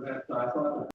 So I thought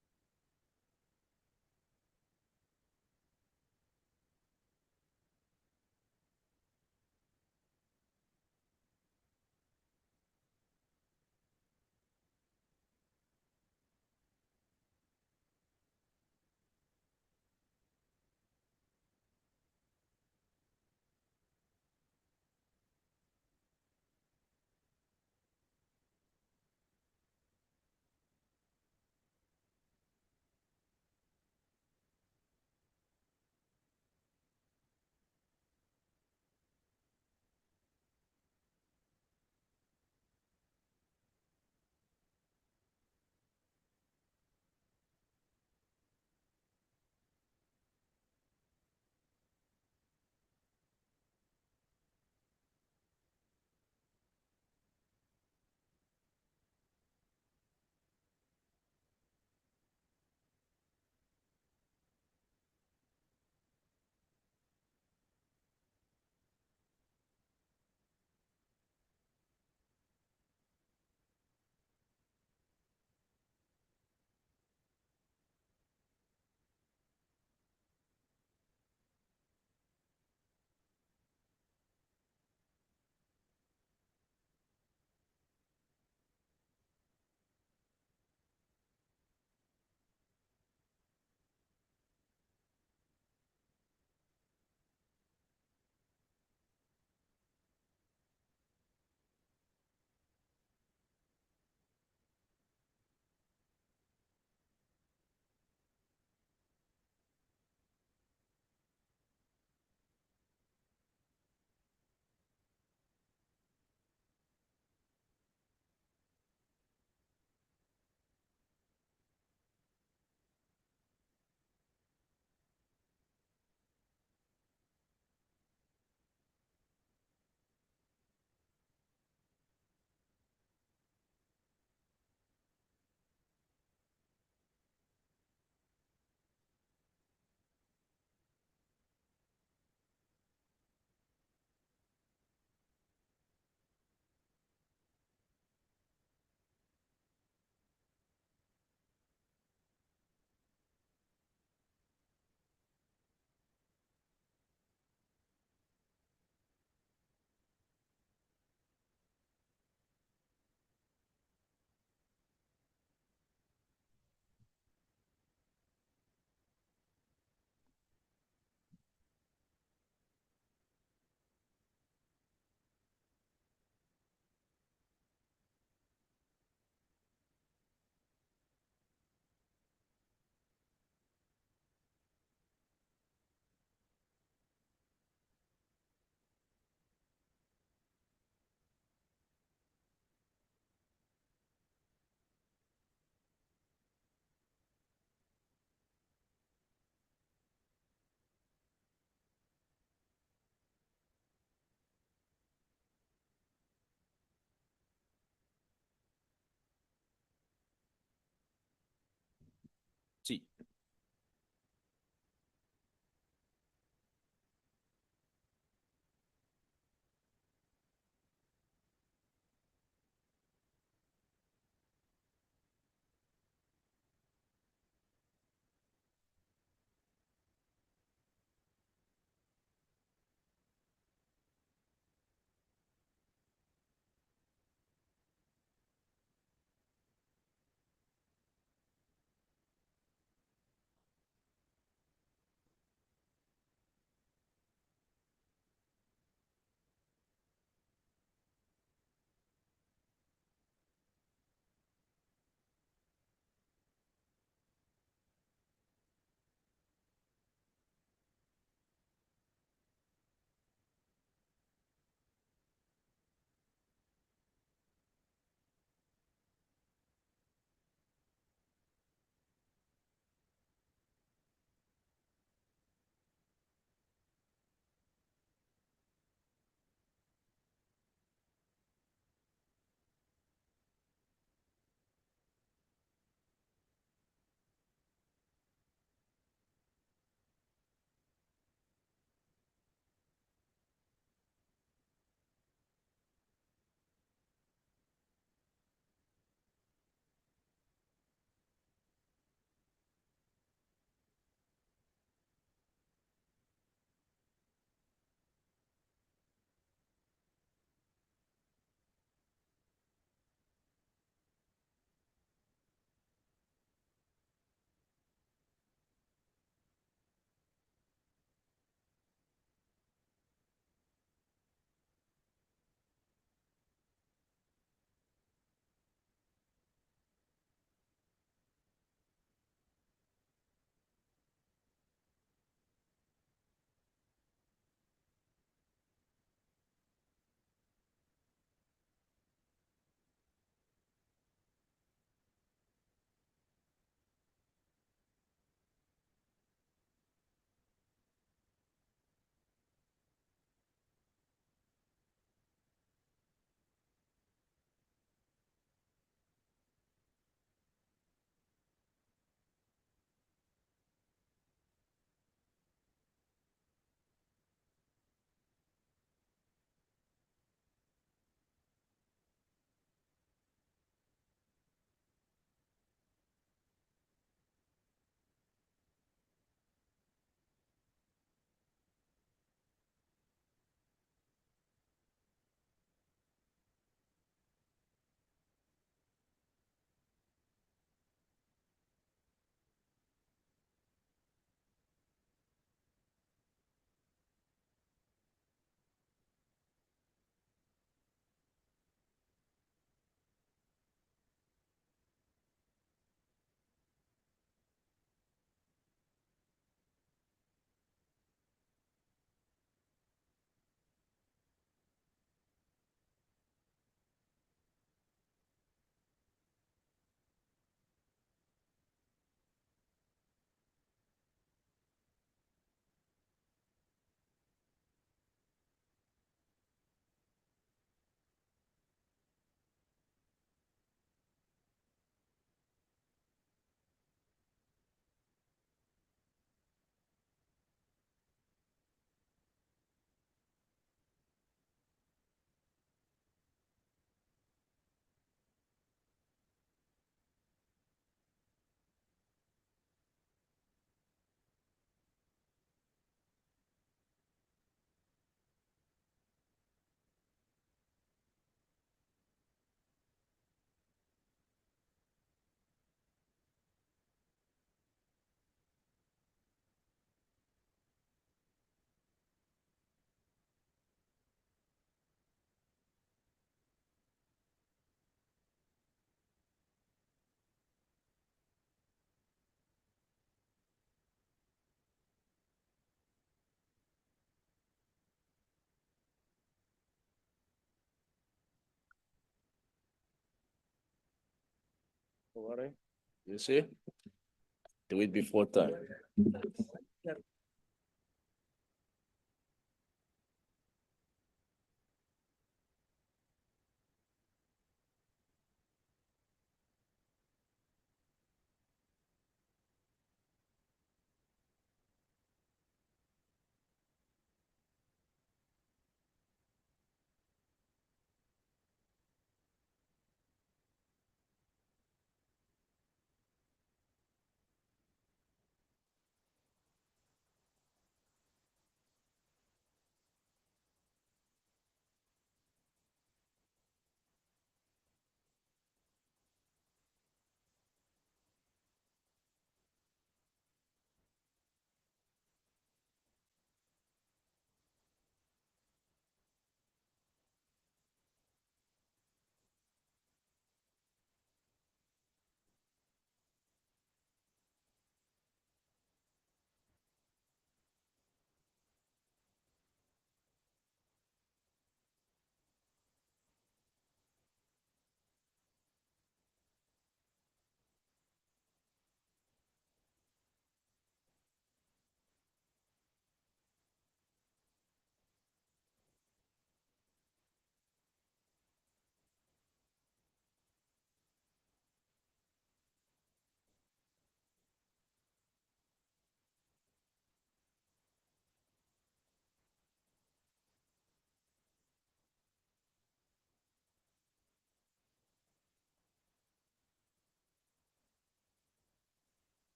Worry. You see? Do it before time.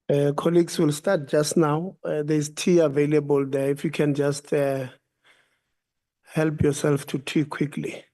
Colleagues will start just now. There's tea available there. If you can just help yourself to tea quickly.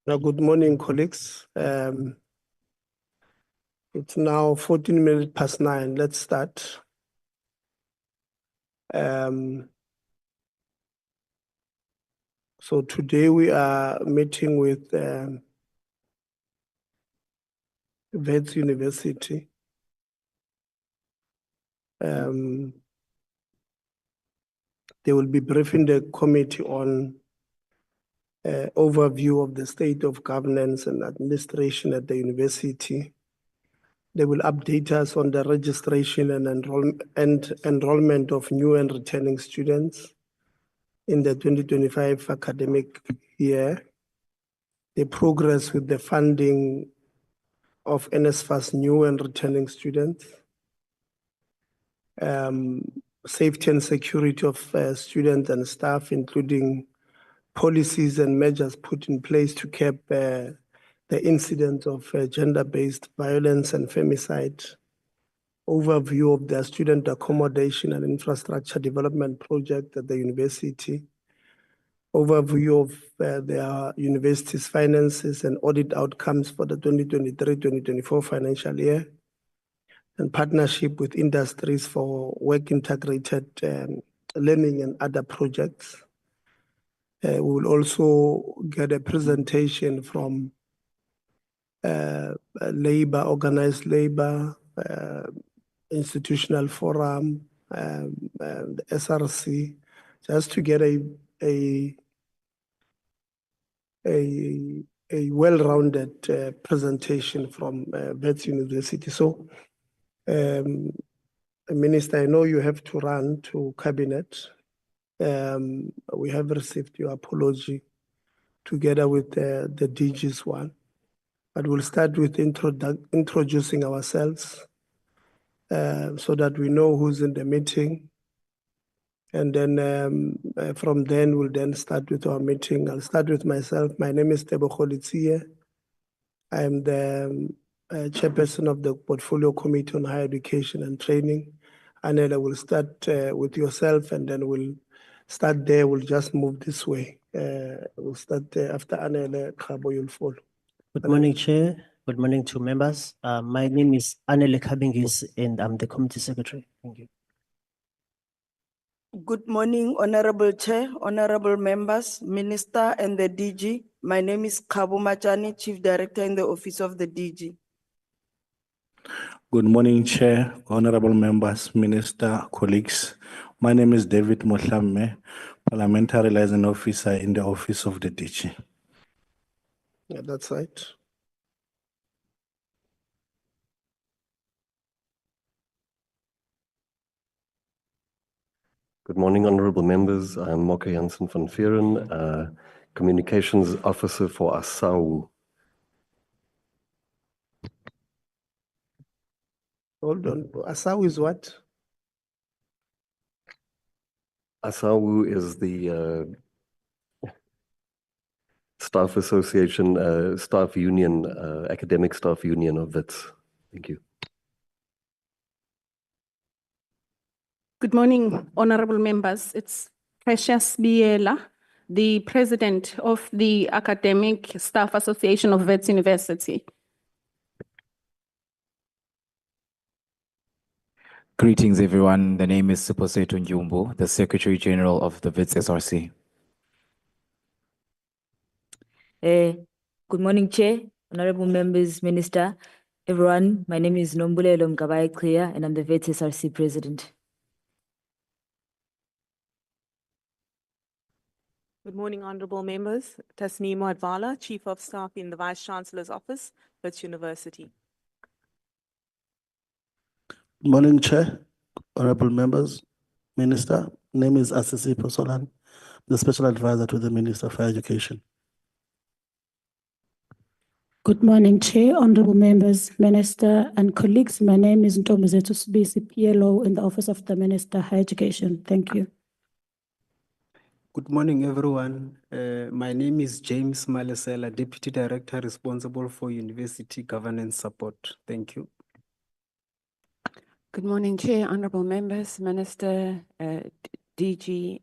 Now, good morning, colleagues. It's now 14 minutes past 9. Let's start. So today we are meeting with Wits University. They will be briefing the committee on overview of the state of governance and administration at the university. They will update us on the registration and enrollment of new and returning students in the 2025 academic year, the progress with the funding of NSFAS new and returning students, safety and security of students and staff, including policies and measures put in place to curb the incidence of gender-based violence and femicide, overview of the student accommodation and infrastructure development project at the university, overview of their university's finances and audit outcomes for the 2023-2024 financial year, and partnership with industries for work integrated learning and other projects. We will also get a presentation from labor, organized labor, institutional forum, the SRC, just to get a well-rounded presentation from Wits University. So, Minister, I know you have to run to cabinet. We have received your apology together with the DG's one, but we'll start with introducing ourselves so that we know who's in the meeting. And then from then, we'll then start with our meeting. I'll start with myself. My name is Tebo Kholitsie. I'm the chairperson of the Portfolio Committee on Higher Education and Training. Anela will start with yourself, and then we'll start there. We'll just move this way. We'll start after Anela, Khabo, you'll follow. Good morning, Chair. Good morning to members. My name is Anele Kabingis, and I'm the Committee Secretary. Thank you. Good morning, Honorable Chair, honorable members, Minister and the DG. My name is Khabo Machani, Chief Director in the Office of the DG. Good morning, Chair, honorable members, Minister, colleagues. My name is David Mohlamme, Parliamentary Liaison Officer in the Office of the DG. Yeah, that's right. Good morning, honorable members. I'm Moke Janssen van Vieren, Communications Officer for ASAU. Hold on. ASAU is what? ASAU is the staff association, staff union, academic staff union of Wits. Thank you. Good morning, honorable members. It's Precious Biela, the president of the Academic Staff Association of Wits University. Greetings, everyone. The name is Siposeto Njumbo, the Secretary General of the Wits SRC. Good morning, Chair, honorable members, Minister, everyone. My name is Nombulelo Mkabayi Clear, and I'm the Wits SRC President. Good morning, honorable members. Tasnimo Advala, Chief of Staff in the Vice Chancellor's Office, Wits University. Good morning, Chair, honorable members, Minister. Name is Asisi Posolan, the Special Advisor to the Minister for Education. Good morning, Chair, honorable members, Minister, and colleagues. My name is Ntomizetu Sibisi, PLO in the Office of the Minister, Higher Education. Thank you. Good morning, everyone. My name is James Malesela, Deputy Director responsible for University Governance Support. Thank you. Good morning, Chair, honorable members, Minister, DG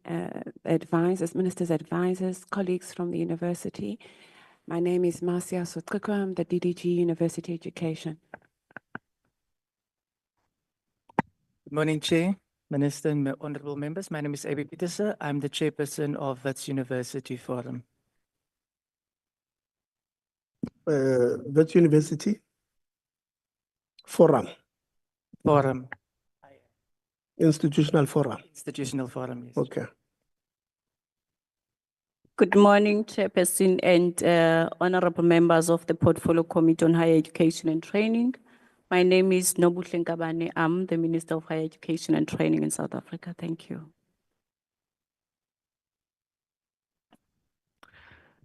advisors, Minister's advisors, colleagues from the university. My name is Marcia Sotriko. I'm the DDG University Education. Good morning, Chair, Minister, and honorable members. My name is Abby Petersen. I'm the chairperson of Wits University Forum. Wits University Forum, Forum, Institutional Forum. institutional forum, yes. Okay. Good morning, Chairperson and honorable members of the Portfolio Committee on Higher Education and Training. My name is Nobuhle Nkabane. I'm the Minister of Higher Education and Training in South Africa. Thank you.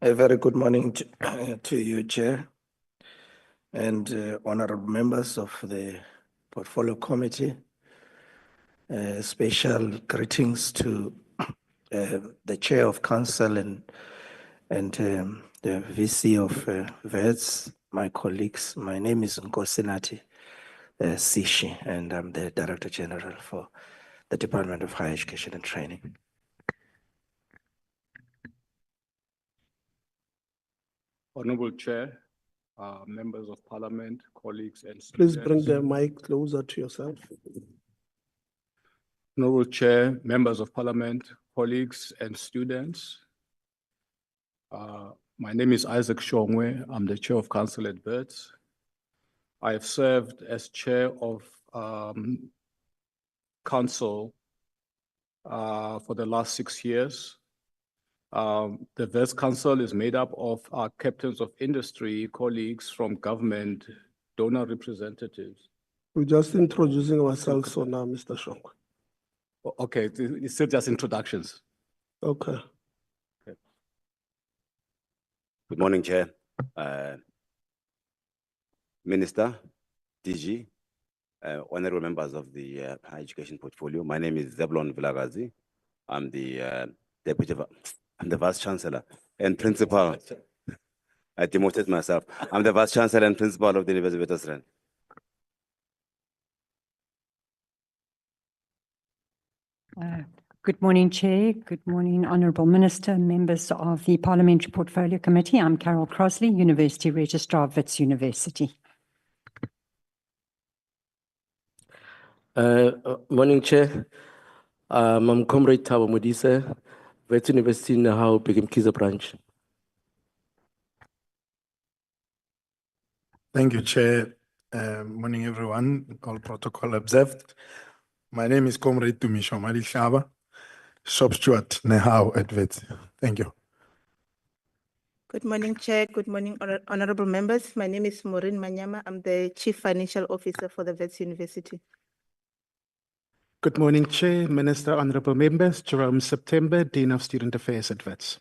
A very good morning to you, Chair, and honorable members of the Portfolio Committee. Special greetings to the Chair of Council and the VC of Wits, my colleagues. My name is Nkosinati Sishi, and I'm the Director General for the Department of Higher Education and Training. Honorable Chair, members of Parliament, colleagues and Please students. bring the mic closer to yourself. Honorable Chair, members of Parliament, colleagues and students. My name is Isaac Shongwe. I'm the Chair of Council at Wits. I have served as Chair of Council for the last 6 years. The Wits Council is made up of our captains of industry, colleagues from government, donor representatives. We're just introducing ourselves so now, Mr. Shong. Okay, it's still just introductions. Okay. Good morning, Chair. Minister, DG, honorable members of the Higher Education Portfolio. My name is Zebulon Vilagazi. I'm the I'm the Vice Chancellor and Principal. I demoted myself. I'm the Vice Chancellor and Principal of the University of Witwatersrand. Good morning, Chair. Good morning, Honourable Minister, members of the Parliamentary Portfolio Committee. I'm Carol Crossley, University Registrar of Wits University. Morning, Chair. I'm Comrade Thabo Modise, Wits University Nahau Begum Kiza branch. Thank you, Chair. Morning, everyone. All protocol observed. My name is Comrade Tumisho Malishaba, Shop Steward Nehau at Wits. Thank you. Good morning, Chair. Good morning, honorable members. My name is Maureen Manyama. I'm the Chief Financial Officer for the Wits University. Good morning, Chair, Minister, honorable members. Jerome September, Dean of Student Affairs at Wits.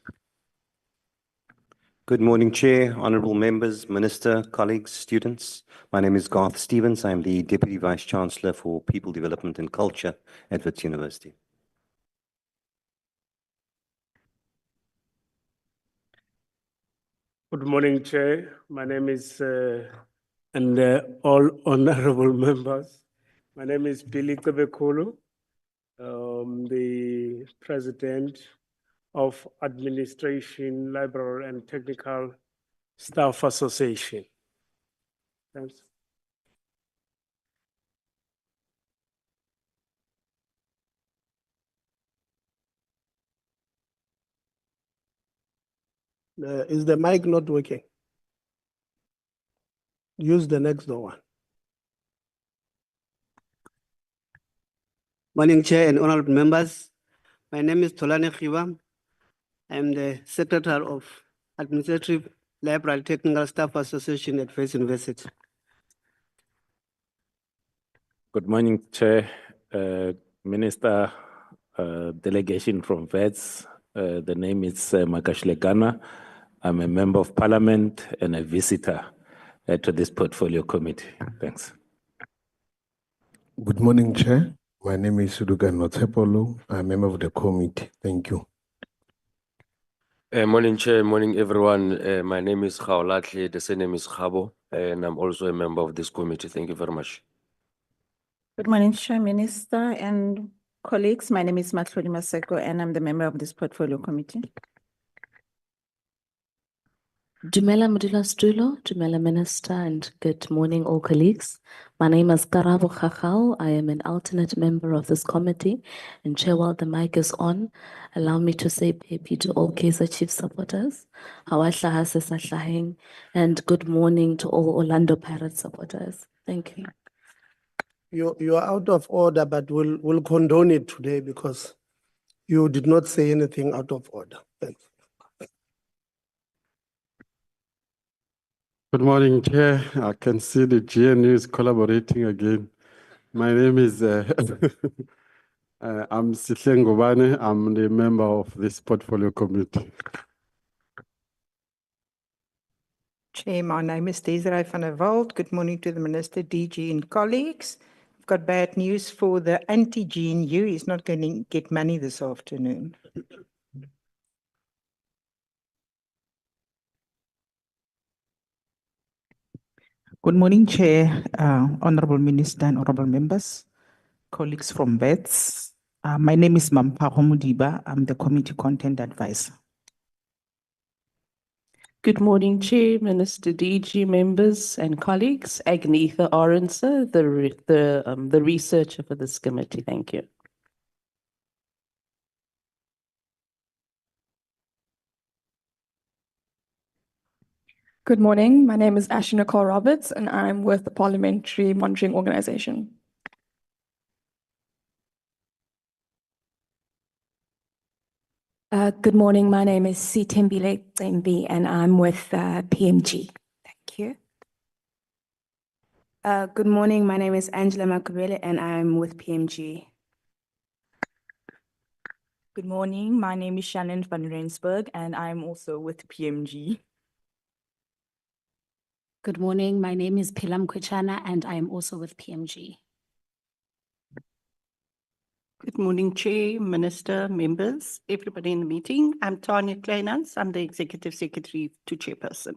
Good morning, Chair, honorable members, Minister, colleagues, students. My name is Garth Stevens. I'm the Deputy Vice Chancellor for People Development and Culture at Wits University. Good morning, Chair. My name is, and all honorable members. My name is Billy Kebekulu, the President of Administration, Library and Technical Staff Association. Thanks. Is the mic not working? Use the next door one. Morning, Chair and honorable members. My name is Tolani Khiwa. I'm the Secretary of Administrative Library Technical Staff Association at Wits University. Good morning, Chair, Minister, delegation from Wits. The name is Makashlegana. I'm a member of Parliament and a visitor to this portfolio committee. Thanks. Good morning, Chair. My name is Sudugan Notepolo. I'm a member of the committee. Thank you. Morning, Chair. Morning, everyone. My name is Khaolatli. The surname is Khabo, and I'm also a member of this committee. Thank you very much. Good morning, Chair, Minister, and colleagues. My name is Matlodi Maseko, and I'm the member of this portfolio committee. Dumela Modula Stulo, Dumela Minister, and good morning, all colleagues. My name is Karabo Khachau. I am an alternate member of this committee. And Chair, while the mic is on, allow me to say happy to all Kaizer Chiefs supporters. Hawahlaha sesahlaheng, and good morning to all Orlando Pirates supporters. Thank you. You are out of order, but we'll condone it today because you did not say anything out of order. Thanks. Good morning, Chair. I can see the GNU is collaborating again. My name is I'm Sihle Ngubane. I'm the member of this portfolio committee. Chair, my name is Desiree van der Walt. Good morning to the Minister, DG and colleagues. I've got bad news for the anti-GNU. He's not going to get money this afternoon. Good morning, Chair, Honorable Minister and Honorable Members, colleagues from Wits. My name is Mampho Mudiba. I'm the Committee Content Advisor. Good morning, Chair, Minister, DG, members and colleagues. Agnetha Orense, the researcher for this committee. Thank you. Good morning. My name is Ashley Nicole Roberts, and I'm with the Parliamentary Monitoring Organization. Good morning. My name is Sithembile Cembi, and I'm with PMG. Thank you. Good morning. My name is Angela Makubele, and I'm with PMG. Good morning. My name is Shannon van Rensburg, and I'm also with PMG. Good morning. My name is Pilam Kwichana, and I am also with PMG. Good morning, Chair, Minister, members, everybody in the meeting. I'm Tanya Kleinans. I'm the Executive Secretary to Chairperson.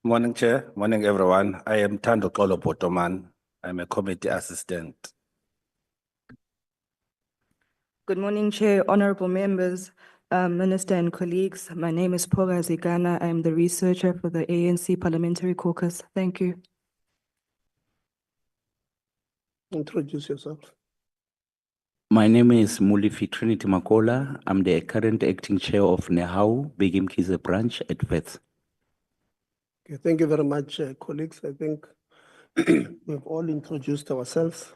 Morning, Chair. Morning, everyone. I am Tando Kolo Potoman. I'm a committee assistant. Good morning, Chair, honorable members, Minister and colleagues. My name is Poga Zigana. I am the researcher for the ANC Parliamentary Caucus. Thank you. Introduce yourself. My name is Mulifi Trinity Makola. I'm the current acting chair of Nehau Begum Kize branch at Wits. Okay, thank you very much, colleagues. I think we've all introduced ourselves.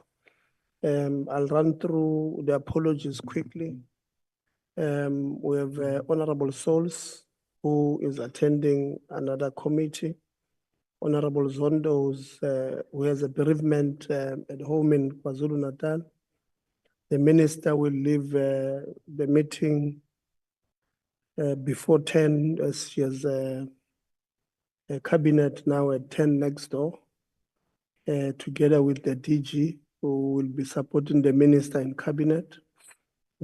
I'll run through the apologies quickly. We have Honorable Souls, who is attending another committee. Honorable Zondo, who has a bereavement at home in KwaZulu-Natal. The minister will leave the meeting before 10, as she has a cabinet now at 10 next door, together with the DG, who will be supporting the minister in cabinet.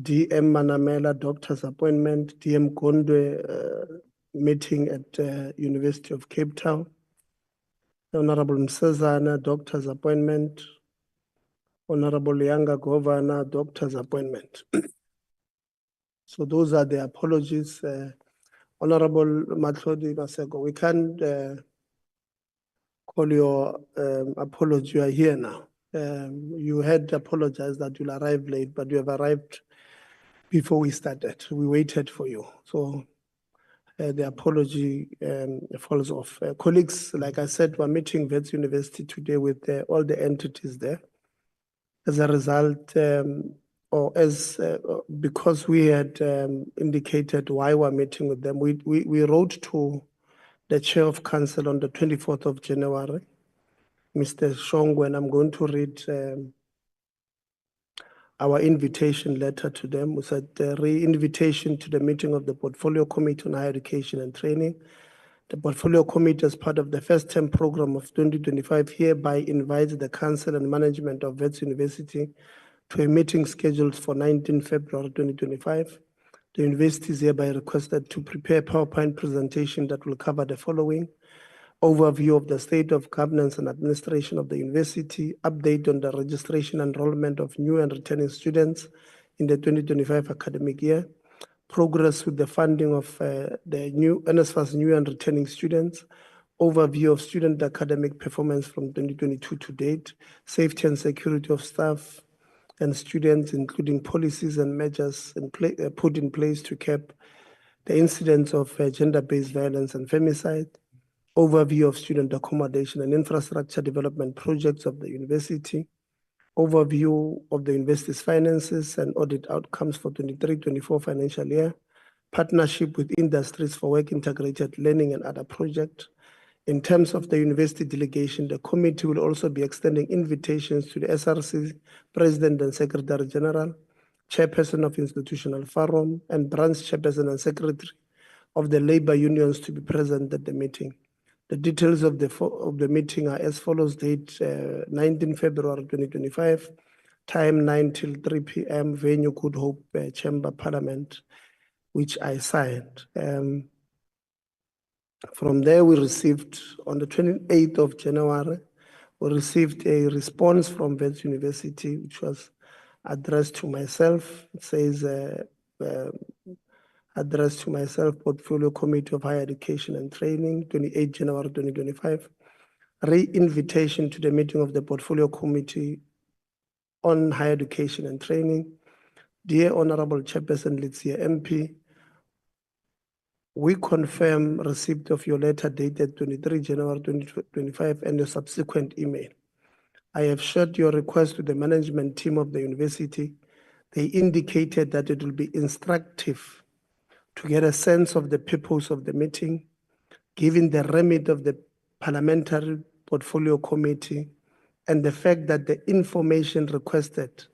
DM Manamela, doctor's appointment. DM Gondwe, meeting at University of Cape Town. Honorable Msezana, doctor's appointment. Honorable Younger Governor, doctor's appointment. So those are the apologies. Honorable Matlodi Masego, we can't call your apology. You are here now. You had apologized that you'll arrive late, but you have arrived before we started. We waited for you. So the apology falls off. Colleagues, like I said, we're meeting Wits University today with all the entities there. As a result, because we had indicated why we're meeting with them, we wrote to the Chair of Council on the 24th of January, Mr. Shongwe, and I'm going to read our invitation letter to them. We said re-invitation to the meeting of the Portfolio Committee on Higher Education and Training. The Portfolio Committee, as part of the first term program of 2025, hereby invites the Council and Management of Wits University to a meeting scheduled for 19 February 2025. The university is hereby requested to prepare a PowerPoint presentation that will cover the following: overview of the state of governance and administration of the university, update on the registration and enrollment of new and returning students in the 2025 academic year, progress with the funding of the new NSFAS new and returning students, overview of student academic performance from 2022 to date, safety and security of staff and students, including policies and measures put in place to cap the incidence of gender-based violence and femicide, overview of student accommodation and infrastructure development projects of the university, overview of the university's finances and audit outcomes for 23-24 financial year, partnership with industries for work integrated learning and other projects. In terms of the university delegation, the committee will also be extending invitations to the SRC President and Secretary General, Chairperson of Institutional Forum, and Branch Chairperson and Secretary of the labor unions to be present at the meeting. The details of the meeting are as follows: date 19 February 2025, time 9 till 3 p.m., venue Good Hope Chamber Parliament, which I signed. From there, we received, on the 28th of January, we received a response from Wits University, which was addressed to myself. It says, addressed to myself, Portfolio Committee of Higher Education and Training, 28 January 2025. Re-invitation to the meeting of the Portfolio Committee on Higher Education and Training. Dear Honorable Chairperson Litsia MP, we confirm receipt of your letter dated 23 January 2025 and a subsequent email. I have shared your request to the management team of the university. They indicated that it will be instructive to get a sense of the purpose of the meeting, given the remit of the Parliamentary Portfolio Committee and the fact that the information requested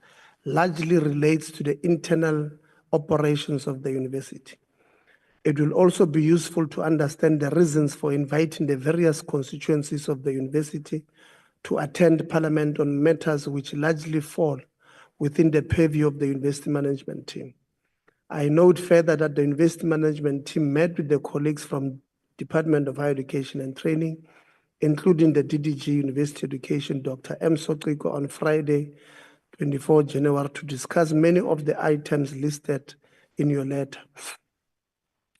largely relates to the internal operations of the university. It will also be useful to understand the reasons for inviting the various constituencies of the university to attend Parliament on matters which largely fall within the purview of the university management team. I note further that the university management team met with the colleagues from Department of Higher Education and Training, including the DDG University Education, Dr. M. Sotriko, on Friday, 24 January, to discuss many of the items listed in your letter.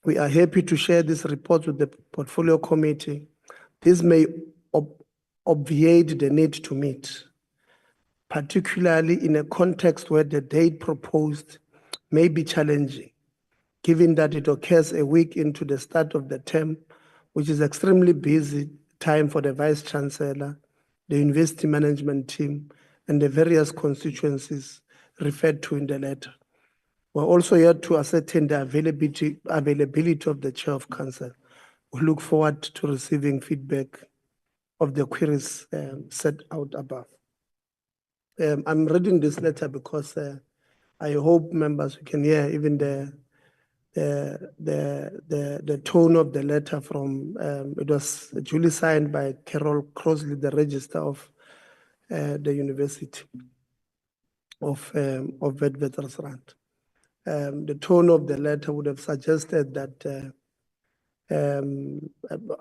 We are happy to share this report with the Portfolio Committee. This may obviate the need to meet, particularly in a context where the date proposed may be challenging, given that it occurs a week into the start of the term, which is extremely busy time for the Vice Chancellor, the university management team, and the various constituencies referred to in the letter. We're also here to ascertain the availability of the Chair of Council. We look forward to receiving feedback of the queries set out above. I'm reading this letter because I hope members can hear even the tone of the letter from, it was duly signed by Carol Crossley, the Registrar of the University of Witwatersrand. The tone of the letter would have suggested that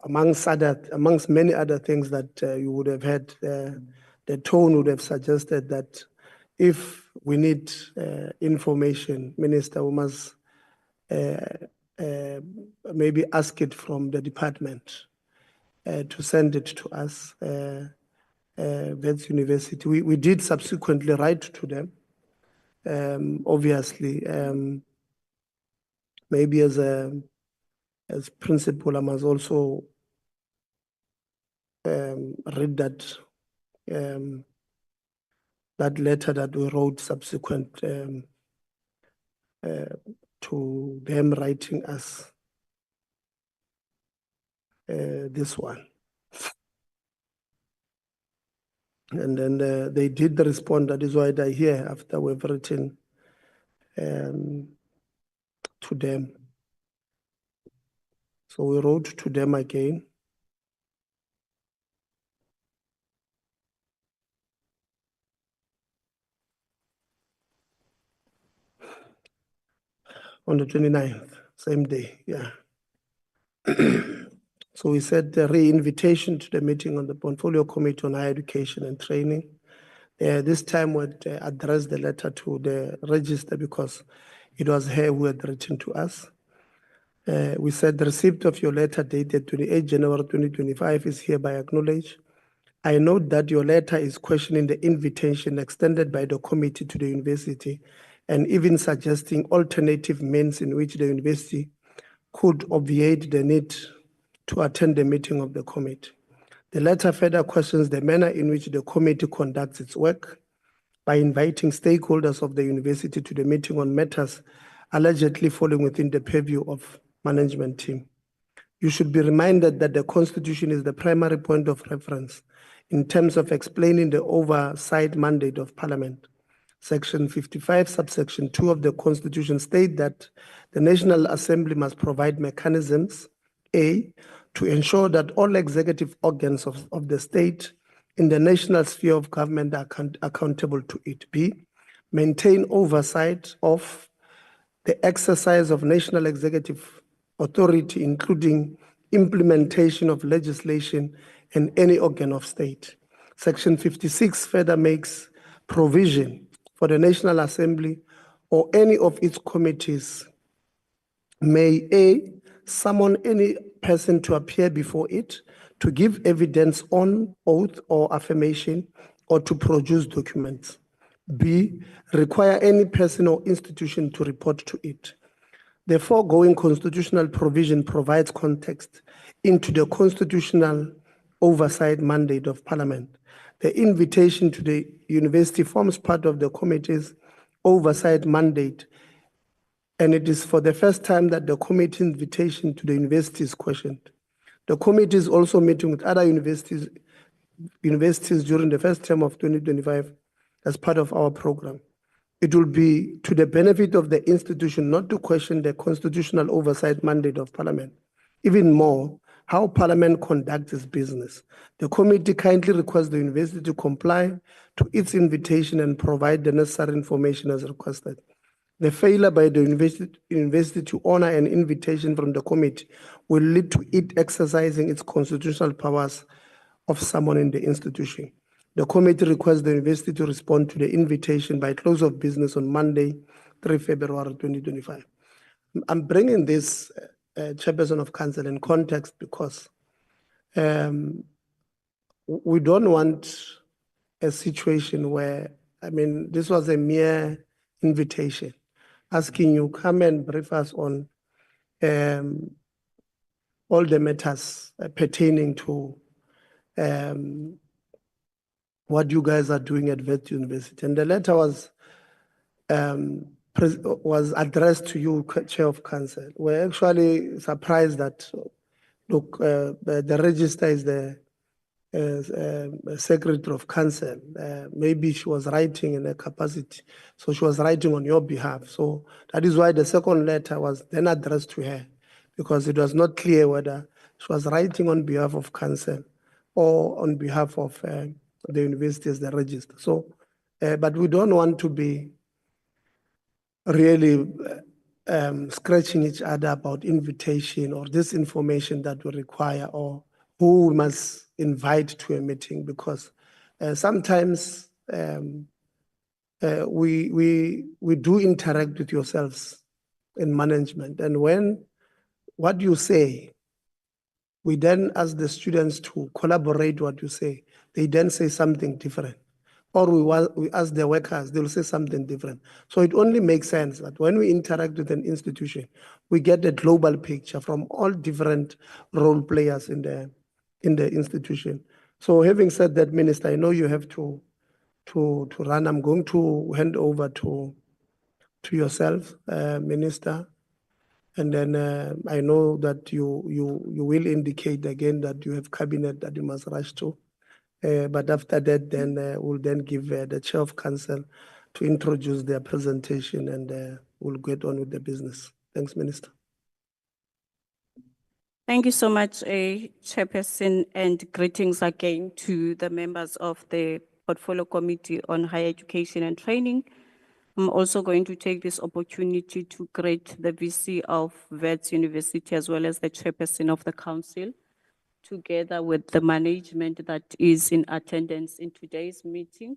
amongst many other things that you would have had, the tone would have suggested that if we need information, Minister, we must maybe ask it from the department to send it to us, Wits University. We did subsequently write to them. Obviously, maybe as principal, I must also read that that letter that we wrote subsequent to them writing us this one. And then they did respond. That is why they're here after we've written to them. So we wrote to them again. On the 29th, same day, yeah. So we said the re-invitation to the meeting on the Portfolio Committee on Higher Education and Training. This time we'd address the letter to the Register because It was her who had written to us. We said the receipt of your letter dated 28 January 2025 is hereby acknowledged. I note that your letter is questioning the invitation extended by the committee to the university and even suggesting alternative means in which the university could obviate the need to attend the meeting of the committee. The letter further questions the manner in which the committee conducts its work by inviting stakeholders of the university to the meeting on matters allegedly falling within the purview of management team. You should be reminded that the Constitution is the primary point of reference in terms of explaining the oversight mandate of Parliament. Section 55, subsection 2 of the Constitution states that the National Assembly must provide mechanisms, A, to ensure that all executive organs of the state in the national sphere of government are accountable to it. B, maintain oversight of the exercise of national executive authority, including implementation of legislation in any organ of state. Section 56 further makes provision for the National Assembly or any of its committees may A, summon any person to appear before it, to give evidence on oath or affirmation, or to produce documents. B, require any person or institution to report to it. The foregoing constitutional provision provides context into the constitutional oversight mandate of Parliament. The invitation to the university forms part of the committee's oversight mandate, and it is for the first time that the committee invitation to the university is questioned. The committee is also meeting with other universities during the first term of 2025 as part of our program. It will be to the benefit of the institution not to question the constitutional oversight mandate of Parliament. Even more, how Parliament conducts its business. The committee kindly requests the university to comply to its invitation and provide the necessary information as requested. The failure by the university to honor an invitation from the committee will lead to it exercising its constitutional powers of summoning the institution. The committee requests the university to respond to the invitation by close of business on Monday, 3 February 2025. I'm bringing this Chairperson of Council in context because we don't want a situation where, I mean, this was a mere invitation, asking you come and brief us on all the matters pertaining to what you guys are doing at Wits University. And the letter was addressed to you, Chair of Council. We're actually surprised that, look, the Registrar is the Secretary of Council. Maybe she was writing in a capacity, so she was writing on your behalf. So that is why the second letter was then addressed to her, because it was not clear whether she was writing on behalf of Council or on behalf of the university as the Registrar. So, but we don't want to be really scratching each other about invitation or this information that we require or who we must invite to a meeting, because sometimes we do interact with yourselves in management, and when what you say, we then ask the students to collaborate what you say, they then say something different. Or we ask the workers, they will say something different. So it only makes sense that when we interact with an institution, we get a global picture from all different role players in the institution. So having said that, Minister, I know you have to run. I'm going to hand over to yourself, Minister. And then I know that you will indicate again that you have cabinet that you must rush to. But after that, then we'll then give the Chair of Council to introduce their presentation, and we'll get on with the business. Thanks, Minister. Thank you so much, Chairperson, and greetings again to the members of the Portfolio Committee on Higher Education and Training. I'm also going to take this opportunity to greet the VC of Wits University as well as the Chairperson of the Council, together with the management that is in attendance in today's meeting.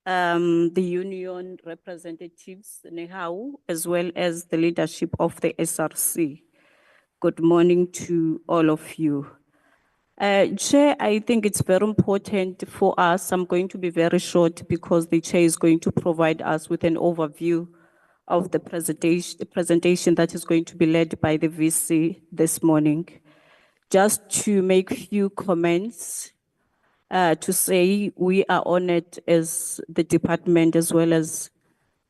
the union representatives, NEHAU, as well as the leadership of the SRC. Good morning to all of you. Chair, I think it's very important for us. I'm going to be very short because the chair is going to provide us with an overview of the presentation that is going to be led by the VC this morning. Just to make few comments, to say we are honored as the department as well as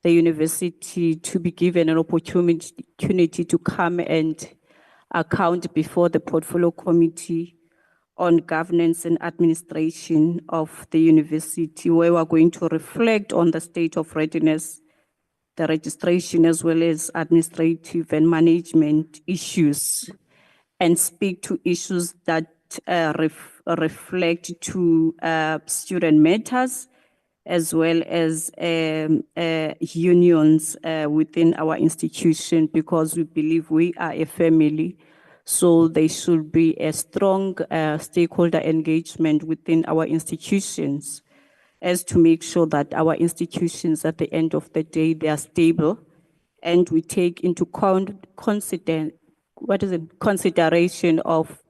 the university to be given an opportunity to come and account before the portfolio committee on governance and administration of the university, where we're going to reflect on the state of readiness, the registration, as well as administrative and management issues, and speak to issues that reflect to student matters, as well as unions within our institution, because we believe we are a family. So there should be a strong stakeholder engagement within our institutions as to make sure that our institutions at the end of the day, they are stable and we take into consideration of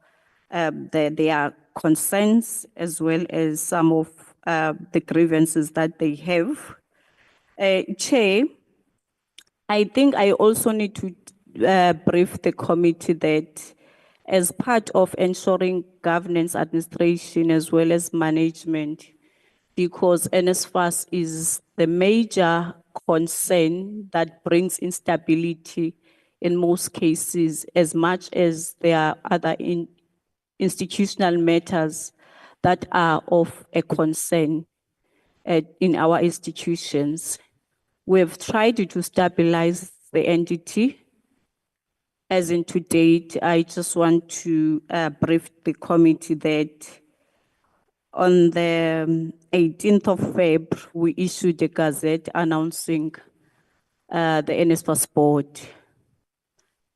their concerns as well as some of the grievances that they have. Chair, I think I also need to brief the committee that as part of ensuring governance, administration, as well as management, because NSFAS is the major concern that brings instability in most cases, as much as there are other institutional matters that are of a concern in our institutions. We've tried to stabilize the entity. As in to date, I just want to brief the committee that on the 18th of February, we issued a gazette announcing the NSFAS board.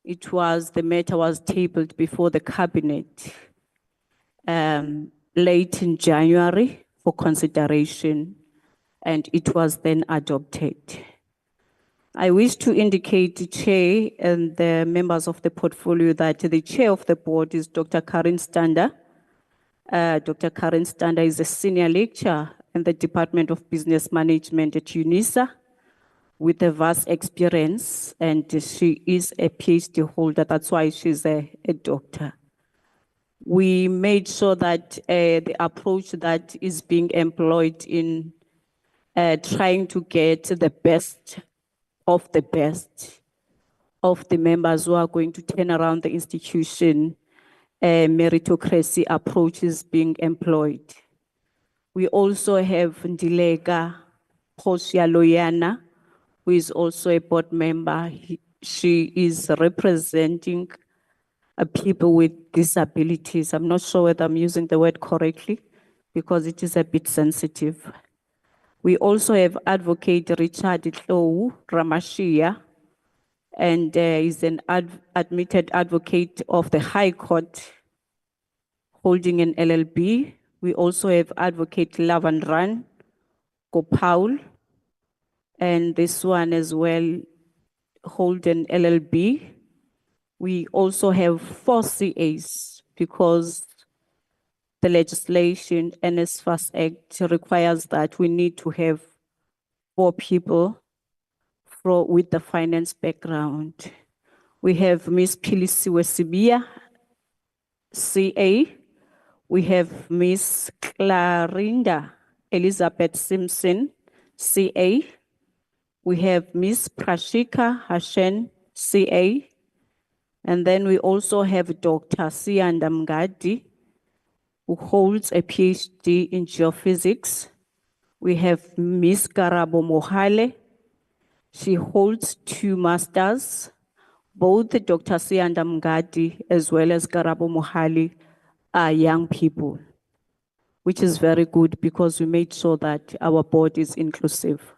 The matter was tabled before the cabinet late in January for consideration, and it was then adopted. I wish to indicate the chair and the members of the portfolio that the chair of the board is Dr. Karen Stander. Dr. Karen Stander is a senior lecturer in the Department of Business Management at UNISA with a vast experience, and she is a PhD holder. That's why she's a doctor. We made sure that the approach that is being employed in trying to get the best of the members who are going to turn around the institution, meritocracy approach is being employed. We also have Ndilega Posia Loyana, who is also a board member. She is representing people with disabilities. I'm not sure whether I'm using the word correctly because it is a bit sensitive. We also have Advocate Richard Tlou Ramashia, and is an admitted advocate of the High Court, holding an LLB. We also have Advocate Lavandran Gopal, and this one as well hold an LLB. We also have 4 CAs because the legislation, NSFAS Act, requires that we need to have 4 people with the finance background. We have Ms. Philisiwe Sibia, CA. We have Ms. Clarinda Elizabeth Simpson, CA. We have Ms. Prashika Hashen, CA. And then we also have Dr. Siyanda Mngadi, who holds a PhD in geophysics. We have Ms. Karabo Mohale. She holds 2 masters. Both Dr. Siyanda Mngadi as well as Karabo Mohale are young people, which is very good because we made sure that our board is inclusive.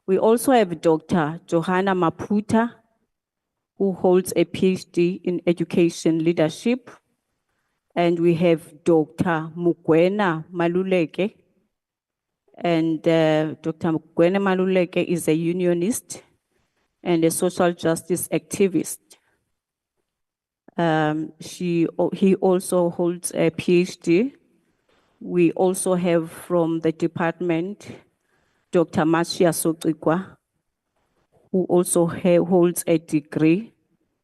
We also have Dr. Johanna Maputa, who holds a PhD in education leadership. And we have Dr. Mugwena Maluleke, And Dr. Gwene Maluleke is a unionist and a social justice activist. He also holds a PhD. We also have from the department, Dr. Mashia Sotikwa, who also holds a degree,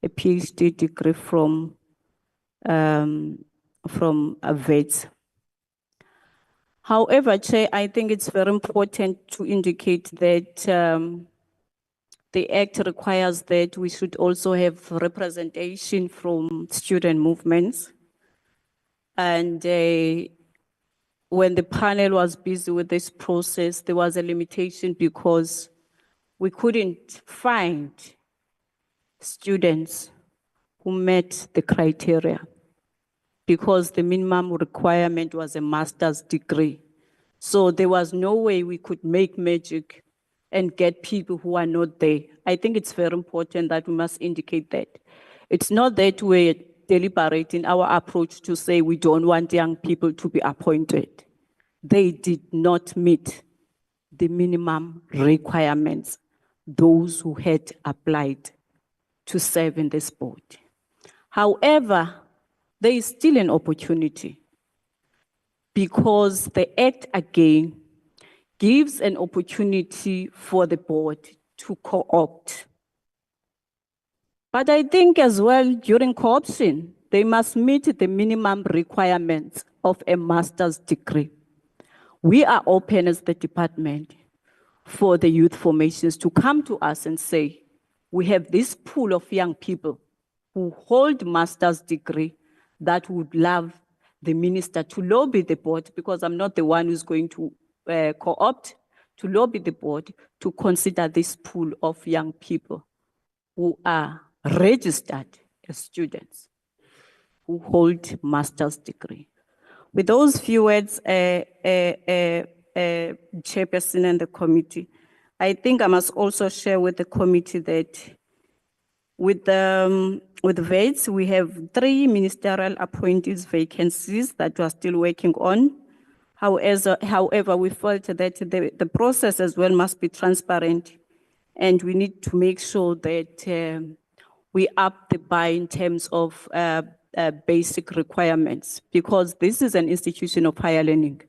a PhD degree from Wits. However, Chair, I think it's very important to indicate that the Act requires that we should also have representation from student movements. And when the panel was busy with this process, there was a limitation because we couldn't find students who met the criteria because the minimum requirement was a master's degree. So there was no way we could make magic and get people who are not there. I think it's very important that we must indicate that. It's not that we're deliberating our approach to say we don't want young people to be appointed. They did not meet the minimum requirements, those who had applied to serve in this board. However, there is still an opportunity because the Act again gives an opportunity for the board to co-opt. But I think as well during co-option, they must meet the minimum requirements of a master's degree. We are open as the department for the youth formations to come to us and say, we have this pool of young people who hold master's degree that would love the minister to lobby the board, because I'm not the one who's going to co-opt, to lobby the board to consider this pool of young people who are registered as students, who hold master's degree. With those few words, Chairperson and the committee, I think I must also share with the committee that with Wits, we have 3 ministerial appointees vacancies that we are still working on. However, we felt that the process as well must be transparent, and we need to make sure that we up the bar in terms of basic requirements, because this is an institution of higher learning.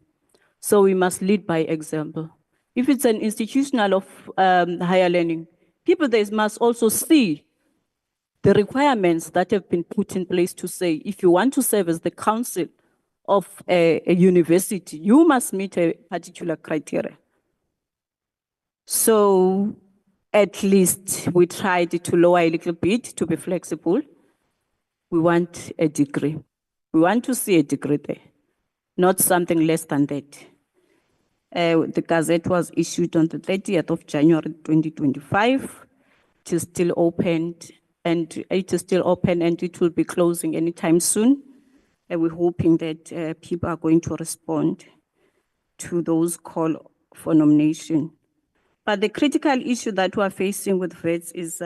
So we must lead by example. If it's an institutional of higher learning, people there must also see the requirements that have been put in place to say, if you want to serve as the council of a university, you must meet a particular criteria. So at least we tried to lower a little bit to be flexible. We want a degree. We want to see a degree there, not something less than that. The Gazette was issued on the 30th of January, 2025. It is still opened, and it is still open, and it will be closing anytime soon. And we're hoping that people are going to respond to those calls for nomination. But the critical issue that we're facing with Wits is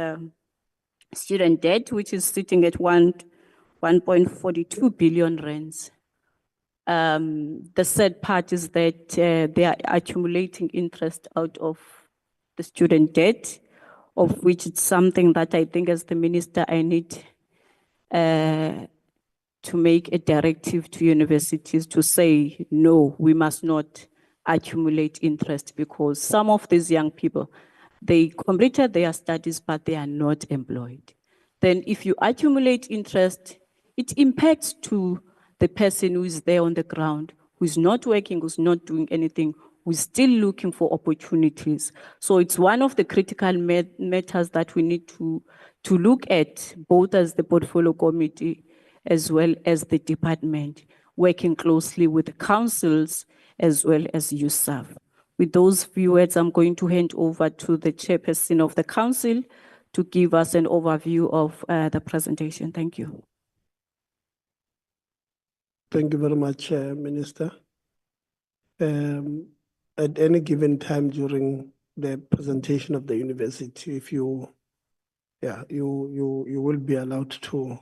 student debt, which is sitting at 1.42 billion rands. The sad part is that they are accumulating interest out of the student debt, of which it's something that I think as the minister, I need to make a directive to universities to say, no, we must not accumulate interest, because some of these young people, they completed their studies, but they are not employed. Then if you accumulate interest, it impacts to the person who is there on the ground, who is not working, who's not doing anything, who's still looking for opportunities. So it's one of the critical matters that we need to look at, both as the portfolio committee as well as the department, working closely with the councils as well as USAF. With those few words, I'm going to hand over to the chairperson of the council to give us an overview of the presentation. Thank you. Thank you very much, Minister. At any given time during the presentation of the university, if you will be allowed to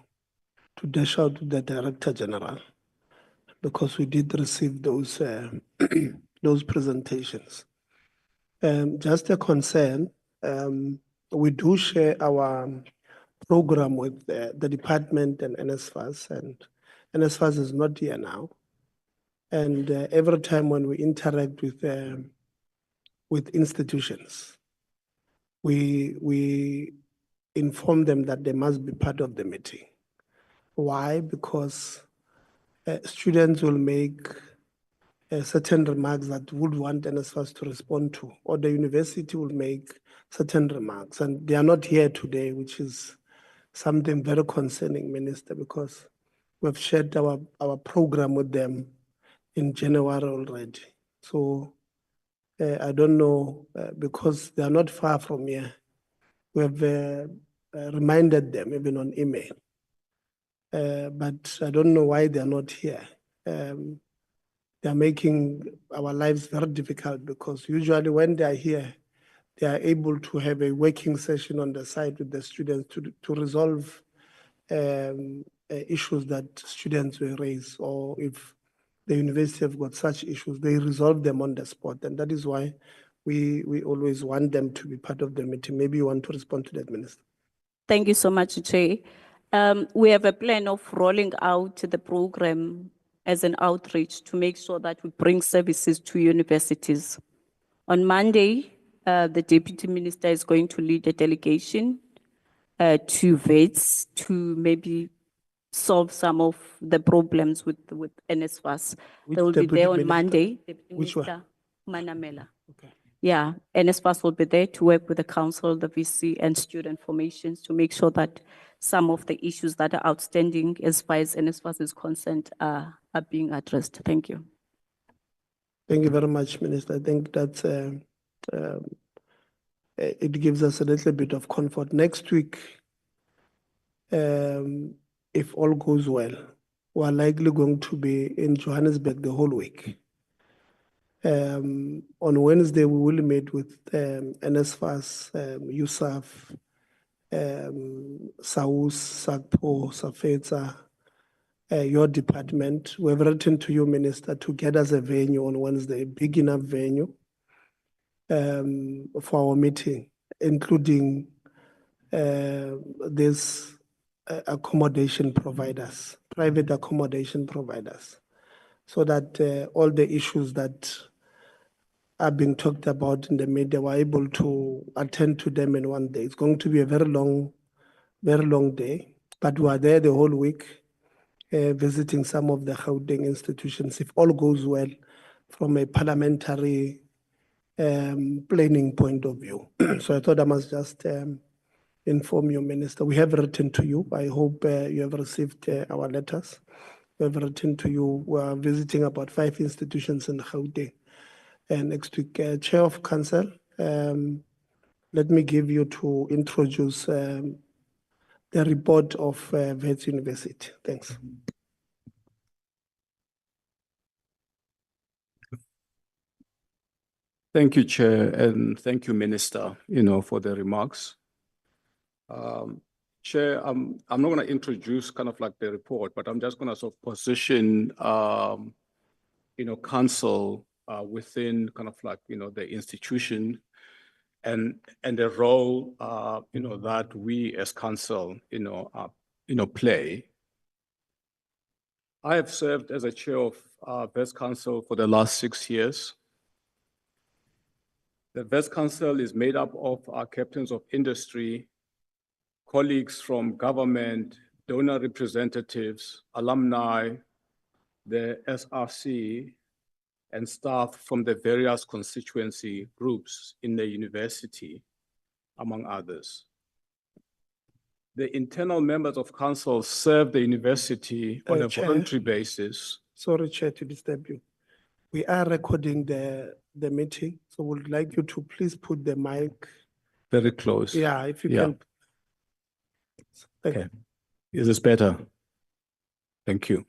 dash out to the Director General, because we did receive those those presentations. Just a concern, we do share our program with the department and NSFAS, and NSFAS is not here now. And every time when we interact with institutions, we inform them that they must be part of the meeting. Why? Because students will make certain remarks that would want NSFAS to respond to, or the university will make certain remarks, and they are not here today, which is something very concerning, Minister, because we've shared our program with them in January already. So I don't know, because they are not far from here. We have reminded them even on email, but I don't know why they are not here. They are making our lives very difficult, because usually when they are here, they are able to have a working session on the side with the students to resolve issues that students will raise, or if the university have got such issues, they resolve them on the spot. And that is why we always want them to be part of the meeting. Maybe you want to respond to that, Minister. Thank you so much, Chair. We have a plan of rolling out the program as an outreach to make sure that we bring services to universities. On Monday, the Deputy Minister is going to lead a delegation to Wits to maybe solve some of the problems with NSFAS. They will be Deputy there on Minister? Monday. Deputy Which one? Minister Manamela. Yeah, NSFAS will be there to work with the council, the VC, and student formations to make sure that some of the issues that are outstanding as far as NSFAS is concerned are being addressed. Thank you. Thank you very much, Minister. I think that's it gives us a little bit of comfort. Next week, if all goes well, we are likely going to be in Johannesburg the whole week. On Wednesday, we will meet with NSFAS, USAF, SAUS, SACPO, SAFETA, your department. We have written to you, Minister, to get us a venue on Wednesday, a big enough venue for our meeting, including these accommodation providers, private accommodation providers, so that all the issues that are being talked about in the media, we're able to attend to them in one day. It's going to be a very long day, but we are there the whole week, visiting some of the Gauteng institutions, if all goes well from a parliamentary planning point of view. So I thought I must just inform you, Minister. We have written to you. I hope you have received our letters. We have written to you. We are visiting about 5 institutions in Gauteng. And next week, Chair of Council, let me give you to introduce the report of Wits University. Thanks. Thank you, Chair, and thank you, Minister, for the remarks. Chair, I'm not going to introduce kind of like the report, but I'm just going to sort of position, council within kind of like, the institution and the role, that we as council, play. I have served as a chair of Wits Council for the last 6 years. The Wits Council is made up of our captains of industry, colleagues from government, donor representatives, alumni, the SRC, and staff from the various constituency groups in the university, among others. The internal members of council serve the university on a Chair. voluntary basis. Sorry, Chair, to disturb you. We are recording the meeting, so we'd like you to please put the mic Very close. Yeah, if you Yeah. can. Thank Okay. Is this better? Thank you.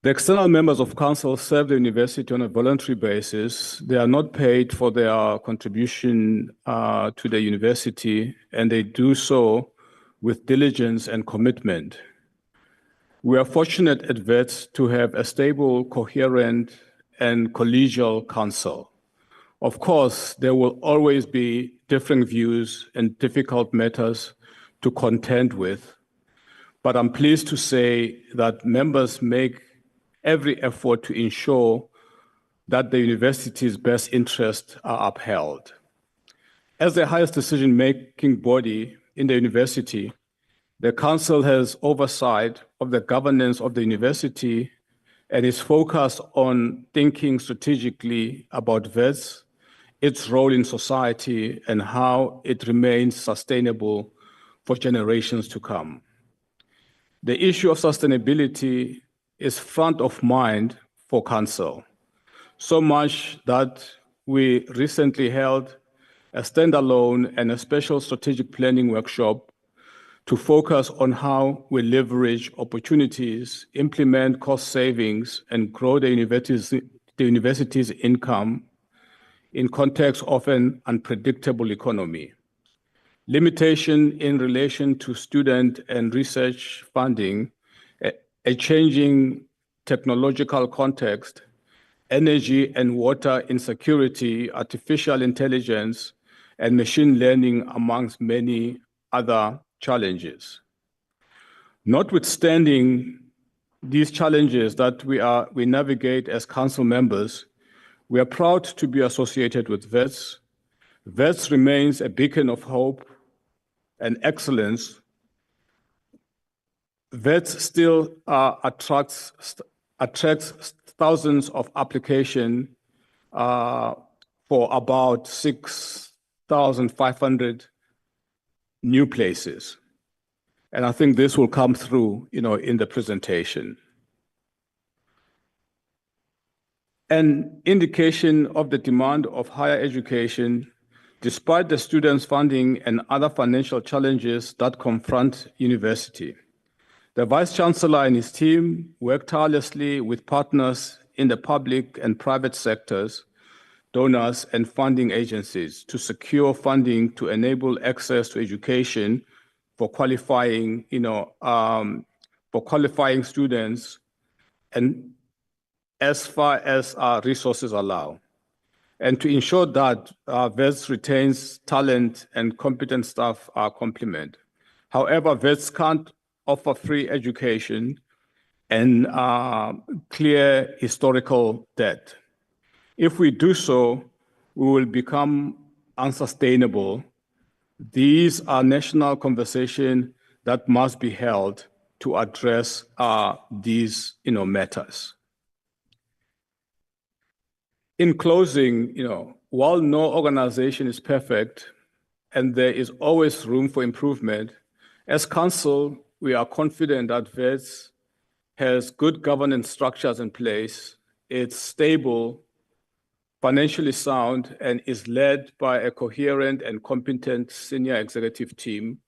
The external members of council serve the university on a voluntary basis. They are not paid for their contribution to the university, and they do so with diligence and commitment. We are fortunate at Wits to have a stable, coherent, and collegial counsel. Of course, there will always be differing views and difficult matters to contend with, but I'm pleased to say that members make every effort to ensure that the university's best interests are upheld. As the highest decision-making body in the university, the council has oversight of the governance of the university and is focused on thinking strategically about Wits, its role in society, and how it remains sustainable for generations to come. The issue of sustainability is front of mind for council, so much that we recently held a standalone and a special strategic planning workshop to focus on how we leverage opportunities, implement cost savings, and grow the university's income in context of an unpredictable economy. Limitation in relation to student and research funding, a changing technological context, energy and water insecurity, artificial intelligence, and machine learning, amongst many other challenges. Notwithstanding these challenges that we navigate as council members, we are proud to be associated with Wits. Wits remains a beacon of hope and excellence. Wits still attracts thousands of applications for about 6,500 new places. And I think this will come through, in the presentation. An indication of the demand of higher education, despite the students' funding and other financial challenges that confront university. The Vice-Chancellor and his team work tirelessly with partners in the public and private sectors, donors, and funding agencies to secure funding to enable access to education for qualifying, students, and as far as our resources allow, and to ensure that Wits retains talent and competent staff complement. However, Wits can't offer free education and clear historical debt. If we do so, we will become unsustainable. These are national conversations that must be held to address these matters. In closing, while no organization is perfect and there is always room for improvement, as council, we are confident that Wits has good governance structures in place. It's stable, financially sound, and is led by a coherent and competent senior executive team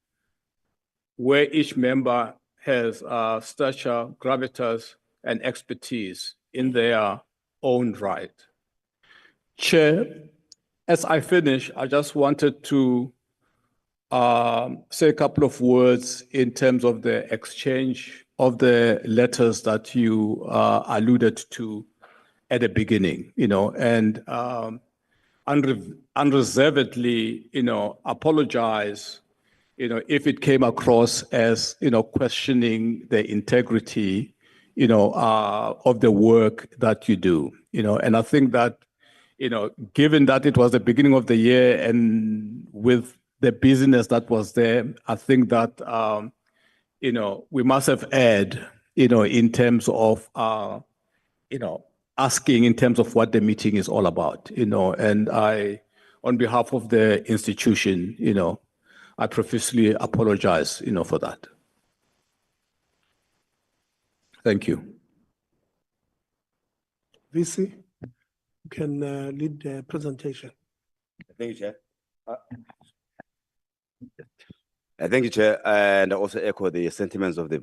where each member has stature, gravitas, and expertise in their own right. Chair, as I finish, I just wanted to say a couple of words in terms of the exchange of the letters that you alluded to at the beginning, and unreservedly, apologize, if it came across as, questioning the integrity, of the work that you do, and I think that, given that it was the beginning of the year and with the business that was there, I think that, we must have erred, in terms of, asking in terms of what the meeting is all about, and I, on behalf of the institution, I profusely apologize, for that. Thank you. VC, you can lead the presentation. Thank you, Chair. Thank you, Chair, and I also echo the sentiments of the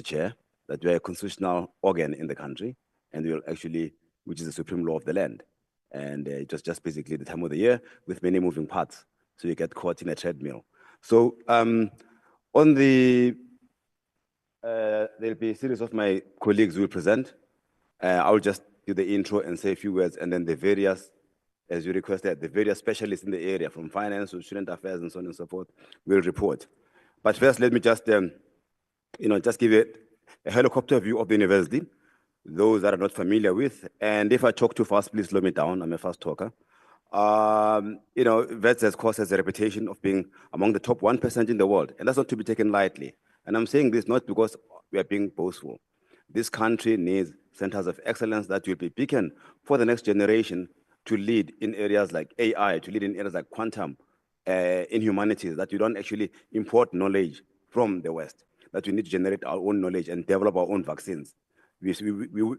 Chair that we are a constitutional organ in the country, and we will actually, which is the supreme law of the land, and it was just basically the time of the year with many moving parts, so you get caught in a treadmill. So on the there'll be a series of my colleagues who will present. I will just do the intro and say a few words, and then the various, as you requested, the various specialists in the area, from finance to student affairs and so on and so forth, will report. But first, let me just, just give it a helicopter view of the university, those that are not familiar with. And if I talk too fast, please slow me down. I'm a fast talker. Wits, of course, has a reputation of being among the top 1% in the world, and that's not to be taken lightly. And I'm saying this not because we are being boastful. This country needs centers of excellence that will be beacon for the next generation to lead in areas like AI, to lead in areas like quantum, in humanities, that we don't actually import knowledge from the West, that we need to generate our own knowledge and develop our own vaccines. We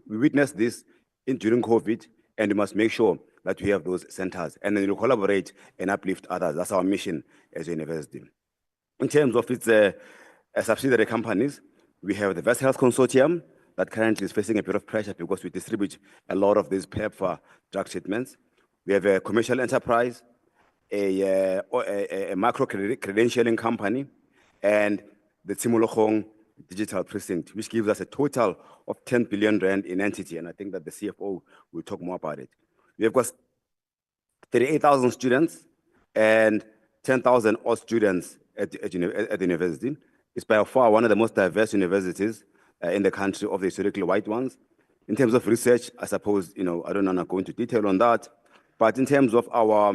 witnessed this during COVID, and we must make sure that we have those centers, and then we'll collaborate and uplift others. That's our mission as a university. In terms of its subsidiary companies, we have the West Health Consortium that currently is facing a bit of pressure because we distribute a lot of these PEPFAR drug treatments. We have a commercial enterprise, a macro credentialing company, and the Tsimologong Digital Precinct, which gives us a total of 10 billion rand in entity, and I think that the CFO will talk more about it. We have got 38,000 students and 10,000 odd students at the university. It's by far one of the most diverse universities in the country, of the historically white ones. In terms of research, I suppose, I don't want to go into detail on that, but in terms of our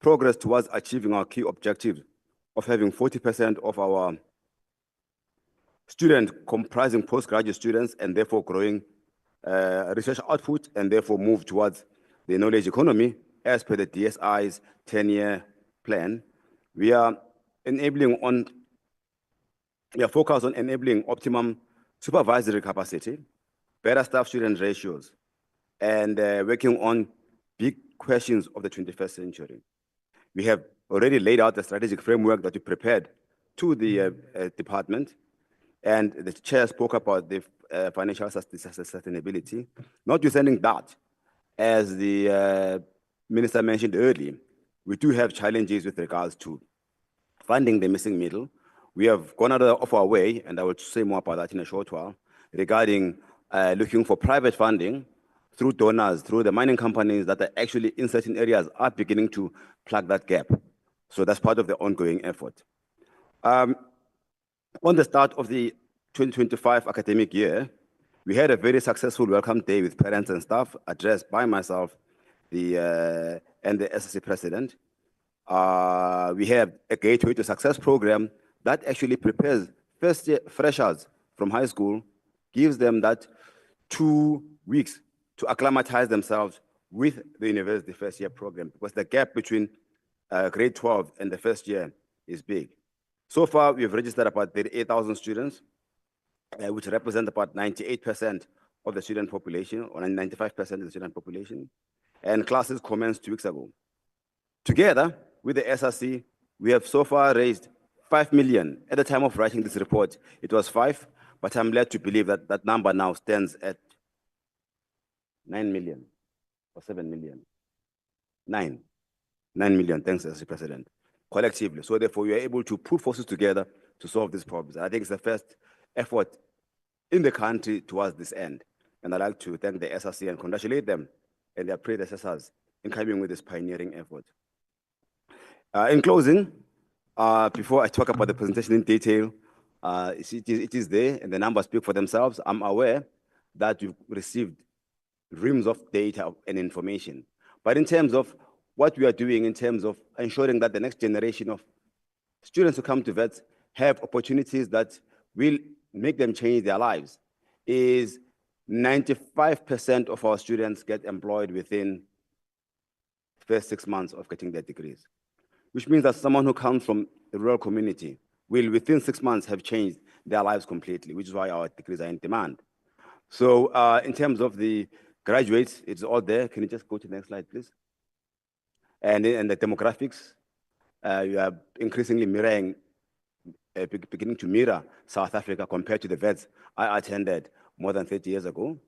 progress towards achieving our key objective of having 40% of our students comprising postgraduate students, and therefore growing research output, and therefore move towards the knowledge economy as per the DSI's 10-year plan. We are focused on enabling optimum supervisory capacity, better staff-student ratios, and working on big questions of the 21st century. We have already laid out the strategic framework that we prepared to the department, and the chair spoke about the financial sustainability. Notwithstanding that, as the minister mentioned earlier, we do have challenges with regards to funding the missing middle. We have gone out of our way, and I will say more about that in a short while, regarding looking for private funding through donors, through the mining companies that are actually in certain areas are beginning to plug that gap. So that's part of the ongoing effort. On the start of the 2025 academic year, we had a very successful welcome day with parents and staff addressed by myself and the SSC president. We have a Gateway to Success program that actually prepares first-year freshers from high school, gives them that 2 weeks to acclimatize themselves with the university first-year program, because the gap between grade 12 and the first year is big. So far, we've registered about 38,000 students, which represent about 98% of the student population, or 95% of the student population, and classes commenced 2 weeks ago. Together with the SRC, we have so far raised 5 million. At the time of writing this report, it was 5, but I'm led to believe that that number now stands at 9 million or 7 million. 9 million, thanks, Mr. President, collectively. So therefore, we are able to put forces together to solve these problems. I think it's the first effort in the country towards this end. And I'd like to thank the SRC and congratulate them and their predecessors in coming with this pioneering effort. In closing, before I talk about the presentation in detail, it is there and the numbers speak for themselves. I'm aware that you've received reams of data and information. But in terms of what we are doing, in terms of ensuring that the next generation of students who come to Wits have opportunities that will make them change their lives, is 95% of our students get employed within the first 6 months of getting their degrees, which means that someone who comes from a rural community will within 6 months have changed their lives completely, which is why our degrees are in demand. So in terms of the graduates, it's all there. Can you just go to the next slide, please? And the demographics, you are increasingly mirroring, beginning to mirror South Africa compared to the Wits I attended more than 30 years ago.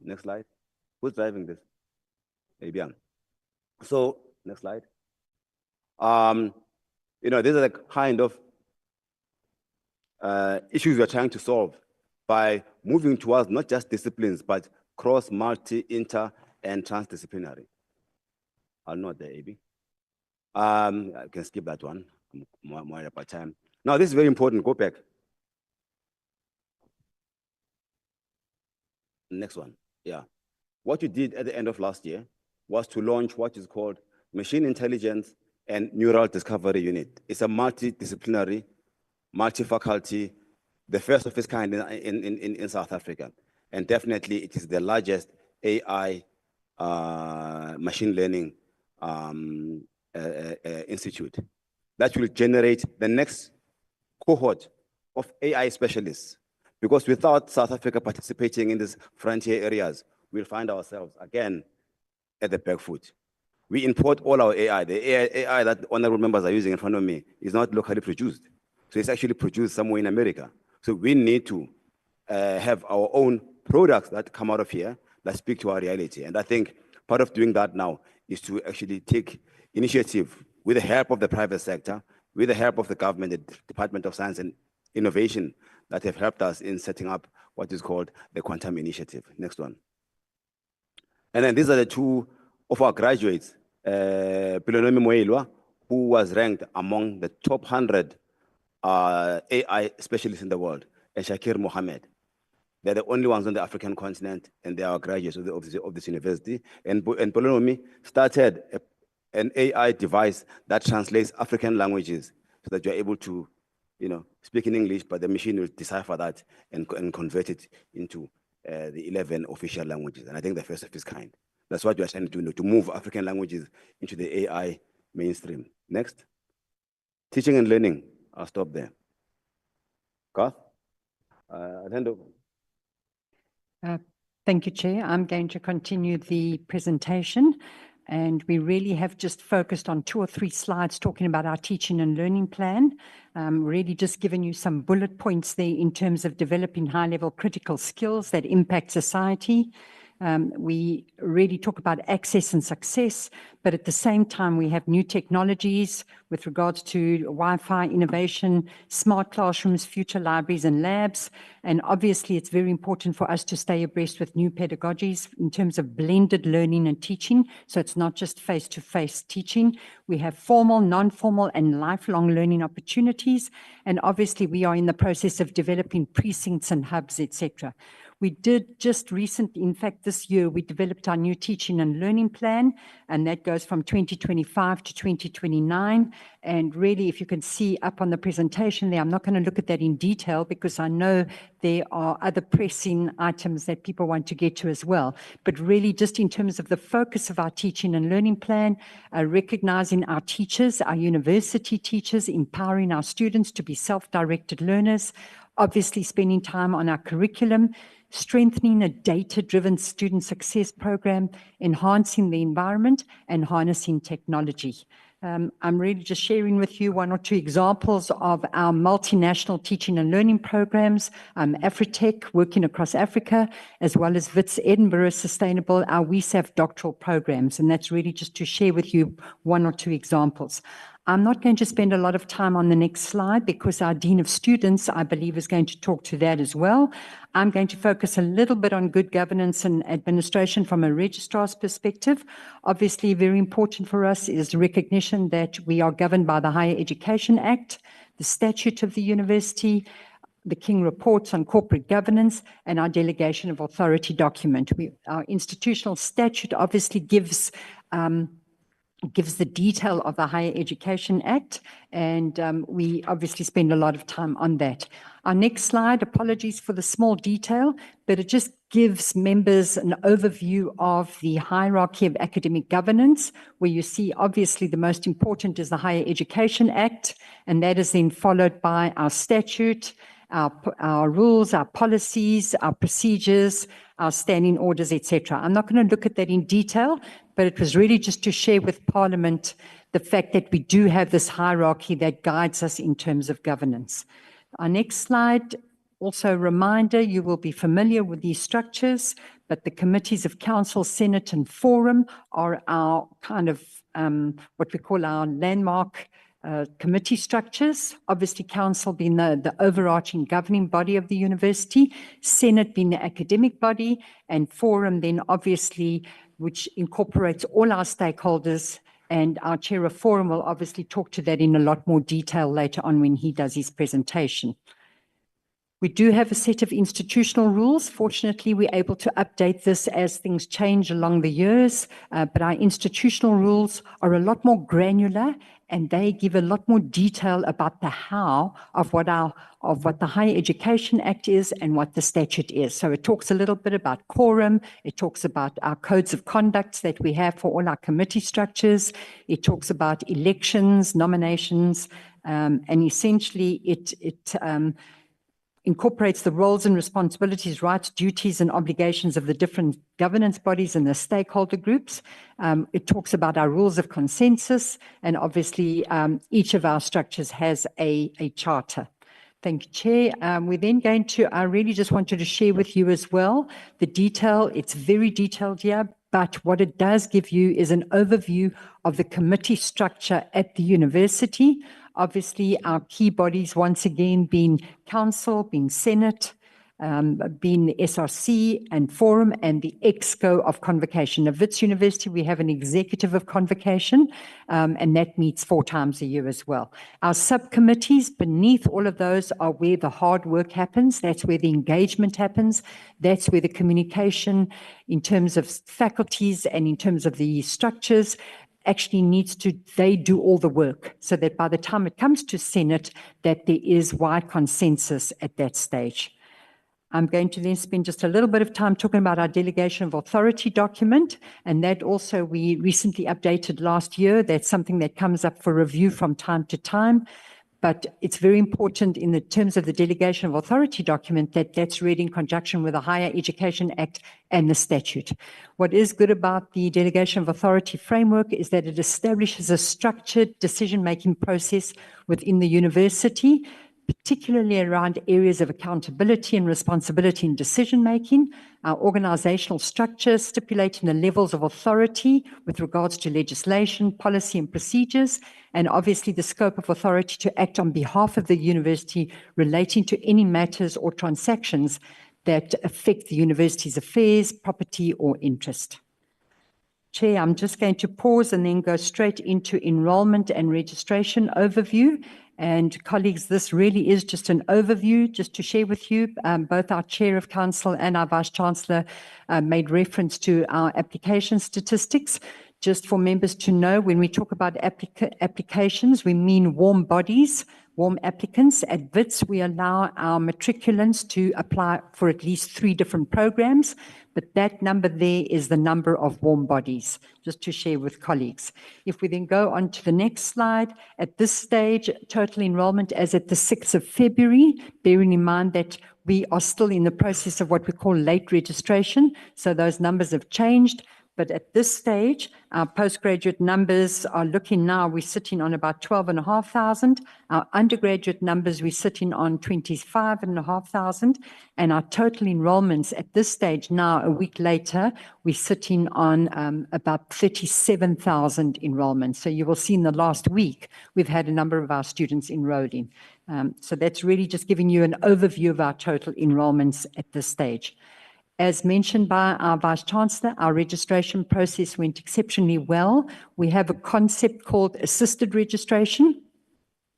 Next slide. Who's driving this? Abian. So, next slide. These are the kind of issues we are trying to solve by moving towards not just disciplines, but cross, multi, inter, and transdisciplinary. I'll note there, AB. I can skip that one. I'm more about time. Now, this is very important. Go back. Next one. Yeah. What you did at the end of last year was to launch what is called Machine Intelligence and Neural Discovery Unit. It's a multidisciplinary, multi-faculty, the first of its kind in South Africa. And definitely it is the largest AI machine learning institute that will generate the next cohort of AI specialists. Because without South Africa participating in these frontier areas, we'll find ourselves again at the back foot. We import all our AI. The AI that honorable members are using in front of me is not locally produced. So it's actually produced somewhere in America. So we need to have our own products that come out of here that speak to our reality. And I think part of doing that now is to actually take initiative with the help of the private sector, with the help of the government, the Department of Science and Innovation, that have helped us in setting up what is called the Quantum Initiative. Next one. And then these are the two of our graduates, Pilonomi Moelwa, who was ranked among the top 100 AI specialists in the world, and Shakir Mohammed. They're the only ones on the African continent, and they are graduates of this university. And Pilonomi started an AI device that translates African languages so that you're able to, speak in English, but the machine will decipher that and convert it into the 11 official languages. And I think the first of its kind. That's what we are trying to do, to move African languages into the AI mainstream. Next. Teaching and learning. I'll stop there. Garth? I'll hand over. Thank you, Chair. I'm going to continue the presentation. And we really have just focused on 2 or 3 slides talking about our teaching and learning plan. Really just giving you some bullet points there in terms of developing high-level critical skills that impact society. We really talk about access and success, but at the same time, we have new technologies with regards to Wi-Fi innovation, smart classrooms, future libraries and labs. And obviously, it's very important for us to stay abreast with new pedagogies in terms of blended learning and teaching. So it's not just face-to-face teaching. We have formal, non-formal, and lifelong learning opportunities. And obviously, we are in the process of developing precincts and hubs, etc. We did just recently, in fact, this year, we developed our new teaching and learning plan, and that goes from 2025 to 2029. And really, if you can see up on the presentation there, I'm not going to look at that in detail because I know there are other pressing items that people want to get to as well. But really, just in terms of the focus of our teaching and learning plan, recognizing our teachers, our university teachers, empowering our students to be self-directed learners, obviously spending time on our curriculum, strengthening a data-driven student success program, enhancing the environment, and harnessing technology. I'm really just sharing with you 1 or 2 examples of our multinational teaching and learning programs, Afritech, working across Africa, as well as Wits Edinburgh Sustainable, our WESAF doctoral programs. And that's really just to share with you 1 or 2 examples. I'm not going to spend a lot of time on the next slide because our Dean of Students, I believe, is going to talk to that as well. I'm going to focus a little bit on good governance and administration from a registrar's perspective. Obviously, very important for us is the recognition that we are governed by the Higher Education Act, the statute of the university, the King reports on corporate governance, and our delegation of authority document. Our institutional statute obviously gives the detail of the Higher Education Act, and we obviously spend a lot of time on that. Our next slide, apologies for the small detail, but it just gives members an overview of the hierarchy of academic governance, where you see obviously the most important is the Higher Education Act, and that is then followed by our statute, our rules, our policies, our procedures, our standing orders, etc. I'm not going to look at that in detail, but it was really just to share with Parliament the fact that we do have this hierarchy that guides us in terms of governance. Our next slide, also a reminder, you will be familiar with these structures, but the committees of Council, Senate, and Forum are our kind of what we call our landmark committee structures, obviously council being the overarching governing body of the university, Senate being the academic body, and forum then obviously, which incorporates all our stakeholders, and our chair of forum will obviously talk to that in a lot more detail later on when he does his presentation. We do have a set of institutional rules. Fortunately, we're able to update this as things change along the years, but our institutional rules are a lot more granular and they give a lot more detail about the how of what the Higher Education Act is and what the statute is. So it talks a little bit about quorum, it talks about our codes of conduct that we have for all our committee structures, it talks about elections, nominations, and essentially it incorporates the roles and responsibilities, rights, duties, and obligations of the different governance bodies and the stakeholder groups. It talks about our rules of consensus, and obviously each of our structures has a charter. Thank you, Chair. We're then going to, I really just wanted to share with you as well the detail. It's very detailed here, but what it does give you is an overview of the committee structure at the university. Obviously, our key bodies, once again, being Council, being Senate, being the SRC and Forum, and the EXCO of Convocation. At Wits University, we have an executive of Convocation, and that meets 4 times a year as well. Our subcommittees beneath all of those are where the hard work happens. That's where the engagement happens. That's where the communication in terms of faculties and in terms of the structures actually they do all the work so that by the time it comes to Senate, that there is wide consensus at that stage. I'm going to then spend just a little bit of time talking about our delegation of authority document, and that also we recently updated last year. That's something that comes up for review from time to time. But it's very important in the terms of the delegation of authority document that that's read in conjunction with the Higher Education Act and the statute. What is good about the delegation of authority framework is that it establishes a structured decision-making process within the university, particularly around areas of accountability and responsibility in decision-making, our organizational structure stipulating the levels of authority with regards to legislation, policy and procedures, and obviously the scope of authority to act on behalf of the university relating to any matters or transactions that affect the university's affairs, property or interest. Chair, I'm just going to pause and then go straight into enrollment and registration overview. And colleagues, this really is just an overview, just to share with you. Both our Chair of Council and our Vice Chancellor made reference to our application statistics. Just for members to know, when we talk about applications, we mean warm bodies, warm applicants. At Wits, we allow our matriculants to apply for at least 3 different programs, but that number there is the number of warm bodies, just to share with colleagues. If we then go on to the next slide, at this stage, total enrollment as at the 6th of February, bearing in mind that we are still in the process of what we call late registration, so those numbers have changed. But at this stage, our postgraduate numbers are looking now, we're sitting on about 12,500. Our undergraduate numbers, we're sitting on 25,500. And our total enrollments at this stage now, a week later, we're sitting on about 37,000 enrollments. So you will see in the last week, we've had a number of our students enrolling. So that's really just giving you an overview of our total enrollments at this stage. As mentioned by our Vice Chancellor, our registration process went exceptionally well. We have a concept called assisted registration,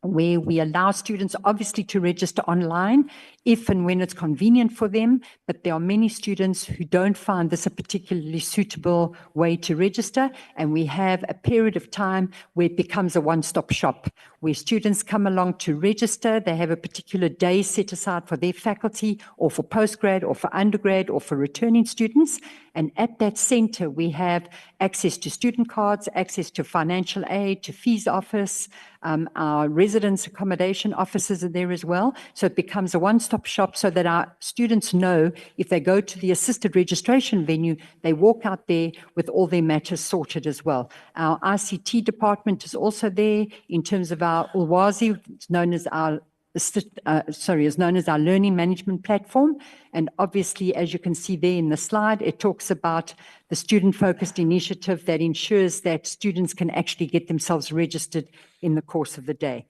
where we allow students obviously to register online if and when it's convenient for them, but there are many students who don't find this a particularly suitable way to register, and we have a period of time where it becomes a one-stop shop, where students come along to register, they have a particular day set aside for their faculty, or for postgrad, or for undergrad, or for returning students, and at that centre we have access to student cards, access to financial aid, to fees office, our residence accommodation offices are there as well, so it becomes a one-stop shop so that our students know if they go to the assisted registration venue, they walk out there with all their matters sorted as well. Our ICT department is also there in terms of our Ulwazi, it's known as our is known as our learning management platform. And obviously, as you can see there in the slide, it talks about the student-focused initiative that ensures that students can actually get themselves registered in the course of the day.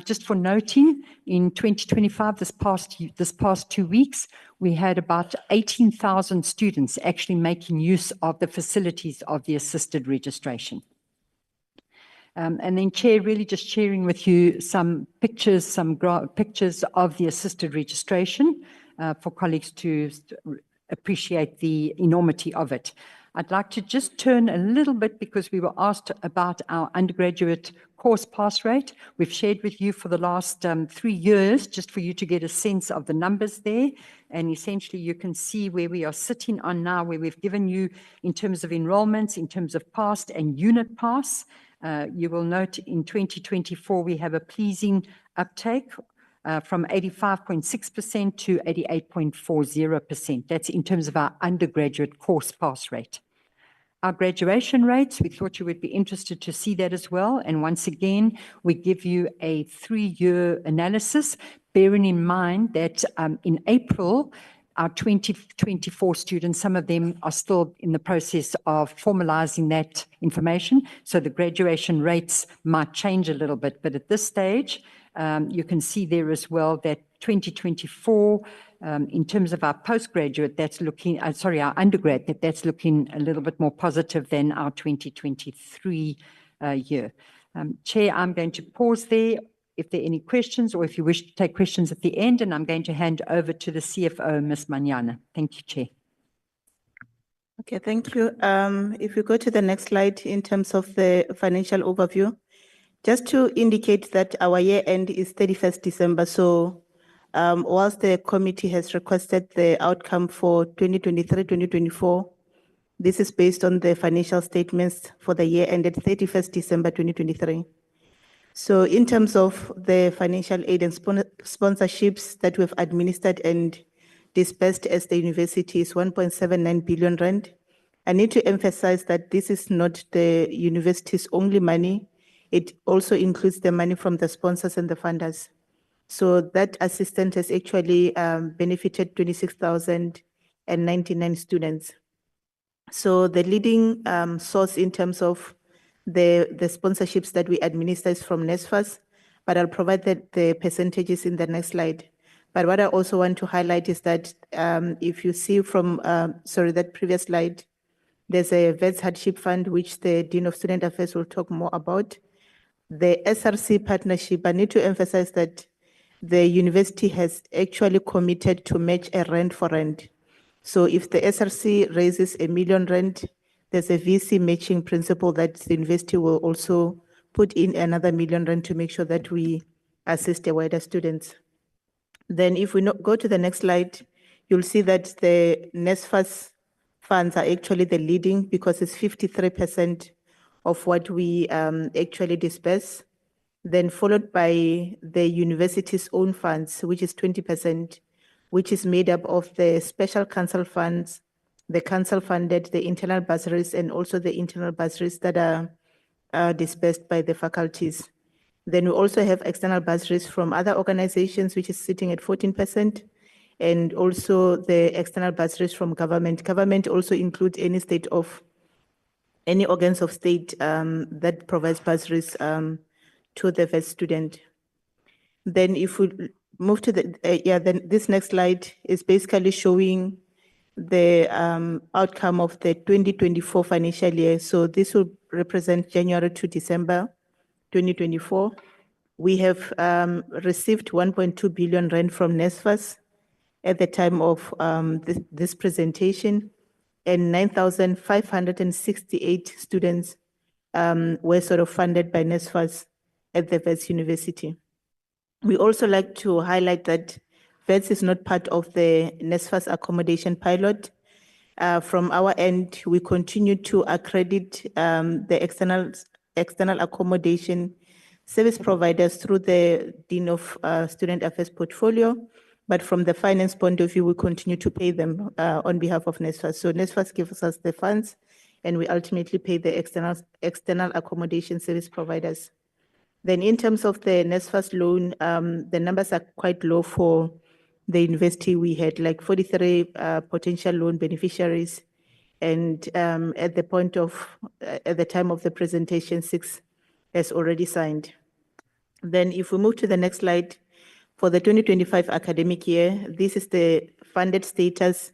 Just for noting, in 2025, this past 2 weeks, we had about 18,000 students actually making use of the facilities of the assisted registration. And then Chair, really just sharing with you some pictures, pictures of the assisted registration for colleagues to appreciate the enormity of it. I'd like to just turn a little bit because we were asked about our undergraduate course pass rate. We've shared with you for the last 3 years, just for you to get a sense of the numbers there. And essentially you can see where we are sitting on now, where we've given you in terms of enrollments, in terms of passed and unit pass. You will note in 2024, we have a pleasing uptake from 85.6% to 88.40%. That's in terms of our undergraduate course pass rate. Our graduation rates, we thought you would be interested to see that as well. And once again, we give you a 3-year analysis, bearing in mind that in April, our 2024 students, some of them are still in the process of formalizing that information. So the graduation rates might change a little bit. But at this stage, you can see there as well that 2024, in terms of our postgraduate, that's looking, our undergrad, that's looking a little bit more positive than our 2023 year. Chair, I'm going to pause there if there are any questions or if you wish to take questions at the end, and I'm going to hand over to the CFO, Ms. Manyana. Thank you, Chair. Okay, thank you. If you go to the next slide in terms of the financial overview, just to indicate that our year end is 31st December. So whilst the committee has requested the outcome for 2023-2024, this is based on the financial statements for the year ended 31st December 2023. So in terms of the financial aid and sponsorships that we've administered and disbursed as the university is 1.79 billion rand. I need to emphasize that this is not the university's only money. It also includes the money from the sponsors and the funders. So that assistance has actually benefited 26,099 students. So the leading source in terms of the sponsorships that we administer is from NSFAS, but I'll provide the percentages in the next slide. But what I also want to highlight is that if you see from, that previous slide, there's a Wits Hardship Fund, which the Dean of Student Affairs will talk more about. The SRC partnership, I need to emphasize that the university has actually committed to match a rand for rand. So if the SRC raises R1 million, there's a VC matching principle that the university will also put in another R1 million to make sure that we assist the wider students. Then if we go to the next slide, you'll see that the NSFAS funds are actually the leading because it's 53% of what we actually disperse. Then followed by the university's own funds, which is 20%, which is made up of the special council funds, the council funded, the internal bursaries, and also the internal bursaries that are dispersed by the faculties. Then we also have external bursaries from other organizations, which is sitting at 14%, and also the external bursaries from government. Government also includes any organs of state that provides bursaries to the Wits student. Then if we move to then this next slide is basically showing the outcome of the 2024 financial year. So this will represent January to December 2024. We have received 1.2 billion rand from NSFAS at the time of this presentation, and 9,568 students were funded by NSFAS at the Wits University. We also like to highlight that Wits is not part of the NSFAS accommodation pilot. From our end, we continue to accredit the external accommodation service providers through the Dean of Student Affairs portfolio. But from the finance point of view, we continue to pay them on behalf of NSFAS. So NSFAS gives us the funds, and we ultimately pay the external accommodation service providers. Then in terms of the NSFAS loan, the numbers are quite low for the university. We had like 43 potential loan beneficiaries, and at the time of the presentation, 6 has already signed. Then if we move to the next slide, for the 2025 academic year, this is the funded status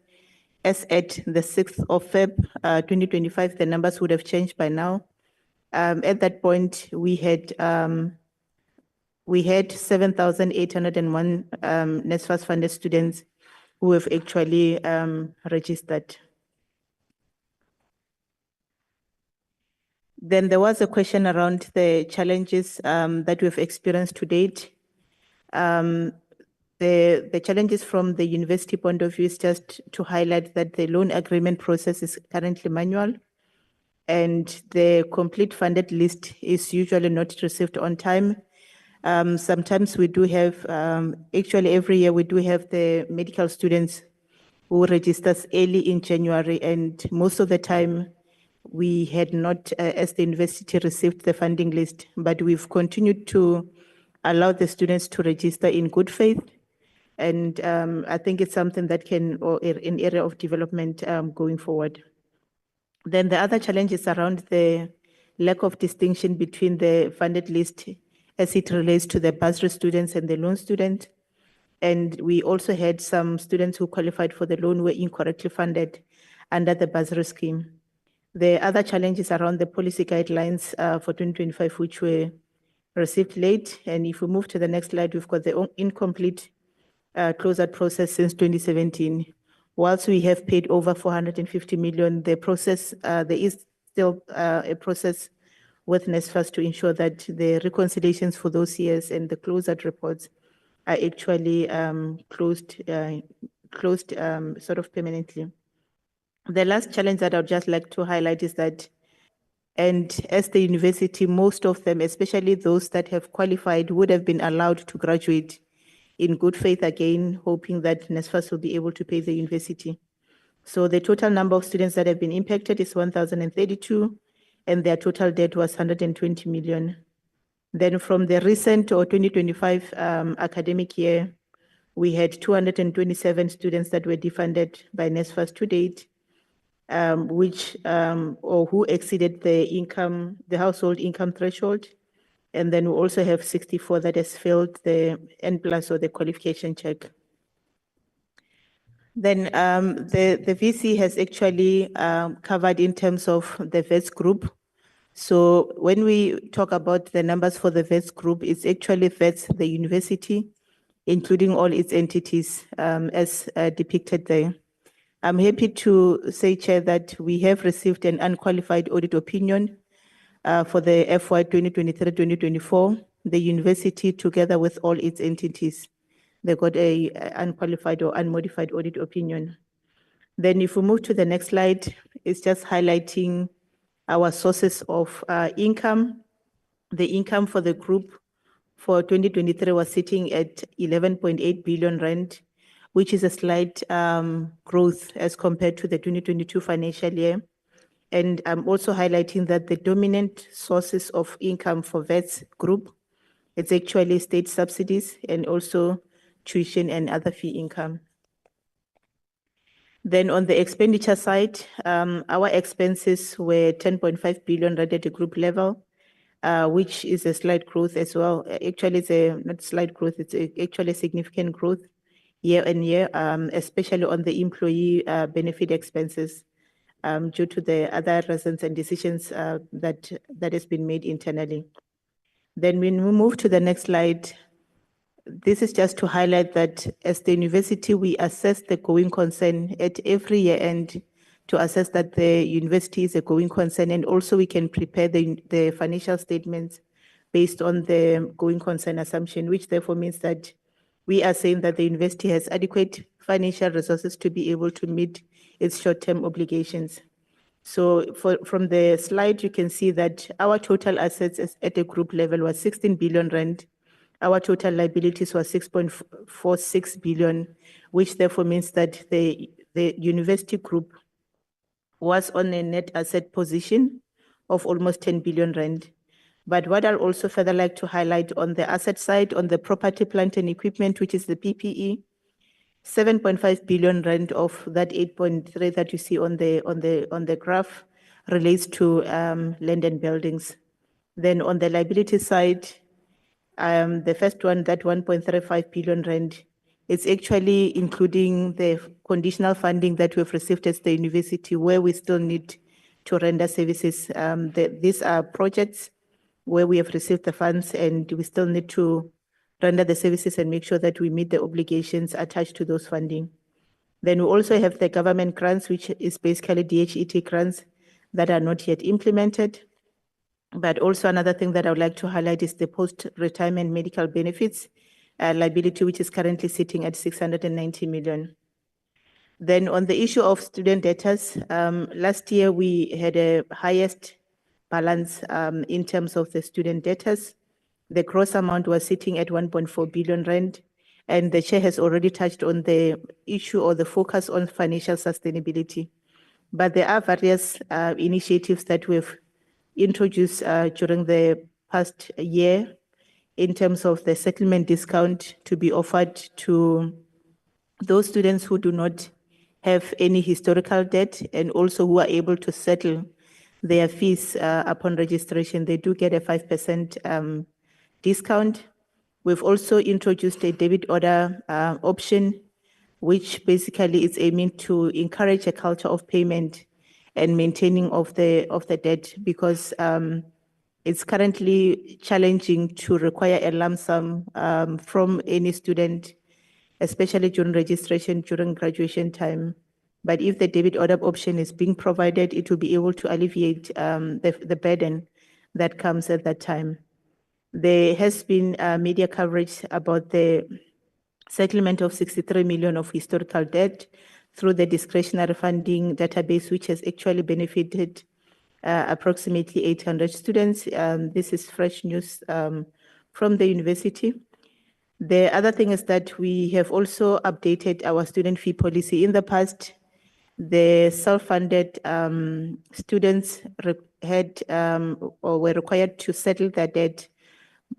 as at the 6th of Feb 2025. The numbers would have changed by now. At that point, we had 7,801 NSFAS funded students who have actually registered. Then there was a question around the challenges that we've experienced to date. The challenges from the university point of view is just to highlight that the loan agreement process is currently manual, and the complete funded list is usually not received on time. Sometimes we do have, actually every year we do have the medical students who registers early in January, and most of the time we had not, as the university, received the funding list, but we've continued to allow the students to register in good faith. And I think it's something that can, or an area of development going forward. Then the other challenge is around the lack of distinction between the funded list as it relates to the bursary students and the loan student. And we also had some students who qualified for the loan were incorrectly funded under the bursary scheme. The other challenges around the policy guidelines for 2025, which were received late. And if we move to the next slide, we've got the incomplete closeout process since 2017. Whilst we have paid over 450 million, the process, there is still a process with NSFAS to ensure that the reconciliations for those years and the closeout reports are actually closed sort of permanently. The last challenge that I'd just like to highlight is that, and as the university, most of them, especially those that have qualified, would have been allowed to graduate in good faith again, hoping that NSFAS will be able to pay the university. So the total number of students that have been impacted is 1,032, and their total debt was 120 million. Then from the recent or 2025 academic year, we had 227 students that were defunded by NSFAS to date, or who exceeded the household income threshold. And then we also have 64 that has failed the N+ or the qualification check. Then the VC has actually covered in terms of the Wits group. So when we talk about the numbers for the Wits group, it's actually Wits, the university, including all its entities as depicted there. I'm happy to say, Chair, that we have received an unqualified audit opinion for the FY 2023-2024, the university together with all its entities. They got a unqualified or unmodified audit opinion. Then if we move to the next slide, it's just highlighting our sources of income. The income for the group for 2023 was sitting at 11.8 billion rand, which is a slight growth as compared to the 2022 financial year. And I'm also highlighting that the dominant sources of income for Wits group, it's actually state subsidies and also tuition and other fee income. Then on the expenditure side, our expenses were 10.5 billion rand at the group level, which is a slight growth as well. Actually, it's not slight growth, it's actually a significant growth year on year, especially on the employee benefit expenses. Due to the other reasons and decisions that has been made internally. Then when we move to the next slide, this is just to highlight that as the university, we assess the going concern at every year end to assess that the university is a going concern, and also we can prepare the financial statements based on the going concern assumption, which therefore means that we are saying that the university has adequate financial resources to be able to meet its short-term obligations. So from the slide, you can see that our total assets at the group level was 16 billion rand. Our total liabilities was 6.46 billion, which therefore means that the university group was on a net asset position of almost 10 billion rand. But what I'll also further like to highlight on the asset side, on the property, plant and equipment, which is the PPE, 7.5 billion rand of that 8.3 that you see on the graph relates to land and buildings. Then on the liability side, the first one, that 1.35 billion rand, it's actually including the conditional funding that we've received at the university where we still need to render services. These are projects where we have received the funds and we still need to render the services and make sure that we meet the obligations attached to those funding. Then we also have the government grants, which is basically DHET grants that are not yet implemented. But also another thing that I would like to highlight is the post-retirement medical benefits liability, which is currently sitting at 690 million. Then on the issue of student debtors, last year we had a highest balance in terms of the student debtors. The gross amount was sitting at 1.4 billion rand, and the chair has already touched on the issue or the focus on financial sustainability. But there are various initiatives that we've introduced during the past year in terms of the settlement discount to be offered to those students who do not have any historical debt and also who are able to settle their fees upon registration. They do get a 5% discount. We've also introduced a debit order option, which basically is aiming to encourage a culture of payment and maintaining of the debt, because it's currently challenging to require a lump sum from any student, especially during registration, during graduation time. But if the debit order option is being provided, it will be able to alleviate the burden that comes at that time. There has been media coverage about the settlement of 63 million of historical debt through the discretionary funding database, which has actually benefited approximately 800 students. This is fresh news from the university. The other thing is that we have also updated our student fee policy. In the past, the self-funded students had or were required to settle their debt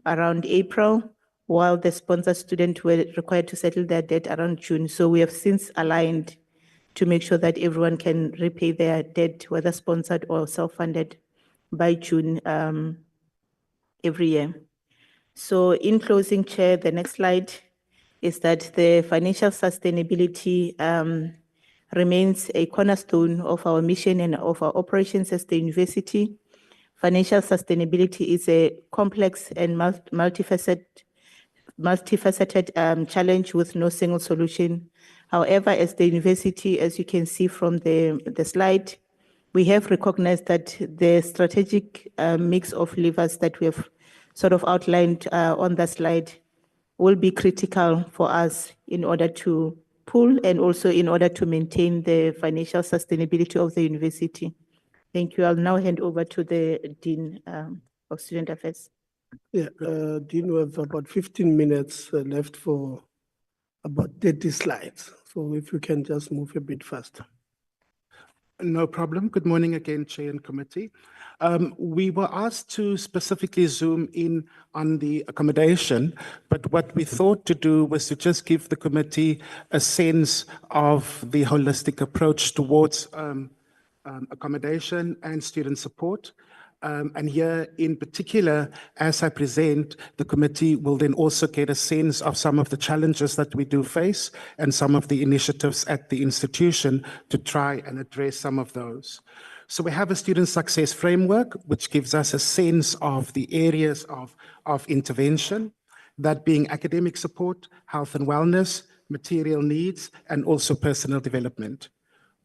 around April, while the sponsored students were required to settle their debt around June. So we have since aligned to make sure that everyone can repay their debt, whether sponsored or self-funded, by June every year. So in closing, Chair, the next slide is that the financial sustainability remains a cornerstone of our mission and of our operations as the university. Financial sustainability is a complex and multifaceted challenge with no single solution. However, as the university, as you can see from the slide, we have recognized that the strategic mix of levers that we have sort of outlined on the slide will be critical for us in order to pull and also in order to maintain the financial sustainability of the university. Thank you. I'll now hand over to the Dean of Student Affairs. Yeah, Dean, we have about 15 minutes left for about 30 slides. So if you can just move a bit faster. No problem. Good morning again, Chair and Committee. We were asked to specifically zoom in on the accommodation, but what we thought to do was to just give the committee a sense of the holistic approach towards accommodation and student support. And here in particular, as I present, the committee will then also get a sense of some of the challenges that we do face and some of the initiatives at the institution to try and address some of those. So we have a student success framework, which gives us a sense of the areas of intervention, that being academic support, health and wellness, material needs, and also personal development.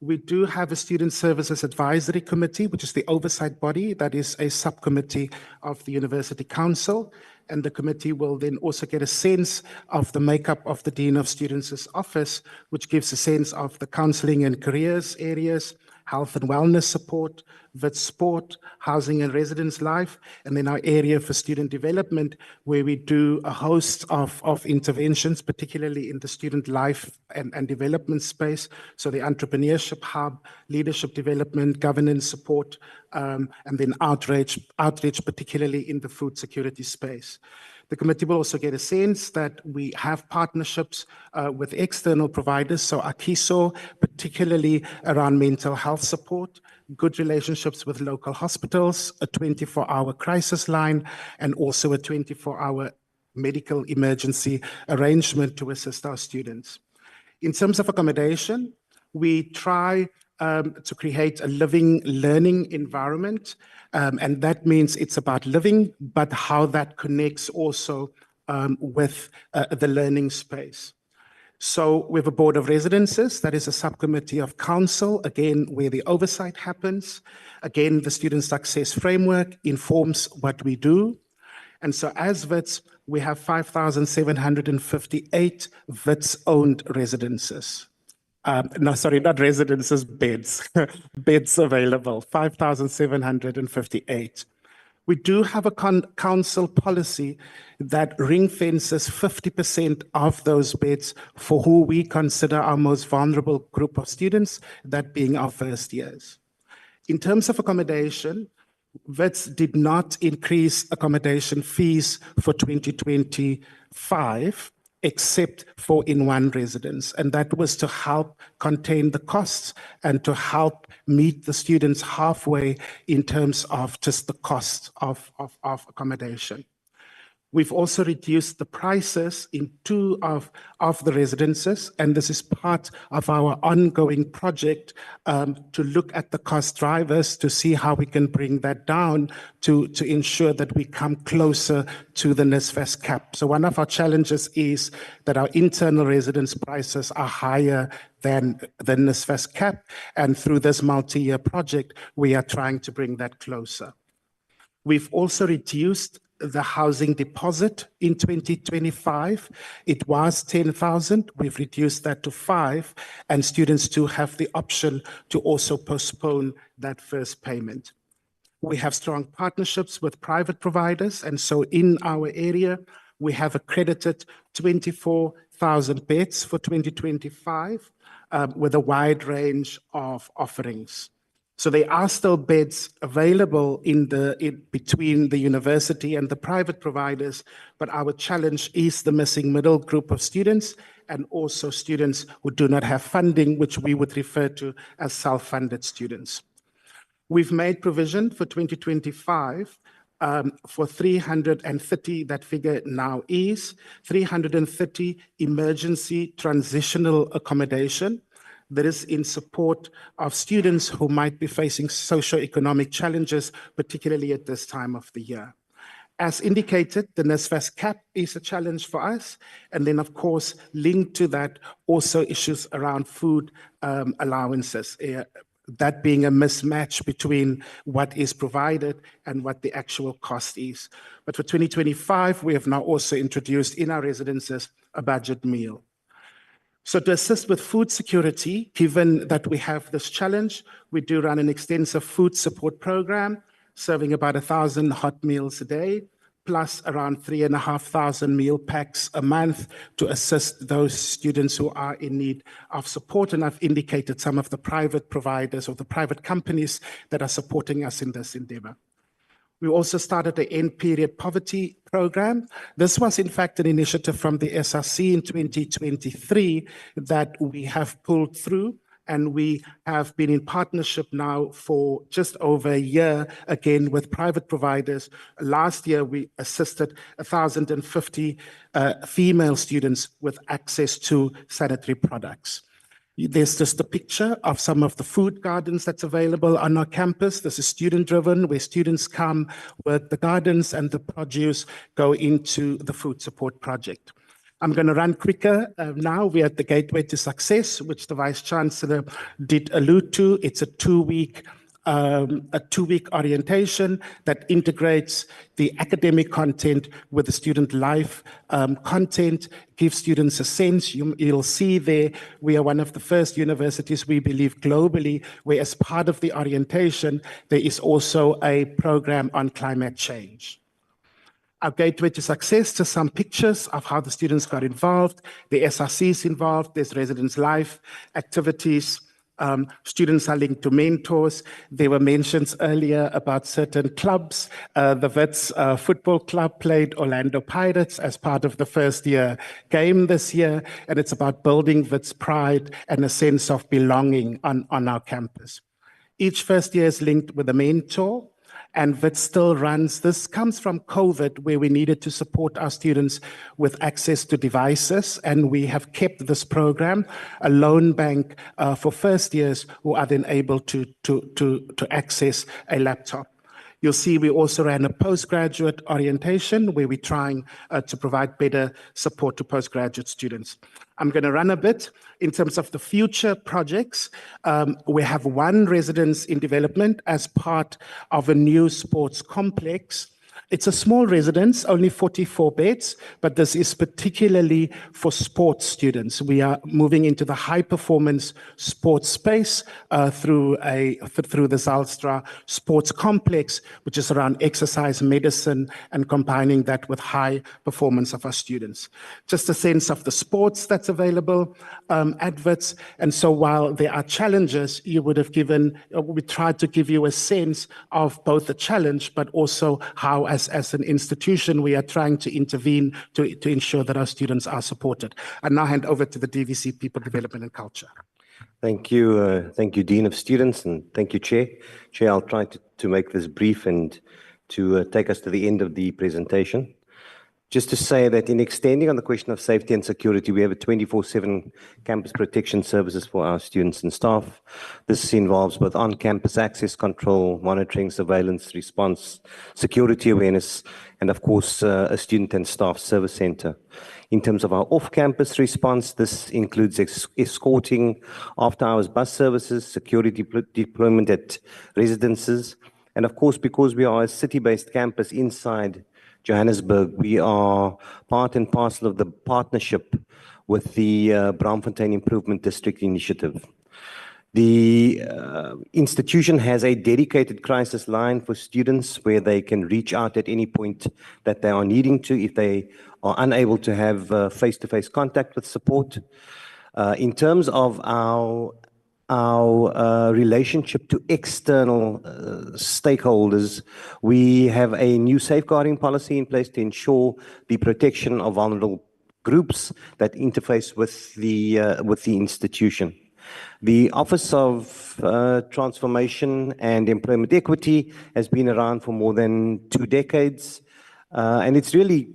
We do have a Student Services Advisory Committee, which is the oversight body that is a subcommittee of the University Council. And the committee will then also get a sense of the makeup of the Dean of Students' office, which gives a sense of the counseling and careers areas, health and wellness support, Wits sport, housing and residence life, and then our area for student development, where we do a host of interventions, particularly in the student life and development space. So the entrepreneurship hub, leadership development, governance support, and then outreach, particularly in the food security space. The committee will also get a sense that we have partnerships with external providers, so AKISO, particularly around mental health support, good relationships with local hospitals, a 24-hour crisis line, and also a 24-hour medical emergency arrangement to assist our students. In terms of accommodation, we try to create a living, learning environment, and that means it's about living, but how that connects also with the learning space. So we have a board of residences, that is a subcommittee of council, again, where the oversight happens. Again, the student success framework informs what we do. And so as Wits, we have 5,758 Wits-owned residences. No, sorry, not residences, beds. Beds available, 5,758. We do have a council policy that ring fences 50% of those beds for who we consider our most vulnerable group of students, that being our first years. In terms of accommodation, Wits did not increase accommodation fees for 2025, except for in one residence. And that was to help contain the costs and to help meet the students halfway in terms of just the cost of accommodation. We've also reduced the prices in 2 of the residences, and this is part of our ongoing project to look at the cost drivers to see how we can bring that down to ensure that we come closer to the NSFAS cap. So one of our challenges is that our internal residence prices are higher than the NSFAS cap, and through this multi-year project, we are trying to bring that closer. We've also reduced the housing deposit in 2025. It was 10,000. We've reduced that to 5, and students do have the option to also postpone that first payment. We have strong partnerships with private providers, and so in our area, we have accredited 24,000 beds for 2025 with a wide range of offerings. So there are still beds available in between the university and the private providers, but our challenge is the missing middle group of students and also students who do not have funding, which we would refer to as self-funded students. We've made provision for 2025 for 330, that figure now is 330 emergency transitional accommodation. That is in support of students who might be facing socioeconomic challenges, particularly at this time of the year. As indicated, the NSFAS cap is a challenge for us. And then, of course, linked to that, also issues around food allowances, that being a mismatch between what is provided and what the actual cost is. But for 2025, we have now also introduced in our residences a budget meal. So to assist with food security, given that we have this challenge, we do run an extensive food support program, serving about 1,000 hot meals a day, plus around 3,500 meal packs a month to assist those students who are in need of support. And I've indicated some of the private providers or the private companies that are supporting us in this endeavor. We also started the end period poverty program. This was in fact an initiative from the SRC in 2023 that we have pulled through, and we have been in partnership now for just over a year, again with private providers. Last year, we assisted 1,050 female students with access to sanitary products. There's just a picture of some of the food gardens that's available on our campus. This is student-driven, where students come, work the gardens, and the produce go into the food support project. I'm going to run quicker now. We're at the Gateway to Success, which the Vice-Chancellor did allude to. It's a 2-week a 2-week orientation that integrates the academic content with the student life content, gives students a sense. You'll see there, we are one of the first universities, we believe globally, where as part of the orientation, there is also a program on climate change. Our gateway to success, just some pictures of how the students got involved, the SRCs involved, there's residence life activities, students are linked to mentors. There were mentions earlier about certain clubs. The Wits football club played Orlando Pirates as part of the first year game this year, and it's about building Wits pride and a sense of belonging on our campus. Each first year is linked with a mentor, and Wits still runs. This comes from COVID, where we needed to support our students with access to devices, and we have kept this program, a loan bank for first years who are then able to access a laptop. You'll see we also ran a postgraduate orientation where we're trying to provide better support to postgraduate students. I'm going to run a bit in terms of the future projects. We have one residence in development as part of a new sports complex. It's a small residence, only 44 beds, but this is particularly for sports students. We are moving into the high-performance sports space through the Zalstra Sports Complex, which is around exercise medicine and combining that with high performance of our students. Just a sense of the sports that's available at Wits. And so while there are challenges, we tried to give you a sense of both the challenge, but also how as an institution, we are trying to intervene to ensure that our students are supported. I now hand over to the DVC People Development and Culture. Thank you, Dean of Students, and thank you, Chair. Chair, I'll try to make this brief and to take us to the end of the presentation. Just to say that in extending on the question of safety and security, we have a 24/7 campus protection services for our students and staff. This involves both on-campus access control, monitoring, surveillance, response, security awareness, and of course, a student and staff service center. In terms of our off-campus response, this includes escorting after-hours bus services, security deployment at residences, and of course, because we are a city-based campus inside Johannesburg, we are part and parcel of the partnership with the Braamfontein Improvement District Initiative. The institution has a dedicated crisis line for students where they can reach out at any point that they are needing to if they are unable to have face-to-face contact with support. In terms of our relationship to external stakeholders, we have a new safeguarding policy in place to ensure the protection of vulnerable groups that interface with the institution. The Office of Transformation and Employment Equity has been around for more than 2 decades, and it's really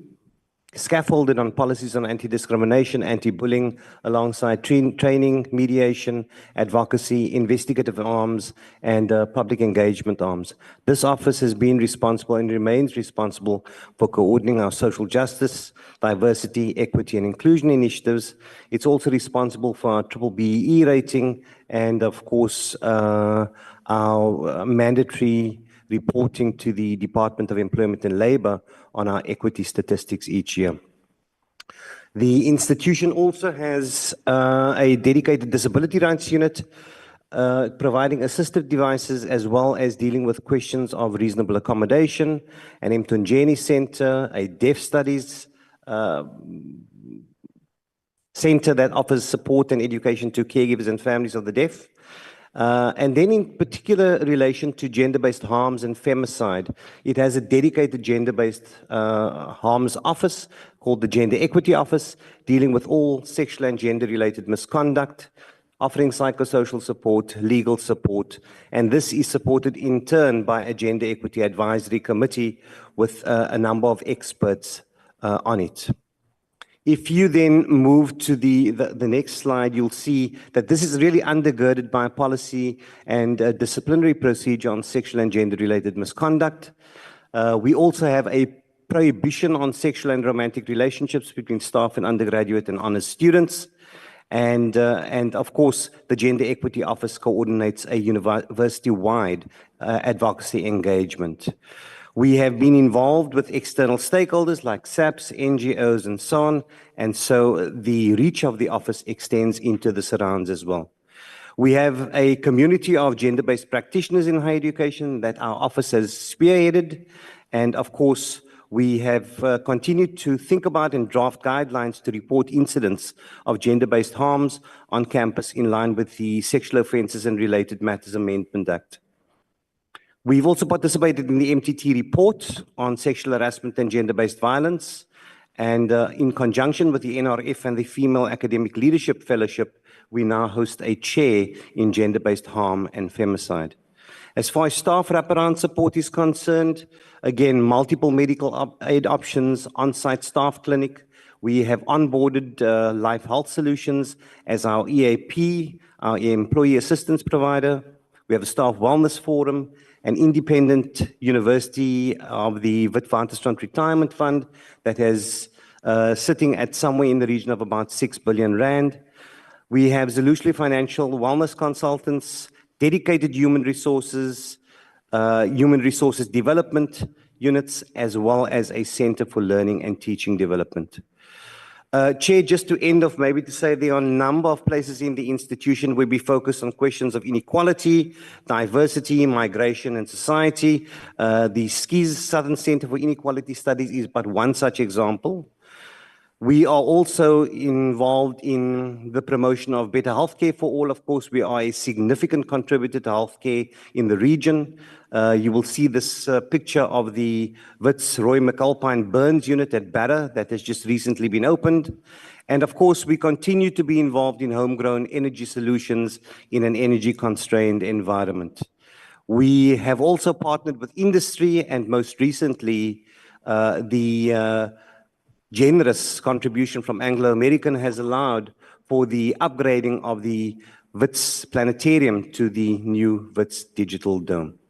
scaffolded on policies on anti-discrimination, anti-bullying, alongside training, mediation, advocacy, investigative arms, and public engagement arms. This office has been responsible and remains responsible for coordinating our social justice, diversity, equity, and inclusion initiatives. It's also responsible for our BBBE rating and, of course, our mandatory reporting to the Department of Employment and Labour on our equity statistics each year. The institution also has a dedicated disability rights unit, providing assistive devices as well as dealing with questions of reasonable accommodation, an Mthunjeni Centre, a deaf studies centre that offers support and education to caregivers and families of the deaf. And then in particular relation to gender-based harms and femicide, it has a dedicated gender-based harms office called the Gender Equity Office, dealing with all sexual and gender-related misconduct, offering psychosocial support, legal support, and this is supported in turn by a Gender Equity Advisory Committee with a number of experts on it. If you then move to the next slide, you'll see that this is really undergirded by a policy and a disciplinary procedure on sexual and gender-related misconduct. We also have a prohibition on sexual and romantic relationships between staff and undergraduate and honors students. And of course, the Gender Equity Office coordinates a university-wide advocacy engagement. We have been involved with external stakeholders like SAPS, NGOs, and so on, and so the reach of the office extends into the surrounds as well. We have a community of gender-based practitioners in higher education that our office has spearheaded, and of course, we have continued to think about and draft guidelines to report incidents of gender-based harms on campus in line with the Sexual Offences and Related Matters Amendment Act. We've also participated in the MTT report on sexual harassment and gender-based violence, and in conjunction with the NRF and the Female Academic Leadership Fellowship, we now host a chair in gender-based harm and femicide. As far as staff wraparound support is concerned, again, multiple medical aid options, on-site staff clinic. We have onboarded Life Health Solutions as our EAP, our employee assistance provider. We have a staff wellness forum, an independent university of the Witwatersrand Retirement Fund that has sitting at somewhere in the region of about 6 billion rand. We have Zelushli Financial Wellness Consultants, dedicated human resources development units, as well as a Center for Learning and Teaching Development. Chair, just to end off, maybe to say there are a number of places in the institution where we focus on questions of inequality, diversity, migration, and society. The SCIS, Southern Center for Inequality Studies, is but one such example. We are also involved in the promotion of better healthcare for all. Of course, we are a significant contributor to healthcare in the region. You will see this picture of the Wits Roy McAlpine Burns unit at Barra that has just recently been opened. And of course, we continue to be involved in homegrown energy solutions in an energy-constrained environment. We have also partnered with industry, and most recently, the generous contribution from Anglo American has allowed for the upgrading of the Wits Planetarium to the new Wits Digital Dome.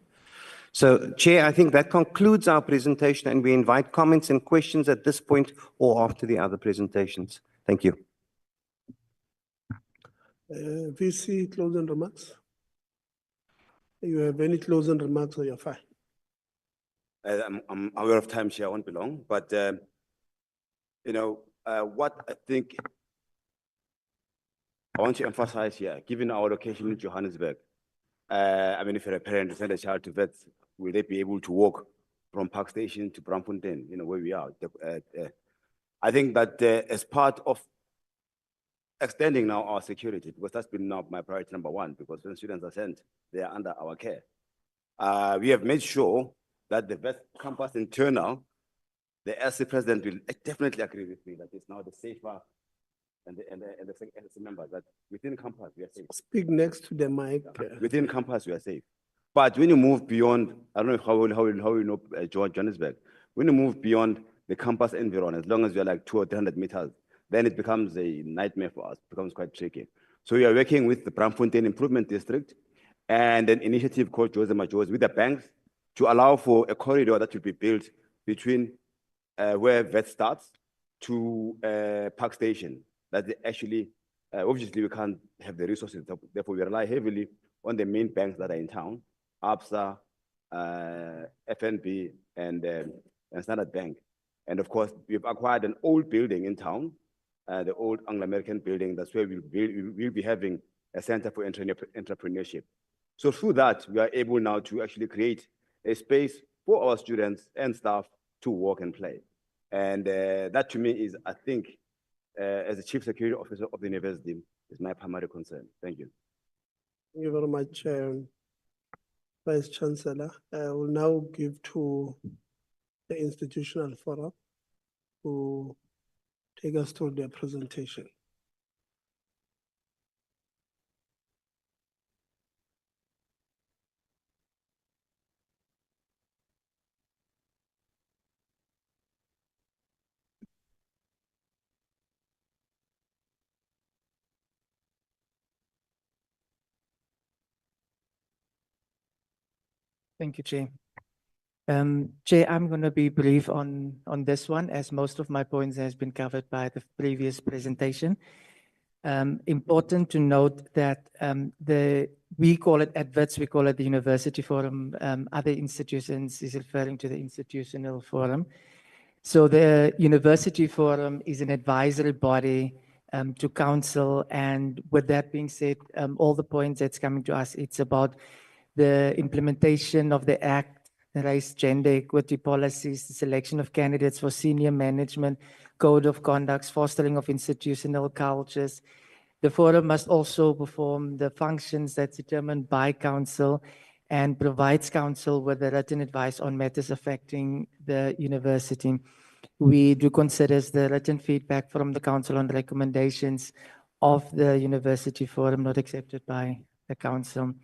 So, Chair, I think that concludes our presentation, and we invite comments and questions at this point or after the other presentations. Thank you. VC, closing remarks? You have any closing remarks or you're fine? I'm aware of time, Chair, I won't be long, but you know, what I think I want to emphasize here, given our location in Johannesburg, I mean, if you're a parent to send a child to Wits, will they be able to walk from Park Station to Braamfontein, you know, where we are? I think that as part of extending now our security, because that's been now my priority number one, because when students are sent, they are under our care. We have made sure that the Wits campus internal, the SC president will definitely agree with me that it's now the safer and the members that within campus we are safe. Speak next to the mic. Within campus we are safe. But when you move beyond, I don't know how you know Johannesburg, when you move beyond the campus environment, as long as you're like 200 or 300 meters, then it becomes a nightmare for us, it becomes quite tricky. So we are working with the Braamfontein Improvement District and an initiative called Jose Majos with the banks to allow for a corridor that will be built between where Wits starts to Park Station. That actually, obviously we can't have the resources, therefore we rely heavily on the main banks that are in town, ABSA, FNB, and Standard Bank. And of course, we've acquired an old building in town, the old Anglo-American building. That's where we'll be having a center for entrepreneurship. So through that, we are able now to actually create a space for our students and staff to work and play. And that to me is, I think, as the Chief Security Officer of the university, is my primary concern. Thank you. Thank you very much, Vice Chancellor. I will now give to the institutional forum to take us through their presentation. Thank you, Chair. Chair, I'm going to be brief on this one, as most of my points has been covered by the previous presentation. Important to note that we call it at Wits, we call it the University Forum. Other institutions is referring to the Institutional Forum. So the University Forum is an advisory body to council, and with that being said, all the points that's coming to us, it's about the implementation of the Act, the race, gender equity policies, the selection of candidates for senior management, code of conducts, fostering of institutional cultures. The forum must also perform the functions that's determined by council and provides council with the written advice on matters affecting the university. We do consider the written feedback from the council on recommendations of the university forum not accepted by the council.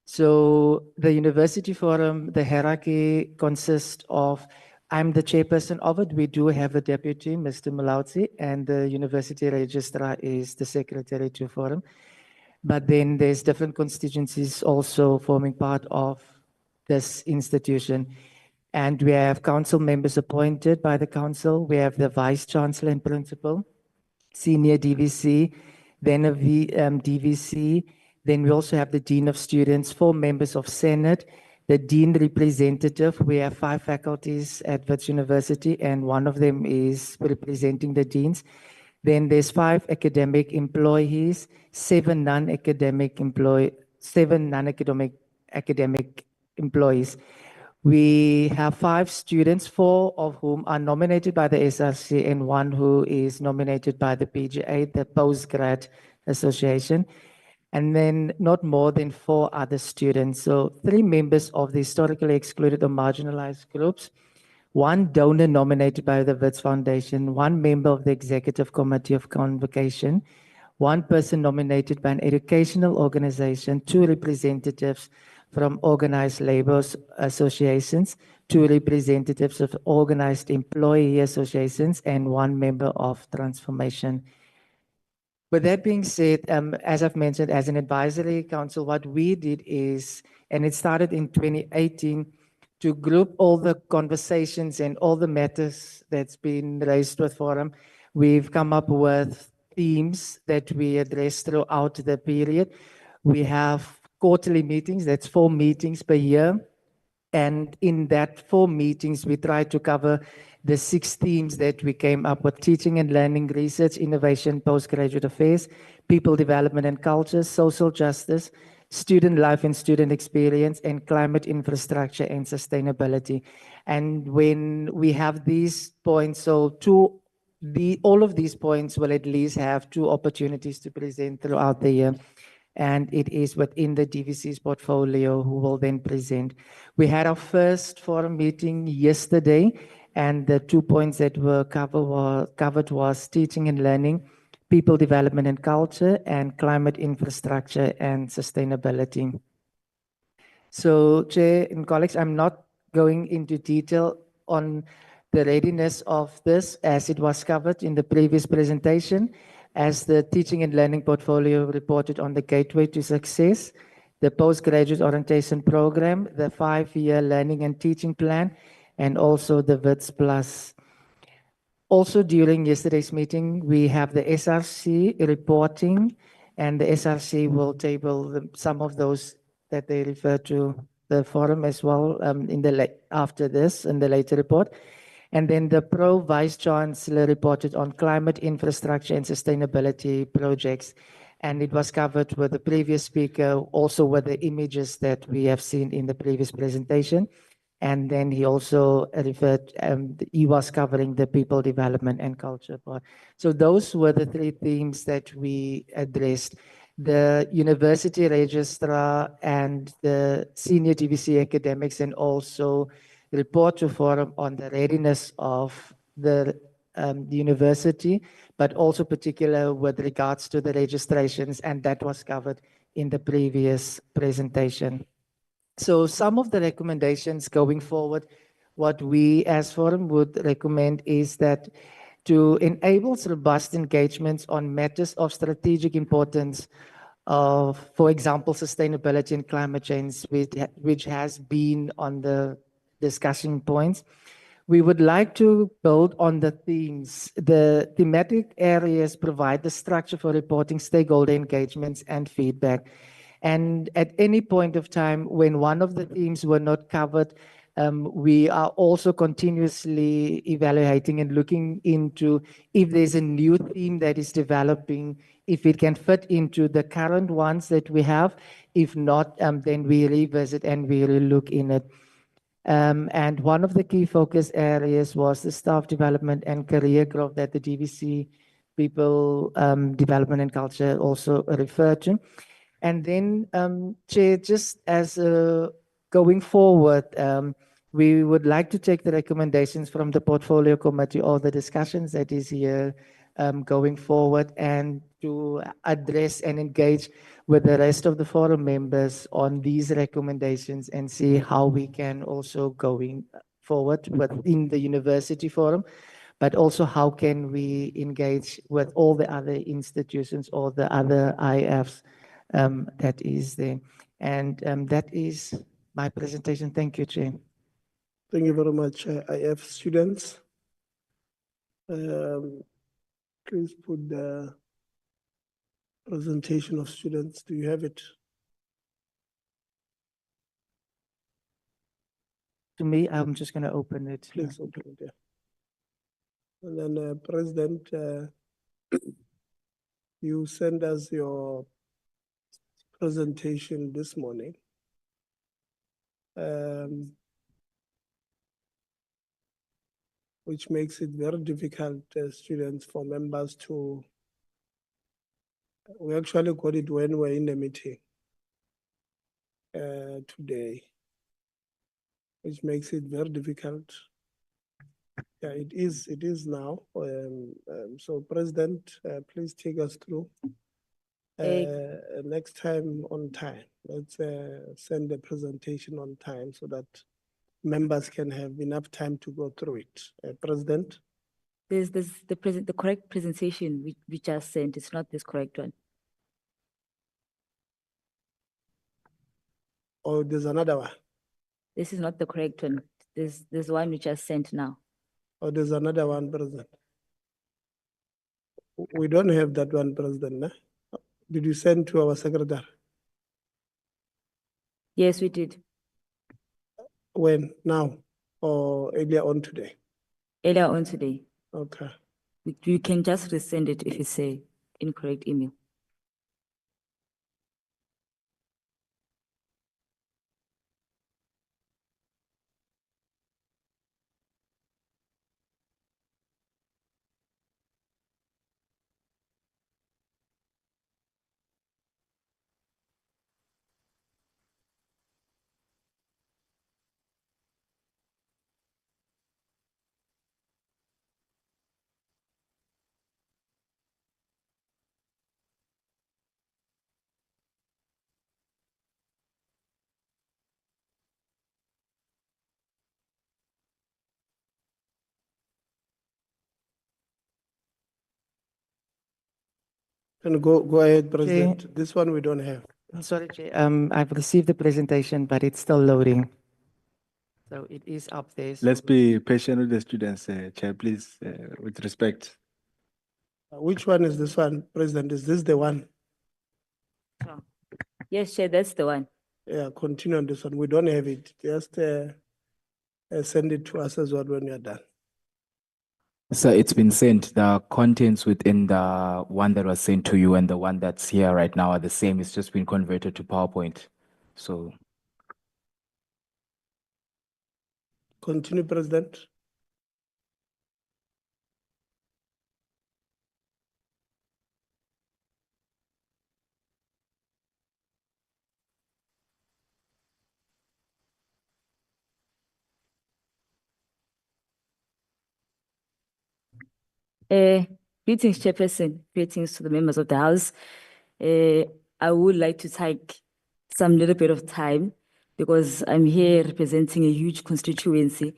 So the University Forum, the hierarchy consists of, I'm the chairperson of it. We do have a deputy, Mr. Malautsi, and the University Registrar is the secretary to Forum. But then there's different constituencies also forming part of this institution. And we have council members appointed by the council. We have the vice chancellor and principal, senior DVC, then a DVC. Then we also have the Dean of Students, 4 members of Senate, the Dean representative. We have 5 faculties at Wits University, and one of them is representing the deans. Then there's 5 academic employees, 7 non-academic academic employees. We have 5 students, 4 of whom are nominated by the SRC and 1 who is nominated by the PGA, the Postgrad Association. And then not more than 4 other students. So 3 members of the historically excluded or marginalized groups, 1 donor nominated by the Wits Foundation, 1 member of the Executive Committee of Convocation, 1 person nominated by an educational organization, 2 representatives from organized labor associations, 2 representatives of organized employee associations, and 1 member of Transformation. With that being said, as I've mentioned, as an advisory council, what we did is, and it started in 2018, to group all the conversations and all the matters that's been raised with Forum. We've come up with themes that we address throughout the period. We have quarterly meetings, that's 4 meetings per year. And in that 4 meetings, we try to cover the 6 themes that we came up with: teaching and learning, research, innovation, postgraduate affairs, people development and culture, social justice, student life and student experience, and climate infrastructure and sustainability. And when we have these points, so all of these points will at least have 2 opportunities to present throughout the year. And it is within the DVC's portfolio who will then present. We had our first forum meeting yesterday, and the 2 points that were covered was teaching and learning, people development and culture, and climate infrastructure and sustainability. So, Chair and colleagues, I'm not going into detail on the readiness of this as it was covered in the previous presentation, as the teaching and learning portfolio reported on the gateway to success, the postgraduate orientation program, the 5-year learning and teaching plan, and also the Wits Plus. Also during yesterday's meeting, we have the SRC reporting, and the SRC will table some of those that they refer to the forum as well after this in the later report. And then the Pro Vice Chancellor reported on climate infrastructure and sustainability projects. And it was covered with the previous speaker, also with the images that we have seen in the previous presentation. And then he also referred, he was covering the people development and culture part. So those were the 3 themes that we addressed. The University Registrar and the Senior DVC academics, and also report to Forum on the readiness of the university, but also particular with regards to the registrations, and that was covered in the previous presentation. So some of the recommendations going forward, what we as Forum would recommend is that to enable robust engagements on matters of strategic importance, for example, sustainability and climate change, which has been on the discussion points. We would like to build on the themes. The thematic areas provide the structure for reporting stakeholder engagements and feedback. And at any point of time when one of the themes were not covered, we are also continuously evaluating and looking into if there's a new theme that is developing, if it can fit into the current ones that we have. If not, then we revisit and we relook in it. And one of the key focus areas was the staff development and career growth that the DVC people development and culture also referred to. And then, Chair, just as going forward, we would like to take the recommendations from the portfolio committee or the discussions that is here going forward, and to address and engage with the rest of the forum members on these recommendations and see how we can also going forward within the university forum, but also how can we engage with all the other institutions or the other IFs that is there. And that is my presentation. Thank you, Chair. Thank you very much, IF students. Please put the presentation of students. Do you have it? To me, I'm just going to open it. Please open it, yeah. And then, President, you send us your presentation this morning. Which makes it very difficult, students, for members to, we actually got it when we're in the meeting today, which makes it very difficult. Yeah, it is now. So President, please take us through. Next time on time, let's send the presentation on time so that members can have enough time to go through it. President? There's the correct presentation we just sent. It's not this correct one. Oh, there's another one. This is not the correct one. There's one we just sent now. Oh, there's another one, President. We don't have that one, President. No? Did you send to our secretary? Yes, we did. When? Now? Or earlier on today? Earlier on today. Okay. You can just resend it if it's a incorrect email. And go ahead, President. This one we don't have. I'm sorry, Chair. I've received the presentation, but it's still loading. So it is up there. Let's be patient with the students, Chair, please, with respect. Which one is this one, President? Is this the one? Yes, Chair, that's the one. Yeah, continue on this one. We don't have it. Just send it to us as well when you're done. So it's been sent. The contents within the one that was sent to you and the one that's here right now are the same. It's just been converted to PowerPoint. So continue, President. Greetings, Chairperson. Greetings to the members of the House. I would like to take some little bit of time because I'm here representing a huge constituency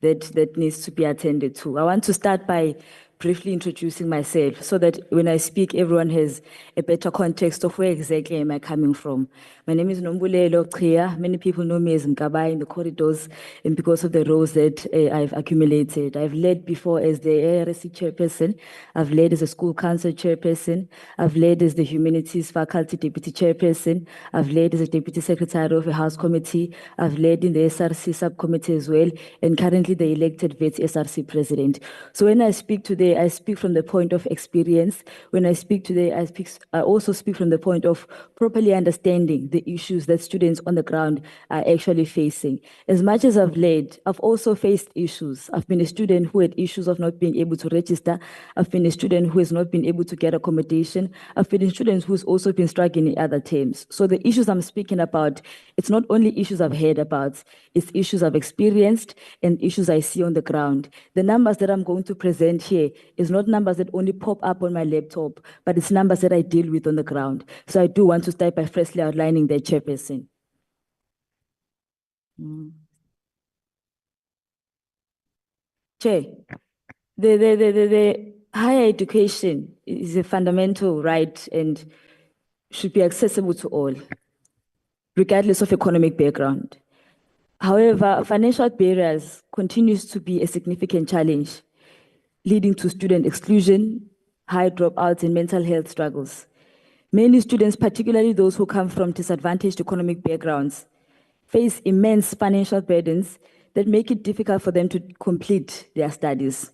that needs to be attended to. I want to start by briefly introducing myself so that when I speak, everyone has a better context of where exactly am I coming from. My name is Nombulelo Chia. Many people know me as Mkabai in the corridors, and because of the roles that I've accumulated. I've led before as the ARC chairperson. I've led as a school council chairperson. I've led as the humanities faculty deputy chairperson. I've led as a deputy secretary of a house committee. I've led in the SRC subcommittee as well, and currently the elected Wits SRC president. So when I speak today, I speak from the point of experience. When I speak today, I also speak from the point of properly understanding the issues that students on the ground are actually facing. As much as I've led, I've also faced issues. I've been a student who had issues of not being able to register. I've been a student who has not been able to get accommodation. I've been a student who's also been struggling in other terms. So the issues I'm speaking about, it's not only issues I've heard about, it's issues I've experienced and issues I see on the ground. The numbers that I'm going to present here is not numbers that only pop up on my laptop, but it's numbers that I deal with on the ground. So I do want to start by firstly outlining the chairperson. Chair, the higher education is a fundamental right and should be accessible to all, regardless of economic background. However, financial barriers continues to be a significant challenge, leading to student exclusion, high dropouts, and mental health struggles. Many students, particularly those who come from disadvantaged economic backgrounds, face immense financial burdens that make it difficult for them to complete their studies.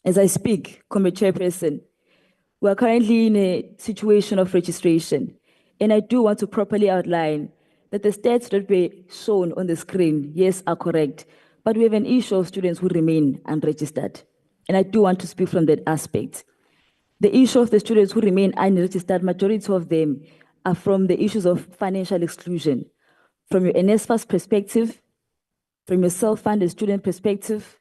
As I speak, Comrade Chairperson, we are currently in a situation of registration, and I do want to properly outline that the stats that were shown on the screen, yes, are correct, but we have an issue of students who remain unregistered. And I do want to speak from that aspect. The issue of the students who remain unregistered, majority of them are from the issues of financial exclusion. From your NSFAS perspective, from your self-funded student perspective,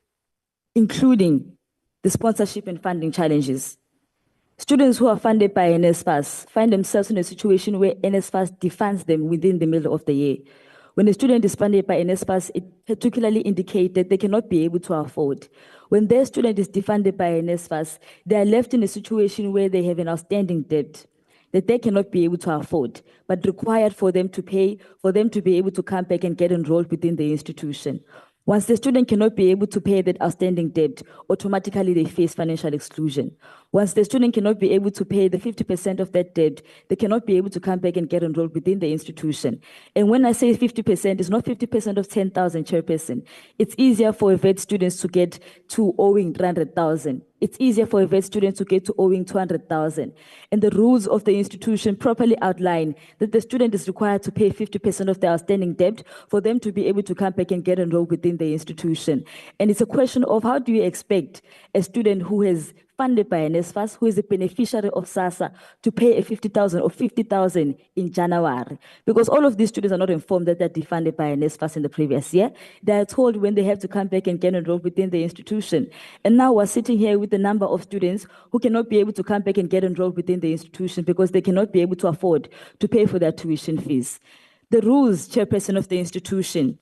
including the sponsorship and funding challenges. Students who are funded by NSFAS find themselves in a situation where NSFAS defunds them within the middle of the year. When a student is funded by NSFAS, it particularly indicates that they cannot be able to afford. When their student is defunded by NSFAS, they are left in a situation where they have an outstanding debt that they cannot be able to afford, but required for them to pay, for them to be able to come back and get enrolled within the institution. Once the student cannot be able to pay that outstanding debt, automatically they face financial exclusion. Once the student cannot be able to pay the 50% of that debt, they cannot be able to come back and get enrolled within the institution. And when I say 50%, it's not 50% of 10,000 chairperson. It's easier for vet students to get to owing 300,000. It's easier for a vet student to get to owing 200,000. And the rules of the institution properly outline that the student is required to pay 50% of their outstanding debt for them to be able to come back and get enrolled within the institution. And it's a question of how do you expect a student who has funded by NSFAS, who is a beneficiary of SASSA, to pay a 50,000 or 50,000 in January. Because all of these students are not informed that they're defunded by NSFAS in the previous year. They are told when they have to come back and get enrolled within the institution. And now we're sitting here with the number of students who cannot be able to come back and get enrolled within the institution because they cannot be able to afford to pay for their tuition fees. The rules, chairperson of the institution,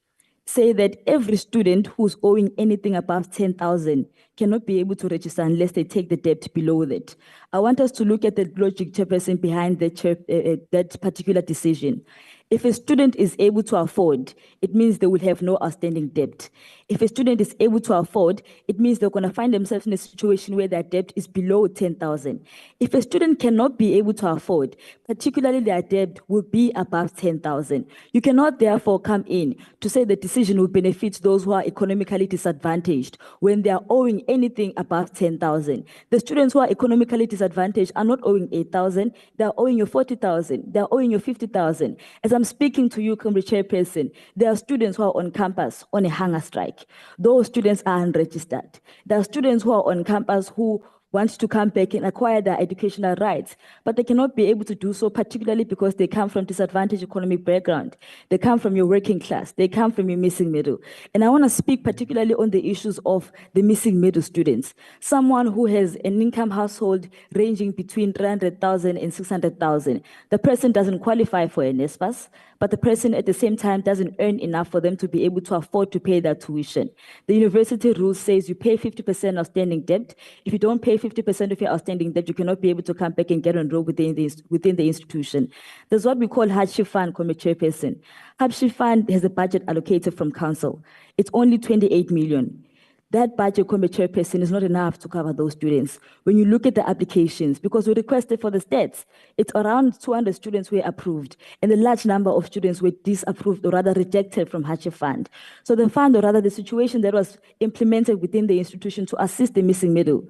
say that every student who's owing anything above 10,000 cannot be able to register unless they take the debt below that. I want us to look at the logic, chairperson, behind that particular decision. If a student is able to afford, it means they will have no outstanding debt. If a student is able to afford, it means they're going to find themselves in a situation where their debt is below 10,000. If a student cannot be able to afford, particularly their debt will be above 10,000. You cannot therefore come in to say the decision will benefit those who are economically disadvantaged when they are owing anything above 10,000. The students who are economically disadvantaged are not owing 8,000, they are owing you 40,000, they are owing you 50,000. As I'm speaking to you, Comrade Chairperson, there are students who are on campus on a hunger strike. Those students are unregistered. There are students who are on campus who want to come back and acquire their educational rights, but they cannot be able to do so, particularly because they come from disadvantaged economic background. They come from your working class. They come from your missing middle. And I want to speak particularly on the issues of the missing middle students. Someone who has an income household ranging between 300,000 and 600,000. The person doesn't qualify for an NSFAS, but the person at the same time doesn't earn enough for them to be able to afford to pay their tuition. The university rule says you pay 50% outstanding debt. If you don't pay 50% of your outstanding debt, you cannot be able to come back and get enrolled within the institution. There's what we call hardship fund, Committee Chairperson. Hardship fund has a budget allocated from council. It's only 28 million. That budget, Committee Chairperson, is not enough to cover those students. When you look at the applications, because we requested for the stats, it's around 200 students were approved, and a large number of students were disapproved or rather rejected from hardship fund. So the fund, or rather the situation that was implemented within the institution to assist the missing middle,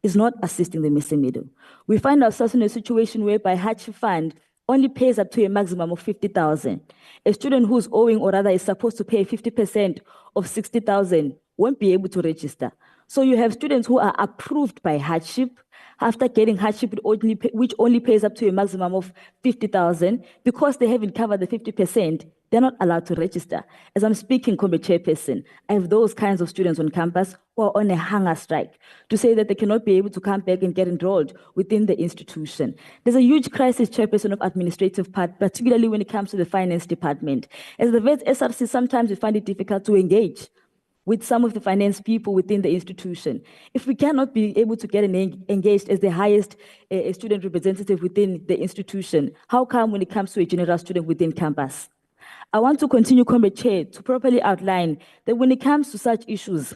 is not assisting the missing middle. We find ourselves in a situation whereby hardship fund only pays up to a maximum of 50,000. A student who's owing, or rather is supposed to pay 50% of 60,000, won't be able to register. So you have students who are approved by hardship. After getting hardship, which only pays up to a maximum of 50,000, because they haven't covered the 50%, they're not allowed to register. As I'm speaking, Committee Chairperson, I have those kinds of students on campus who are on a hunger strike to say that they cannot be able to come back and get enrolled within the institution. There's a huge crisis, Chairperson, of administrative part, particularly when it comes to the finance department. As the Wits SRC, sometimes we find it difficult to engage with some of the finance people within the institution. If we cannot be able to get engaged as the highest student representative within the institution, how come when it comes to a general student within campus? I want to continue, Committee Chair, to properly outline that when it comes to such issues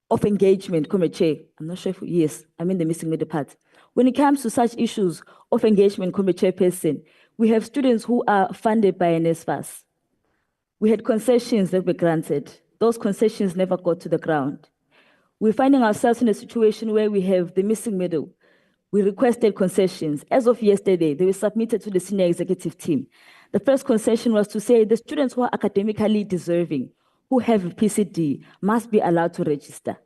of engagement, Committee Chair, I'm not sure if, yes, I'm in the missing middle part. When it comes to such issues of engagement, Committee Chairperson, we have students who are funded by NSFAS. We had concessions that were granted. Those concessions never got to the ground. We're finding ourselves in a situation where we have the missing middle. We requested concessions. As of yesterday, they were submitted to the senior executive team. The first concession was to say the students who are academically deserving, who have a PCD, must be allowed to register.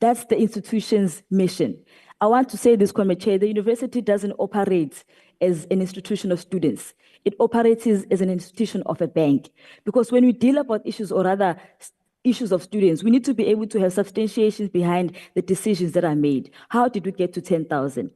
That's the institution's mission. I want to say this, Committee Chair, the university doesn't operate as an institution of students. It operates as an institution of a bank. Because when we deal about issues, or rather issues of students, we need to be able to have substantiations behind the decisions that are made. How did we get to 10,000?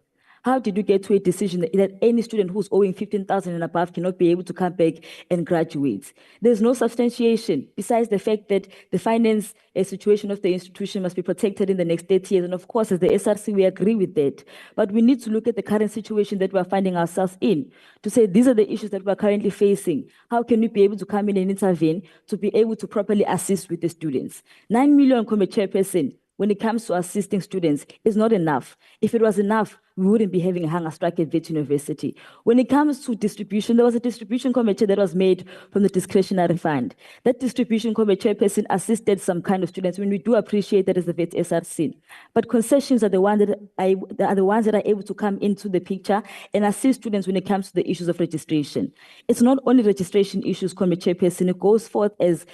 How did we get to a decision that any student who's owing 15,000 and above cannot be able to come back and graduate? There's no substantiation besides the fact that the finance situation of the institution must be protected in the next 30 years. And of course, as the SRC, we agree with that. But we need to look at the current situation that we're finding ourselves in to say these are the issues that we're currently facing. How can we be able to come in and intervene to be able to properly assist with the students? 9 million, Committee Chairperson, when it comes to assisting students, is not enough. If it was enough, we wouldn't be having a hunger strike at Wits University. When it comes to distribution, there was a distribution committee that was made from the discretionary fund. That distribution committee chairperson assisted some kind of students, when we do appreciate that as the Wits SRC. But concessions are the ones that are able to come into the picture and assist students when it comes to the issues of registration. It's not only registration issues, committee chairperson, it goes forth as,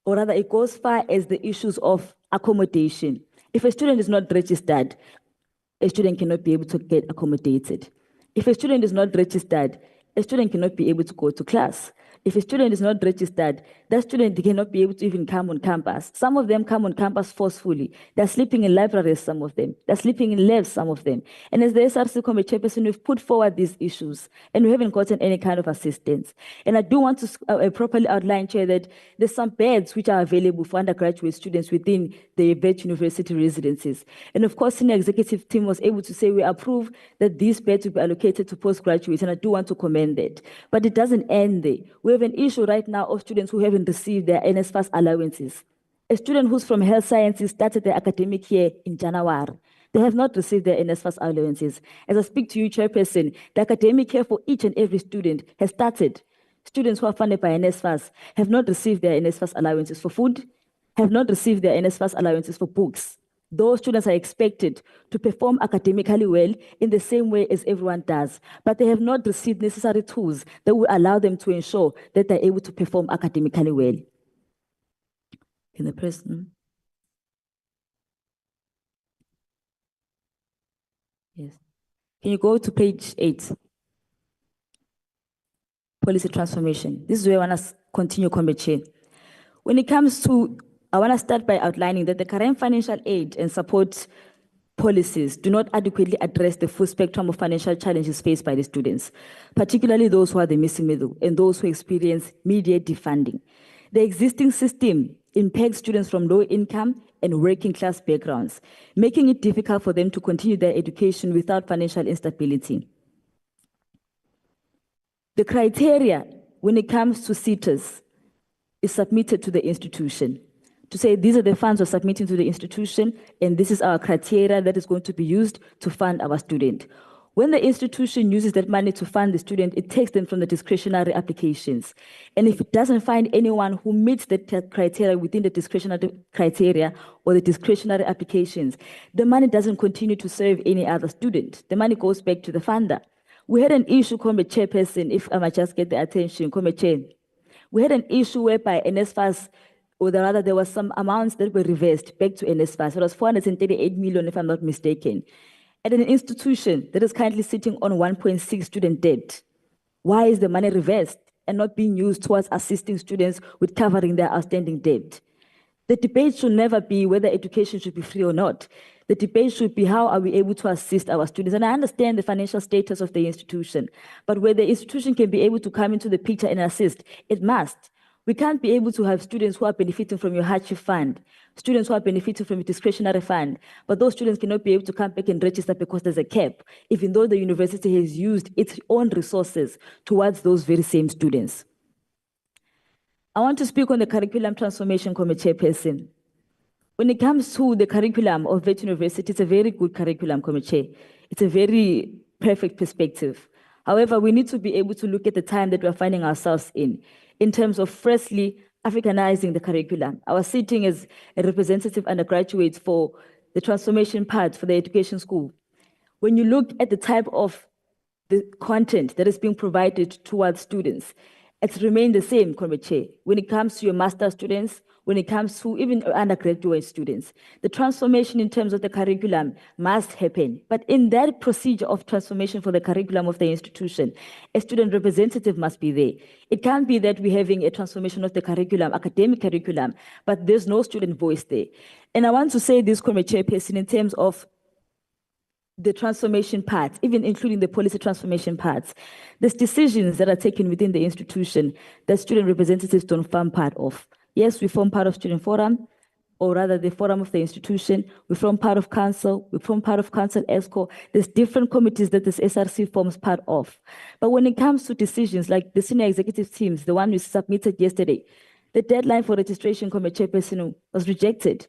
or rather it goes far as the issues of accommodation. If a student is not registered, a student cannot be able to get accommodated. If a student is not registered, a student cannot be able to go to class. If a student is not registered, that student cannot be able to even come on campus. Some of them come on campus forcefully. They're sleeping in libraries, some of them. They're sleeping in labs, some of them. And as the SRC committee chairperson, we've put forward these issues, and we haven't gotten any kind of assistance. And I do want to properly outline, Chair, that there's some beds which are available for undergraduate students within the Wits University residencies. And of course, senior executive team was able to say we approve that these beds will be allocated to postgraduates, and I do want to commend that. But it doesn't end there. We have an issue right now of students who haven't received their NSFAS allowances. A student who's from health sciences started their academic year in January. They have not received their NSFAS allowances. As I speak to you, Chairperson, the academic year for each and every student has started. Students who are funded by NSFAS have not received their NSFAS allowances for food, have not received their NSFAS allowances for books. Those students are expected to perform academically well in the same way as everyone does, but they have not received necessary tools that will allow them to ensure that they're able to perform academically well. In the present. Can you go to page 8? Policy transformation. This is where I want to continue, Comrade Chair. When it comes to, I want to start by outlining that the current financial aid and support policies do not adequately address the full spectrum of financial challenges faced by the students, particularly those who are the missing middle and those who experience immediate defunding. The existing system impacts students from low income and working class backgrounds, making it difficult for them to continue their education without financial instability. The criteria when it comes to SETAs is submitted to the institution to say these are the funds we're submitting to the institution and this is our criteria that is going to be used to fund our student. When the institution uses that money to fund the student, it takes them from the discretionary applications. And if it doesn't find anyone who meets the criteria within the discretionary criteria or the discretionary applications, the money doesn't continue to serve any other student. The money goes back to the funder. We had an issue, Comrade Chairperson, if I might just get the attention, Comrade Chair. We had an issue whereby NSFAS, or rather there were some amounts that were reversed back to NSFAS. It was 438 million, if I'm not mistaken. At an institution that is currently sitting on 1.6 student debt, why is the money reversed and not being used towards assisting students with covering their outstanding debt? The debate should never be whether education should be free or not. The debate should be how are we able to assist our students. And I understand the financial status of the institution, but where the institution can be able to come into the picture and assist, it must. We can't be able to have students who are benefiting from your hardship fund, students who are benefiting from your discretionary fund, but those students cannot be able to come back and register because there's a cap, even though the university has used its own resources towards those very same students. I want to speak on the curriculum transformation committee chairperson. When it comes to the curriculum of Wits University, it's a very good curriculum committee. It's a very perfect perspective. However, we need to be able to look at the time that we're finding ourselves in terms of firstly, Africanizing the curriculum. I was sitting as a representative undergraduate for the transformation part for the education school. When you look at the type of the content that is being provided towards students, it's remained the same, Comrade Chair. When it comes to your master students, when it comes to even undergraduate students, the transformation in terms of the curriculum must happen. But in that procedure of transformation for the curriculum of the institution, a student representative must be there. It can't be that we're having a transformation of the curriculum, academic curriculum, but there's no student voice there. And I want to say this, Comrade Chairperson, in terms of the transformation parts, even including the policy transformation parts, there's decisions that are taken within the institution that student representatives don't form part of. Yes, we form part of student forum, or rather the forum of the institution. We form part of council. We form part of council ESCO. There's different committees that this SRC forms part of. But when it comes to decisions like the senior executive teams, the one we submitted yesterday, the deadline for registration, Committee Chairperson, was rejected.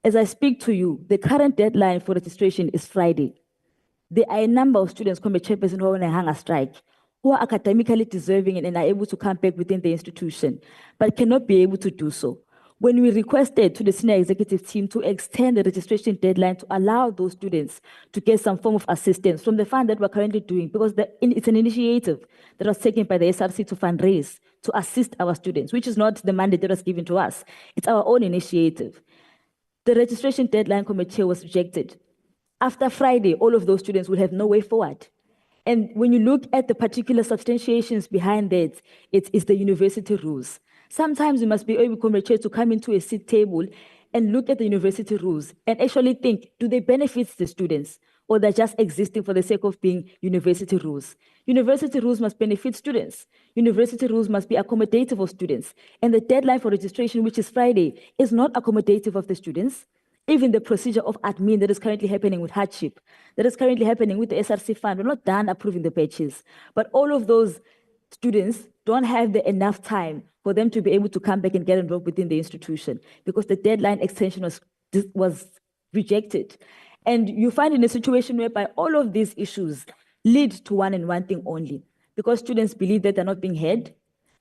As I speak to you, the current deadline for registration is Friday. There are a number of students, Committee Chairperson, who are on a hunger strike, who are academically deserving and are able to come back within the institution, but cannot be able to do so. When we requested to the senior executive team to extend the registration deadline to allow those students to get some form of assistance from the fund that we're currently doing, because it's an initiative that was taken by the SRC to fundraise, to assist our students, which is not the mandate that was given to us. It's our own initiative. The registration deadline committee was rejected. After Friday, all of those students will have no way forward. And when you look at the particular substantiations behind that, it's the university rules. Sometimes you must be able, Comrade Chair, to come into a seat table and look at the university rules and actually think, do they benefit the students or they're just existing for the sake of being university rules? University rules must benefit students. University rules must be accommodative of students. And the deadline for registration, which is Friday, is not accommodative of the students. Even the procedure of admin that is currently happening with hardship, that is currently happening with the SRC fund, we're not done approving the batches. But all of those students don't have enough time for them to be able to come back and get involved within the institution because the deadline extension was rejected. And you find in a situation whereby all of these issues lead to one and one thing only, because students believe that they're not being heard.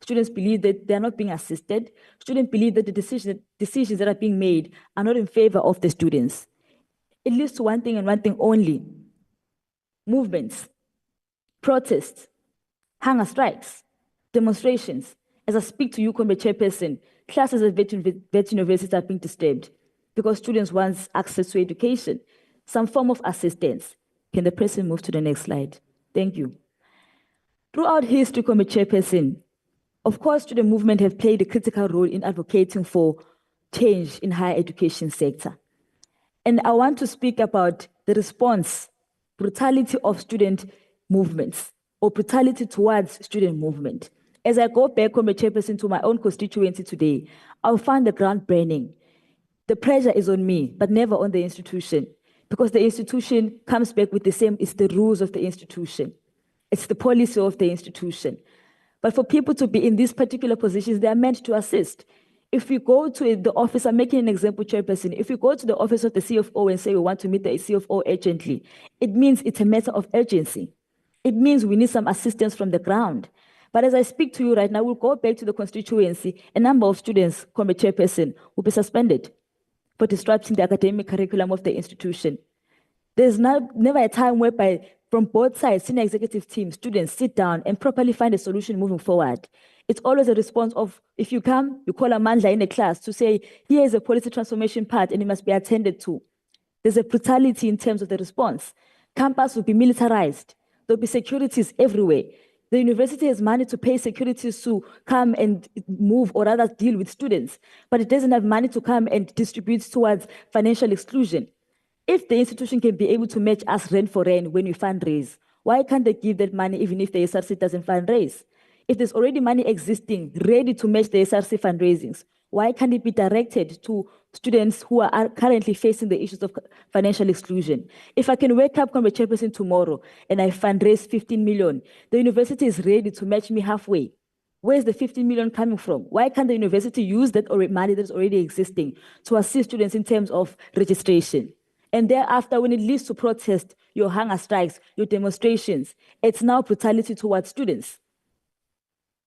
Students believe that they're not being assisted. Students believe that the decisions that are being made are not in favor of the students. It leads to one thing and one thing only: movements, protests, hunger strikes, demonstrations. As I speak to you, Comrade Chairperson, classes at Wits University are being disturbed because students want access to education, some form of assistance. Can the person move to the next slide? Thank you. Throughout history, Committee Chairperson, of course, student movement have played a critical role in advocating for change in higher education sector. And I want to speak about the response, brutality of student movements or brutality towards student movement. As I go back, Committee Chairperson, to my own constituency today, I'll find the ground burning. The pressure is on me, but never on the institution, because the institution comes back with the same, it's the rules of the institution. It's the policy of the institution. But for people to be in these particular positions, they are meant to assist. If we go to the office, I'm making an example, Chairperson, if we go to the office of the CFO and say we want to meet the CFO urgently, it means it's a matter of urgency. It means we need some assistance from the ground. But as I speak to you right now, we'll go back to the constituency, a number of students, Committee Chairperson, will be suspended for disrupting the academic curriculum of the institution. There's never a time whereby from both sides, senior executive team, students sit down and properly find a solution moving forward. It's always a response of, if you come, you call a mandla in a class to say, here is a policy transformation part and it must be attended to. There's a brutality in terms of the response. Campus will be militarized. There'll be securities everywhere. The university has money to pay securities to come and move or rather deal with students, but it doesn't have money to come and distribute towards financial exclusion. If the institution can be able to match us rand for rand when we fundraise, why can't they give that money even if the SRC doesn't fundraise? If there's already money existing ready to match the SRC fundraisings, why can't it be directed to students who are currently facing the issues of financial exclusion? If I can wake up, Committee Chairperson, tomorrow and I fundraise 15 million, the university is ready to match me halfway. Where's the 15 million coming from? Why can't the university use that money that's already existing to assist students in terms of registration? And thereafter, when it leads to protest, your hunger strikes, your demonstrations, it's now brutality towards students,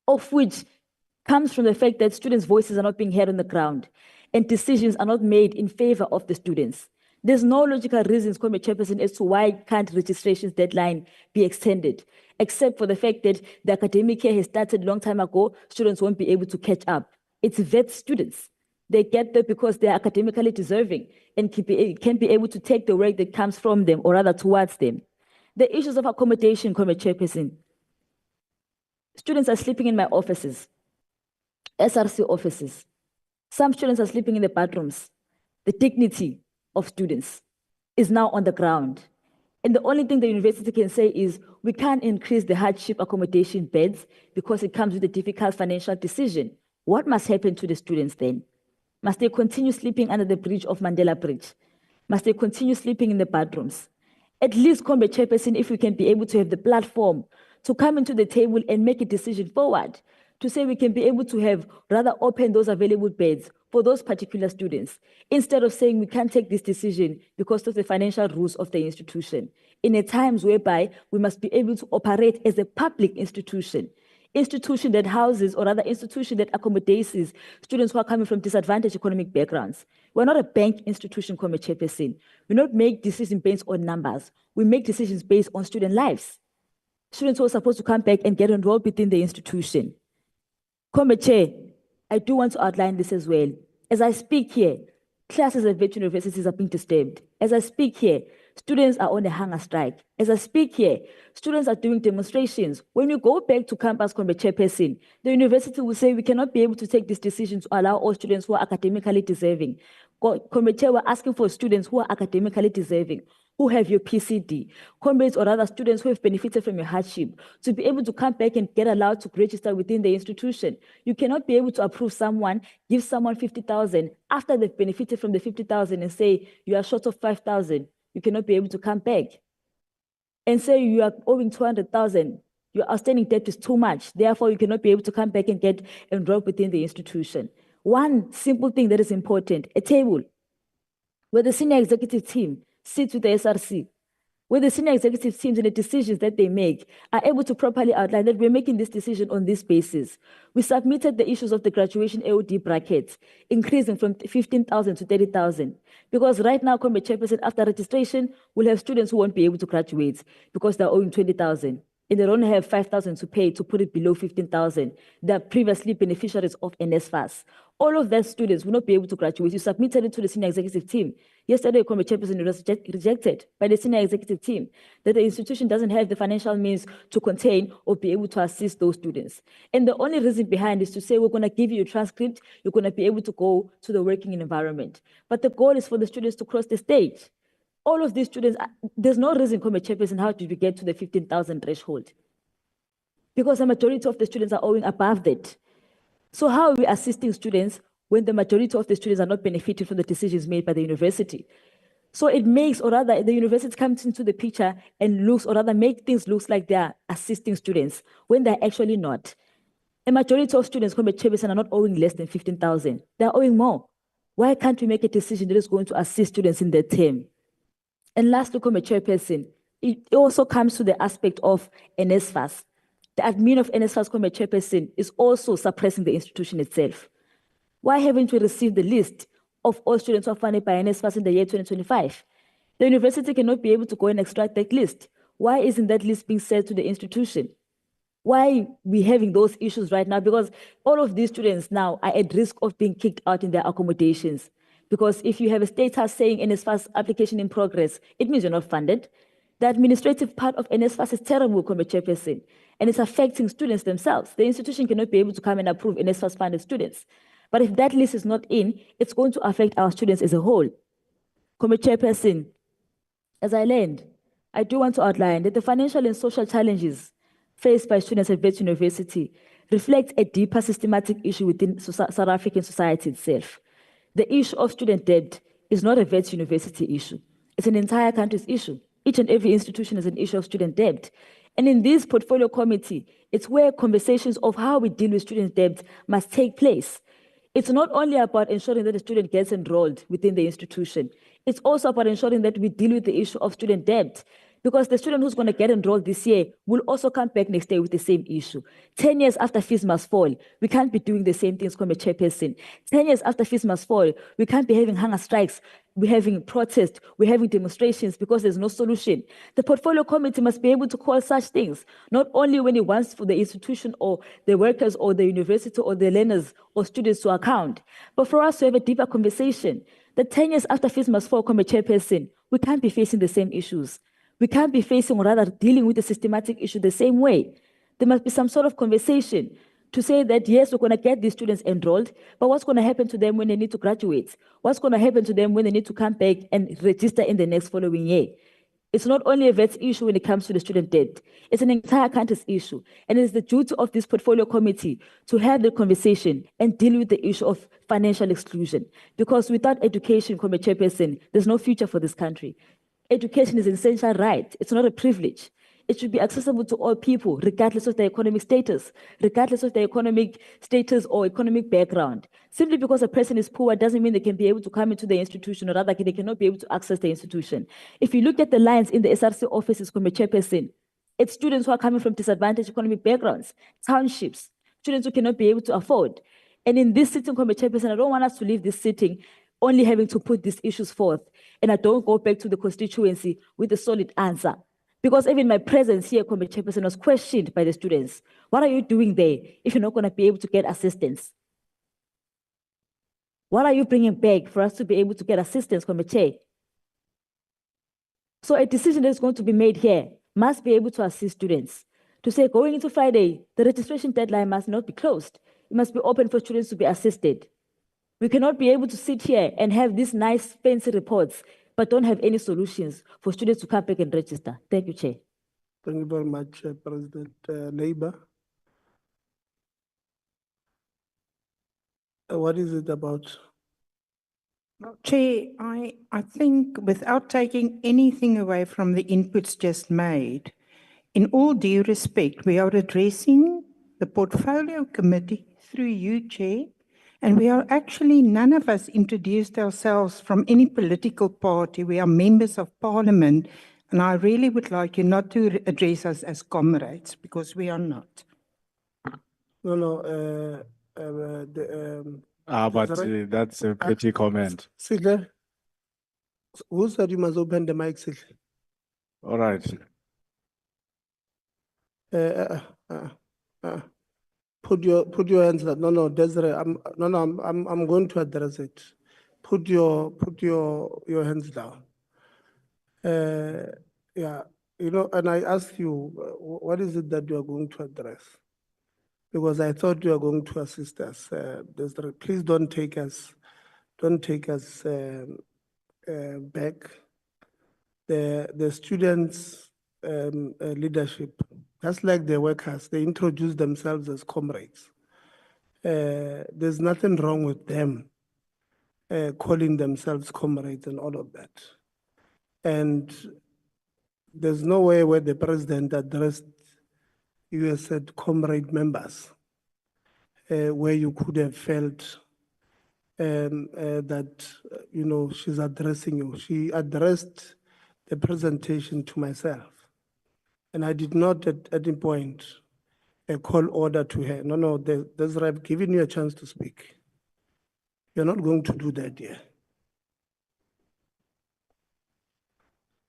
of which comes from the fact that students' voices are not being heard on the ground and decisions are not made in favor of the students. There's no logical reasons, Committee Chairperson, as to why can't registration's deadline be extended, except for the fact that the academic year has started a long time ago, students won't be able to catch up. It's vet students. They get there because they are academically deserving and can be able to take the work that comes from them or rather towards them. The issues of accommodation, Committee Chairperson. Students are sleeping in my offices, SRC offices. Some students are sleeping in the bathrooms. The dignity of students is now on the ground. And the only thing the university can say is we can't increase the hardship accommodation beds because it comes with a difficult financial decision. What must happen to the students then? Must they continue sleeping under the bridge of Mandela Bridge? Must they continue sleeping in the bathrooms? At least, Committee Chairperson, if we can be able to have the platform to come into the table and make a decision forward, to say we can be able to have rather open those available beds for those particular students, instead of saying we can't take this decision because of the financial rules of the institution, in a times whereby we must be able to operate as a public institution that houses or rather institution that accommodates students who are coming from disadvantaged economic backgrounds. We're not a bank institution, Committee Chairperson. We don't make decisions based on numbers. We make decisions based on student lives. Students who are supposed to come back and get enrolled within the institution. Committee Chair, I do want to outline this as well. As I speak here, classes at Wits universities are being disturbed. As I speak here, students are on a hunger strike. As I speak here, students are doing demonstrations. When we go back to campus, Committee Chairperson, the university will say we cannot be able to take this decision to allow all students who are academically deserving. Committee, we're asking for students who are academically deserving, who have your PCD, comrades or other students who have benefited from your hardship, to be able to come back and get allowed to register within the institution. You cannot be able to approve someone, give someone 50,000 after they've benefited from the 50,000 and say you are short of 5,000. You cannot be able to come back and say you are owing 200,000. Your outstanding debt is too much. Therefore, you cannot be able to come back and get enrolled within the institution. One simple thing that is important, a table where the senior executive team sits with the SRC, where the senior executive teams and the decisions that they make are able to properly outline that we're making this decision on this basis. We submitted the issues of the graduation AOD brackets, increasing from 15,000 to 30,000. Because right now, Committee Chairperson, after registration, we'll have students who won't be able to graduate because they're owing 20,000. And they don't have 5,000 to pay to put it below 15,000. They're previously beneficiaries of NSFAS. All of those students will not be able to graduate. You submitted it to the senior executive team. Yesterday, committee chairperson was rejected by the senior executive team that the institution doesn't have the financial means to contain or be able to assist those students. And the only reason behind is to say, we're going to give you a transcript, you're going to be able to go to the working environment. But the goal is for the students to cross the stage. All of these students, there's no reason, committee chairperson, how did we get to the 15,000 threshold? Because the majority of the students are owing above that. So how are we assisting students when the majority of the students are not benefiting from the decisions made by the university? So it makes, or rather the university comes into the picture and looks, or rather make things look like they are assisting students when they're actually not. A majority of students, committee chairperson, are not owing less than 15,000. They're owing more. Why can't we make a decision that is going to assist students in their term? And lastly, committee chairperson, it also comes to the aspect of NSFAS. The admin of NSFAS, committee chairperson, is also suppressing the institution itself. Why haven't we received the list of all students who are funded by NSFAS in the year 2025? The university cannot be able to go and extract that list. Why isn't that list being sent to the institution? Why are we having those issues right now? Because all of these students now are at risk of being kicked out in their accommodations. Because if you have a status saying NSFAS application in progress, it means you're not funded. The administrative part of NSFAS is terrible, committee chairperson, and it's affecting students themselves. The institution cannot be able to come and approve NSFAS funded students. But if that list is not in, it's going to affect our students as a whole. Committee chairperson, as I land, I do want to outline that the financial and social challenges faced by students at Wits University reflect a deeper systematic issue within South African society itself. The issue of student debt is not a Wits University issue. It's an entire country's issue. Each and every institution is an issue of student debt. And in this portfolio committee, it's where conversations of how we deal with student debt must take place. It's not only about ensuring that the student gets enrolled within the institution. It's also about ensuring that we deal with the issue of student debt. Because the student who's going to get enrolled this year will also come back next year with the same issue. 10 years after fees must fall, we can't be doing the same things, committee chairperson. 10 years after fees must fall, we can't be having hunger strikes, we're having protests, we're having demonstrations because there's no solution. The portfolio committee must be able to call such things, not only when it wants for the institution or the workers or the university or the learners or students to account, but for us to have a deeper conversation. The 10 years after fees must fall, committee chairperson, we can't be facing the same issues. We can't be facing or rather dealing with the systematic issue the same way. There must be some sort of conversation to say that, yes, we're going to get these students enrolled, but what's going to happen to them when they need to graduate? What's going to happen to them when they need to come back and register in the next following year? It's not only a Wits issue when it comes to the student debt. It's an entire country's issue. And it's the duty of this portfolio committee to have the conversation and deal with the issue of financial exclusion. Because without education, committee chairperson, there's no future for this country. Education is an essential right. It's not a privilege. It should be accessible to all people, regardless of their economic status, regardless of their economic status or economic background. Simply because a person is poor doesn't mean they can be able to come into the institution, or rather they cannot be able to access the institution. If you look at the lines in the SRC offices, committee chairperson, it's students who are coming from disadvantaged economic backgrounds, townships, students who cannot be able to afford. And in this sitting, committee chairperson, I don't want us to leave this sitting only having to put these issues forth. And I don't go back to the constituency with a solid answer. Because even my presence here, committee chairperson, was questioned by the students. What are you doing there if you're not going to be able to get assistance? What are you bringing back for us to be able to get assistance, committee chair? So a decision that is going to be made here must be able to assist students. To say going into Friday, the registration deadline must not be closed. It must be open for students to be assisted. We cannot be able to sit here and have these nice fancy reports, but don't have any solutions for students to come back and register. Thank you, Chair. Thank you very much, President Labour. What is it about? Well, Chair, I think without taking anything away from the inputs just made, in all due respect, we are addressing the portfolio committee through you, Chair. And we are actually, none of us introduced ourselves from any political party. We are members of parliament. And I really would like you not to address us as comrades, because we are not. No, but that's a pretty comment. Sidle, who said you must open the mic, Sidle? All right. Put your hands down. No, Desiree, I'm going to address it. Put your hands down. Yeah, you know, and I asked you, what is it that you are going to address? Because I thought you are going to assist us. Desiree, please don't take us back. The students' leadership, just like the workers, they introduce themselves as comrades. There's nothing wrong with them calling themselves comrades and all of that. And there's no way where the president addressed you as said comrade members, where you could have felt that, you know, she's addressing you. She addressed the presentation to myself. And I did not at any point call order to her. No, Desiree, I've given you a chance to speak. You're not going to do that here.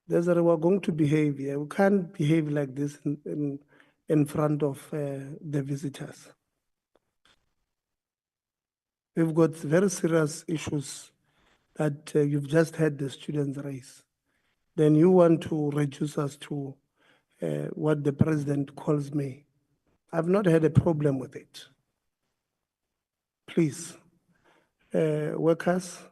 Desiree, we're going to behave here. We can't behave like this in front of the visitors. We've got very serious issues that you've just had the students raise. Then you want to reduce us to what the president calls me. I've not had a problem with it. Please, workers,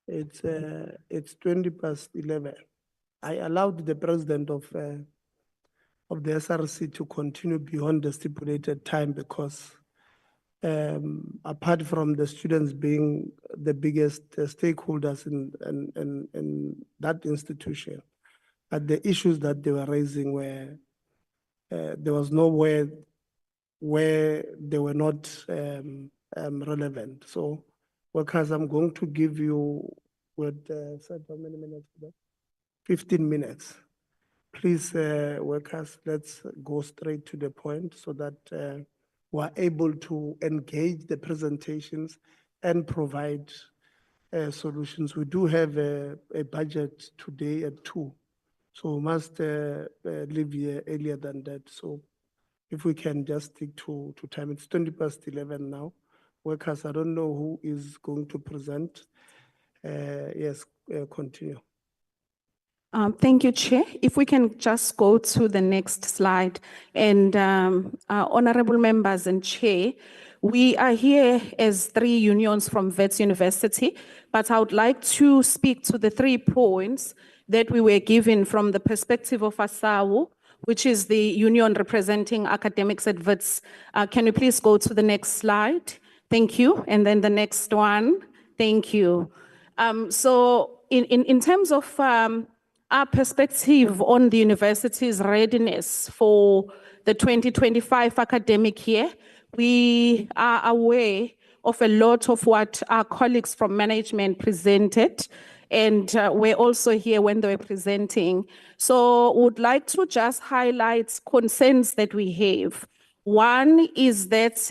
it's 11:20. I allowed the president of the SRC to continue beyond the stipulated time because apart from the students being the biggest stakeholders in that institution, the issues that they were raising were, there was nowhere where they were not relevant. So, workers, I'm going to give you, how many minutes? 15 minutes. Please, workers, let's go straight to the point so that we're able to engage the presentations and provide solutions. We do have a budget today at 2:00. So we must leave here earlier than that. So if we can just stick to time. It's 11:20 now. Workers, I don't know who is going to present. Yes, continue. Thank you, Chair. If we can just go to the next slide. And honorable members and Chair, we are here as 3 unions from Wits University, but I would like to speak to the 3 points that we were given from the perspective of ASAU, which is the union representing academics at Wits. Can you please go to the next slide? Thank you. And then the next one. Thank you. So in terms of our perspective on the university's readiness for the 2025 academic year, we are aware of a lot of what our colleagues from management presented, and we're also here when they were presenting. So would like to just highlight concerns that we have. One is that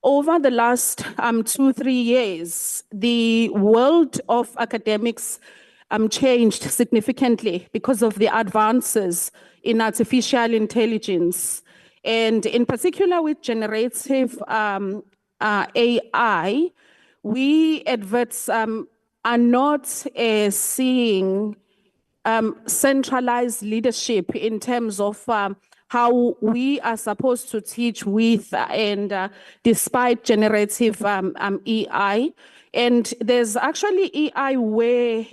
over the last 2-3 years, the world of academics changed significantly because of the advances in artificial intelligence. And in particular with generative AI, we at Wits are not seeing centralized leadership in terms of how we are supposed to teach with and despite generative AI. And there's actually AI where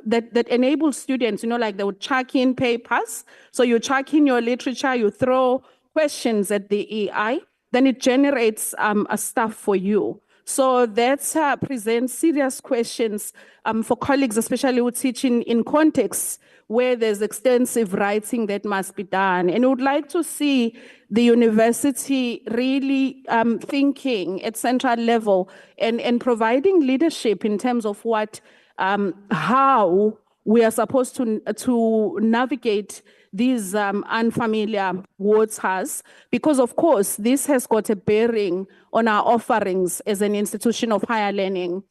that enables students, you know, like they would chuck in papers. So you chuck in your literature, you throw questions at the AI, then it generates a stuff for you. So that presents serious questions for colleagues, especially who teach in contexts where there's extensive writing that must be done. And we would like to see the university really thinking at central level and providing leadership in terms of what, how we are supposed to navigate these unfamiliar waters, because of course, this has got a bearing on our offerings as an institution of higher learning.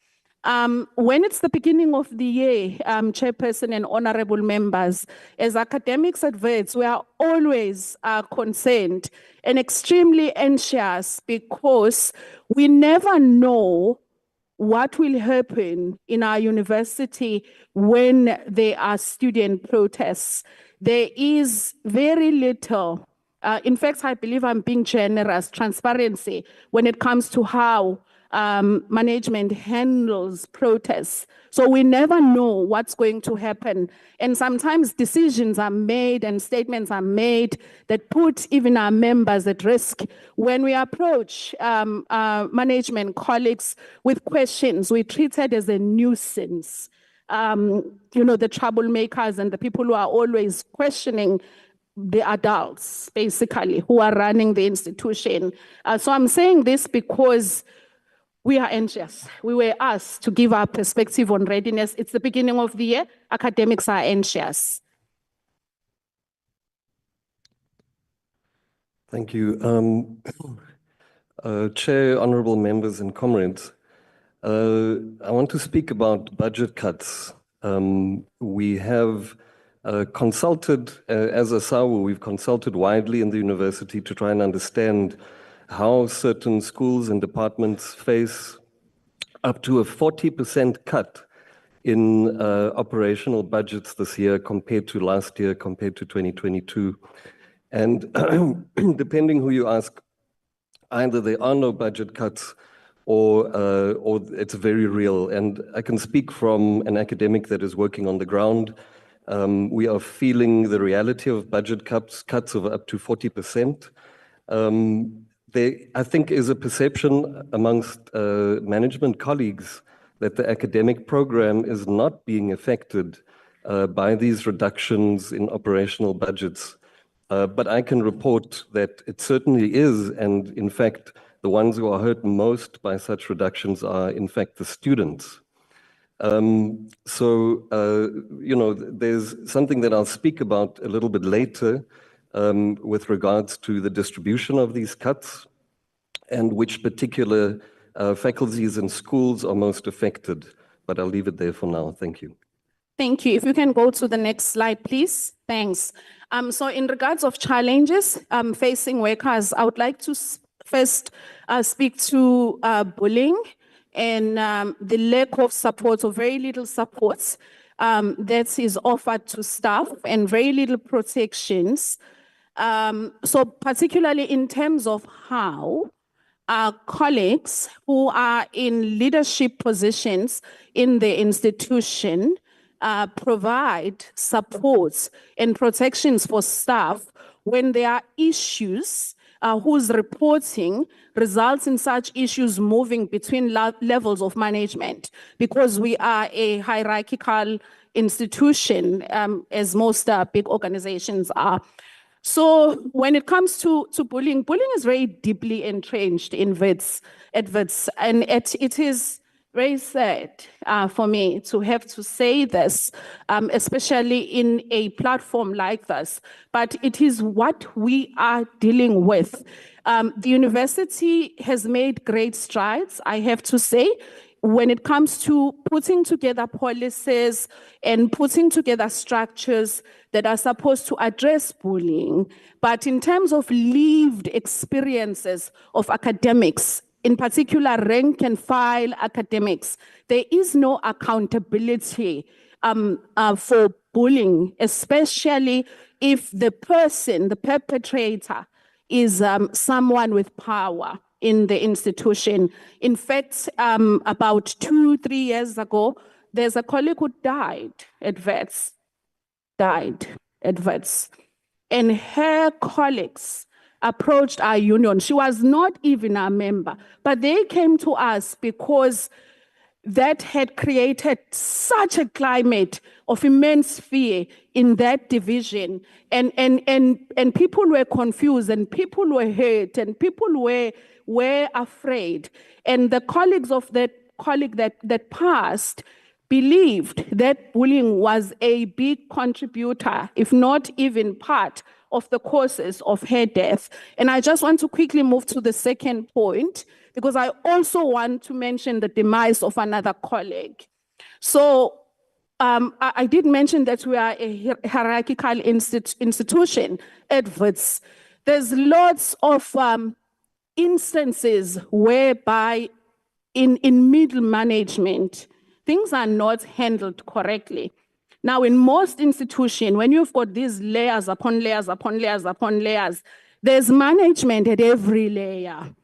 When it's the beginning of the year, Chairperson and honorable members, as academics at Wits, we are always concerned and extremely anxious because we never know what will happen in our university when there are student protests. There is very little, in fact, I believe I'm being generous, transparency when it comes to how management handles protests. So we never know what's going to happen. And sometimes decisions are made and statements are made that put even our members at risk. When we approach management colleagues with questions, we're treated as a nuisance. You know, the troublemakers and the people who are always questioning the adults, basically, who are running the institution. So I'm saying this because we are anxious. We were asked to give our perspective on readiness. It's the beginning of the year. Academics are anxious. Thank you. Chair, honorable members and comrades, I want to speak about budget cuts. We have consulted, as a SAWU, we've consulted widely in the university to try and understand how certain schools and departments face up to a 40% cut in operational budgets this year compared to last year, compared to 2022. And depending who you ask, either there are no budget cuts or it's very real. And I can speak from an academic that is working on the ground. We are feeling the reality of budget cuts of up to 40%. There, I think, is a perception amongst management colleagues that the academic program is not being affected by these reductions in operational budgets. But I can report that it certainly is, and in fact, the ones who are hurt most by such reductions are, in fact, the students. You know, there's something that I'll speak about a little bit later with regards to the distribution of these cuts and which particular faculties and schools are most affected. But I'll leave it there for now. Thank you. Thank you. If you can go to the next slide, please. Thanks. So in regards of challenges facing workers, I would like to first speak to bullying and the lack of support or very little support that is offered to staff and very little protections. So particularly in terms of how our colleagues who are in leadership positions in the institution provide supports and protections for staff when there are issues whose reporting results in such issues moving between levels of management, because we are a hierarchical institution, as most big organizations are. So when it comes to bullying, bullying is very deeply entrenched in Wits, at Wits, and it is very sad for me to have to say this, especially in a platform like this, but it is what we are dealing with. The university has made great strides, I have to say, when it comes to putting together policies and putting together structures that are supposed to address bullying. But in terms of lived experiences of academics, in particular rank and file academics, there is no accountability for bullying, especially if the person, the perpetrator, is someone with power in the institution. In fact, about 2-3 years ago, there's a colleague who died at Wits, and her colleagues approached our union. She was not even a member, but they came to us because that had created such a climate of immense fear in that division. And people were confused, and people were hurt, and people were afraid. And the colleagues of that colleague that passed believed that bullying was a big contributor, if not even part of the causes of her death. And I just want to quickly move to the second point, because I also want to mention the demise of another colleague. So I did mention that we are a hierarchical institution at Wits. There's lots of instances whereby in middle management, things are not handled correctly. Now, in most institutions, when you've got these layers upon layers upon layers upon layers, there's management at every layer.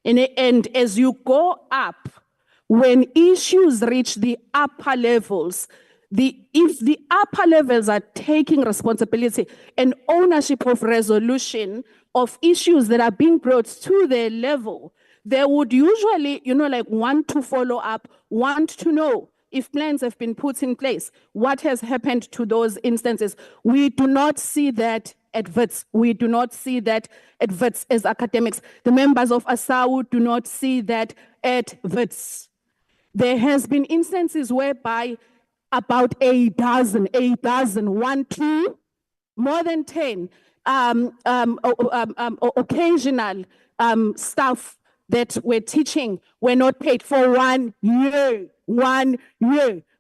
And as you go up, when issues reach the upper levels, if the upper levels are taking responsibility and ownership of resolution of issues that are being brought to their level, they would usually, want to follow up, want to know if plans have been put in place, what has happened to those instances. We do not see that at Wits. We do not see that at Wits as academics. The members of ASAU do not see that at Wits. There has been instances whereby about a dozen, one, two, more than 10 occasional staff that were teaching were not paid for 1 year,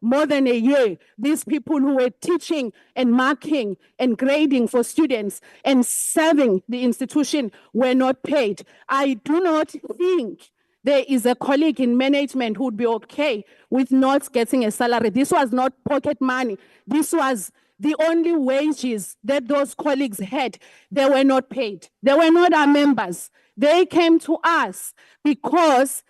more than a year. These people who were teaching and marking and grading for students and serving the institution were not paid. I do not think there is a colleague in management who would be okay with not getting a salary. This was not pocket money. This was the only wages that those colleagues had. They were not paid. They were not our members. They came to us because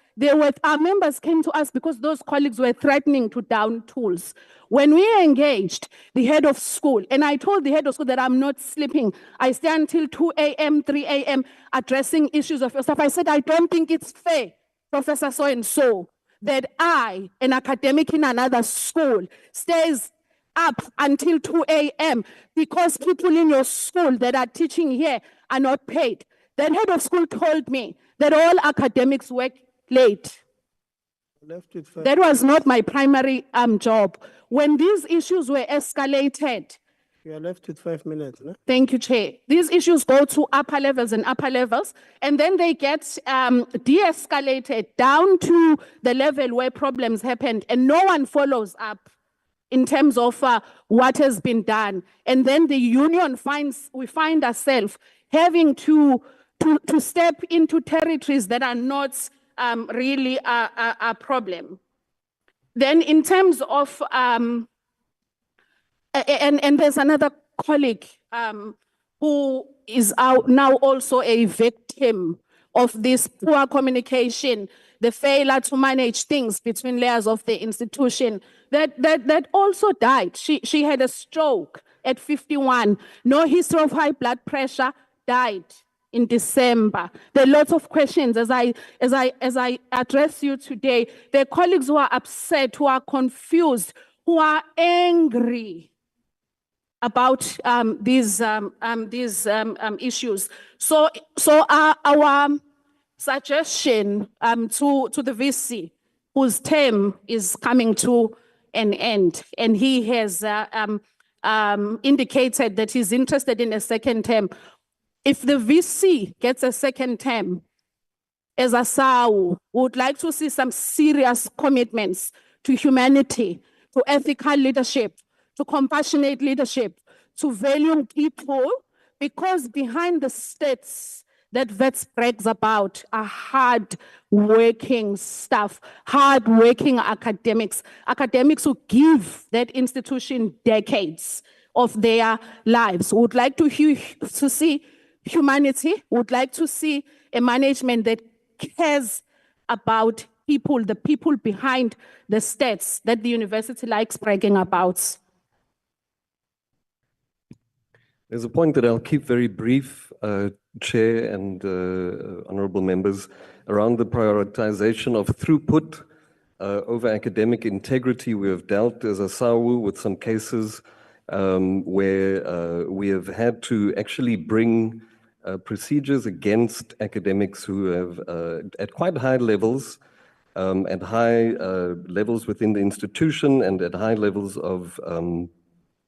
our members came to us because those colleagues were threatening to down tools. When we engaged the head of school, and I told the head of school that I'm not sleeping, I stay until 2 a.m., 3 a.m. addressing issues of your staff. I said, I don't think it's fair, Professor so-and-so, that I, an academic in another school, stays up until 2 a.m. because people in your school that are teaching here are not paid. That head of school told me that all academics work late. That was not my primary job. When these issues were escalated, You are left with 5 minutes. No? thank you, Chair. These issues go to upper levels, and then they get de-escalated down to the level where problems happened, and no one follows up in terms of what has been done. And then the union we find ourselves having to step into territories that are not really a problem. Then in terms of, and there's another colleague who is now also a victim of this poor communication, the failure to manage things between layers of the institution, that also died. She had a stroke at 51, no history of high blood pressure, died in December. There are lots of questions as I address you today. There are colleagues who are upset, who are confused, who are angry about these issues. So our suggestion to the VC, whose term is coming to an end, and he has indicated that he's interested in a second term. If the VC gets a second term, as ASAU, we would like to see some serious commitments to humanity, to ethical leadership, to compassionate leadership, to value people, because behind the stats that Wits brags about are hard-working staff, hard-working academics who give that institution decades of their lives. We would like to see humanity, would like to see a management that cares about people, the people behind the stats that the university likes bragging about. There's a point that I'll keep very brief, Chair and honorable members, around the prioritization of throughput over academic integrity. We have dealt as ASAU with some cases where we have had to actually bring procedures against academics who have, at quite high levels, at high levels within the institution and at high levels of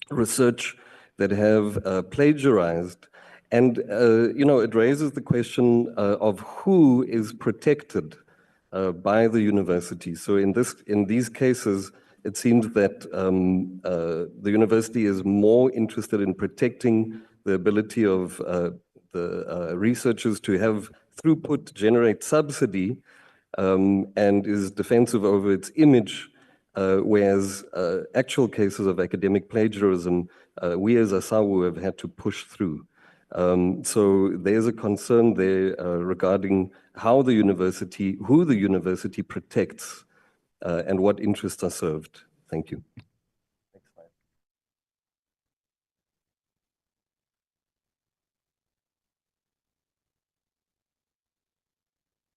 research, that have plagiarized And, it raises the question of who is protected by the university. So in these cases, it seems that the university is more interested in protecting the ability of the researchers to have throughput, generate subsidy, and is defensive over its image, whereas actual cases of academic plagiarism, we as ASAWU have had to push through. So there's a concern there regarding who the university protects and what interests are served. Thank you.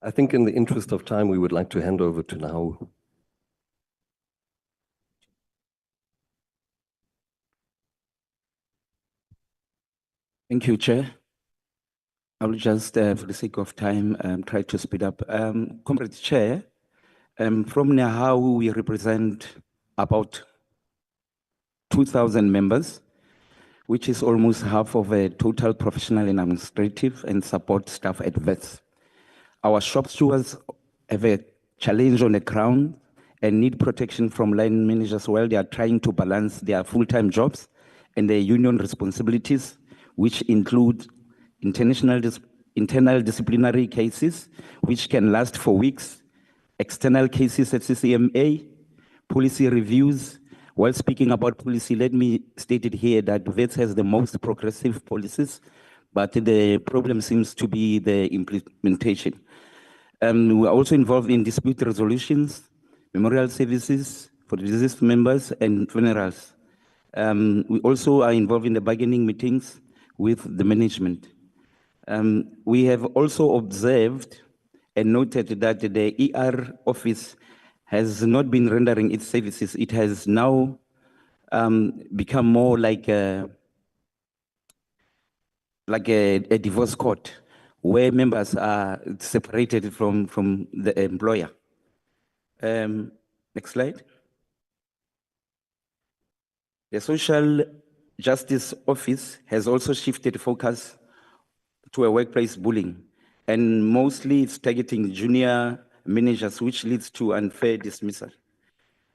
I think in the interest of time, we would like to hand over to Nahau. Thank you, Chair. I will just, for the sake of time, try to speed up. Comrade Chair, from Nahau, we represent about 2,000 members, which is almost half of a total professional and administrative and support staff at Wits. Our shop stewards have a challenge on the ground and need protection from line managers while they are trying to balance their full-time jobs and their union responsibilities, which include internal disciplinary cases, which can last for weeks, external cases at CCMA, policy reviews. While speaking about policy, let me state it here that Wits has the most progressive policies, but the problem seems to be the implementation. We are also involved in dispute resolutions, memorial services for deceased members, and funerals. We also are involved in the bargaining meetings with the management. We have also observed and noted that the ER office has not been rendering its services. It has now become more like a divorce court, where members are separated from the employer. Next slide. The Social Justice Office has also shifted focus to a workplace bullying, and mostly it's targeting junior managers, which leads to unfair dismissal.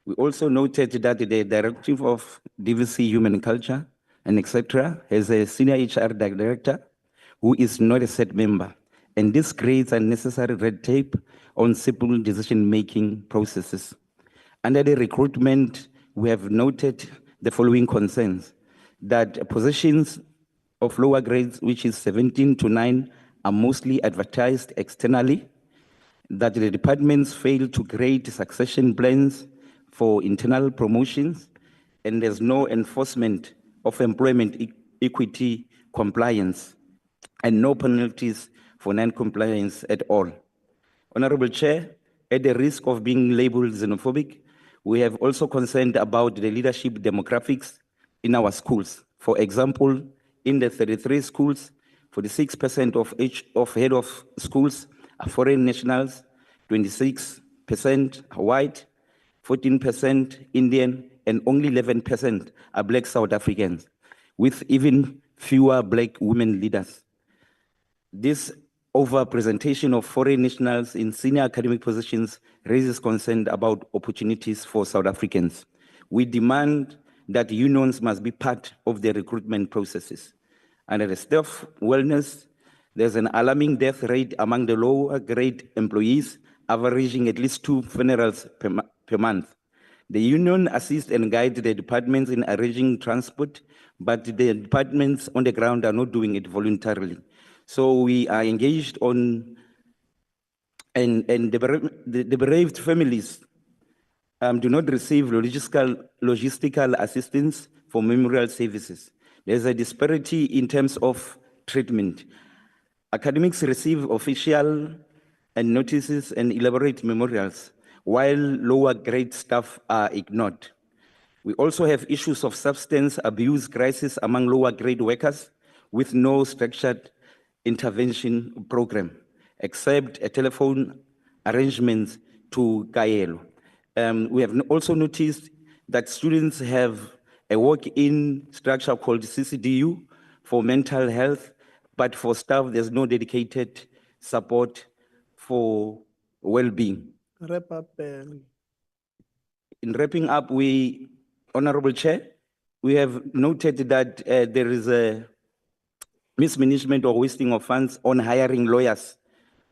We also noted that the directive of DVC Human Culture and etc. has a senior HR director who is not a set member, and this creates unnecessary red tape on simple decision-making processes. Under the recruitment, we have noted the following concerns: that positions of lower grades, which is 17 to 9, are mostly advertised externally, that the departments fail to create succession plans for internal promotions, and there's no enforcement of employment equity compliance, and no penalties for non-compliance at all. Honorable Chair, at the risk of being labeled xenophobic, we have also concerned about the leadership demographics in our schools. For example, in the 33 schools, 46% of head of schools are foreign nationals, 26% are white, 14% Indian, and only 11% are Black South Africans, with even fewer Black women leaders. This overrepresentation of foreign nationals in senior academic positions raises concern about opportunities for South Africans. We demand that unions must be part of the recruitment processes. Under the staff wellness, there's an alarming death rate among the lower grade employees, averaging at least 2 funerals per month. The union assists and guides the departments in arranging transport, but the departments on the ground are not doing it voluntarily. So we are engaged on, and the bereaved families do not receive logistical assistance for memorial services. There's a disparity in terms of treatment. Academics receive official and notices and elaborate memorials, while lower grade staff are ignored. We also have issues of substance abuse crisis among lower grade workers with no structured intervention program, except a telephone arrangement to Kaelo. We have also noticed that students have a walk-in structure called CCDU for mental health, but for staff, there's no dedicated support for well-being. Wrap up. In wrapping up, Honorable Chair, we have noted that there is a mismanagement or wasting of funds on hiring lawyers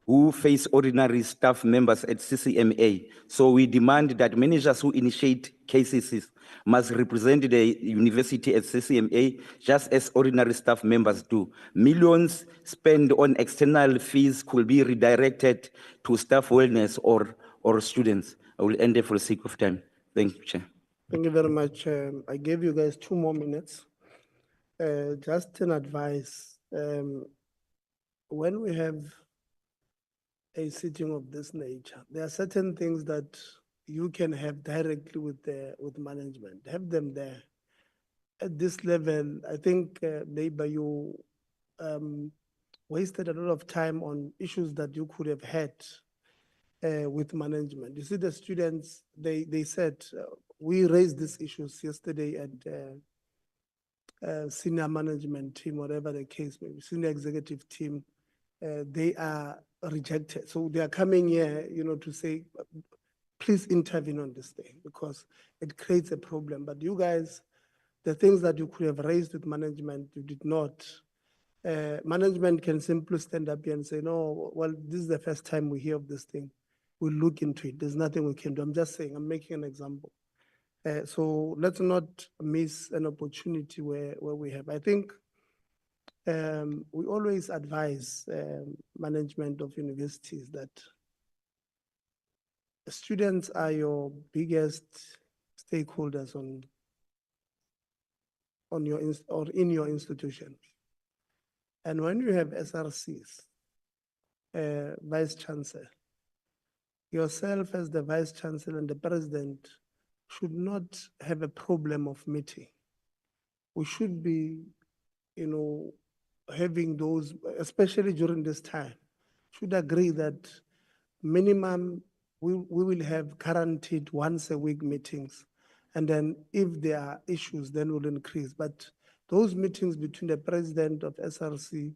who face ordinary staff members at CCMA. So we demand that managers who initiate cases must represent the university at CCMA just as ordinary staff members do. Millions spent on external fees could be redirected to staff wellness or students. I will end there for the sake of time. Thank you, Chair. Thank you very much. I gave you guys 2 more minutes. Just an advice. When we have a sitting of this nature, there are certain things that you can have directly with management. Have them there. At this level, I think maybe you wasted a lot of time on issues that you could have had with management. You see, the students, they said, we raised these issues yesterday at senior management team, whatever the case may be, senior executive team, they are rejected. So they are coming here, to say, please intervene on this thing because it creates a problem. But you guys, the things that you could have raised with management, you did not. Management can simply stand up here and say, no, well, this is the first time we hear of this thing. We'll look into it. There's nothing we can do. I'm just saying, I'm making an example. So let's not miss an opportunity where we have. I think we always advise management of universities that students are your biggest stakeholders in your institution. And when you have SRCs, Vice Chancellor, yourself as the Vice Chancellor and the President should not have a problem of meeting. We should be, having those, especially during this time, should agree that minimum we will have guaranteed once a week meetings. And then if there are issues, then we'll increase. But those meetings between the President of SRC,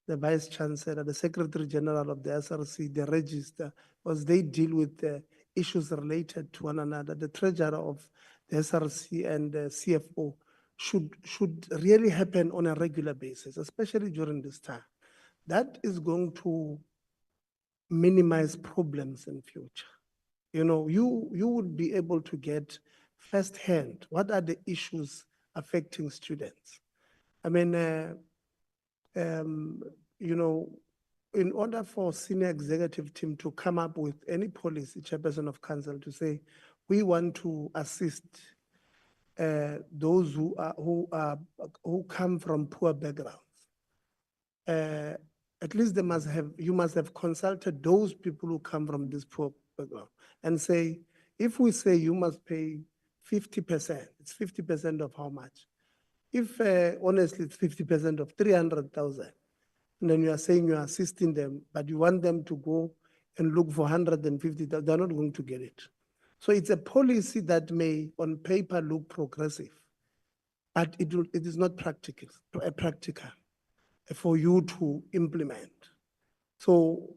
the Vice Chancellor, the Secretary General of the SRC, the Register, because they deal with the issues related to one another. The Treasurer of the SRC and the CFO should really happen on a regular basis, especially during this time. That is going to minimize problems in future. You would be able to get firsthand what are the issues affecting students. I mean, in order for senior executive team to come up with any policy, chairperson of council to say, we want to assist those who come from poor backgrounds. At least you must have consulted those people who come from this poor background and say, if we say you must pay 50%, it's 50% of how much? If honestly it's 50% of 300,000, and then you are saying you are assisting them, but you want them to go and look for 150,000, they're not going to get it. So it's a policy that may on paper look progressive, but it is not practical for you to implement. So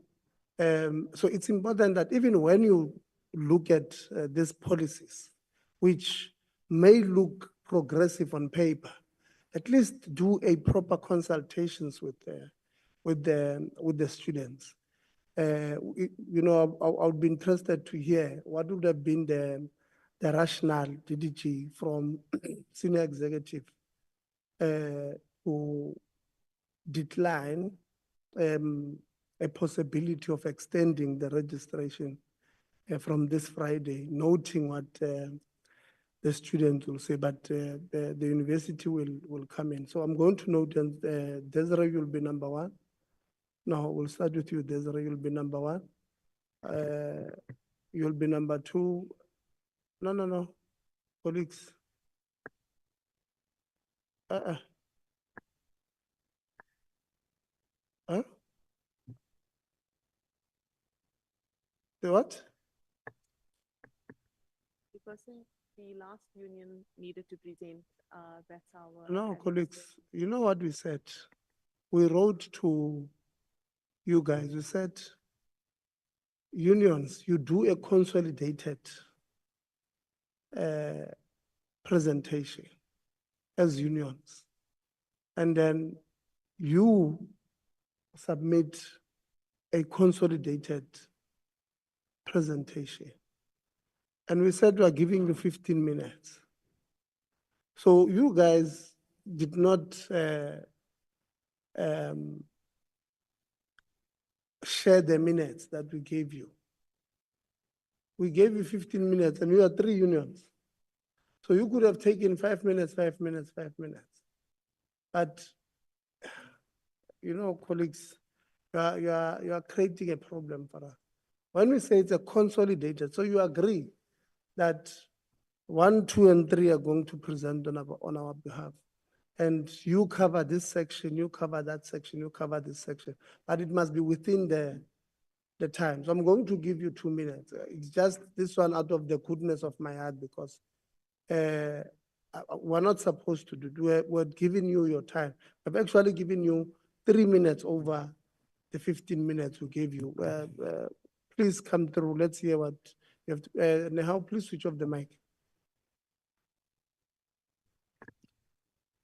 it's important that even when you look at these policies, which may look progressive on paper, at least do a proper consultations with the students. I would be interested to hear what would have been the rationale, DDG, from senior executive who decline a possibility of extending the registration from this Friday, noting what the students will say, but the university will come in. So I'm going to note that Desiree will be number 1. No, we'll start with you, Desiree. You'll be number 1. You'll be number 2. No. Colleagues. Huh? The what? Because the last union needed to present, that's our... No, colleagues, you know what we said. we wrote to you guys, we said, unions, you do a consolidated presentation as unions. And then you submit a consolidated presentation. And we said we are giving you 15 minutes. So you guys did not share the minutes that we gave you. We gave you 15 minutes and you are 3 unions. So you could have taken 5 minutes, 5 minutes, 5 minutes. But, you know, colleagues, you are creating a problem for us. When we say it's a consolidated, so you agree that 1, 2, and 3 are going to present on our behalf. And you cover this section, you cover that section, you cover this section. But it must be within the time. So I'm going to give you 2 minutes. It's just this one out of the goodness of my heart because we're not supposed to do. We're giving you your time. I've actually given you 3 minutes over the 15 minutes we gave you. Please come through. Let's hear what you have to. Nehal, please switch off the mic.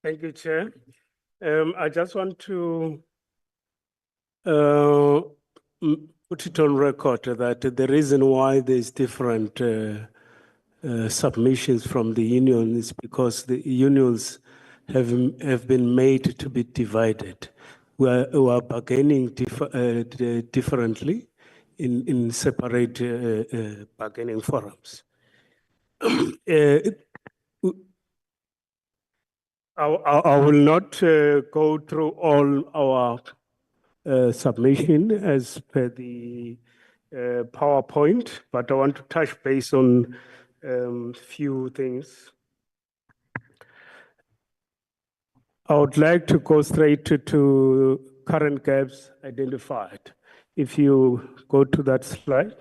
Thank you, Chair. I just want to put it on record that the reason why there's different submissions from the union is because the unions have been made to be divided. We are bargaining differently in separate bargaining forums. I will not go through all our submission as per the PowerPoint, but I want to touch base on few things. I would like to go straight to current gaps identified. If you go to that slide.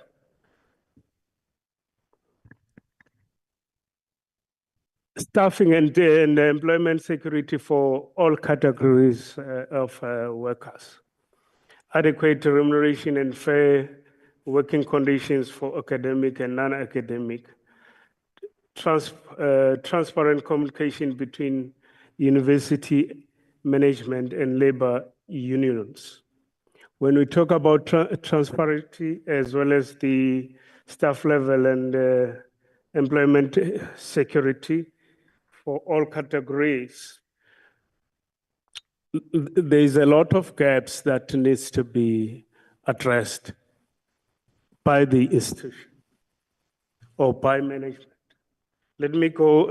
Staffing and employment security for all categories of workers. Adequate remuneration and fair working conditions for academic and non-academic. Transparent communication between university management and labor unions. When we talk about transparency as well as the staff level and employment security for all categories, there's a lot of gaps that needs to be addressed by the institution or by management. Let me go,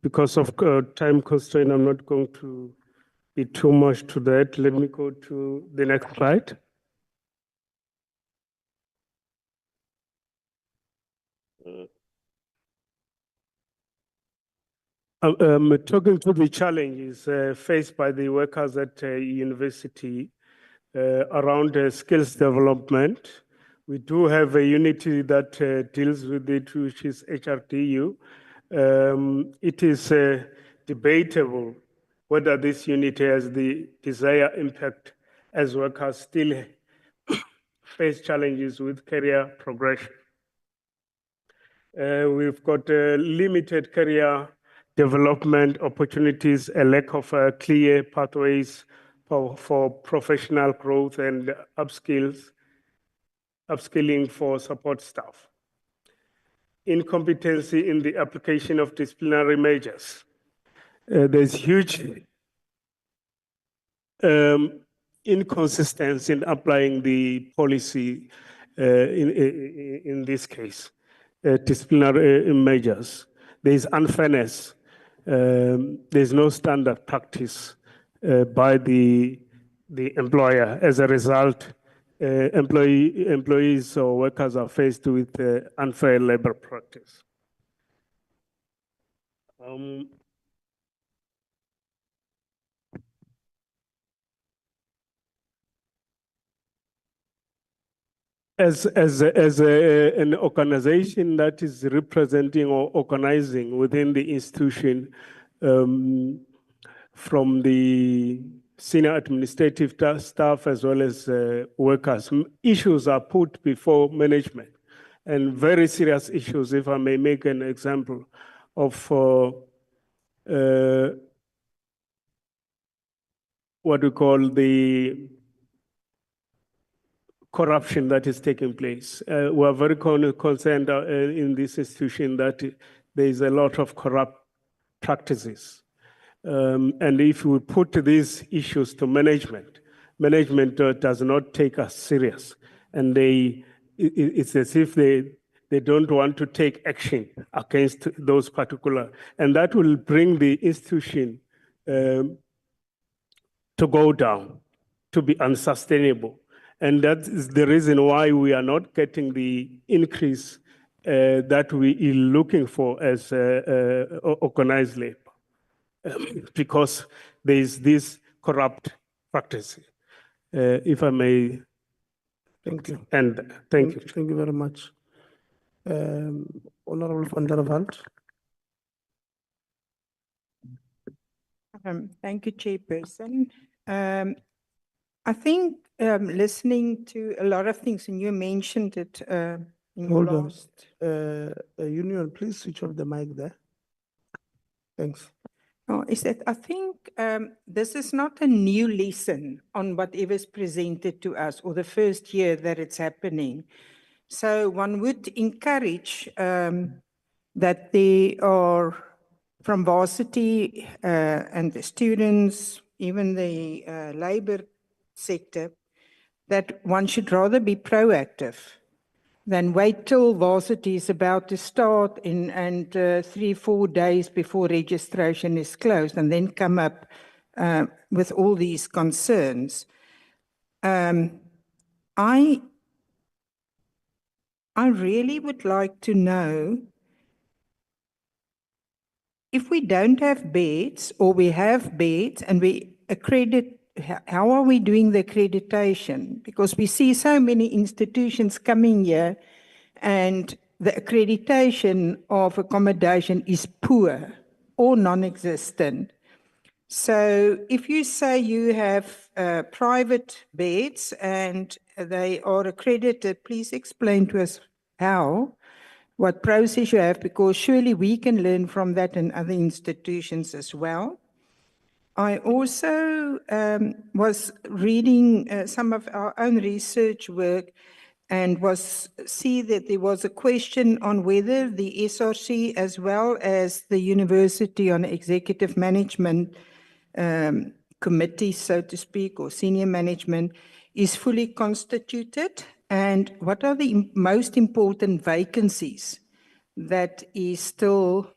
because of time constraint, I'm not going to be too much to that. Let me go to the next slide. Talking to the challenges faced by the workers at university around skills development. We do have a unity that deals with it, which is HRDU. It is debatable whether this unity has the desired impact as workers still face challenges with career progression. We've got limited career development opportunities, a lack of clear pathways for professional growth and upskilling for support staff. Incompetency in the application of disciplinary measures. There's huge inconsistency in applying the policy in this case, disciplinary measures. There's unfairness. There's no standard practice by the employer. As a result, employees or workers are faced with unfair labor practice. As an organization that is representing or organizing within the institution, from the senior administrative staff as well as workers. Issues are put before management, and very serious issues, if I may make an example of what we call the corruption that is taking place. We are very concerned in this institution that there is a lot of corrupt practices. And if we put these issues to management, management does not take us serious. And it's as if they don't want to take action against those particular, and that will bring the institution to go down, to be unsustainable. And that is the reason why we are not getting the increase that we are looking for as organized labor, because there is this corrupt practice. If I may. Thank you. And thank you. Thank you very much. Honorable van der Walt. Thank you, Chairperson. I think listening to a lot of things, and you mentioned it in your Hold on. last. Union, please switch off the mic there. Thanks. Oh, is that I think this is not a new lesson on whatever is presented to us or the first year that it's happening. So one would encourage that they are from varsity and the students, even the labor sector, that one should rather be proactive than wait till varsity is about to start and 3-4 days before registration is closed and then come up with all these concerns. I really would like to know if we don't have beds or we have beds and we accredit, how are we doing the accreditation? Because we see so many institutions coming here and the accreditation of accommodation is poor or non-existent. So if you say you have private beds and they are accredited, please explain to us how, what process you have, because surely we can learn from that in other institutions as well. I also was reading some of our own research work and see that there was a question on whether the SRC as well as the University on Executive Management Committee, so to speak, or senior management, is fully constituted, and what are the most important vacancies that is still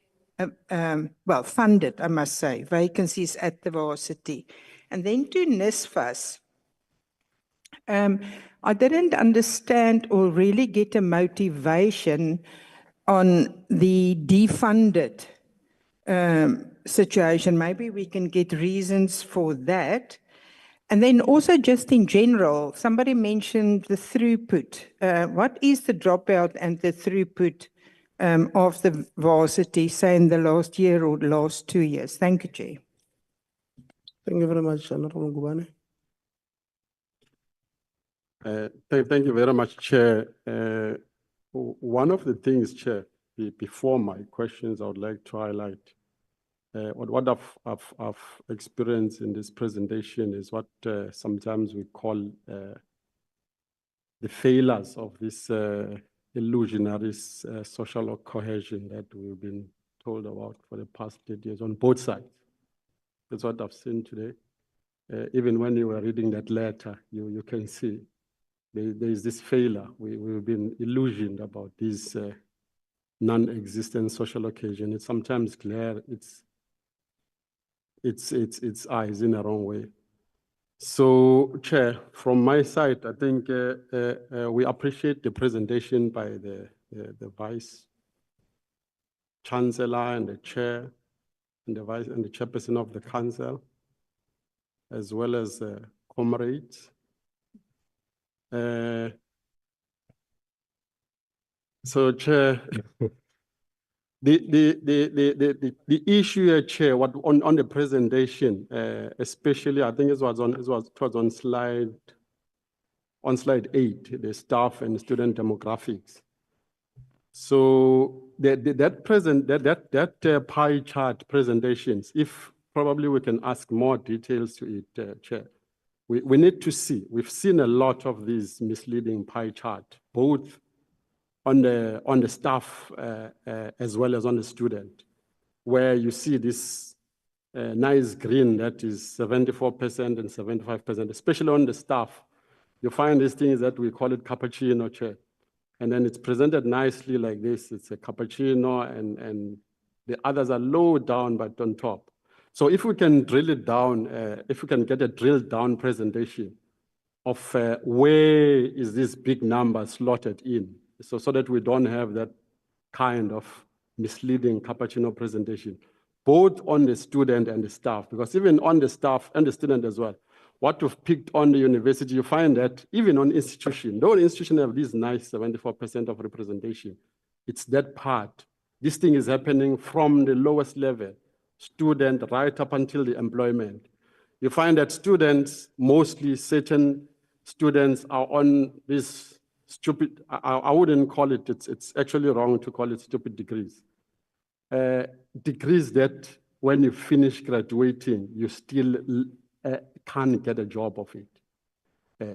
well, funded, I must say, vacancies at the varsity. And then to NSFAS, I didn't understand or really get a motivation on the defunded situation. Maybe we can get reasons for that. And then also just in general, somebody mentioned the throughput. What is the dropout and the throughput of the varsity, say in the last year or last 2 years? Thank you, Chair. Thank you very much, Honorable Ngubane. Thank you very much, Chair. One of the things, Chair, before my questions, I would like to highlight what I've experienced in this presentation is what sometimes we call the failures of this illusionary social cohesion that we've been told about for the past 8 years on both sides. That's what I've seen today. Even when you were reading that letter, you can see there is this failure. We've been illusioned about this non-existent social occasion. It's sometimes clear its eyes in the wrong way. So, Chair, from my side, I think we appreciate the presentation by the Vice Chancellor and the Chair and the Vice and the Chairperson of the Council, as well as comrades. So, Chair, The issue here, Chair, what on the presentation, especially, I think it was on slide 8, the staff and student demographics. So that pie chart presentations, if probably we can ask more details to it, Chair. We need to see. We've seen a lot of these misleading pie chart, both on the staff as well as on the student, where you see this nice green that is 74% and 75%, especially on the staff. You find these things that we call it cappuccino, Chair. And then it's presented nicely like this. It's a cappuccino and the others are low down but on top. So if we can drill it down, if we can get a drilled down presentation of where is this big number slotted in, so that we don't have that kind of misleading cappuccino presentation, both on the student and the staff, because even on the staff and the student as well, what we've picked on the university, you find that even on institution, though the institution have this nice 74% of representation, it's that part. This thing is happening from the lowest level, student right up until the employment. You find that students, mostly certain students are on this stupid, I wouldn't call it, it's actually wrong to call it stupid degrees. Degrees that when you finish graduating, you still can't get a job of it.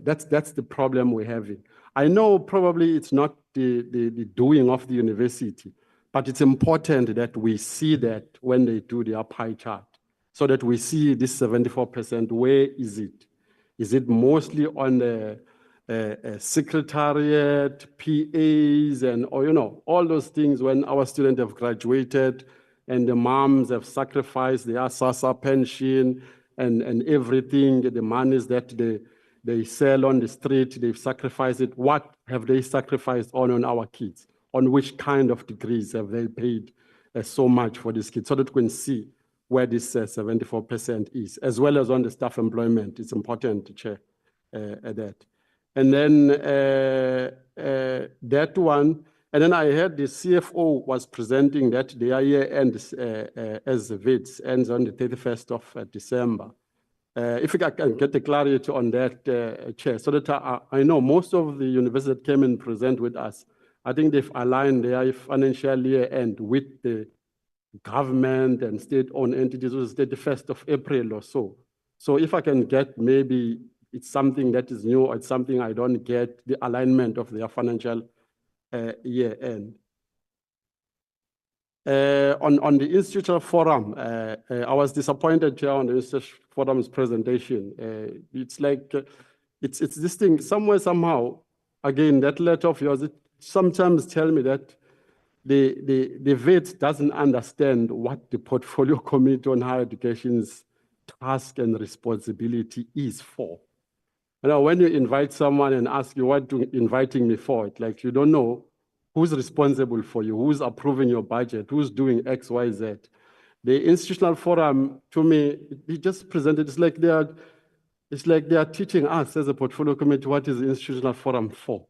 That's the problem we're having. I know probably it's not the doing of the university, but it's important that we see that when they do their pie chart, so that we see this 74%, where is it? Is it mostly on the secretariat, PAs, and or, you know, all those things when our students have graduated and the moms have sacrificed their SASA pension and everything, the monies that they sell on the street, they've sacrificed it. What have they sacrificed on our kids? On which kind of degrees have they paid so much for these kids, so that we can see where this 74% is, as well as on the staff employment. It's important to check that. And then that one, and then I heard the CFO was presenting that their year ends as the Wits ends on the 31st of December. If I can get the clarity on that, Chair, so that I know most of the universities that came and present with us, I think they've aligned their financial year end with the government and state-owned entities, it was the 31st of April or so. So if I can get, maybe it's something that is new or it's something I don't get, the alignment of their financial year end. On the institutional forum, I was disappointed, Chair, on the institutional forum's presentation. It's like, it's this thing, somewhere, somehow, again, that letter of yours, it sometimes tell me that the VET doesn't understand what the Portfolio Committee on Higher Education's task and responsibility is for. You know, when you invite someone and ask you what you're inviting me for, it's like you don't know who's responsible for you, who's approving your budget, who's doing X, Y, Z. The institutional forum, to me, it just presented, it's like they are teaching us as a Portfolio Committee what is the institutional forum for.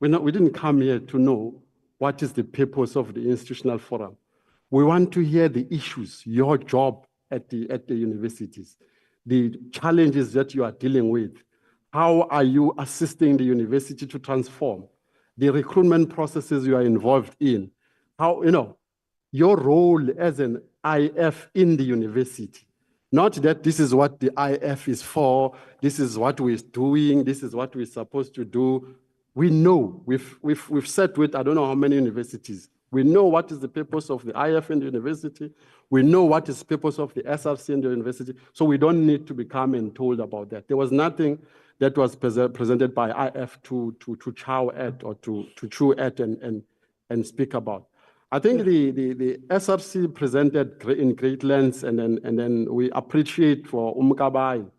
We didn't come here to know what is the purpose of the institutional forum. We want to hear the issues, your job at the universities, the challenges that you are dealing with. How are you assisting the university to transform? The recruitment processes you are involved in. How, you know, your role as an IF in the university. Not that this is what the IF is for, this is what we're doing, this is what we're supposed to do. We know, we've sat with I don't know how many universities. We know what is the purpose of the IF in the university. We know what is the purpose of the SRC in the university. So we don't need to be come and told about that. There was nothing that was presented by IF to chow at or to chew at and speak about. I think the SRC presented in great lengths, and then we appreciate for Umkabai.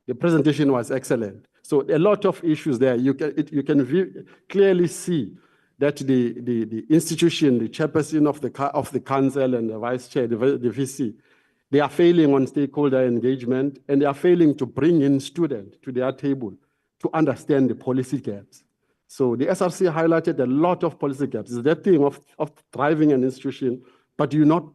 The presentation was excellent. So a lot of issues there. You can clearly see that the institution, the chairperson of the council and the vice chair, the VC, they are failing on stakeholder engagement, and they are failing to bring in students to their table to understand the policy gaps. So the SRC highlighted a lot of policy gaps. It's that thing of driving an institution, but you're not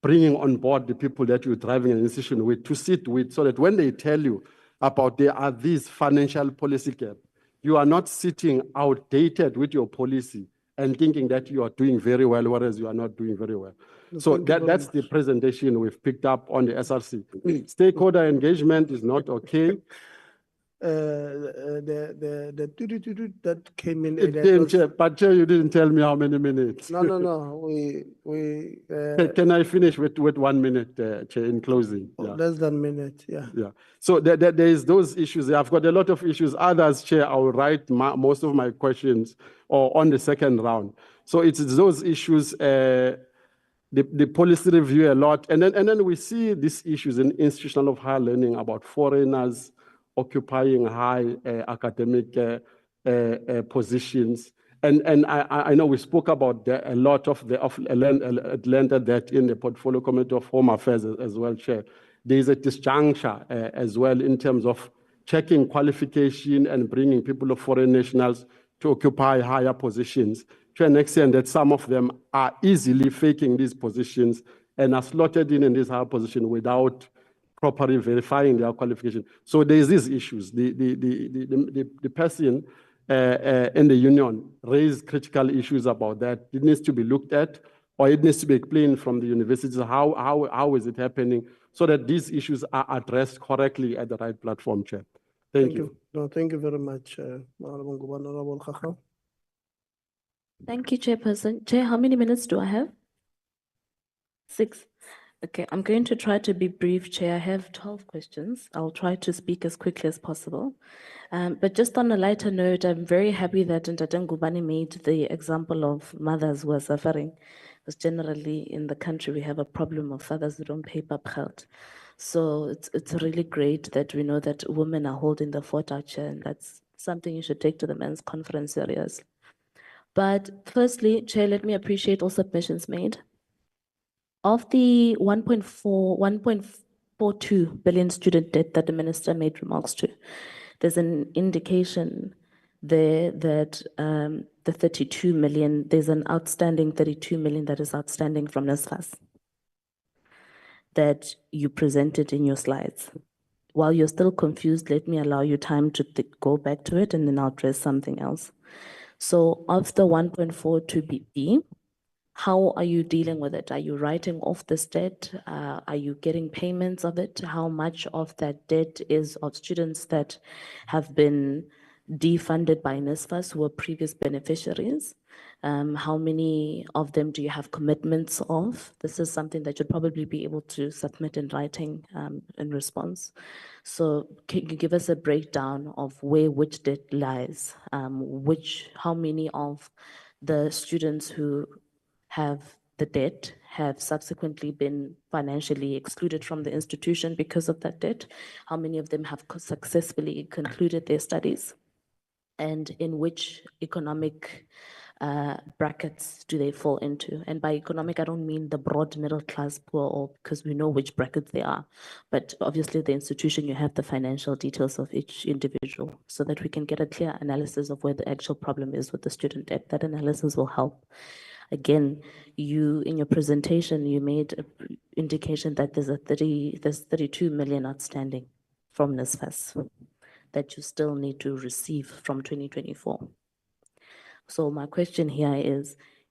bringing on board the people that you're driving an institution with to sit with, so that when they tell you about there are these financial policy gaps, you are not sitting outdated with your policy and thinking that you are doing very well, whereas you are not doing very well. So that's the presentation we've picked up on the SRC. Stakeholder engagement is not okay. That came in. It came, Chair, but Chair, you didn't tell me how many minutes. No. Can I finish with 1 minute, Chair, in closing? Yeah. Less than a minute, yeah. Yeah. So there is those issues. I've got a lot of issues. Others, Chair, I will write most of my questions or on the second round. So it's those issues, the policy review a lot. And then we see these issues in institutional of higher learning about foreigners occupying high academic positions. And I know we spoke about a lot of Atlanta that in the Portfolio Committee of Home Affairs as well, Chair. There is a disjuncture as well in terms of checking qualification and bringing people of foreign nationals to occupy higher positions to an extent that some of them are easily faking these positions and are slotted in this higher position without properly verifying their qualification. So there's these issues. The person in the union raised critical issues about that. It needs to be looked at, or it needs to be explained from the universities. How is it happening, so that these issues are addressed correctly at the right platform, Chair. Thank you. No, thank you very much, Honorable Kaka. Thank you, Chairperson. Chair, how many minutes do I have? 6. Okay, I'm going to try to be brief, Chair. I have 12 questions. I'll try to speak as quickly as possible. But just on a lighter note, I'm very happy that Ntate Ngubane made the example of mothers who are suffering, because generally in the country we have a problem of fathers who don't pay papgeld. So it's really great that we know that women are holding the fort out, Chair, and that's something you should take to the men's conference seriously. But firstly, Chair, let me appreciate all submissions made. Of the 1.42 billion student debt that the minister made remarks to, there's an indication there that the 32 million, there's an outstanding 32 million that is outstanding from NSFAS that you presented in your slides. While you're still confused, let me allow you time to go back to it, and then I'll address something else. So of the 1.42 billion, how are you dealing with it? Are you writing off this debt? Are you getting payments of it? How much of that debt is of students that have been defunded by NSFAS who were previous beneficiaries? How many of them do you have commitments of? This is something that you'd probably be able to submit in writing in response. So can you give us a breakdown of where which debt lies? How many of the students who have the debt have subsequently been financially excluded from the institution because of that debt? How many of them have successfully concluded their studies? And in which economic brackets do they fall into? And by economic, I don't mean the broad middle class poor, or because we know which brackets they are. But obviously the institution, you have the financial details of each individual so that we can get a clear analysis of where the actual problem is with the student debt. That analysis will help. Again, in your presentation, you made an indication that there's 32 million outstanding from NSFAS that you still need to receive from 2024. So my question here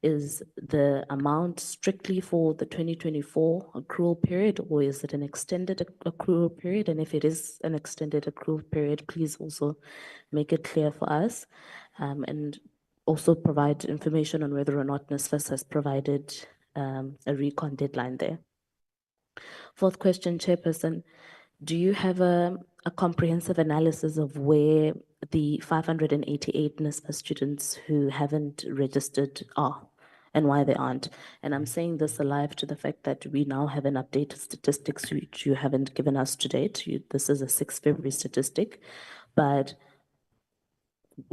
is the amount strictly for the 2024 accrual period, or is it an extended accrual period? And if it is an extended accrual period, please also make it clear for us. And also provide information on whether or not NSFAS has provided a recon deadline there. Fourth question, Chairperson, do you have a comprehensive analysis of where the 588 NSFAS students who haven't registered are and why they aren't? And I'm saying this alive to the fact that we now have an updated statistics which you haven't given us to date. This is a 6 February statistic, but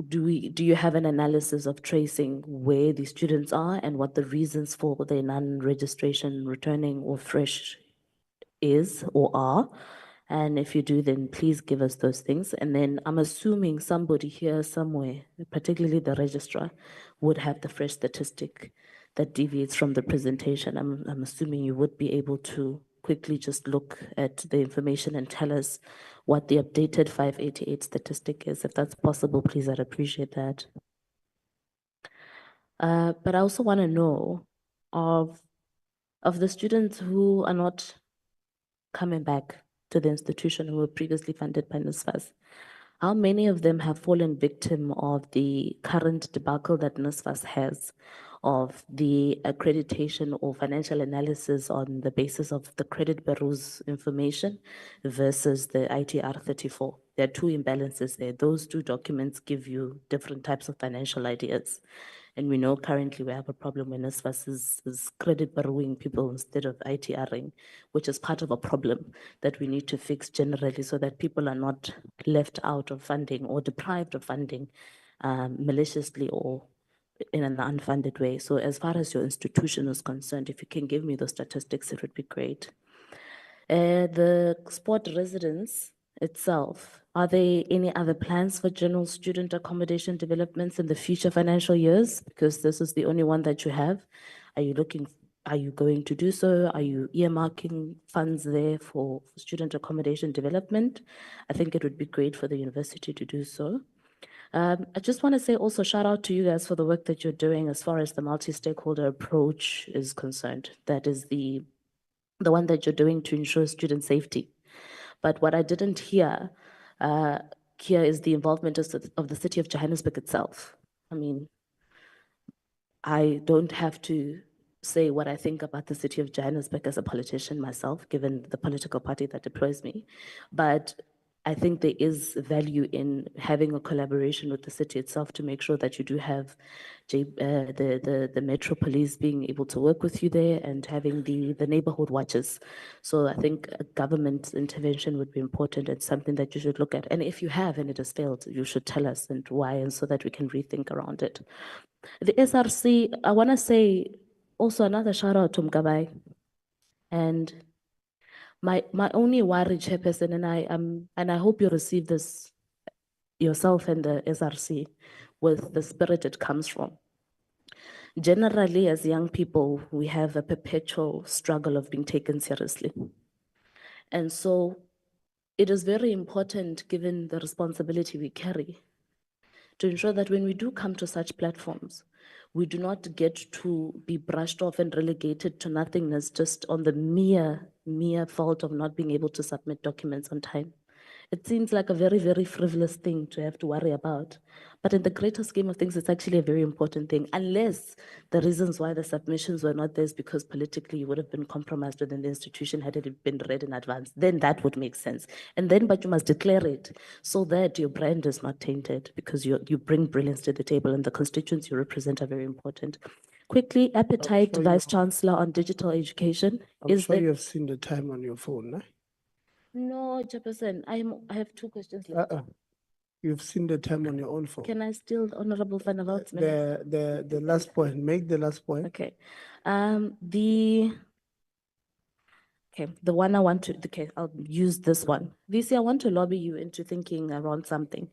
do you have an analysis of tracing where the students are and what the reasons for their non-registration, returning or fresh is or are? And if you do, then please give us those things. And then I'm assuming somebody here somewhere, particularly the registrar, would have the fresh statistic that deviates from the presentation. I'm assuming you would be able to quickly just look at the information and tell us what the updated 588 statistic is. If that's possible, please, I'd appreciate that. But I also want to know of the students who are not coming back to the institution who were previously funded by NSFAS, how many of them have fallen victim of the current debacle that NSFAS has of the accreditation or financial analysis on the basis of the credit bureau's information versus the ITR 34? There are two imbalances there. Those two documents give you different types of financial ideas. And we know currently we have a problem when NSFAS is credit bureauing people instead of ITRing, which is part of a problem that we need to fix generally so that people are not left out of funding or deprived of funding maliciously or in an unfunded way. So as far as your institution is concerned, if you can give me those statistics, it would be great. The sport residence itself, are there any other plans for general student accommodation developments in the future financial years? Because this is the only one that you have. Are you going to do so? Are you earmarking funds there for student accommodation development? I think it would be great for the university to do so. I just want to say also shout out to you guys for the work that you're doing as far as the multi-stakeholder approach is concerned. That is the one that you're doing to ensure student safety. But what I didn't hear here is the involvement of the city of Johannesburg itself. I mean, I don't have to say what I think about the city of Johannesburg as a politician myself, given the political party that deploys me. But I think there is value in having a collaboration with the city itself to make sure that you do have the Metro Police being able to work with you there and having the neighborhood watches. So I think a government intervention would be important and something that you should look at. And if you have and it has failed, you should tell us and why, and so that we can rethink around it. The SRC, I want to say also another shout out to Mkabai. And my only worry, Chairperson, and I hope you receive this yourself and the SRC with the spirit it comes from. Generally, as young people, we have a perpetual struggle of being taken seriously. And so it is very important, given the responsibility we carry, to ensure that when we do come to such platforms, we do not get to be brushed off and relegated to nothingness just on the mere fault of not being able to submit documents on time. It seems like a very, very frivolous thing to have to worry about. But in the greater scheme of things, it's actually a very important thing, unless the reasons why the submissions were not there is because politically you would have been compromised within the institution had it been read in advance. Then that would make sense. But you must declare it so that your brand is not tainted, because you bring brilliance to the table and the constituents you represent are very important. Quickly, appetite, Vice Chancellor, on digital education. I'm sure you have seen the time on your phone, eh? No, Chairperson, I have two questions left. You've seen the time on your own phone. Can I still, Honorable Van der Walt? The last point, make the last point. Okay. The one I want to, I'll use this one. VC, I want to lobby you into thinking around something.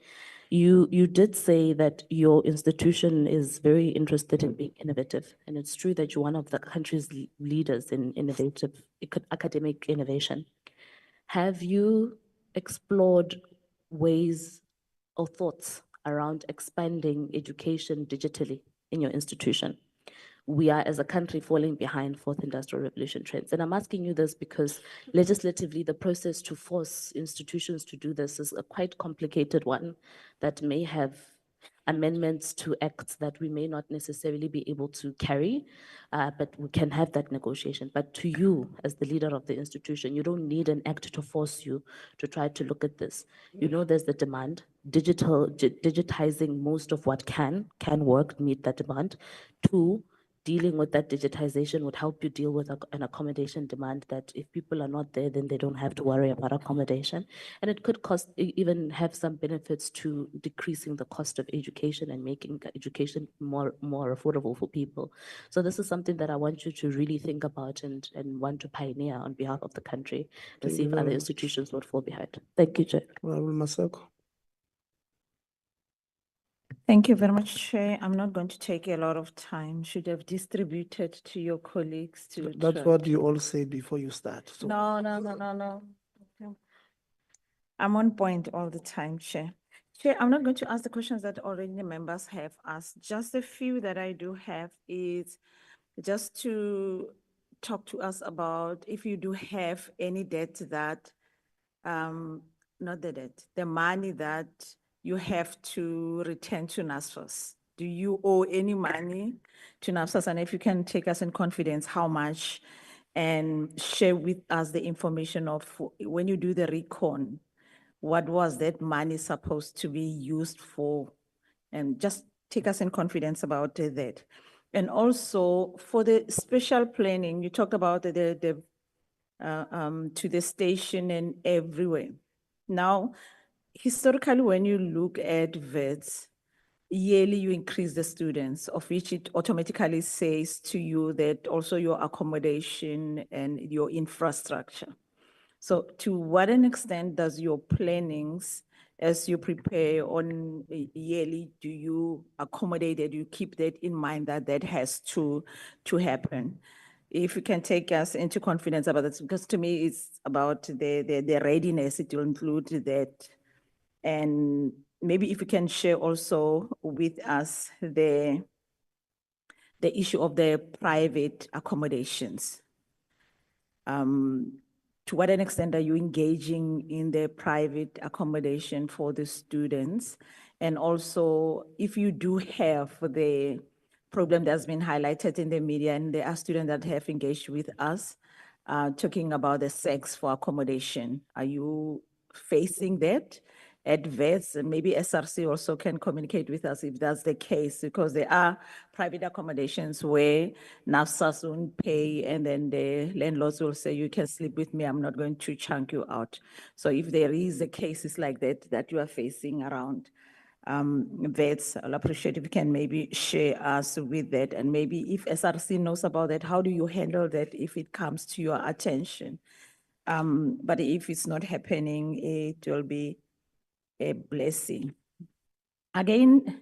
You did say that your institution is very interested in being innovative, and it's true that you're one of the country's leaders in innovative academic innovation. Have you explored ways or thoughts around expanding education digitally in your institution? We are, as a country, falling behind fourth industrial revolution trends. And I'm asking you this because legislatively, the process to force institutions to do this is a quite complicated one that may have amendments to acts that we may not necessarily be able to carry, but we can have that negotiation. But to you, as the leader of the institution, you don't need an act to force you to try to look at this. You know there's the demand. Digitizing most of what can work, meet that demand. Two, dealing with that digitization would help you deal with an accommodation demand that if people are not there, then they don't have to worry about accommodation. And it could even have some benefits to decreasing the cost of education and making education more affordable for people. So this is something that I want you to really think about and want to pioneer on behalf of the country and Thank see you if very other much. institutions would fall behind. Thank you, Chair. Honorable Maseko. Thank you very much, Chair. I'm not going to take a lot of time. Should have distributed to your colleagues to. That's what you all said before you start. So No. Okay. I'm on point all the time, Chair. Chair, I'm not going to ask the questions that already the members have asked. Just a few that I do have is just to talk to us about if you do have any debt that, not the debt, the money that you have to return to NSFAS. Do you owe any money to NSFAS? And if you can take us in confidence, how much? And share with us the information of when you do the recon, what was that money supposed to be used for? And just take us in confidence about that. And also for the special planning, you talked about to the station and everywhere. Now, historically, when you look at Wits, yearly you increase the students, of which it automatically says to you that also your accommodation and your infrastructure. So to what an extent does your plannings, as you prepare on a yearly, do you accommodate it? Do you keep that in mind that that has to happen? If you can take us into confidence about this, because to me it's about the readiness, it will include that. And maybe if you can share also with us the issue of the private accommodations. To what an extent are you engaging in the private accommodation for the students? And also, if you do have the problem that's been highlighted in the media, and there are students that have engaged with us, talking about the sex for accommodation, are you facing that at Wits? And maybe SRC also can communicate with us if that's the case, because there are private accommodations where NSFAS won't pay and then the landlords will say, you can sleep with me, I'm not going to chunk you out. So if there is a cases like that you are facing around Wits, I'll appreciate if you can maybe share us with that. And maybe if SRC knows about that, how do you handle that if it comes to your attention? But if it's not happening, it will be a blessing. Again,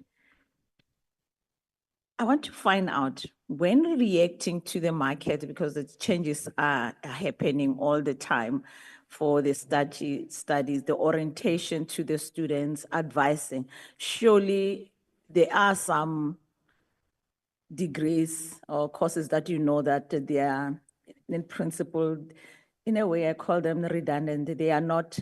I want to find out when reacting to the market, because the changes are happening all the time for the studies, the orientation to the students, advising. Surely there are some degrees or courses that you know that they are in principle, in a way I call them redundant. They are not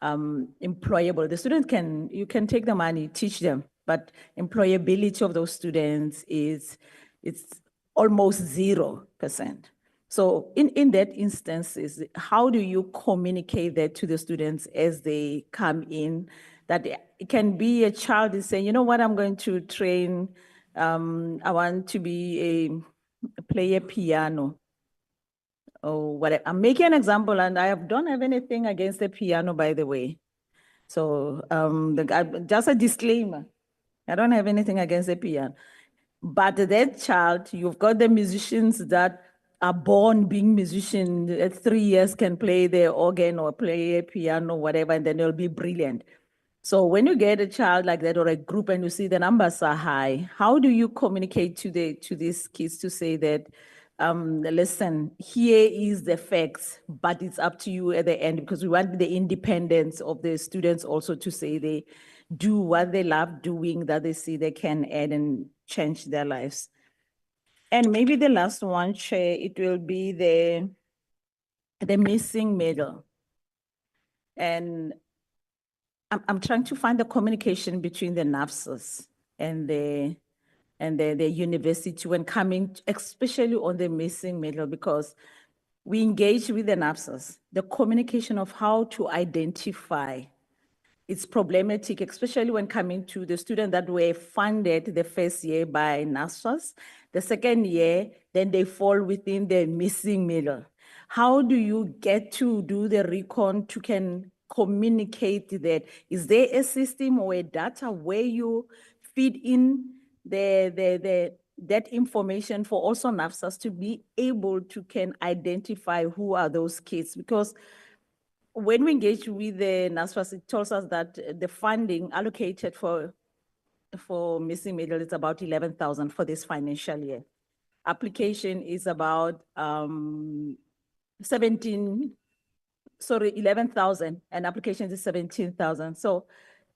employable. The student you can take the money, teach them, but employability of those students it's almost 0%. So in that instance, how do you communicate that to the students as they come in? That it can be a child is saying, you know what, I'm going to train, I want to play a piano. Oh, what I'm making an example, and I don't have anything against the piano, by the way. So just a disclaimer, I don't have anything against the piano. But that child, you've got the musicians that are born being musicians, at 3 years can play the organ or play a piano, whatever, and then they'll be brilliant. So when you get a child like that or a group and you see the numbers are high, how do you communicate to these kids to say that, listen, here is the facts, but it's up to you at the end, because we want the independence of the students also to say they do what they love doing, that they see they can add and change their lives. And maybe the last one, Chair, it will be the missing middle. And I'm trying to find the communication between the NSFAS and the university when coming, especially on the missing middle, because we engage with the NSFAS, the communication of how to identify it's problematic, especially when coming to the students that were funded the first year by NSFAS. The second year, then they fall within the missing middle. How do you get to do the recon to can communicate that? Is there a system or a data where you feed in that information for also NSFAS to be able to can identify who are those kids? Because when we engage with the NSFAS, it tells us that the funding allocated for missing middle is about 11,000 for this financial year. Application is about 11,000, and applications is 17,000. So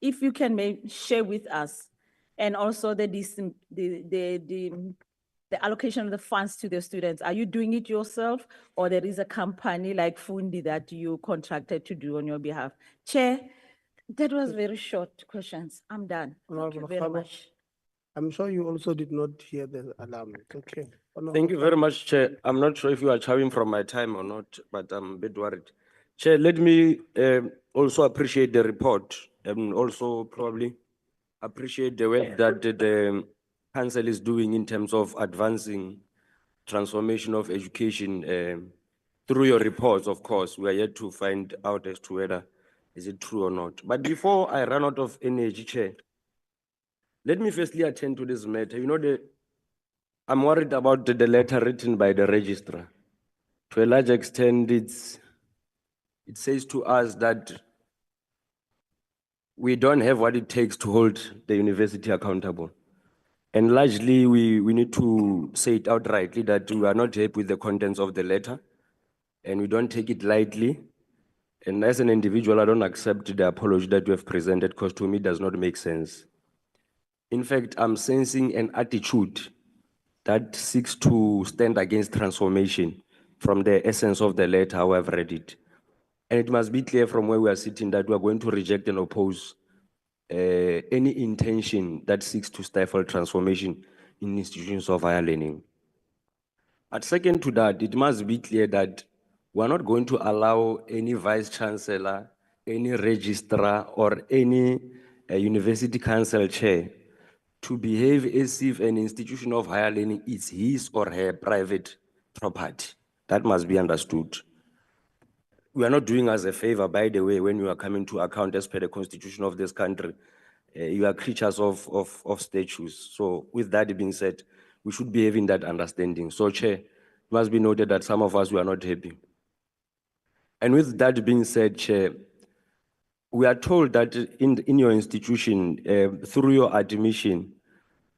if you can maybe share with us, and also the allocation of the funds to the students, are you doing it yourself, or there is a company like Fundi that you contracted to do on your behalf? Chair, that was very short questions. I'm done. Thank you very much. I'm sure you also did not hear the alarm. It's okay. Thank you very much, Chair. I'm not sure if you are chowing from my time or not, but I'm a bit worried. Chair, let me also appreciate the report and also probably appreciate the work that the Council is doing in terms of advancing transformation of education through your reports. Of course, we are yet to find out as to whether is it true or not. But before I run out of energy, Chair, let me firstly attend to this matter. You know, I'm worried about the letter written by the Registrar. To a large extent, it says to us that we don't have what it takes to hold the university accountable. And largely, we need to say it outrightly that we are not happy with the contents of the letter, and we don't take it lightly. And as an individual, I don't accept the apology that you have presented, because to me, it does not make sense. In fact, I'm sensing an attitude that seeks to stand against transformation from the essence of the letter, how I've read it. And it must be clear from where we are sitting that we are going to reject and oppose any intention that seeks to stifle transformation in institutions of higher learning. But second to that, it must be clear that we are not going to allow any vice chancellor, any registrar, or any university council chair to behave as if an institution of higher learning is his or her private property. That must be understood. We are not doing us a favor, by the way, when you are coming to account as per the constitution of this country. You are creatures of statutes. So with that being said, we should be having that understanding. So, Chair, it must be noted that some of us, we are not happy. And with that being said, Chair, we are told that in your institution, through your admission,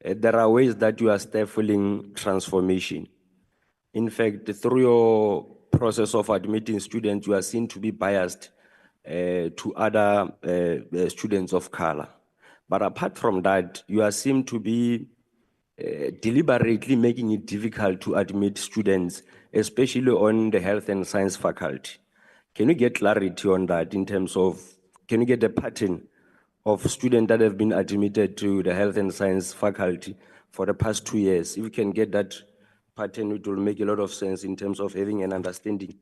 there are ways that you are stifling transformation. In fact, through your process of admitting students, you are seen to be biased to other students of color. But apart from that, you are seen to be deliberately making it difficult to admit students, especially on the health and science faculty. Can you get clarity on that in terms of, can you get a pattern of students that have been admitted to the health and science faculty for the past 2 years? If you can get that pattern, it will make a lot of sense in terms of having an understanding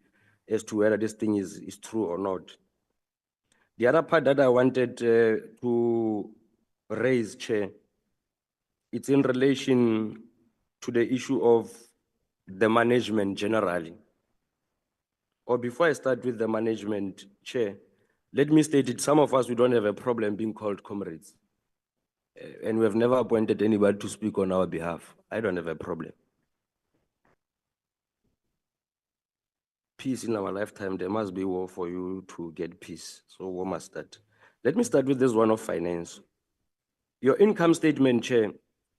as to whether this thing is true or not. The other part that I wanted to raise, Chair, it's in relation to the issue of the management generally. Or before I start with the management, Chair, let me state it, some of us, we don't have a problem being called comrades. And we have never appointed anybody to speak on our behalf. I don't have a problem. Peace in our lifetime, there must be war for you to get peace. So war must start. Let me start with this one of finance. Your income statement, Chair,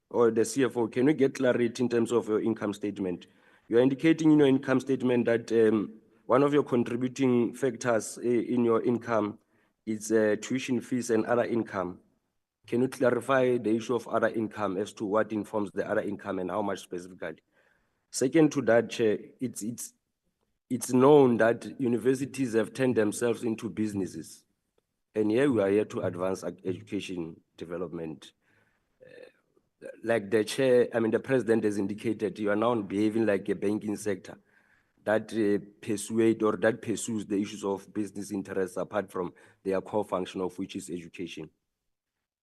or the CFO, can we get clarity in terms of your income statement? You're indicating in your income statement that one of your contributing factors in your income is tuition fees and other income. Can you clarify the issue of other income as to what informs the other income and how much specifically? Second to that, Chair, it's known that universities have turned themselves into businesses. And here we are here to advance education development. Like the chair, the president has indicated, you are now behaving like a banking sector. that persuade or that pursues the issues of business interests apart from their core function of which is education.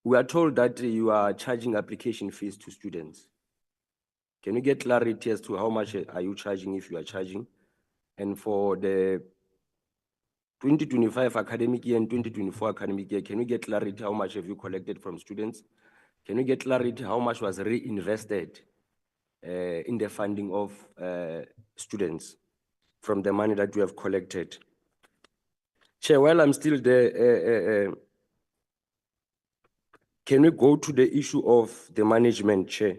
We are told that you are charging application fees to students. Can we get clarity as to how much are you charging if you are charging? And for the 2025 academic year and 2024 academic year, can we get clarity how much have you collected from students? Can we get clarity how much was reinvested in the funding of students from the money that you have collected? Chair, while I'm still there, can we go to the issue of the management, Chair?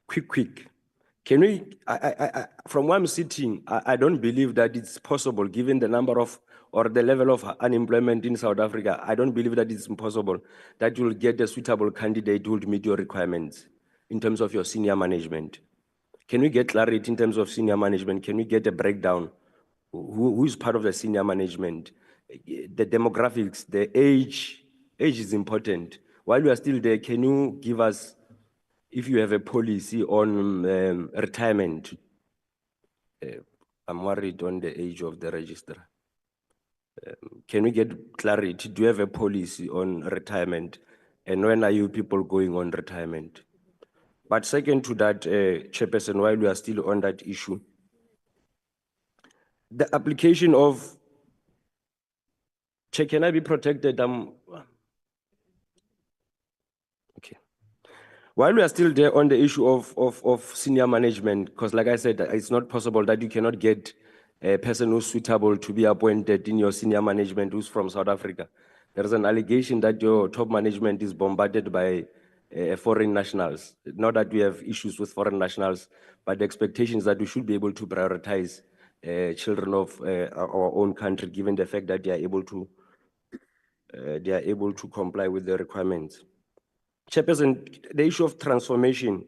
Quick. Can we, from where I'm sitting, I don't believe that it's possible, given the number of, or the level of unemployment in South Africa, I don't believe that it's impossible that you'll get a suitable candidate who will meet your requirements in terms of your senior management. Can we get clarity in terms of senior management? Can we get a breakdown? Who is part of the senior management? The demographics, the age is important. While we are still there, can you give us, if you have a policy on retirement? I'm worried on the age of the registrar. Can we get clarity? Do you have a policy on retirement? And when are you people going on retirement? But second to that, Chairperson, while we are still on that issue, the application of, Chair, can I be protected? Okay. While we are still there on the issue of senior management, because like I said, it's not possible that you cannot get a person who's suitable to be appointed in your senior management who's from South Africa. There is an allegation that your top management is bombarded by foreign nationals. Not that we have issues with foreign nationals, but the expectation is that we should be able to prioritize children of our own country, given the fact that they are able to comply with the requirements. Chairperson, the issue of transformation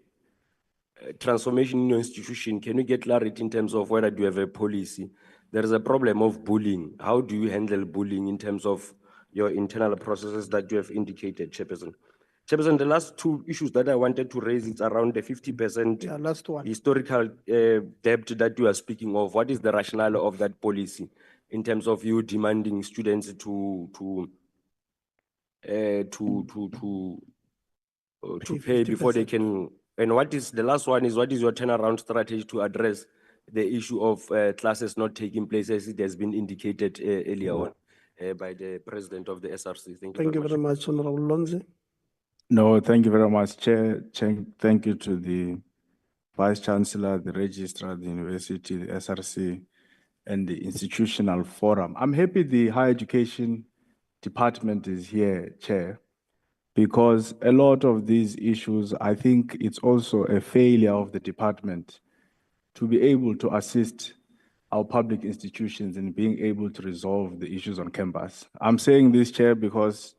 in your institution, can you get clarity in terms of whether you have a policy? There is a problem of bullying. How do you handle bullying in terms of your internal processes that you have indicated, Chairperson? Chairperson, the last two issues that I wanted to raise is around the 50% historical debt that you are speaking of. What is the rationale of that policy in terms of you demanding students to pay before they can? And what is the last one is, what is your turnaround strategy to address the issue of classes not taking place as it has been indicated earlier on by the president of the SRC? Thank you very much. Honorable Lonze. No, thank you very much, Chair. Thank you to the Vice Chancellor, the Registrar, the University, the SRC, and the Institutional Forum. I'm happy the Higher Education Department is here, Chair, because a lot of these issues, I think it's also a failure of the department to be able to assist our public institutions in being able to resolve the issues on campus. I'm saying this, Chair, because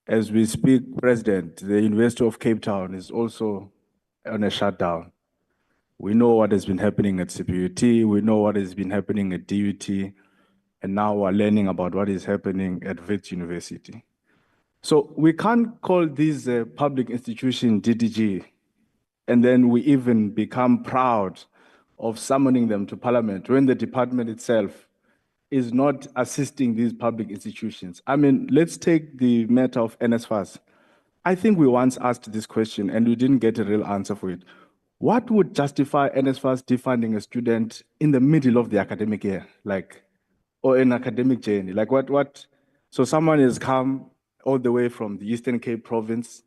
as we speak, President, the University of Cape Town is also on a shutdown. We know what has been happening at CPUT, we know what has been happening at DUT, and now we're learning about what is happening at Wits University. So we can't call these public institution DDG, and then we even become proud of summoning them to Parliament when the department itself is not assisting these public institutions. I mean, let's take the matter of NSFAS. I think we once asked this question and we didn't get a real answer for it. What would justify NSFAS defunding a student in the middle of the academic year, or an academic journey? What? So someone has come all the way from the Eastern Cape province.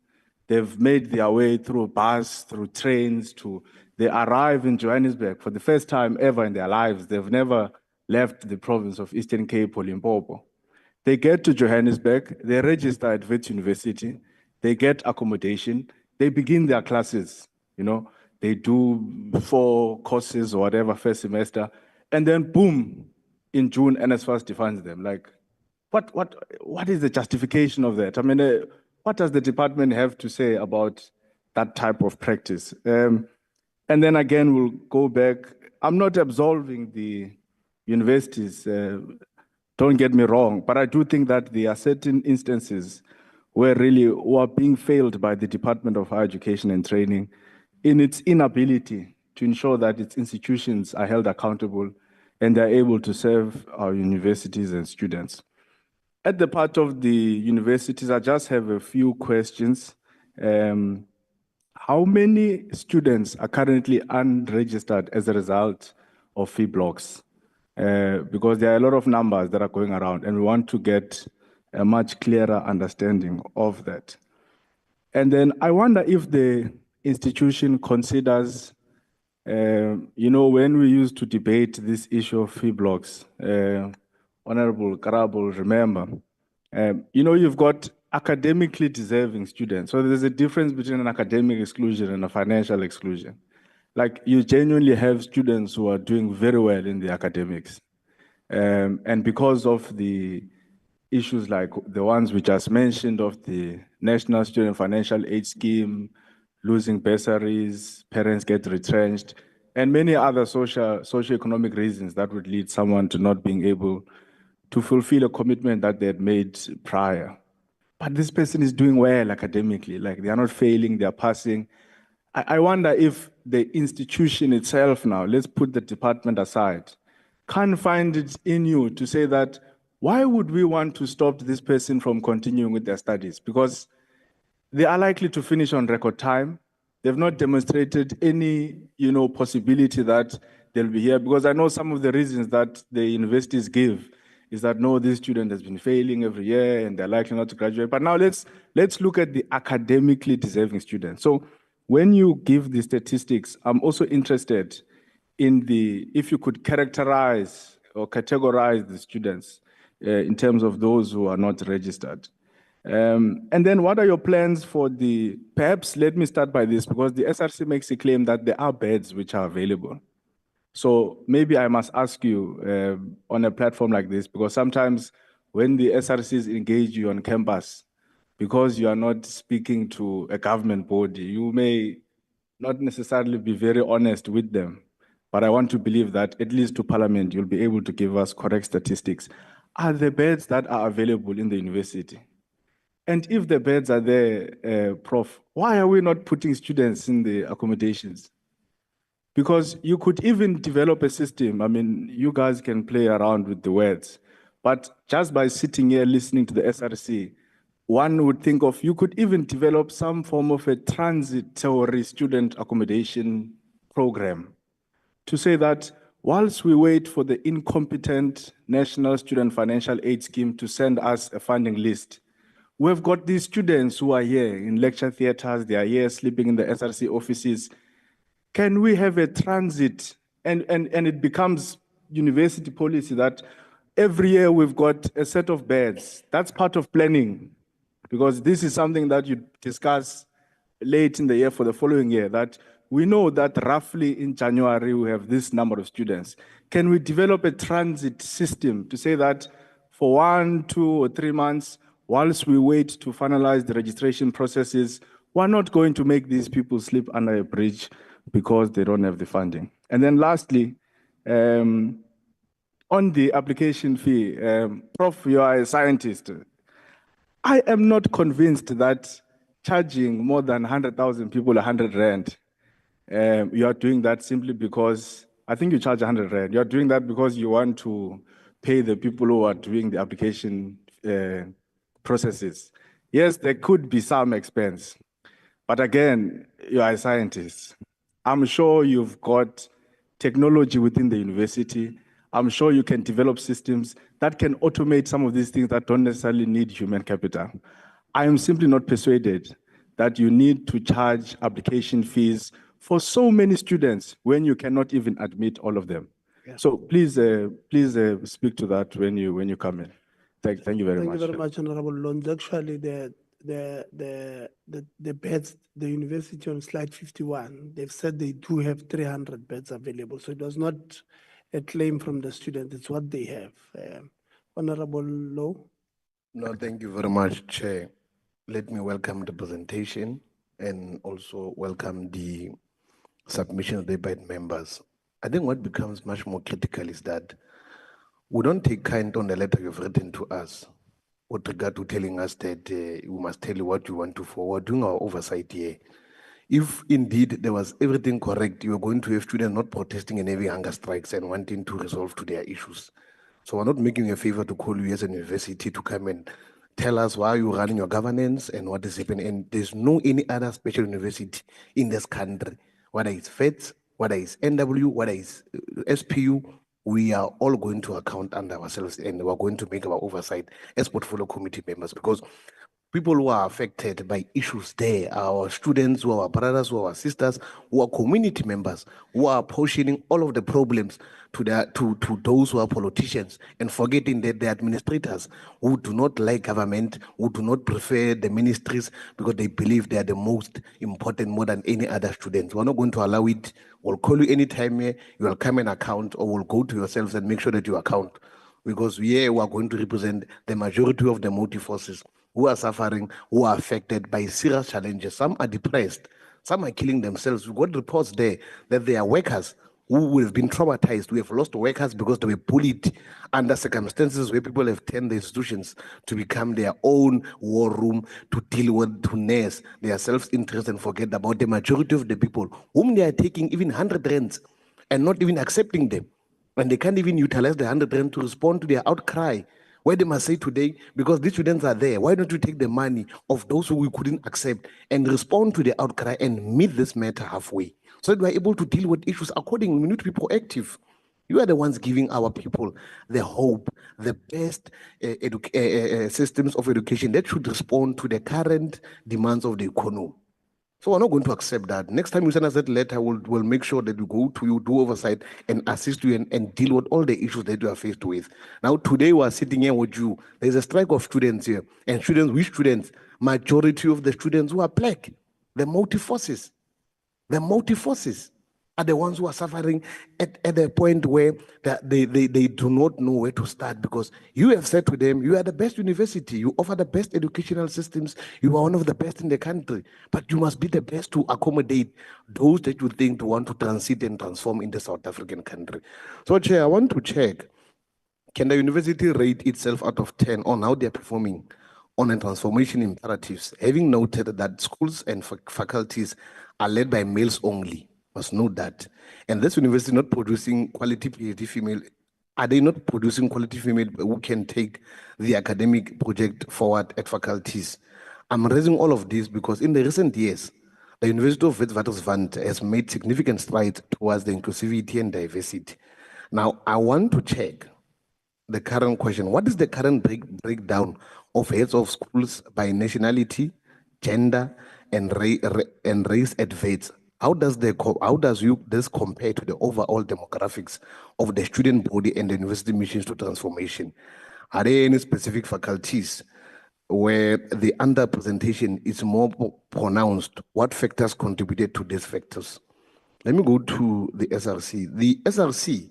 They've made their way through bus, through trains, they arrive in Johannesburg for the first time ever in their lives. They've never left the province of Eastern Cape or Limpopo. They get to Johannesburg, they register at Wits University, they get accommodation, they begin their classes, they do 4 courses or whatever first semester, and then boom, in June, NSFAS defunds them. What is the justification of that? I mean, what does the department have to say about that type of practice? And then again, we'll go back. I'm not absolving the universities, don't get me wrong, but I do think that there are certain instances where really we are being failed by the Department of Higher Education and Training in its inability to ensure that its institutions are held accountable and they're able to serve our universities and students. At the part of the universities, I just have a few questions. How many students are currently unregistered as a result of fee blocks? Because there are a lot of numbers that are going around, and we want to get a much clearer understanding of that. And then I wonder if the institution considers, when we used to debate this issue of fee blocks, Honorable Karabo, remember, you've got academically deserving students. So there's a difference between an academic exclusion and a financial exclusion. Like you genuinely have students who are doing very well in the academics. And because of the issues like the ones we just mentioned of the National Student Financial Aid Scheme, losing bursaries, parents get retrenched, and many other socio-economic reasons that would lead someone to not being able to fulfill a commitment that they had made prior. But this person is doing well academically, like they are not failing, they are passing. I wonder if the institution itself now, let's put the department aside, can't find it in you to say that, why would we want to stop this person from continuing with their studies? Because they are likely to finish on record time. They've not demonstrated any, possibility that they'll be here. Because I know some of the reasons that the universities give is that, no, this student has been failing every year and they're likely not to graduate. But now let's look at the academically deserving students. So when you give the statistics, I'm also interested in if you could characterize or categorize the students in terms of those who are not registered. And then what are your plans for perhaps let me start by this, because the SRC makes a claim that there are beds which are available. So maybe I must ask you on a platform like this, because sometimes when the SRCs engage you on campus, because you are not speaking to a government body, you may not necessarily be very honest with them. But I want to believe that at least to Parliament, you'll be able to give us correct statistics. Are the beds that are available in the university? And if the beds are there, Prof, why are we not putting students in the accommodations? Because you could even develop a system. I mean, you guys can play around with the words, but just by sitting here listening to the SRC, one would think of, you could even develop some form of a transitory student accommodation program to say that whilst we wait for the incompetent National Student Financial Aid Scheme to send us a funding list, we've got these students who are here in lecture theaters, they are here sleeping in the SRC offices. Can we have a transit? And it becomes university policy that every year we've got a set of beds. That's part of planning, because this is something that you discuss late in the year for the following year, that we know that roughly in January we have this number of students. Can we develop a transit system to say that for 1, 2, or 3 months, whilst we wait to finalize the registration processes, we're not going to make these people sleep under a bridge because they don't have the funding? And then lastly, on the application fee, Prof, you are a scientist. I am not convinced that charging more than 100,000 people 100 Rand, you are doing that simply because, I think you charge 100 Rand. You are doing that because you want to pay the people who are doing the application processes. Yes, there could be some expense, but again, you are a scientist. I'm sure you've got technology within the university. I'm sure you can develop systems that can automate some of these things that don't necessarily need human capital. I am simply not persuaded that you need to charge application fees for so many students when you cannot even admit all of them. Yeah. So please speak to that when you come in. Thank you very much. Thank you very much, Honorable Loans. Actually, the beds, the university on slide 51, they've said they do have 300 beds available. So it was not a claim from the student, it's what they have. Honorable Low. No, thank you very much, Chair. Let me welcome the presentation and also welcome the submission of the debate members. I think what becomes much more critical is that we don't take kind on the letter you've written to us with regard to telling us that we must tell you what you want to forward. Doing our oversight here. if indeed there was everything correct, you were going to have students not protesting and having hunger strikes and wanting to resolve to their issues. So we're not making you a favor to call you as a university to come and tell us why you're running your governance and what is happening. And there's no any other special university in this country, whether it's FEDS, whether it's NW, whether it's SPU, we are all going to account under ourselves and we're going to make our oversight as portfolio committee members, because people who are affected by issues there are our students, who are our brothers, who are our sisters, who are community members, who are portioning all of the problems to those who are politicians and forgetting that the administrators who do not like government, who do not prefer the ministries because they believe they are the most important more than any other students. We're not going to allow it. We'll call you anytime here, you will come and account, or we'll go to yourselves and make sure that you account, because we are going to represent the majority of the motive forces who are suffering, who are affected by serious challenges. Some are depressed, some are killing themselves. We've got reports there that there are workers who have been traumatized. We have lost workers because they were bullied under circumstances where people have turned the institutions to become their own war room to deal with, to nurse their self-interest and forget about the majority of the people whom they are taking even 100 rands and not even accepting them. And they can't even utilize the 100 rand to respond to their outcry, where they must say today, because these students are there, why don't you take the money of those who we couldn't accept and respond to the outcry and meet this matter halfway, so that we're able to deal with issues accordingly. We need to be proactive. You are the ones giving our people the hope, the best systems of education that should respond to the current demands of the economy. So we're not going to accept that. Next time you send us that letter, we'll make sure that we go to you, do oversight, and assist you and deal with all the issues that you are faced with. Now, today we are sitting here with you. There's a strike of students here. And students, which students? Majority of the students who are black. The motive forces are the ones who are suffering at a point where they do not know where to start, because you have said to them, you are the best university, you offer the best educational systems, you are one of the best in the country, but you must be the best to accommodate those that you think want to transit and transform in the South African country. So, Chair, I want to check, can the university rate itself out of 10 on how they are performing on the transformation imperatives, having noted that schools and faculties are led by males only? Must know that. And this university not producing quality PhD female, are they not producing quality female who can take the academic project forward at faculties? I'm raising all of this because in the recent years, the University of Witwatersrand has made significant strides towards the inclusivity and diversity. Now, I want to check the current question. What is the current breakdown of heads of schools by nationality, gender, and race at Wits? How does this compare to the overall demographics of the student body and the university missions to transformation? Are there any specific faculties where the underrepresentation is more pronounced? What factors contributed to these factors? Let me go to the SRC. The SRC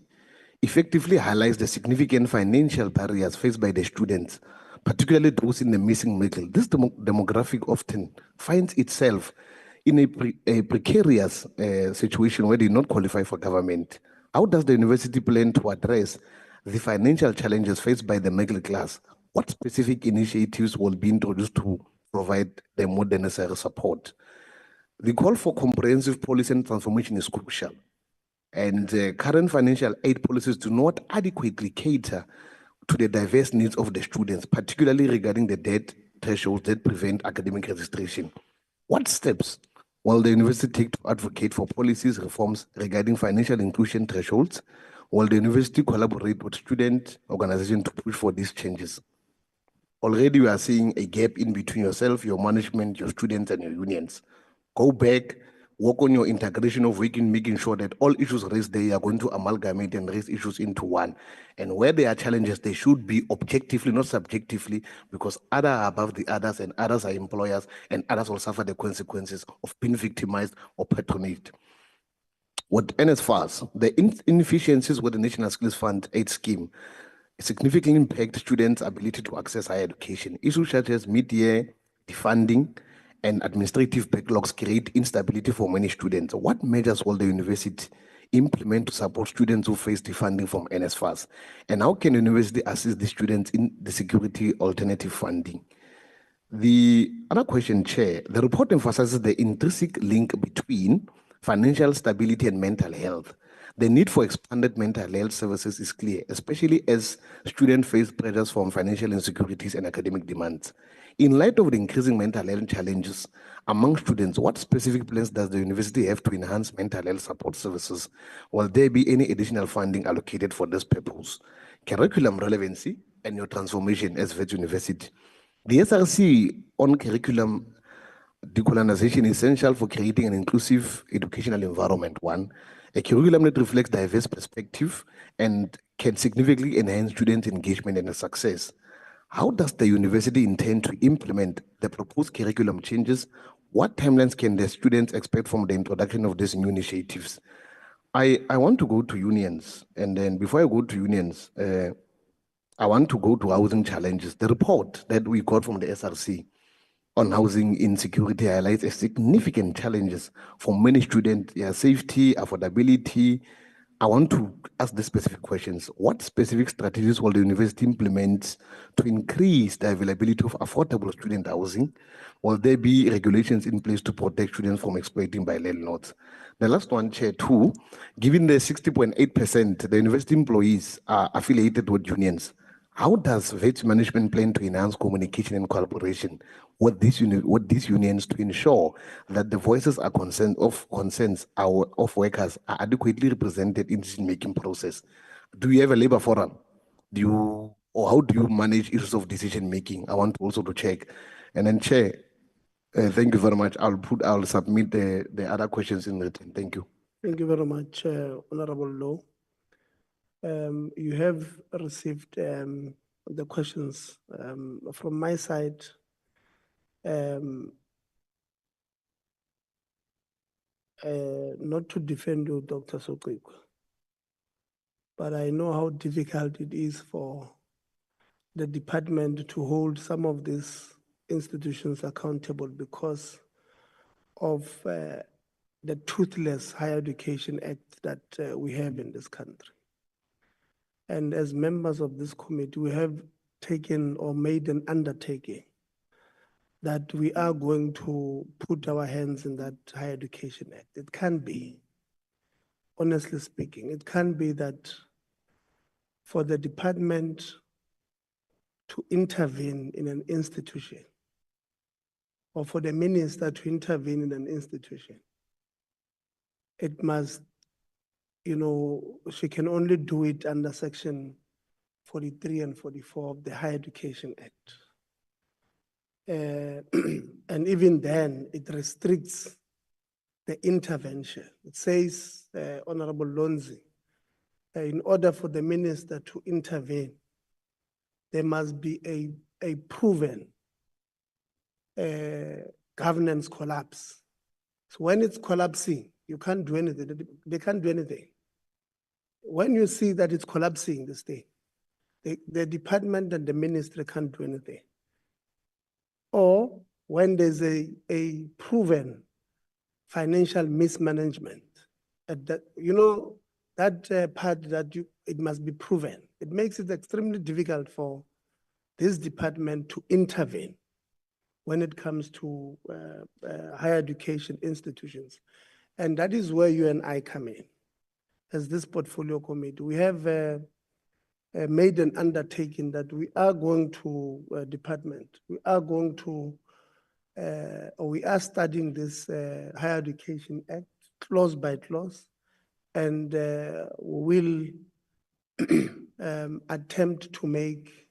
effectively highlights the significant financial barriers faced by the students, particularly those in the missing middle. This demographic often finds itself in a precarious situation where they do not qualify for government. How does the university plan to address the financial challenges faced by the middle class? What specific initiatives will be introduced to provide the more necessary support? The call for comprehensive policy and transformation is crucial. And current financial aid policies do not adequately cater to the diverse needs of the students, particularly regarding the debt thresholds that prevent academic registration. What steps will the university take to advocate for policies reforms regarding financial inclusion thresholds? Will the university collaborate with student organizations to push for these changes? Already we are seeing a gap in between yourself, your management, your students, and your unions. Go back, work on your integration of making sure that all issues raised there are going to amalgamate and raise issues into one. And where there are challenges, they should be objectively, not subjectively, because others are above the others and others are employers and others will suffer the consequences of being victimized or patronaged. With NSFAS, the inefficiencies with the National Skills Fund aid scheme significantly impact students' ability to access higher education. Issues such as mid-year defunding and administrative backlogs create instability for many students. What measures will the university implement to support students who face defunding from NSFAS? And how can the university assist the students in the security alternative funding? The other question, Chair, the report emphasizes the intrinsic link between financial stability and mental health. The need for expanded mental health services is clear, especially as students face pressures from financial insecurities and academic demands. In light of the increasing mental health challenges among students, what specific plans does the university have to enhance mental health support services? Will there be any additional funding allocated for this purpose? Curriculum relevancy and your transformation as Wits University. The SRC on curriculum decolonization is essential for creating an inclusive educational environment. One, a curriculum that reflects diverse perspective and can significantly enhance student engagement and success. How does the university intend to implement the proposed curriculum changes? What timelines can the students expect from the introduction of these new initiatives? I want to go to unions, and then before I go to unions, I want to go to housing challenges. The report that we got from the SRC on housing insecurity highlights a significant challenges for many students, safety, affordability. I want to ask the specific questions. What specific strategies will the university implement to increase the availability of affordable student housing? Will there be regulations in place to protect students from exploiting by landlords? The last one, Chair, two, given the 60.8% the university employees are affiliated with unions, how does Wits management plan to enhance communication and collaboration with these unions to ensure that the voices of workers are adequately represented in the decision-making process? Do you have a labor forum? Or how do you manage issues of decision-making? I want also to check. And then, Chair, thank you very much. I'll submit the other questions in written. Thank you. Thank you very much, Honorable Law. You have received the questions from my side. Not to defend you, Dr. Sokwekwe, but I know how difficult it is for the department to hold some of these institutions accountable because of the toothless Higher Education Act that we have in this country. And as members of this committee, we have taken or made an undertaking that we are going to put our hands in that Higher Education Act. It can be, honestly speaking, it can be that for the department to intervene in an institution or for the minister to intervene in an institution, it must, she can only do it under Section 43 and 44 of the Higher Education Act. And even then, it restricts the intervention. It says, Honorable Lonzi, in order for the minister to intervene, there must be a proven governance collapse. So when it's collapsing, you can't do anything. They can't do anything. When you see that it's collapsing, this thing, the department and the ministry can't do anything. Or when there's a proven financial mismanagement, that part that it must be proven. It makes it extremely difficult for this department to intervene when it comes to higher education institutions. And that is where you and I come in. As this portfolio committee, we have made an undertaking that we are going to department. We are going to, or we are studying this Higher Education Act clause by clause, and we will attempt to make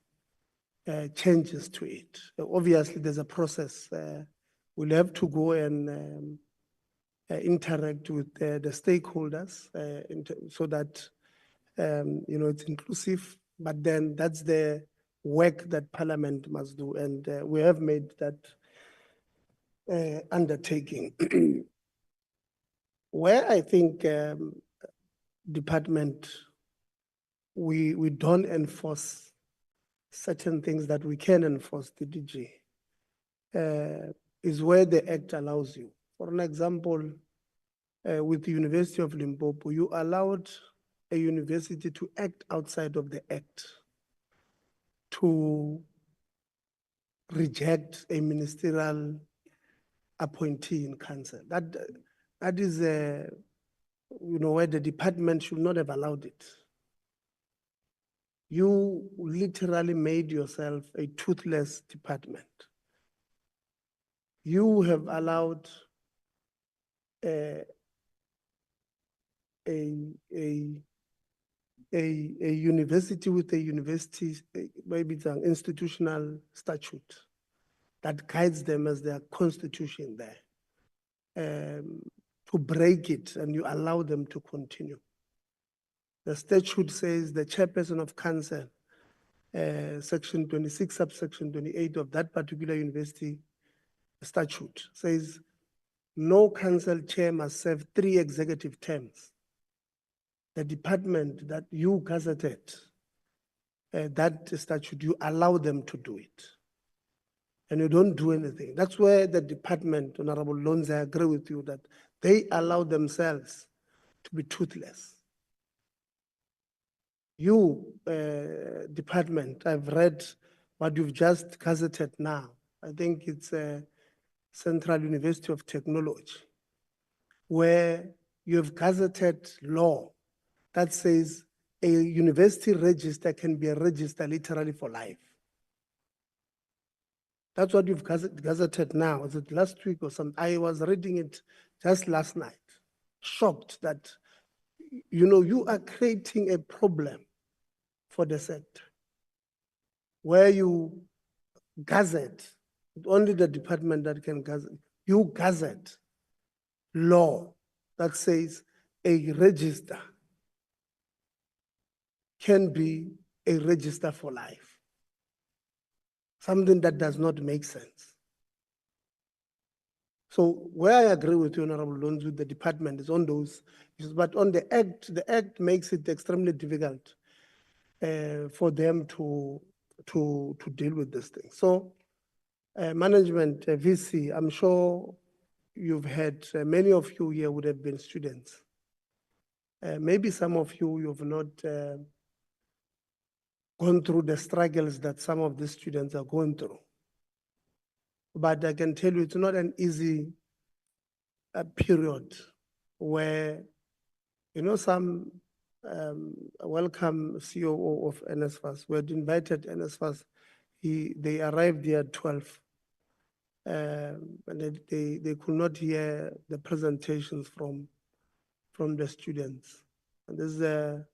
changes to it. Obviously, there's a process. We'll have to go and interact with the stakeholders so that it's inclusive, but then that's the work that Parliament must do, and we have made that undertaking. Where I think department, we don't enforce certain things that we can enforce, the DG, is where the Act allows you. For an example, with the University of Limpopo, you allowed a university to act outside of the Act to reject a ministerial appointee in council. That is, where the department should not have allowed it. You literally made yourself a toothless department. You have allowed a university with a university, maybe it's an institutional statute that guides them as their constitution there, to break it, and you allow them to continue. The statute says the chairperson of council, section 26, subsection 28 of that particular university statute says no council chair must serve 3 executive terms. The department that you gazetted, that statute, you allow them to do it. And you don't do anything. That's where the department, Honorable Lonze, I agree with you that they allow themselves to be toothless. You, department, I've read what you've just gazetted now. I think it's Central University of Technology, where you have gazetted law that says a university register can be a register literally for life. That's what you've gazetted now. Is it last week or something? I was reading it just last night, shocked that, you are creating a problem for the sector where you gazette, only the department that can gazette, you gazette law that says a register can be a register for life. Something that does not make sense. So where I agree with you, Honorable Lonze, with the department is on those issues, but on the act makes it extremely difficult for them to deal with this thing. So management, VC, I'm sure you've had, many of you here would have been students. Maybe some of you've not gone through the struggles that some of the students are going through. But I can tell you it's not an easy period where, some welcome COO of NSFAS, we had invited NSFAS, they arrived here at 12. And they could not hear the presentations from the students. And this is the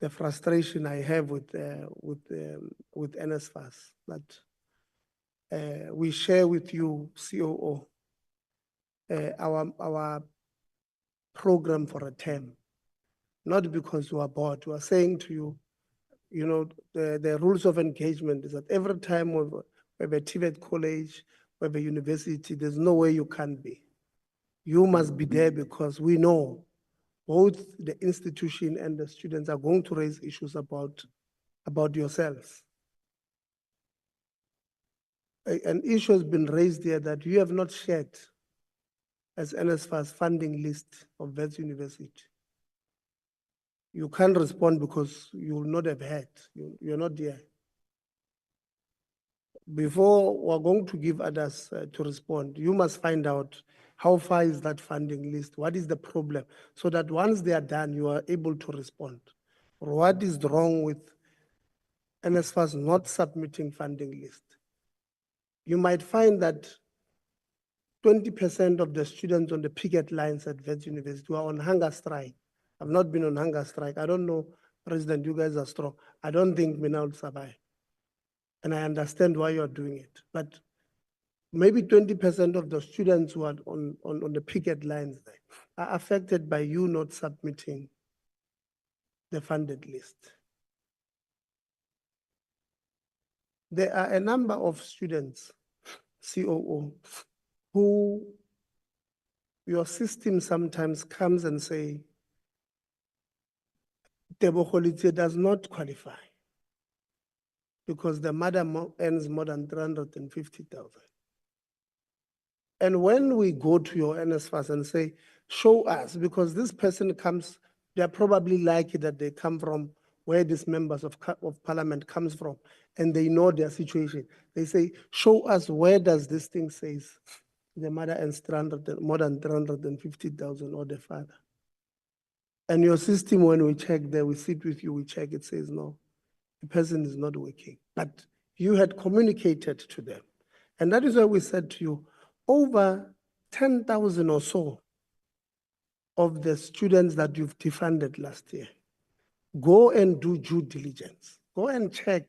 frustration I have with NSFAS, that we share with you, COO, our program for a term, not because we are bored. We are saying to you, the rules of engagement is that every time we have a TVET college, we have a university, there's no way you can be. You must be there because we know both the institution and the students are going to raise issues about yourselves. An issue has been raised here that you have not shared as NSFAS funding list of Wits University. You can't respond because you will not have had, you're not there. Before we're going to give others to respond, you must find out how far is that funding list, what is the problem, so that once they are done, you are able to respond. Or what is wrong with NSFAS not submitting funding list? You might find that 20% of the students on the picket lines at Wits University were on hunger strike. I've not been on hunger strike. I don't know, President, you guys are strong. I don't think Mina will survive. And I understand why you're doing it. But maybe 20% of the students who are on the picket lines there are affected by you not submitting the funded list. There are a number of students, COO, who your system sometimes comes and say, Teboholite does not qualify because the mother earns more than 350,000. And when we go to your NSFAS and say, show us, because this person comes, they're probably lucky that they come from where these members of parliament comes from, and they know their situation. They say, show us where does this thing says the mother earns more than 350,000 or the father. And your system, when we check there, we sit with you, we check, it says no, the person is not working. But you had communicated to them. And that is why we said to you, over 10,000 or so of the students that you've defunded last year, go and do due diligence. Go and check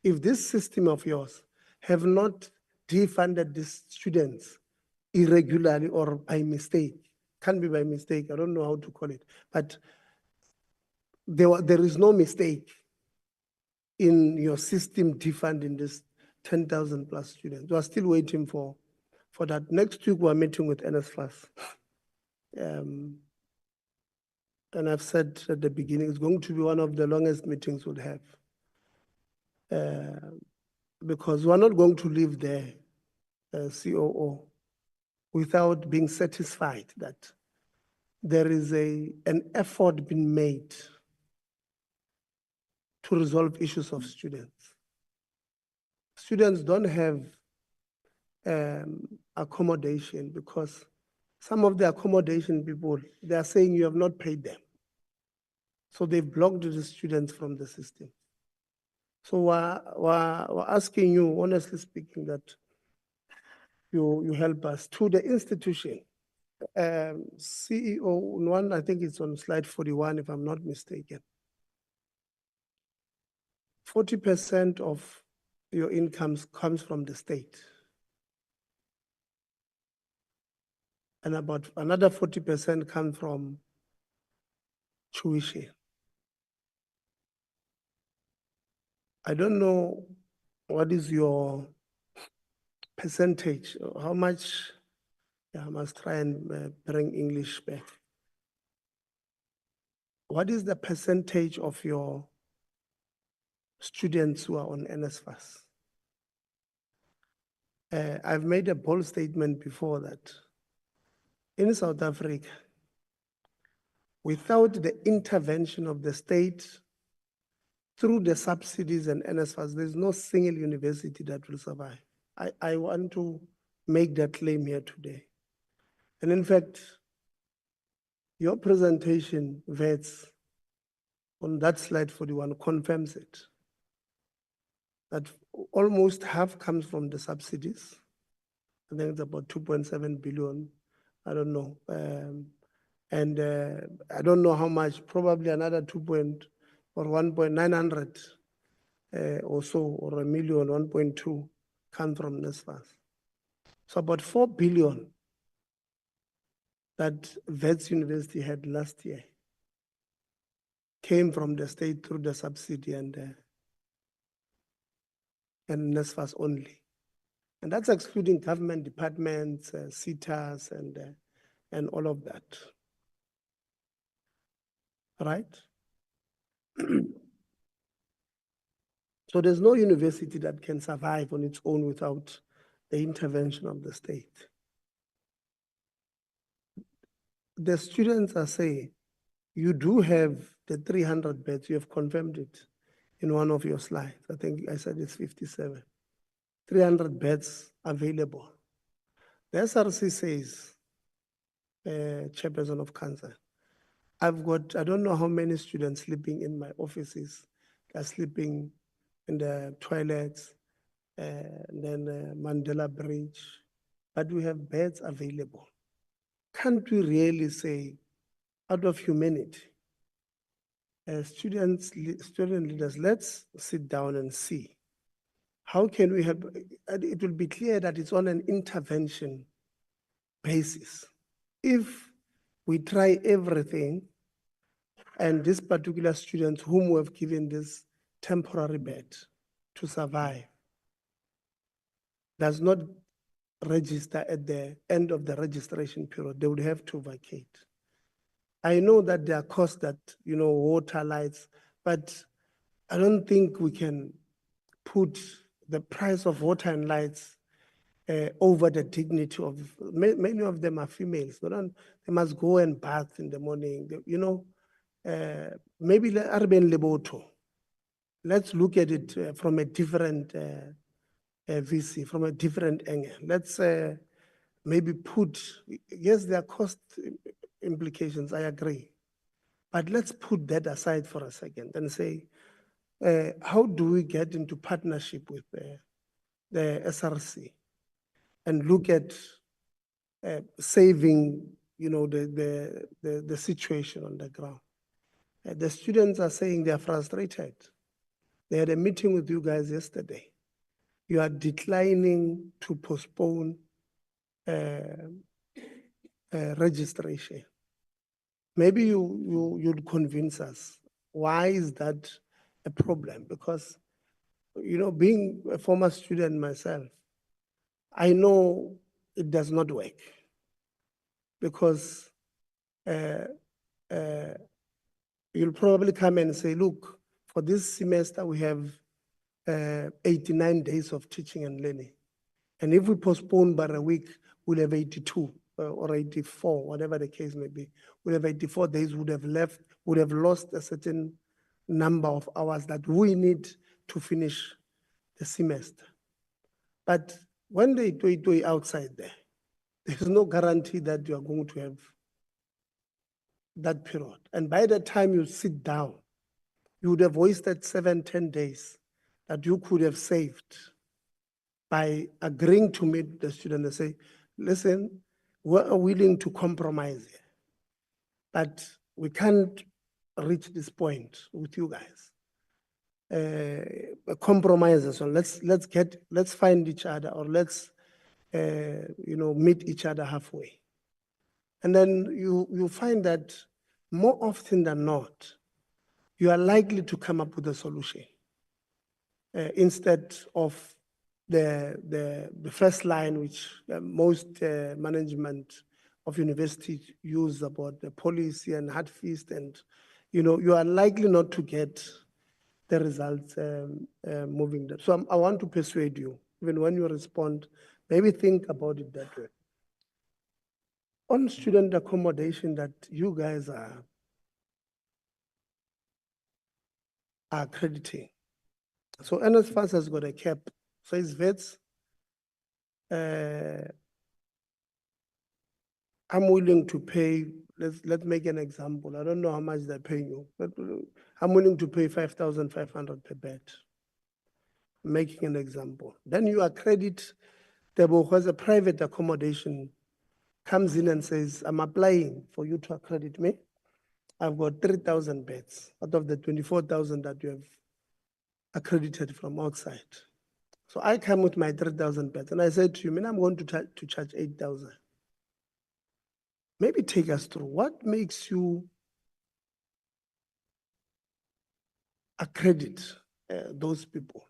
if this system of yours have not defunded these students irregularly or by mistake. Can be by mistake, I don't know how to call it, but there is no mistake in your system defunding this 10,000 plus students. We are still waiting for that. Next week, we're meeting with NSFAS. And I've said at the beginning, it's going to be one of the longest meetings we'll have. Because we're not going to leave the COO without being satisfied that there is an effort being made to resolve issues of students. Students don't have accommodation because some of the accommodation people, they are saying you have not paid them. So they've blocked the students from the system. So we're asking you, honestly speaking, that you help us to the institution. CEO, one, I think it's on slide 41, if I'm not mistaken. 40% of your incomes comes from the state. And about another 40% come from tuition. I don't know what is your percentage, how much, I must try and bring English back. What is the percentage of your students who are on NSFAS? I've made a bold statement before that in South Africa, without the intervention of the state through the subsidies and NSFAS, there's no single university that will survive. I want to make that claim here today. And in fact, your presentation, Wits, on that slide 41 confirms it. That almost half comes from the subsidies. I think it's about 2.7 billion, I don't know. I don't know how much, probably another 1.900 or so, or a million, 1.2 come from NSFAS. So about 4 billion that Wits University had last year came from the state through the subsidy and NSFAS only. And that's excluding government departments, CETAs, and all of that. Right? So there's no university that can survive on its own without the intervention of the state. The students are saying, you do have the 300 beds, you have confirmed it in one of your slides. I think I said it's 57. 300 beds available. The SRC says, Chairperson of Council, I've got, I don't know how many students sleeping in my offices. They're sleeping in the toilets, and then Mandela Bridge, but we have beds available. Can't we really say, out of humanity, student leaders, let's sit down and see, how can we help? It will be clear that it's on an intervention basis. If we try everything, and this particular student whom we have given this temporary bed to survive does not register at the end of the registration period, they would have to vacate. I know that there are costs that, water, lights, but I don't think we can put the price of water and lights over the dignity of, many of them are females. They must go and bath in the morning, maybe Arben Leboto. Let's look at it from a different VC, from a different angle. Let's maybe put, yes, there are cost implications, I agree. But let's put that aside for a second and say, how do we get into partnership with the SRC and look at saving, the situation on the ground? The students are saying they are frustrated. They had a meeting with you guys yesterday. You are declining to postpone registration. Maybe you'd convince us. Why is that a problem? Because, being a former student myself, I know it does not work. Because you'll probably come and say, look, for this semester we have 89 days of teaching and learning. And if we postpone by a week, we'll have 82 or 84, whatever the case may be. We'll have 84 days, would have lost a certain number of hours that we need to finish the semester. But when they do it outside there's no guarantee that you are going to have that period. And by the time you sit down, you would have wasted 7-10 days that you could have saved by agreeing to meet the student and say, listen, we're willing to compromise here, but we can't reach this point with you guys. Compromises, so let's find each other, or let's meet each other halfway. And then you find that more often than not, you are likely to come up with a solution instead of the first line, which most management of universities use about the policy and hard fist, and you are likely not to get the results moving there. So I want to persuade you, even when you respond, maybe think about it that way. On student accommodation that you guys are accrediting. So NSFAS has got a cap, says Wits. I'm willing to pay, let's make an example. I don't know how much they're paying you, but I'm willing to pay 5,500 per bed. Making an example. Then you accredit the because a private accommodation comes in and says, I'm applying for you to accredit me. I've got 3,000 beds out of the 24,000 that you have accredited from outside. So I come with my 3,000 beds and I said to you, I'm going to charge 8,000. Maybe take us through what makes you accredit those people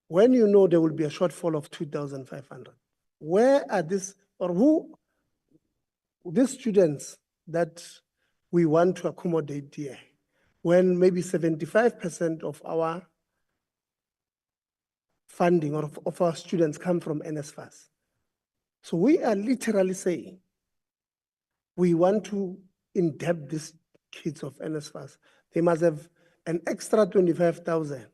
when you know there will be a shortfall of 2,500. Where are these, or who, these students that we want to accommodate here, when maybe 75% of our funding or of our students come from NSFAS? So we are literally saying we want to in-depth these kids of NSFAS. They must have an extra 25,000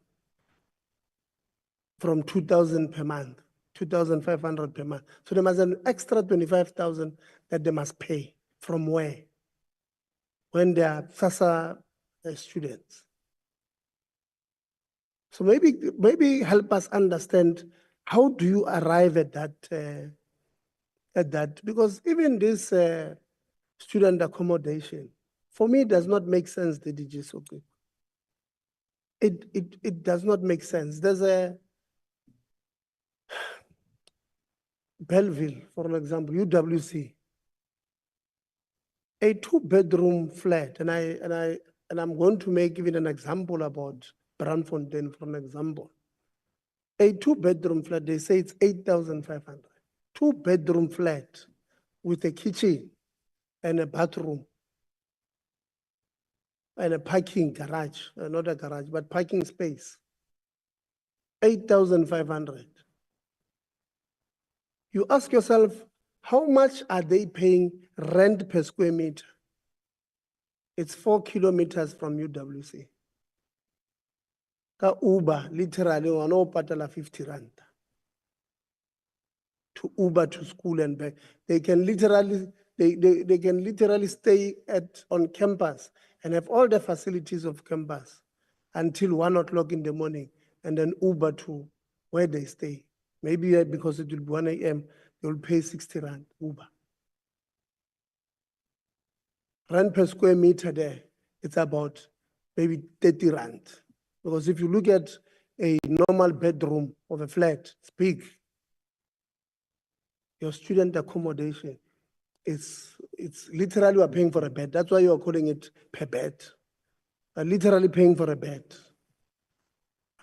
from 2,000 per month, 2,500 per month. So they must have an extra 25,000 that they must pay. From where? When they are SASA students. So maybe help us understand, how do you arrive at that? Because even this student accommodation, for me, does not make sense, the DG Soku. It does not make sense. There's a Belleville, for example, UWC, a 2-bedroom flat, and I'm going to make even an example about Brandfontein, for an example. A 2-bedroom flat, they say it's 8,500. 2-bedroom flat with a kitchen and a bathroom and a parking garage, not a garage, but parking space. 8,500. You ask yourself, how much are they paying rent per square meter It's 4 kilometers from UWC. Ka Uber, literally, one patala 50 rand. To Uber to school and back. They can literally stay on campus and have all the facilities of campus until 1 o'clock in the morning, and then Uber to where they stay. Maybe because it will be 1 a.m., they will pay 60 rand Uber. Rand per square meter there, it's about maybe 30 rand. Because if you look at a normal bedroom of a flat, it's big. Your student accommodation, it's literally you are paying for a bed. That's why you are calling it per bed. Literally paying for a bed.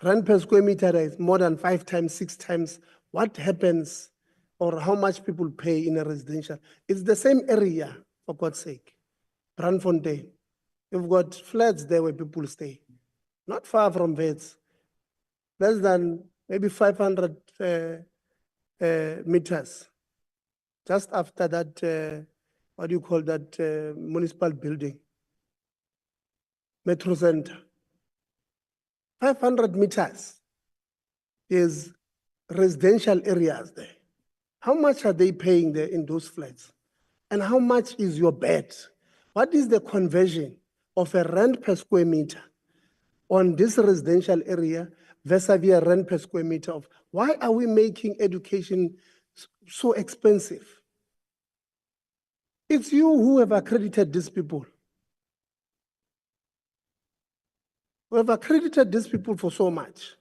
Rand per square meter is more than 5 times, 6 times what happens or how much people pay in a residential. It's the same area, for God's sake. Brandfontein. You've got flats there where people stay. Not far from Wits. Less than maybe 500 meters. Just after that, what do you call that municipal building? Metro Center. 500 meters is residential areas there. How much are they paying there in those flats? And how much is your bed? What is the conversion of a rent per square meter on this residential area vis-a-vis a rent per square meter of, why are we making education so expensive? It's you who have accredited these people. We have accredited these people for so much.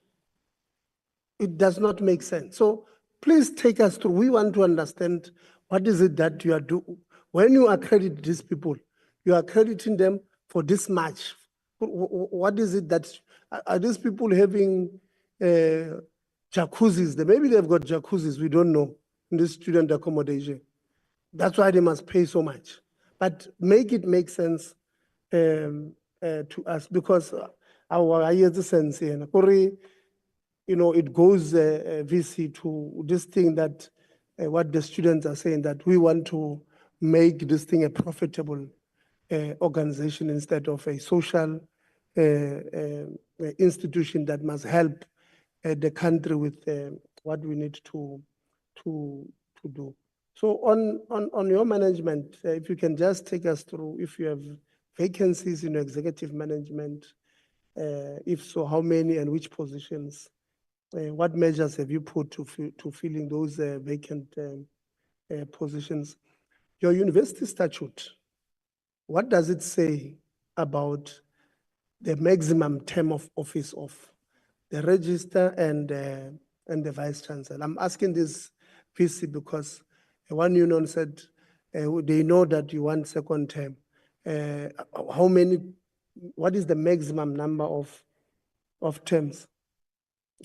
It does not make sense. So please take us through. We want to understand what is it that you are doing. When you accredit these people, you are accrediting them for this much. What is it that, are these people having jacuzzis? Maybe they've got jacuzzis, we don't know, in this student accommodation. That's why they must pay so much. But make it make sense to us, because our sense here, it goes VC to this thing that what the students are saying, that we want to make this thing a profitable organization instead of a social institution that must help the country with what we need to do. So on your management, if you can just take us through, if you have vacancies in executive management, if so, how many and which positions? What measures have you put to filling those vacant positions? Your university statute, what does it say about the maximum term of office of the registrar and the vice chancellor? I'm asking this PC because one union said they know that you want second term. How many? What is the maximum number of terms?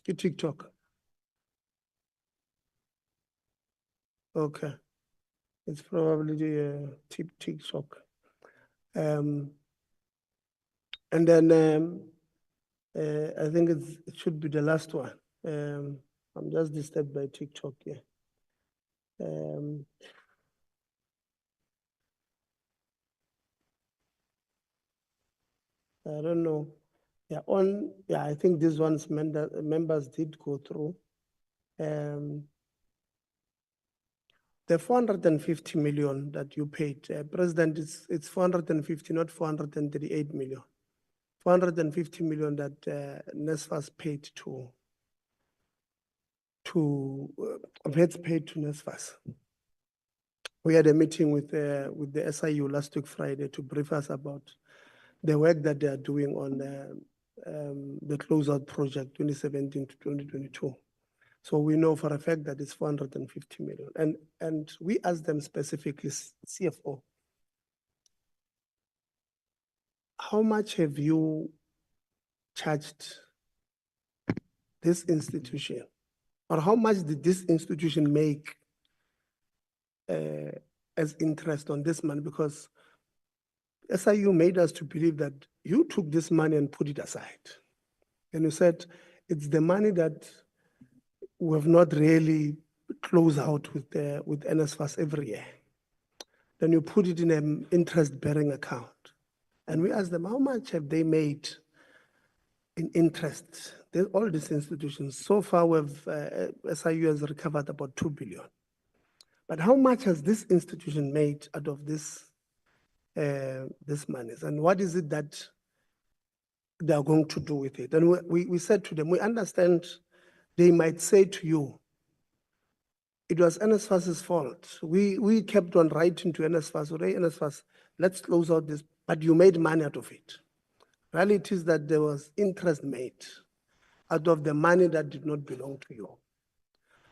TikTok. Okay, it's probably the TikTok. And then I think it should be the last one. I'm just disturbed by TikTok here. I don't know. Yeah, I think these ones members did go through. The 450 million that you paid, President, it's 450, not 438 million. 450 million that NSFAS paid to Wits paid to NSFAS. We had a meeting with the SIU last week Friday to brief us about the work that they are doing on the closeout project 2017 to 2022. So we know for a fact that it's 450 million. And we asked them specifically, CFO, how much have you charged this institution? Or how much did this institution make as interest on this money? Because SIU made us to believe that you took this money and put it aside. And you said, it's the money that we have not really closed out with NSFAS every year. Then you put it in an interest-bearing account. And we asked them, how much have they made in interest? All these institutions, so far SIU has recovered about 2 billion. But how much has this institution made out of this monies? And what is it that they are going to do with it? And we said to them, we understand they might say to you, it was NSFAS's fault. We kept on writing to NSFAS, hey, NSFAS, let's close out this, but you made money out of it. Reality is that there was interest made out of the money that did not belong to you.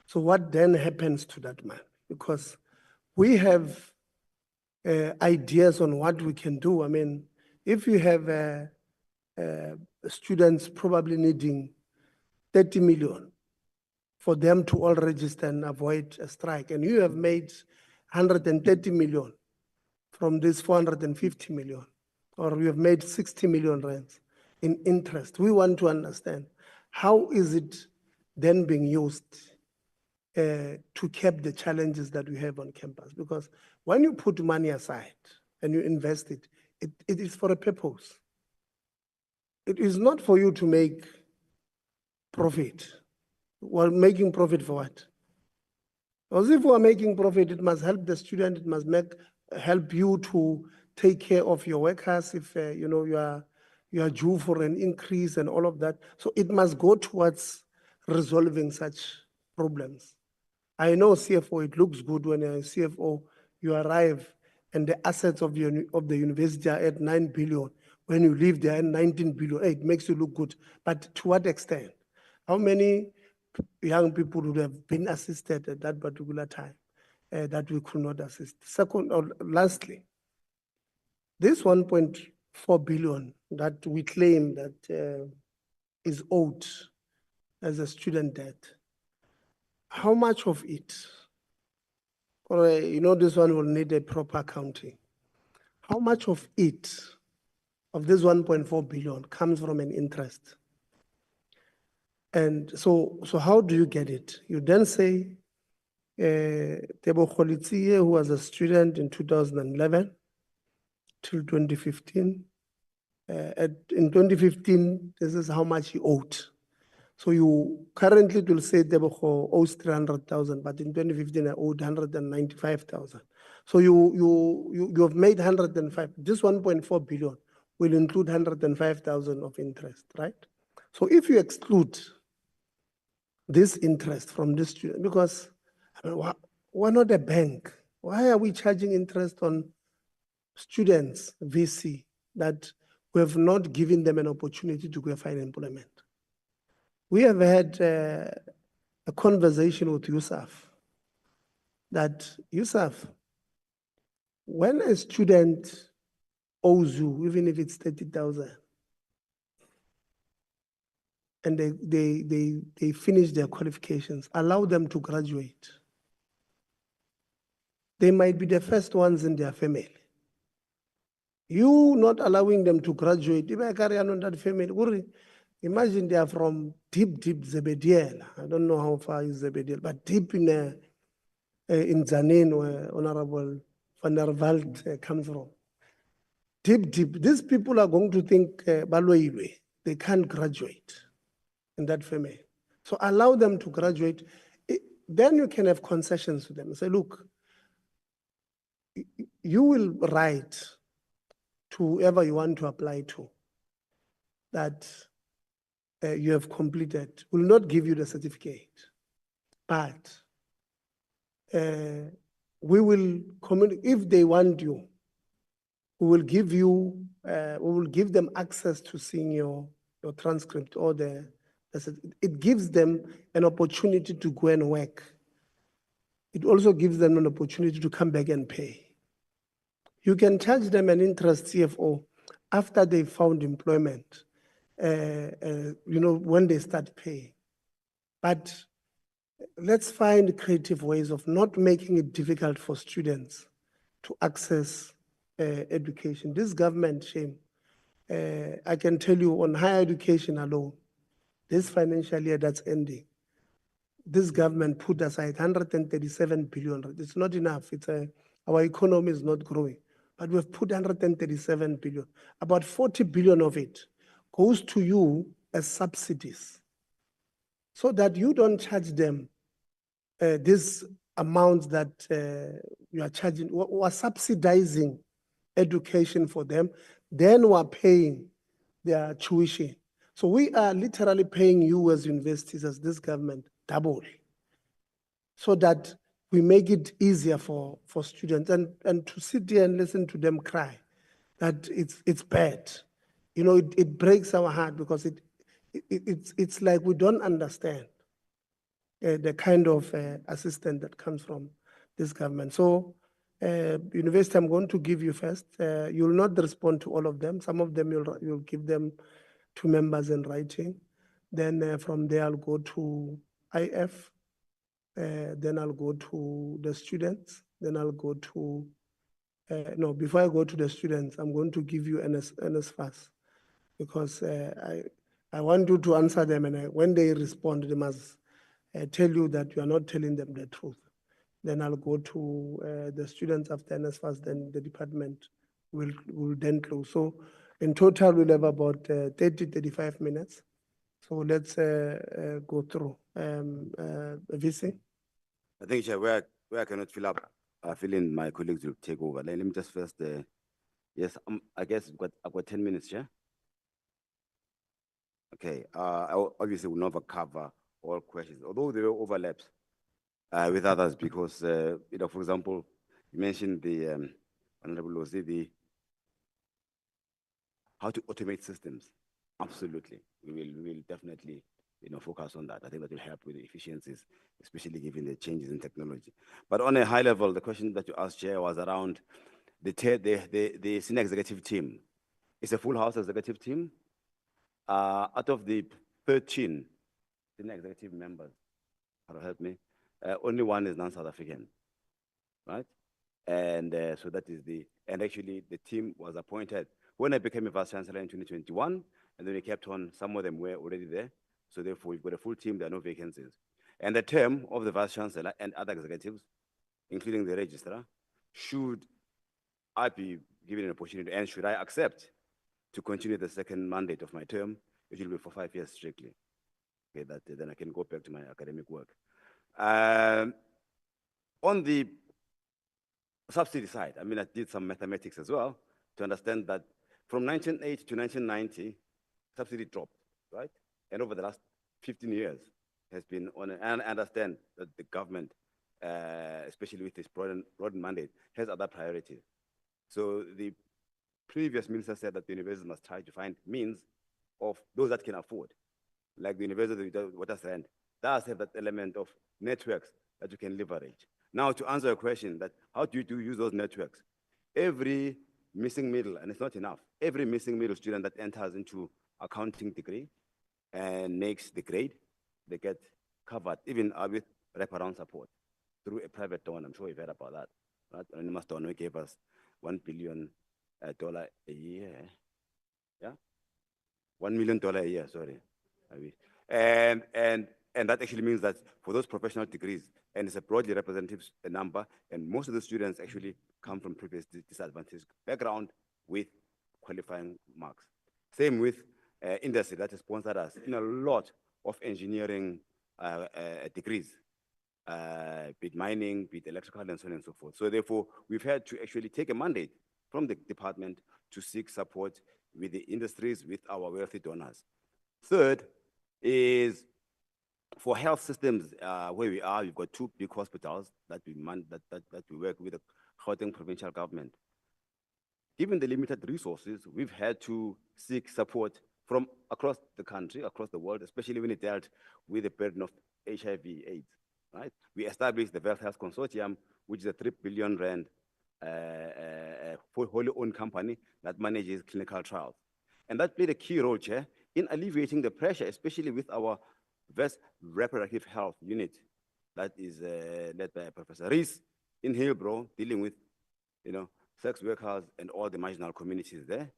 So what then happens to that money? Because we have ideas on what we can do. I mean, if you have students probably needing 30 million for them to all register and avoid a strike, and you have made 130 million from this 450 million, or you have made 60 million rands in interest. We want to understand how is it then being used to cap the challenges that we have on campus? Because when you put money aside and you invest it, it is for a purpose. It is not for you to make profit. We're making profit for what? Because if we're making profit, it must help the student, it must help you to take care of your workers if you are due for an increase and all of that. So it must go towards resolving such problems. I know CFO, it looks good when you're a CFO, you arrive and the assets of the university are at 9 billion. When you leave there at 19 billion, it makes you look good. But to what extent? How many young people would have been assisted at that particular time that we could not assist? Second, or lastly, this 1.4 billion that we claim that is owed as a student debt, how much of it, or this one will need a proper accounting, how much of it, of this 1.4 billion comes from an interest? And so how do you get it? You then say, Tebo Kholitsie, who was a student in 2011 till 2015, in 2015, this is how much he owed. So you currently will say Tebo owes 300,000, but in 2015 I owed 195,000. So you have made 105. This 1.4 billion will include 105,000 of interest, right? So if you exclude this interest from this student, because we're not a bank. Why are we charging interest on students, VC, that we have not given them an opportunity to go find employment? We have had a conversation with Yusuf that, Yusuf, when a student owes you, even if it's 30,000, and they finish their qualifications, allow them to graduate. They might be the first ones in their family. You not allowing them to graduate, if I carry on that family, imagine they are from deep Zebediel. I don't know how far is Zebediel, but deep in Zanin, where Honorable Van der Walt comes from. Deep. These people are going to think, Baloiwe, they can't graduate in that family. So allow them to graduate. Then you can have concessions with them and say, look, you will write to whoever you want to apply to that you have completed. Will not give you the certificate, but we will communicate. If they want you, we will give them access to seeing your transcript or it gives them an opportunity to go and work. It also gives them an opportunity to come back and pay. You can charge them an interest, CFO, after they found employment, when they start paying. But let's find creative ways of not making it difficult for students to access education. This government, shame, I can tell you on higher education alone, this financial year that's ending, this government put aside 137 billion. It's not enough. Our economy is not growing. but we've put 137 billion. About 40 billion of it goes to you as subsidies, so that you don't charge them this amount that you are charging. We're subsidizing education for them, then we're paying their tuition. So we are literally paying you as universities, as this government, double, so that we make it easier for students. And to sit here and listen to them cry that it's bad, you know, it breaks our heart, because it's like we don't understand the kind of assistance that comes from this government. So university, I'm going to give you first. You will not respond to all of them. Some of them you'll give them to members in writing. Then from there, I'll go to IF. Then I'll go to the students. Then I'll go to, no, before I go to the students, I'm going to give you NSFAS, because I want you to answer them, and when they respond, they must tell you that you are not telling them the truth. Then I'll go to the students after NSFAS, then the department will then close. So in total, we'll have about 35 minutes. So let's go through. VC? I think, Chair, where I cannot fill in, my colleagues will take over. Let me just first, yes, I guess I've got 10 minutes, Chair. Okay, I obviously will never cover all questions, although there were overlaps with others, because, you know, for example, you mentioned the, Honorable Lozi, the how to automate systems. Absolutely, we will definitely, you know, focus on that. I think that will help with the efficiencies, especially given the changes in technology. But on a high level, the question that you asked, Chair, was around the senior executive team. It's a full house executive team. Out of the 13 senior executive members, help me, only one is non-South African, right? And so that is and actually the team was appointed when I became a Vice Chancellor in 2021, and then we kept on, some of them were already there. So therefore, we've got a full team, there are no vacancies. And the term of the Vice Chancellor and other executives, including the Registrar, should I be given an opportunity, and should I accept to continue the second mandate of my term, it will be for 5 years strictly. Okay, then I can go back to my academic work. On the subsidy side, I mean, I did some mathematics as well to understand that from 1980 to 1990, subsidy dropped, right? And over the last 15 years has been on, and I understand that the government, especially with this broad mandate, has other priorities. So the previous minister said that the universities must try to find means of those that can afford, like the University of Witwatersrand does have that element of networks that you can leverage. Now, to answer your question, that how do you use those networks? Every missing middle, and it's not enough, every missing middle student that enters into accounting degree and makes the grade, they get covered, even with wraparound support through a private donor. I'm sure you've heard about that, right? Anonymous donor gave us $1 billion a year, yeah? $1 million a year, sorry. And that actually means that for those professional degrees, and it's a broadly representative number, and most of the students actually come from previous disadvantaged background with qualifying marks. Same with industry that has sponsored us in a lot of engineering degrees, be it mining, be it electrical, and so on and so forth. So therefore, we've had to actually take a mandate from the department to seek support with the industries, with our wealthy donors. Third is for health systems, where we are, we've got 2 big hospitals that we work with the Gauteng provincial government. Given the limited resources, we've had to seek support from across the country, across the world, especially when it dealt with the burden of HIV/AIDS, right? We established the Wealth Health Consortium, which is a 3 billion rand wholly owned company that manages clinical trials. And that played a key role, Chair, in alleviating the pressure, especially with our West Reproductive Health Unit that is led by Professor Rees in Hillbrow, dealing with, you know, sex workers and all the marginal communities there.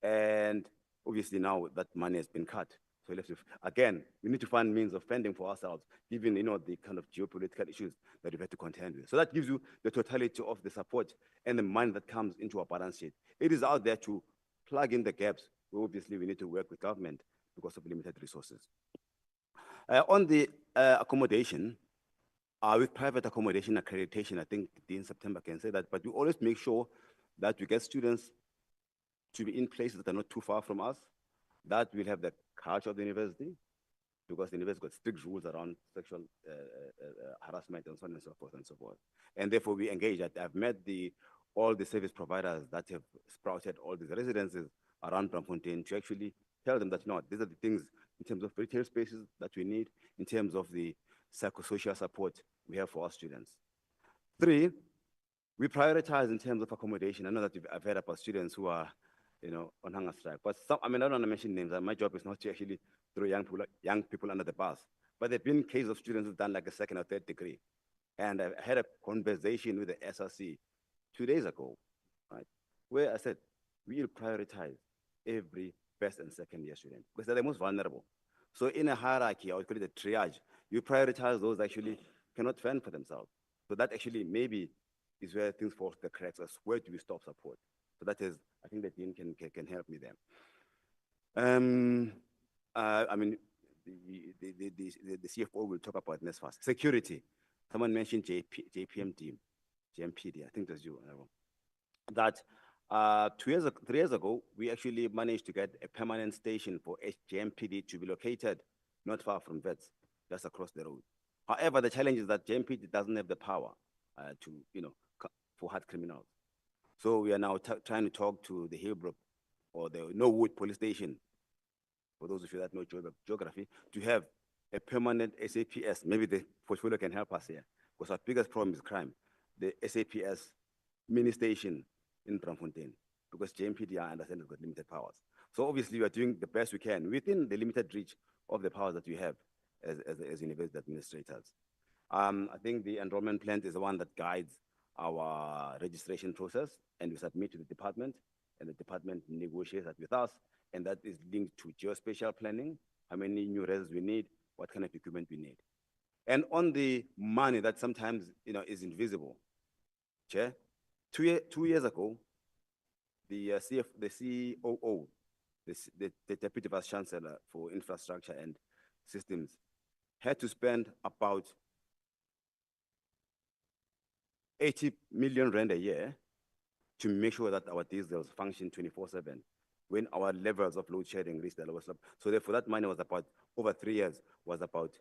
And obviously now that money has been cut. So again, we need to find means of funding for ourselves, given the kind of geopolitical issues that we've had to contend with. So that gives you the totality of the support and the money that comes into our balance sheet. It is out there to plug in the gaps. Obviously, we need to work with government because of limited resources. On the accommodation, with private accommodation accreditation, I think Dean September can say that, but we always make sure that we get students to be in places that are not too far from us, that we'll have the culture of the university, because the university got strict rules around sexual harassment and so on and so forth and so forth. And therefore we engage. I've met all the service providers that have sprouted all these residences around Braamfontein to actually tell them that, no, these are the things in terms of retail spaces that we need, in terms of the psychosocial support we have for our students. 3, we prioritize in terms of accommodation. I know that I've heard about students who are, on hunger strike, but I don't want to mention names. My job is not to actually throw young people under the bus, but there've been cases of students who've done like a 2nd or 3rd degree. And I had a conversation with the SRC 2 days ago, right, where I said, we'll prioritize every 1st and 2nd year student because they're the most vulnerable. So in a hierarchy, I would call it a triage. You prioritize those actually cannot fend for themselves. So that actually maybe is where things fall the cracks. Where do we stop support? So that is, I think the dean can help me there. I mean, the CFO will talk about NSFAS. Security. Someone mentioned JPMD, GMPD, I think that's you. That 3 years ago, we actually managed to get a permanent station for GMPD to be located not far from Wits, just across the road. However, the challenge is that GMPD doesn't have the power for hard criminals. So we are now trying to talk to the Hillbrook or the Norwood police station, for those of you that know geography, to have a permanent SAPS. Maybe the portfolio can help us here, because our biggest problem is crime. The SAPS mini station in Braamfontein, because JMPD, I understand, has got limited powers. So obviously we are doing the best we can within the limited reach of the powers that we have as university administrators. I think the enrollment plan is the one that guides our registration process, and we submit to the department, and the department negotiates that with us, and that is linked to geospatial planning, how many new residents we need, what kind of equipment we need. And on the money that sometimes is invisible, Chair, 2 years ago, the COO, the Deputy Vice Chancellor for Infrastructure and Systems, had to spend about 80 million rand a year to make sure that our diesels function 24/7 when our levels of load shedding reached the lowest level. So therefore that money was about, over 3 years, was about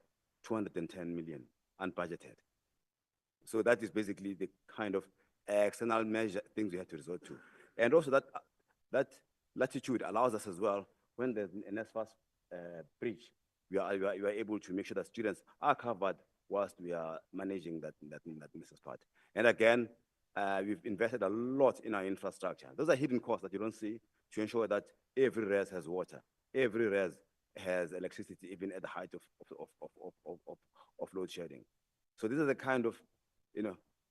210 million unbudgeted. So that is basically the kind of external measure things we have to resort to. And also that latitude allows us as well, when there's an NSFAS breach, we are able to make sure that students are covered whilst we are managing that business part. And again, we've invested a lot in our infrastructure. Those are hidden costs that you don't see, to ensure that every res has water, every res has electricity, even at the height of load shedding. So these are the kind of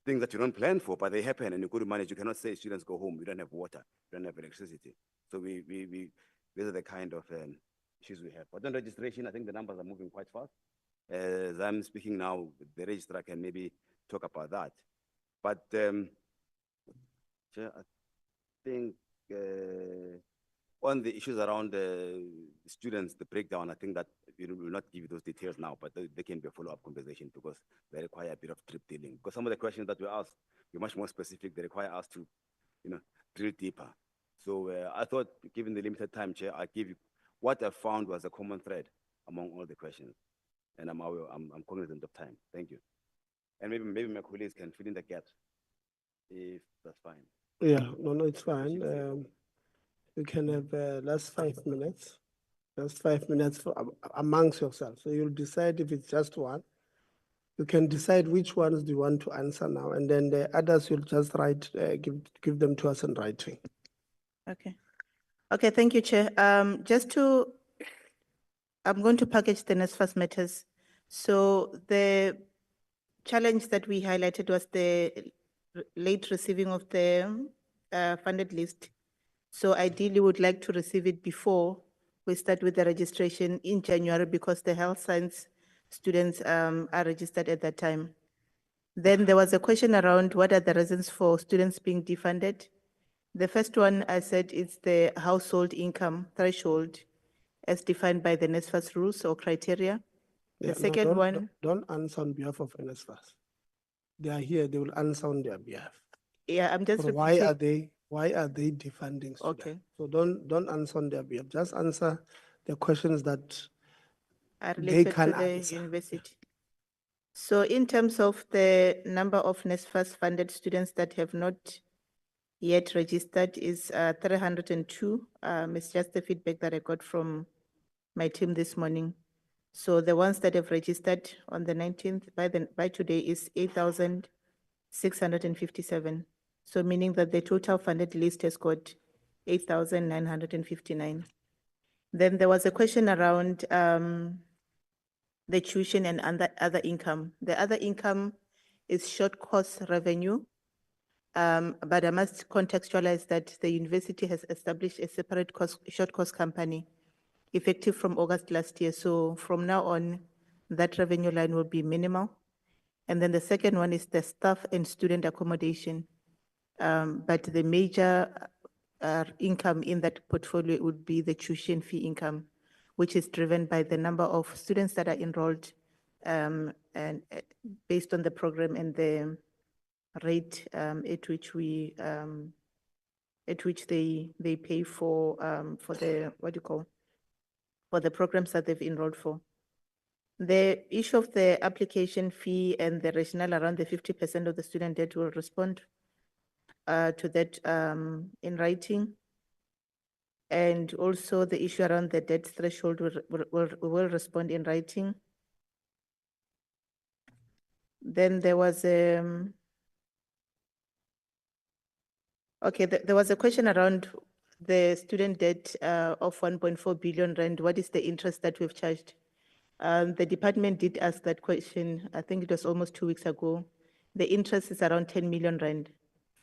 things that you don't plan for, but they happen, and you go to manage. You cannot say students go home, you don't have water, you don't have electricity. So these are the kind of issues we have. But on registration, I think the numbers are moving quite fast. As I'm speaking now, the registrar can maybe talk about that. But Chair, I think on the issues around the students, the breakdown, I think that we will not give you those details now, but they can be a follow-up conversation, because they require a bit of drip dealing. Because some of the questions that we ask are much more specific. They require us to, drill deeper. So I thought, given the limited time, Chair, I'll give you what I found was a common thread among all the questions. And I'm cognizant of time. Thank you. And maybe my colleagues can fill in the gaps, if that's fine. Yeah, no, it's fine. You can have last 5 minutes. Just 5 minutes for, amongst yourselves. So you'll decide if it's just one. You can decide which ones do you want to answer now, and then the others you'll just write, give them to us in writing. Okay. Okay, thank you, Chair. I'm going to package the NSFAS matters. So the challenge that we highlighted was the late receiving of the funded list. So ideally, we would like to receive it before We start with the registration in January because the health science students are registered at that time. Then there was a question around what are the reasons for students being defunded. The first one I said is the household income threshold as defined by the NSFAS rules or criteria. Yeah, The no, second one, don't answer on behalf of NSFAS. They are here, they will answer on their behalf. yeah, I'm just So why are they defunding students? Okay. So don't answer on their behalf. Just answer the questions that are they related can to the answer. university. So in terms of the number of NSFAS funded students that have not yet registered is 302. It's just the feedback that I got from my team this morning. So the ones that have registered on the 19th by today is 8,657. So meaning that the total funded list has got 8,959. Then there was a question around the tuition and other income. The other income is short course revenue. But I must contextualize that the university has established a separate short course company effective from August last year. So from now on, that revenue line will be minimal. And then the second one is the staff and student accommodation. But the major income in that portfolio would be the tuition fee income, which is driven by the number of students that are enrolled and based on the program and the rate at which they pay for the for the programs that they've enrolled for. The issue of the application fee and the rationale around the 50% of the student debt will respond to that in writing. And also the issue around the debt threshold will respond in writing. Then there was okay, there was a question around the student debt of 1.4 billion rand. What is the interest that we've charged? The department did ask that question. I think it was almost 2 weeks ago. The interest is around 10 million rand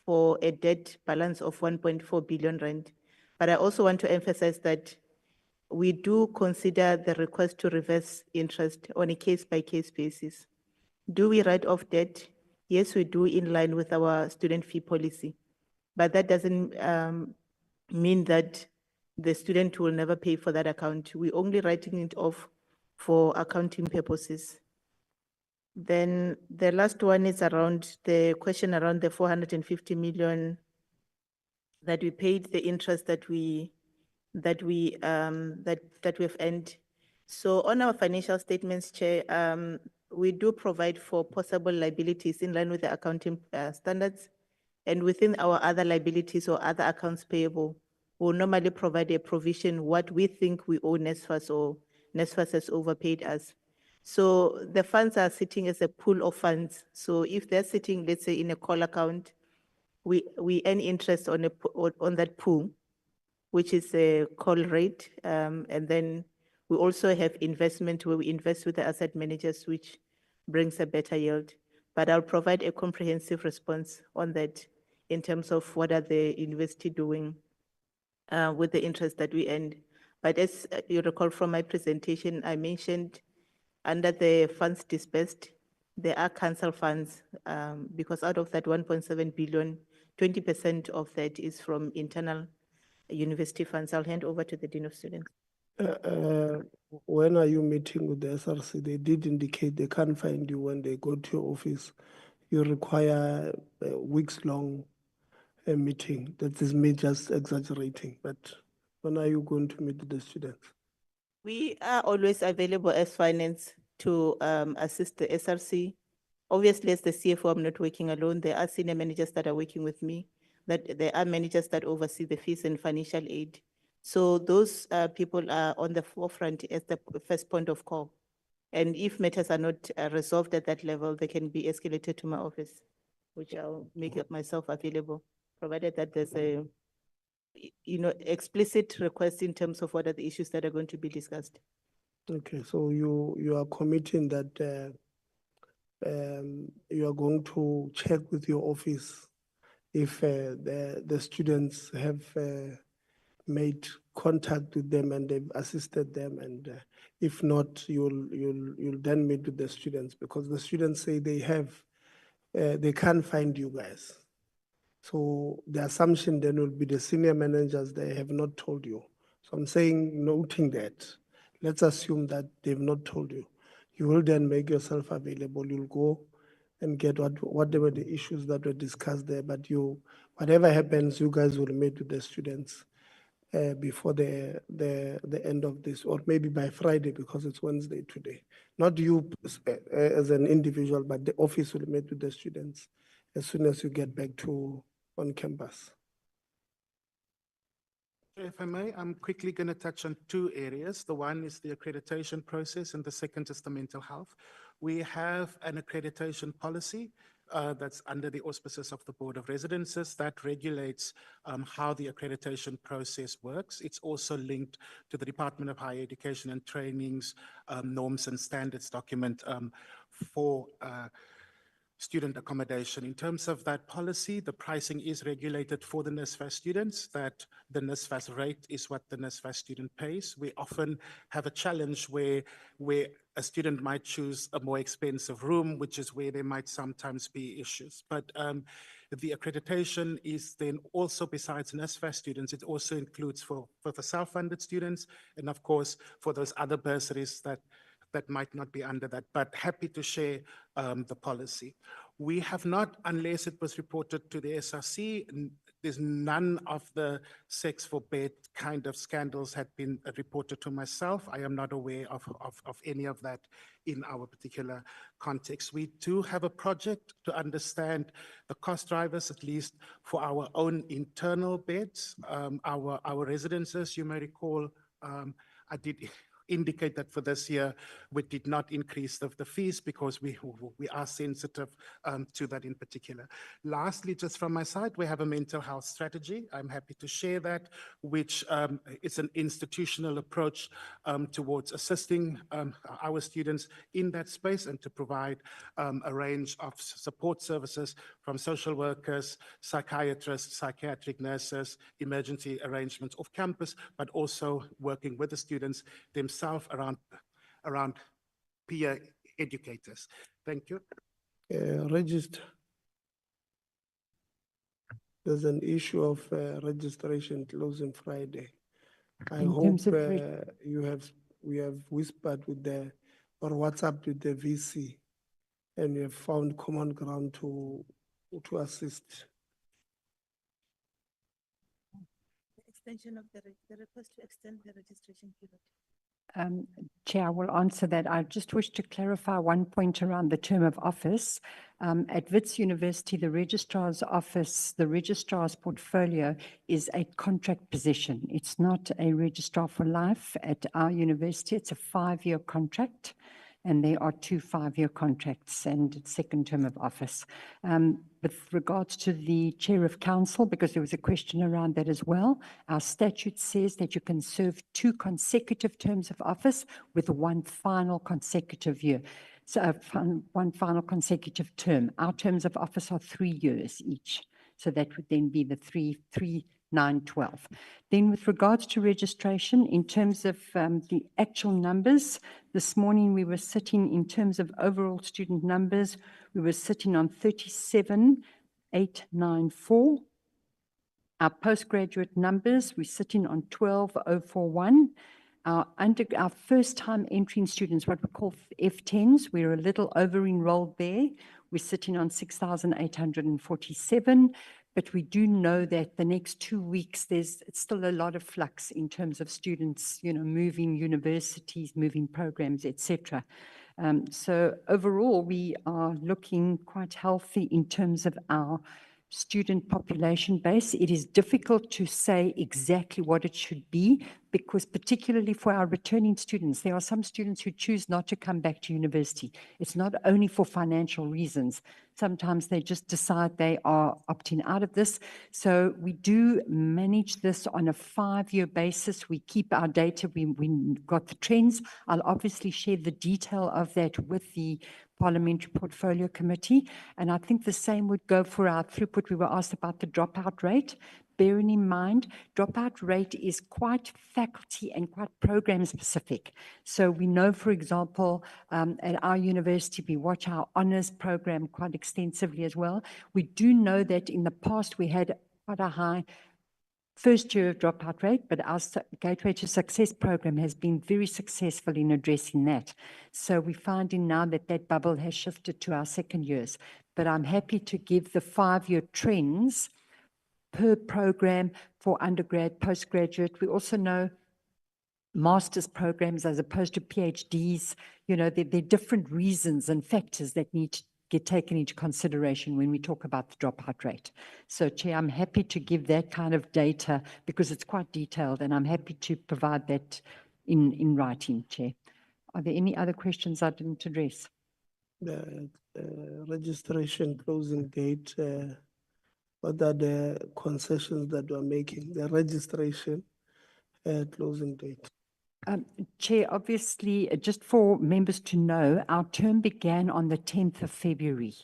for a debt balance of 1.4 billion rand. But I also want to emphasize that we do consider the request to reverse interest on a case-by-case basis. Do we write off debt? Yes, we do, in line with our student fee policy. But that doesn't mean that the student will never pay for that account. We're only writing it off for accounting purposes. Then the last one is around the question around the 450 million that we paid, the interest that we've earned. So on our financial statements, Chair, we do provide for possible liabilities in line with the accounting standards. And within our other liabilities or other accounts payable, we'll normally provide a provision what we think we owe NSFAS or NSFAS has overpaid us. So the funds are sitting as a pool of funds. So if they're sitting, let's say, in a call account, we earn interest on that pool, which is a call rate. And then we also have investment where we invest with the asset managers, which brings a better yield. But I'll provide a comprehensive response on that in terms of what are the university doing with the interest that we earned. But as you recall from my presentation, I mentioned under the funds disbursed, there are council funds because out of that 1.7 billion, 20% of that is from internal university funds. I'll hand over to the Dean of Students. When are you meeting with the SRC? They did indicate they can't find you when they go to your office. You require a weeks-long meeting. That is me just exaggerating, but when are you going to meet with the students? We are always available as finance to assist the SRC. Obviously, as the CFO, I'm not working alone. There are senior managers that are working with me, that there are managers that oversee the fees and financial aid. So those people are on the forefront as the first point of call. And if matters are not resolved at that level, they can be escalated to my office, which I'll make myself available, provided that there's a explicit request in terms of what are the issues that are going to be discussed. Okay, so you are committing that you are going to check with your office if the students have made contact with them and they've assisted them. And if not, you'll then meet with the students, because the students say they can't find you guys. So the assumption then will be the senior managers, they have not told you. So I'm saying, noting that, let's assume that they've not told you. You will then make yourself available. You'll go and get whatever the issues that were discussed there. But whatever happens, you guys will meet with the students before the end of this, or maybe by Friday, because it's Wednesday today. Not you as an individual, but the office will meet with the students as soon as you get back on campus. If I may, I'm quickly going to touch on two areas. The one is the accreditation process, and the second is the mental health. We have an accreditation policy that's under the auspices of the Board of Residences that regulates how the accreditation process works. It's also linked to the Department of Higher Education and Training's norms and standards document for student accommodation. In terms of that policy, the pricing is regulated for the NSFAS students, that the NSFAS rate is what the NSFAS student pays. We often have a challenge where a student might choose a more expensive room, which is where there might sometimes be issues. But the accreditation is then also, besides NSFAS students, it also includes for the self-funded students, and of course, for those other bursaries that might not be under that, but happy to share the policy. We have not, unless it was reported to the SRC, there's none of the sex for bed kind of scandals had been reported to myself. I am not aware of any of that in our particular context. We do have a project to understand the cost drivers, at least for our own internal beds, our residences. You may recall, I did indicate that for this year, we did not increase the fees because we are sensitive to that in particular. Lastly, just from my side, we have a mental health strategy. I'm happy to share that, which is an institutional approach towards assisting our students in that space and to provide a range of support services from social workers, psychiatrists, psychiatric nurses, emergency arrangements off campus, but also working with the students themselves around peer educators. Thank you. Register. There's an issue of registration closing Friday. I hope we have whispered with or WhatsApp with the VC, and we have found common ground to assist. The extension of the request to extend the registration period. Chair, I will answer that. I just wish to clarify one point around the term of office. At Wits University, the Registrar's office, the Registrar's portfolio is a contract position. It's not a registrar for life. At our university, it's a 5-year contract, and there are 2 5-year contracts and second term of office. With regards to the chair of council, because there was a question around that as well, our statute says that you can serve 2 consecutive terms of office with 1 final consecutive year. So 1 final consecutive term. Our terms of office are 3 years each. So that would then be the 3, 9, 12. Then with regards to registration, in terms of the actual numbers, this morning we were sitting in terms of overall student numbers, we were sitting on 37,894. Our postgraduate numbers, we're sitting on 12,041. Our first time entering students, what we call F10s, we're a little over enrolled there. We're sitting on 6,847. But we do know that the next 2 weeks, it's still a lot of flux in terms of students, moving universities, moving programs, etc. So overall, we are looking quite healthy in terms of our student population base. It is difficult to say exactly what it should be because particularly for our returning students, there are some students who choose not to come back to university. It's not only for financial reasons. Sometimes they just decide they are opting out of this. So we do manage this on a 5-year basis. We keep our data. We got the trends. I'll obviously share the detail of that with the Parliamentary Portfolio Committee. And I think the same would go for our throughput. We were asked about the dropout rate. bearing in mind, dropout rate is quite faculty and quite program specific. So we know, for example, at our university, we watch our honors program quite extensively as well. We do know that in the past we had quite a high first year dropout rate, but our Gateway to Success program has been very successful in addressing that. So we're finding now that that bubble has shifted to our second years. But I'm happy to give the 5-year trends per program for undergrad, postgraduate. We also know master's programs as opposed to PhDs, there are different reasons and factors that need to get taken into consideration when we talk about the dropout rate. So, Chair, I'm happy to give that kind of data because it's quite detailed, and I'm happy to provide that in writing, Chair. Are there any other questions I didn't address? The registration closing date, what are the concessions that we're making? The registration closing date. Chair, obviously, just for members to know, our term began on the 10th of February.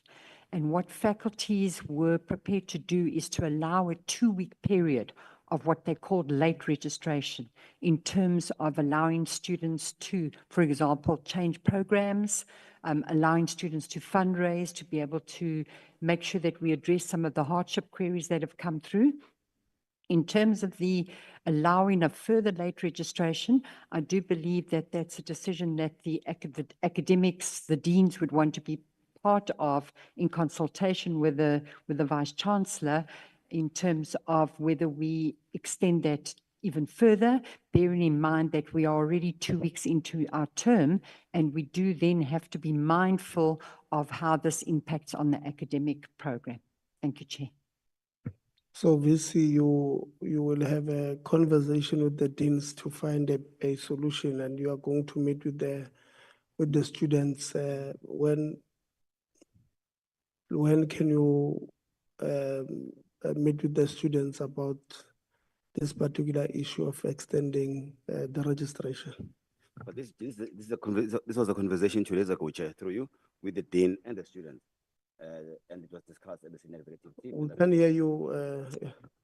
And what faculties were prepared to do is to allow a 2-week period of what they called late registration in terms of allowing students to, for example, change programs, allowing students to fundraise, to be able to make sure that we address some of the hardship queries that have come through. In terms of the allowing of further late registration, I do believe that that's a decision that the academics, the deans would want to be part of in consultation with the Vice-Chancellor in terms of whether we extend that even further, bearing in mind that we are already 2 weeks into our term, and we do then have to be mindful of how this impacts on the academic program. Thank you, Chair. So VC, you will have a conversation with the deans to find a solution, and you are going to meet with the students. When can you meet with the students about this particular issue of extending the registration? But this was a conversation 2 days ago, Chair, through you, with the dean and the students. And it was discussed at the senior executive team. We can hear you.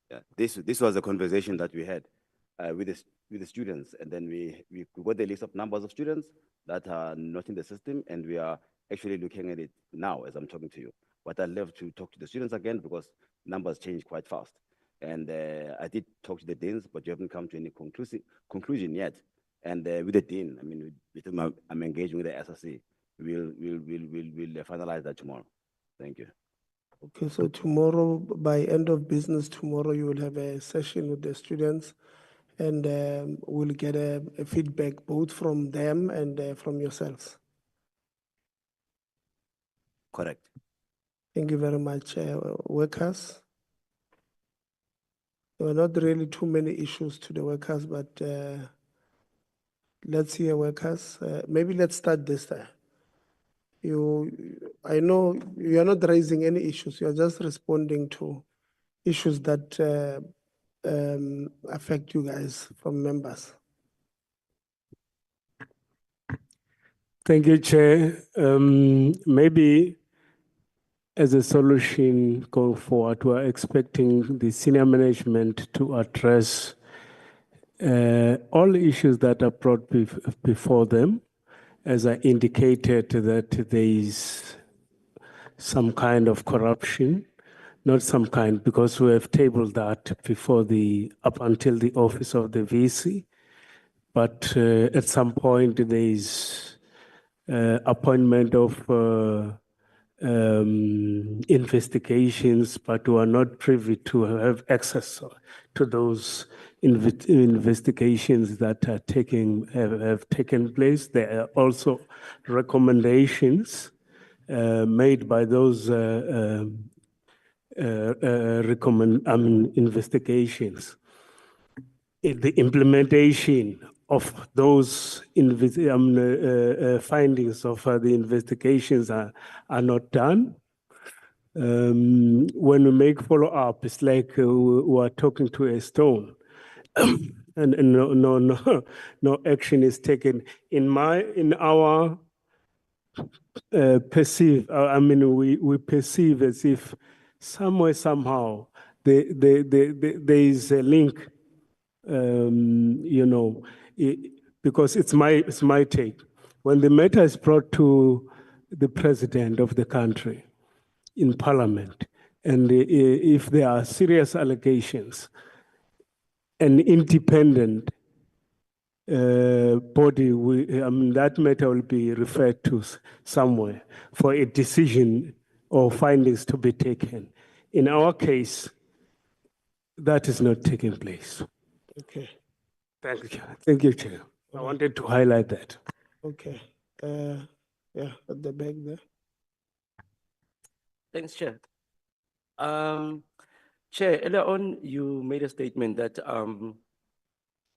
Yeah, this was a conversation that we had with the students, and then we got the list of numbers of students that are not in the system, and we are actually looking at it now as I'm talking to you. But I'd love to talk to the students again because numbers change quite fast. And I did talk to the deans, but you haven't come to any conclusion yet. And with the dean, I mean, with whom I'm engaging with the SRC, we'll finalize that tomorrow. Thank you. Okay, so tomorrow, by end of business tomorrow, you will have a session with the students, and we'll get a feedback both from them and from yourselves. Correct. Thank you very much, workers. There were not really too many issues to the workers, but let's hear workers. Maybe let's start this time. I know you are not raising any issues. You are just responding to issues that affect you guys from members. Thank you, Chair. Maybe as a solution going forward, we're expecting the senior management to address all issues that are brought before them. As I indicated, that there is some kind of corruption, not some kind, because we have tabled that before up until the office of the VC. But at some point, there is appointment of investigations, but we are not privy to have access to those investigations that are have taken place. There are also recommendations made by those investigations. The implementation of those findings of the investigations are not done. When we make follow-up, it's like we are talking to a stone. And no action is taken. In our perceive, we perceive as if somewhere, somehow, there is a link, because it's my take. When the matter is brought to the president of the country in parliament, and if there are serious allegations, an independent body, that matter will be referred to somewhere for a decision or findings to be taken. In our case, that is not taking place. Okay. Thank you. Thank you, Chair. I wanted to highlight that. Okay. Yeah, at the back there. Thanks, Chair. Chair, earlier on, you made a statement that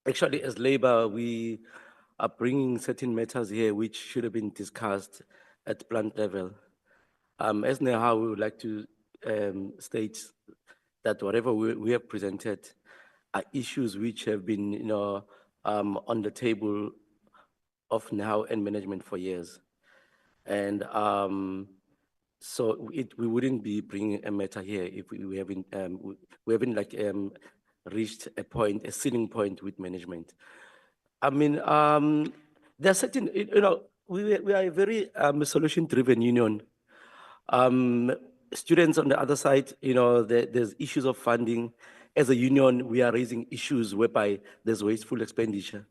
actually as Labour, we are bringing certain matters here which should have been discussed at plant level. As Neha, we would like to state that whatever we have presented are issues which have been, on the table of NSFAS and management for years. And so we wouldn't be bringing a matter here if we haven't reached a ceiling point with management. I mean, there are certain, we are a very solution-driven union. Students on the other side, there's issues of funding. As a union, we are raising issues whereby there's wasteful expenditure.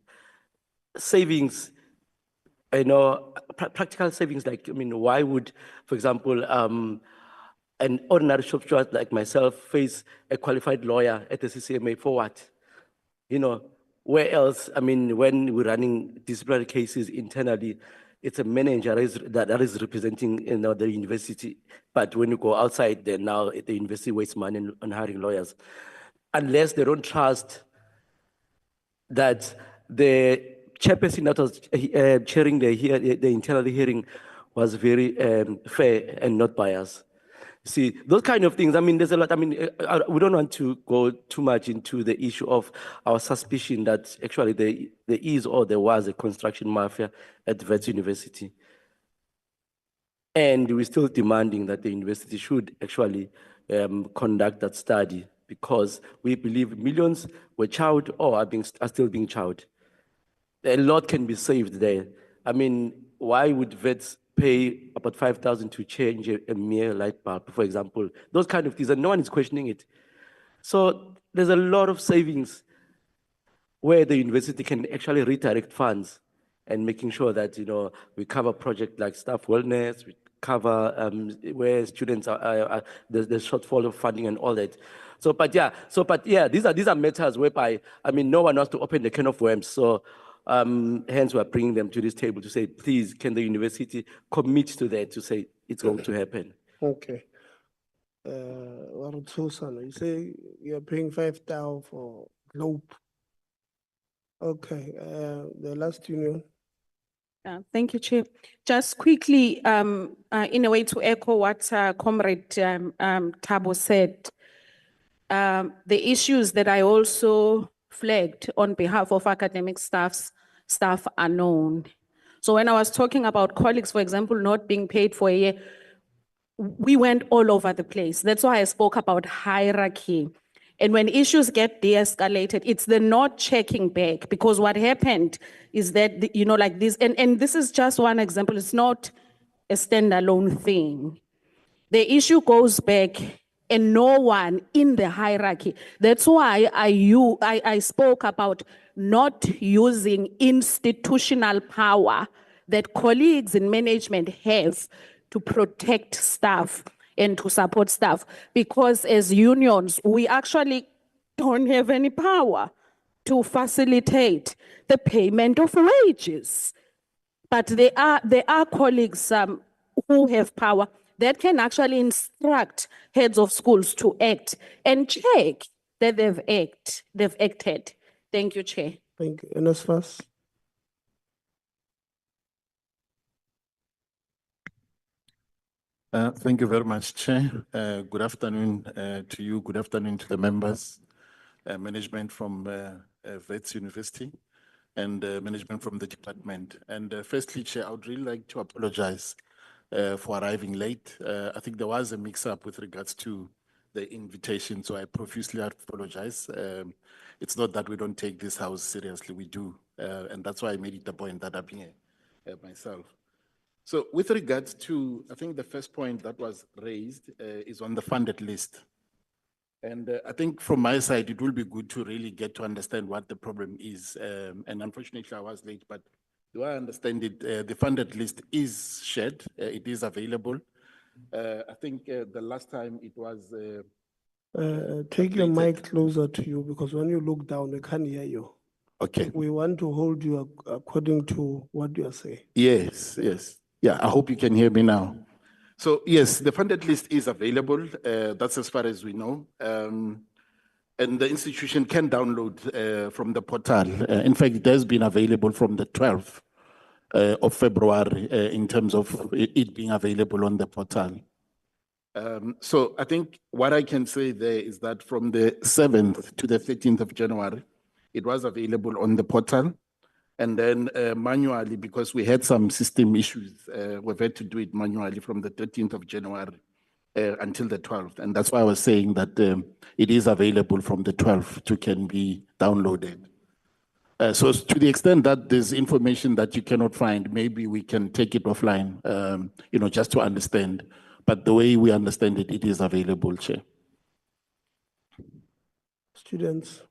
Savings, practical savings, why would, for example, an ordinary shop steward like myself face a qualified lawyer at the CCMA for what? Where else, when we're running disciplinary cases internally, it's a manager that is representing the university. But when you go outside, then now the university wastes money on hiring lawyers. Unless they don't trust that the chairperson that was chairing the internal hearing was very fair and not biased. See, those kind of things, there's a lot, we don't want to go too much into the issue of our suspicion that actually there is or there was a construction mafia at Wits University. And we're still demanding that the university should actually conduct that study because we believe millions were chowed or are still being chowed. A lot can be saved there. Why would Wits pay about 5,000 to change a mere light bulb, for example? Those kind of things, and no one is questioning it. So there's a lot of savings where the university can actually redirect funds and making sure that, we cover projects like staff wellness, we cover where students are there's shortfall of funding and all that. But yeah, these are matters whereby, no one wants to open the can of worms. So hence we're bringing them to this table to say, please, can the university commit to that, to say it's going to happen? Okay. Susan, you say you're paying 5,000 for Globe. Okay, the last union. Thank you, Chair. Just quickly, in a way to echo what Comrade Thabo said, the issues that I also flagged on behalf of academic staff are known. So when I was talking about colleagues, for example, not being paid for a year, we went all over the place. That's why I spoke about hierarchy. And when issues get de-escalated, it's the not checking back, because what happened is that, like this, and this is just one example, it's not a standalone thing. The issue goes back and no one in the hierarchy. That's why I spoke about not using institutional power that colleagues in management have to protect staff and to support staff, because as unions, we actually don't have any power to facilitate the payment of wages. But there are colleagues who have power that can actually instruct heads of schools to act and check that they've acted. Thank you, Chair. Thank you. NSFAS. Thank you very much, Chair. Good afternoon to you. Good afternoon to the members, management from Wits University, and management from the department. And firstly, Chair, I would really like to apologize for arriving late. I think there was a mix-up with regards to the invitation, so I profusely apologize. It's not that we don't take this house seriously, we do. And that's why I made it the point that I'm here myself. So with regards to, I think the first point that was raised is on the funded list. And I think from my side, it will be good to really get to understand what the problem is. And unfortunately, I was late, but do I understand it? The funded list is shared, it is available. I think the last time it was. Take your mic closer to you because when you look down, we can't hear you. Okay. We want to hold you according to what you are saying. Yes, yes. Yeah, I hope you can hear me now. So yes, the funded list is available. That's as far as we know. And the institution can download from the portal. In fact, it has been available from the 12th of February in terms of it being available on the portal. So I think what I can say there is that from the 7th to the 13th of January, it was available on the portal. And then manually, because we had some system issues, we've had to do it manually from the 13th of January until the 12th. And that's why I was saying that it is available from the 12th to can be downloaded. So to the extent that there's information that you cannot find, maybe we can take it offline, just to understand. But the way we understand it, it is available, Chair. Students.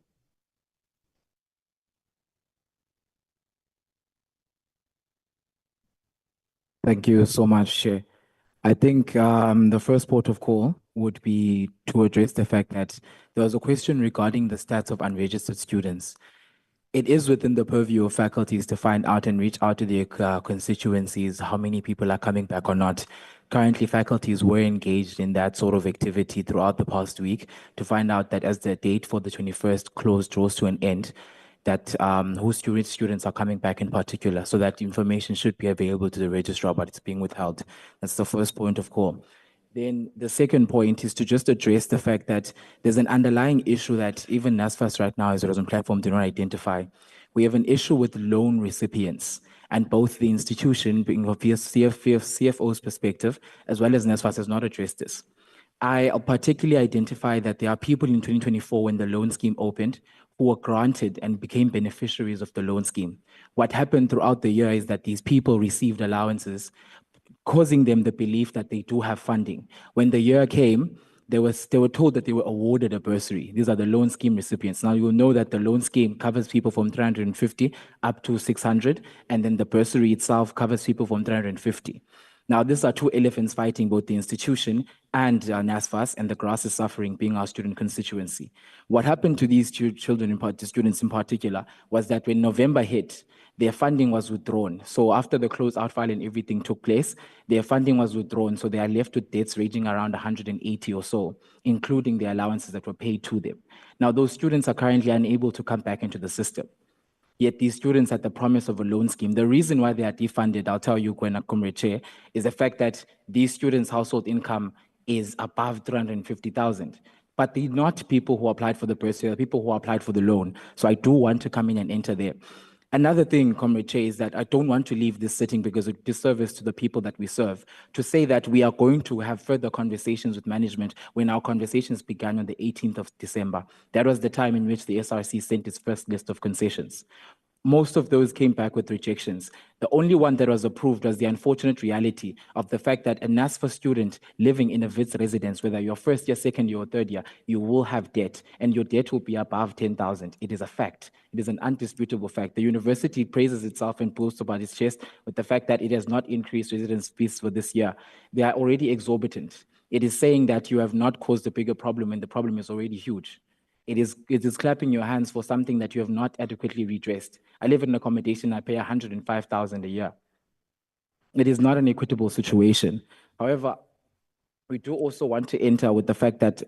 Thank you so much, Chair. I think the first port of call would be to address the fact that there was a question regarding the stats of unregistered students. It is within the purview of faculties to find out and reach out to their constituencies, how many people are coming back or not. Currently, faculties were engaged in that sort of activity throughout the past week to find out that as the date for the 21st draws to an end, that whose students are coming back in particular, so that information should be available to the registrar, but it's being withheld. That's the first point of call. Then the second point is to just address the fact that there's an underlying issue that even NSFAS right now, as it was on platform, did not identify. We have an issue with loan recipients, and both the institution, being from CFO's perspective, as well as NSFAS, has not addressed this. I particularly identify that there are people in 2024 when the loan scheme opened who were granted and became beneficiaries of the loan scheme. What happened throughout the year is that these people received allowances, causing them the belief that they do have funding. When the year came, they were told that they were awarded a bursary. These are the loan scheme recipients. Now you will know that the loan scheme covers people from 350 up to 600, and then the bursary itself covers people from 350. Now, these are two elephants fighting both the institution and NSFAS, and the grass is suffering, being our student constituency. What happened to these students in particular, was that when November hit, their funding was withdrawn. So after the closeout file and everything took place, their funding was withdrawn. So they are left with debts ranging around 180 or so, including the allowances that were paid to them. Now, those students are currently unable to come back into the system. Yet these students had the promise of a loan scheme. The reason why they are defunded, I'll tell you, Comrade Chair, is the fact that these students' household income is above 350,000. But they're not people who applied for the bursary, they're people who applied for the loan. So I do want to come in and enter there. Another thing, Comrade Chair, is that I don't want to leave this sitting because of disservice to the people that we serve, to say that we are going to have further conversations with management when our conversations began on the 18th of December. That was the time in which the SRC sent its first list of concessions. Most of those came back with rejections. The only one that was approved was the unfortunate reality of the fact that a NSFAS student living in a Wits residence, whether you're first year, second year, or third year, you will have debt, and your debt will be above 10,000. It is a fact. It is an undisputable fact. The university praises itself and boasts about its chest with the fact that it has not increased residence fees for this year. They are already exorbitant. It is saying that you have not caused a bigger problem, and the problem is already huge. It is clapping your hands for something that you have not adequately redressed. I live in an accommodation, I pay 105,000 a year. It is not an equitable situation. However, we do also want to enter with the fact that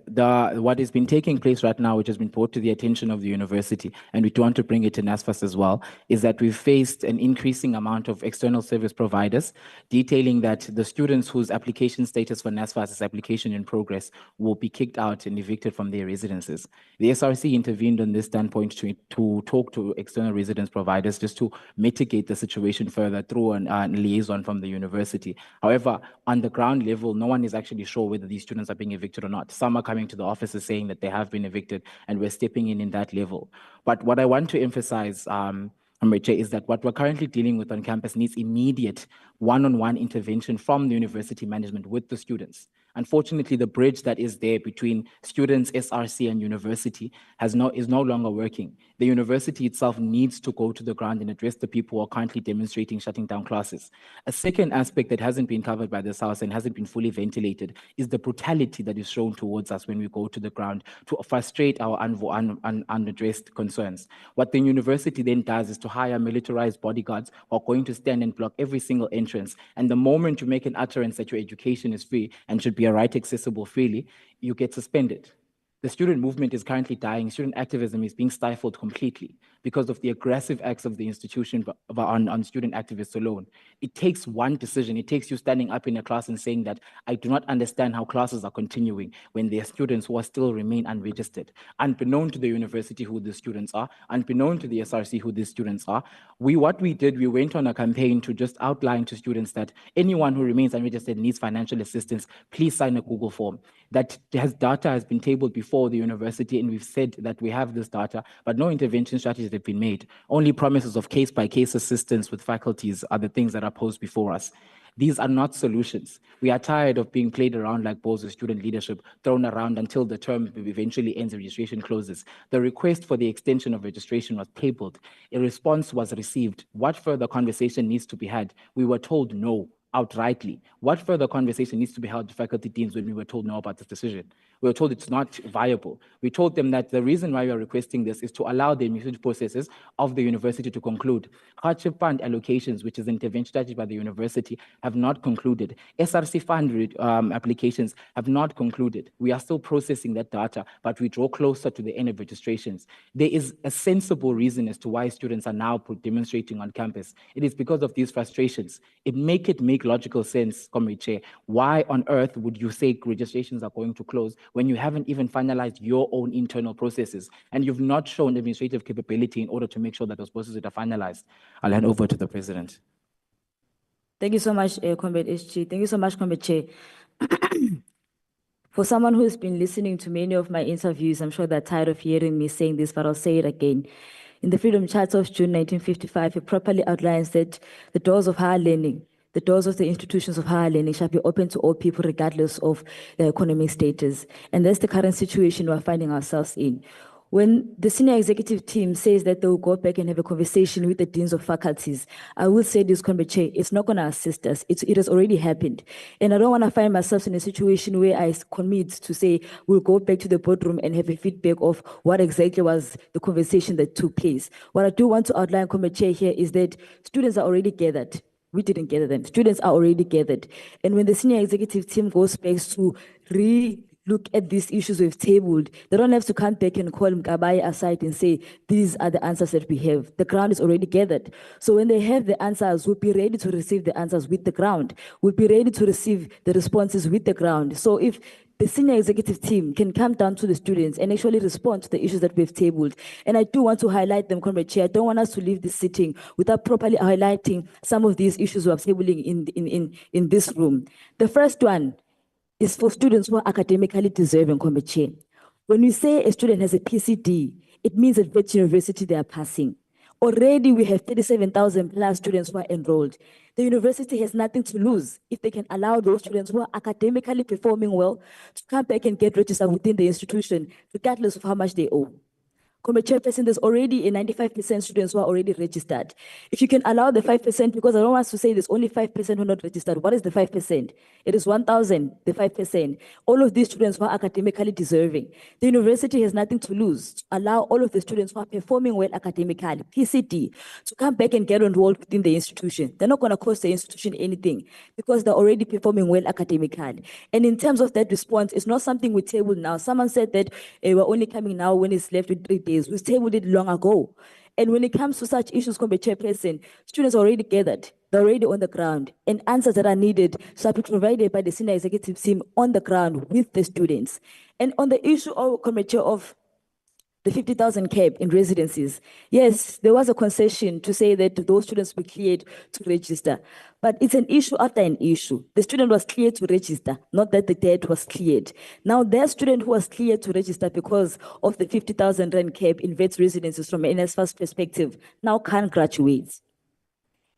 what has been taking place right now, which has been brought to the attention of the university, and we do want to bring it to NSFAS as well, is that we've faced an increasing amount of external service providers detailing that the students whose application status for NSFAS is application in progress will be kicked out and evicted from their residences. The SRC intervened on this standpoint to talk to external residence providers just to mitigate the situation further through a liaison from the university. However, on the ground level, no one is actually sure whether these students are being evicted or not. Some are coming to the offices saying that they have been evicted, and we're stepping in that level. But what I want to emphasize, Chair, is that what we're currently dealing with on campus needs immediate one-on-one intervention from the university management with the students. Unfortunately, the bridge that is there between students, SRC, and university is no longer working. The university itself needs to go to the ground and address the people who are currently demonstrating shutting down classes. A second aspect that hasn't been covered by this House and hasn't been fully ventilated is the brutality that is shown towards us when we go to the ground to frustrate our unaddressed concerns. What the university then does is to hire militarized bodyguards who are going to stand and block every single entrance. And the moment you make an utterance that your education is free and should be a right accessible freely, you get suspended. The student movement is currently dying. Student activism is being stifled completely because of the aggressive acts of the institution on student activists alone. It takes one decision. It takes you standing up in a class and saying that I do not understand how classes are continuing when there are students who are still remain unregistered. Unbeknown to the university who the students are, unbeknown to the SRC who these students are, we went on a campaign to just outline to students that anyone who remains unregistered needs financial assistance, please sign a Google form. That data has been tabled before the university, and we've said that we have this data, but no intervention strategies have been made. Only promises of case-by-case assistance with faculties are the things that are posed before us. These are not solutions. We are tired of being played around like balls with student leadership, thrown around until the term eventually ends, registration closes. The request for the extension of registration was tabled. A response was received. What further conversation needs to be had? We were told no, outrightly. What further conversation needs to be held with faculty deans when we were told no about this decision? We were told it's not viable. We told them that the reason why we are requesting this is to allow the administrative processes of the university to conclude. Hardship fund allocations, which is intervention strategy by the university, have not concluded. SRC fund applications have not concluded. We are still processing that data, but we draw closer to the end of registrations. There is a sensible reason as to why students are now demonstrating on campus. It is because of these frustrations. It make logical sense, Comrade Chair. Why on earth would you say registrations are going to close when you haven't even finalized your own internal processes and you've not shown administrative capability in order to make sure that those processes are finalized? I'll hand over to the President. Thank you so much, Comrade SG. Thank you so much, Comrade Chair. For someone who's been listening to many of my interviews, I'm sure they're tired of hearing me saying this, but I'll say it again. In the Freedom Charter of June 1955, it properly outlines that the doors of higher learning, the doors of the institutions of higher learning shall be open to all people regardless of their economic status. And that's the current situation we're finding ourselves in. When the senior executive team says that they will go back and have a conversation with the deans of faculties, I will say this, Comrade Chair, it's not going to assist us. It has already happened. And I don't want to find myself in a situation where I commit to say we'll go back to the boardroom and have a feedback of what exactly was the conversation that took place. What I do want to outline, Comrade Chair, here is that students are already gathered. We didn't gather them. Students are already gathered. And when the senior executive team goes back to look at these issues we've tabled, they don't have to come back and call Mkabayi aside and say, these are the answers that we have. The ground is already gathered. So when they have the answers, we'll be ready to receive the answers with the ground. We'll be ready to receive the responses with the ground. So if the senior executive team can come down to the students and actually respond to the issues that we've tabled. And I do want to highlight them, Comrade Chair. I don't want us to leave this sitting without properly highlighting some of these issues we're tabling in this room. The first one is for students who are academically deserving, Comrade Chair. When we say a student has a PCD, it means at which university they are passing. Already we have 37,000 plus students who are enrolled. The university has nothing to lose if they can allow those students who are academically performing well to come back and get registered within the institution, regardless of how much they owe. Comrade Chairperson, there's already a 95% students who are already registered. If you can allow the 5%, because I don't want to say there's only 5% who are not registered. What is the 5%? It is 1,000, the 5%. All of these students who are academically deserving. The university has nothing to lose to allow all of the students who are performing well academically, PCD, to come back and get enrolled within the institution. They're not going to cost the institution anything because they're already performing well academically. And in terms of that response, it's not something we table now. Someone said that we're only coming now when it's left with 3 days. We tabled it long ago. And when it comes to such issues, Comrade Chairperson, students are already gathered. They're already on the ground. And answers that are needed shall be provided by the senior executive team on the ground with the students. And on the issue of, Comrade Chair, of the 50,000 cap in residencies. Yes, there was a concession to say that those students were cleared to register, but it's an issue after an issue. The student was cleared to register, not that the debt was cleared. Now, their student who was cleared to register because of the 50,000 rand cap in Wits residences from an NSFAS perspective now can't graduate.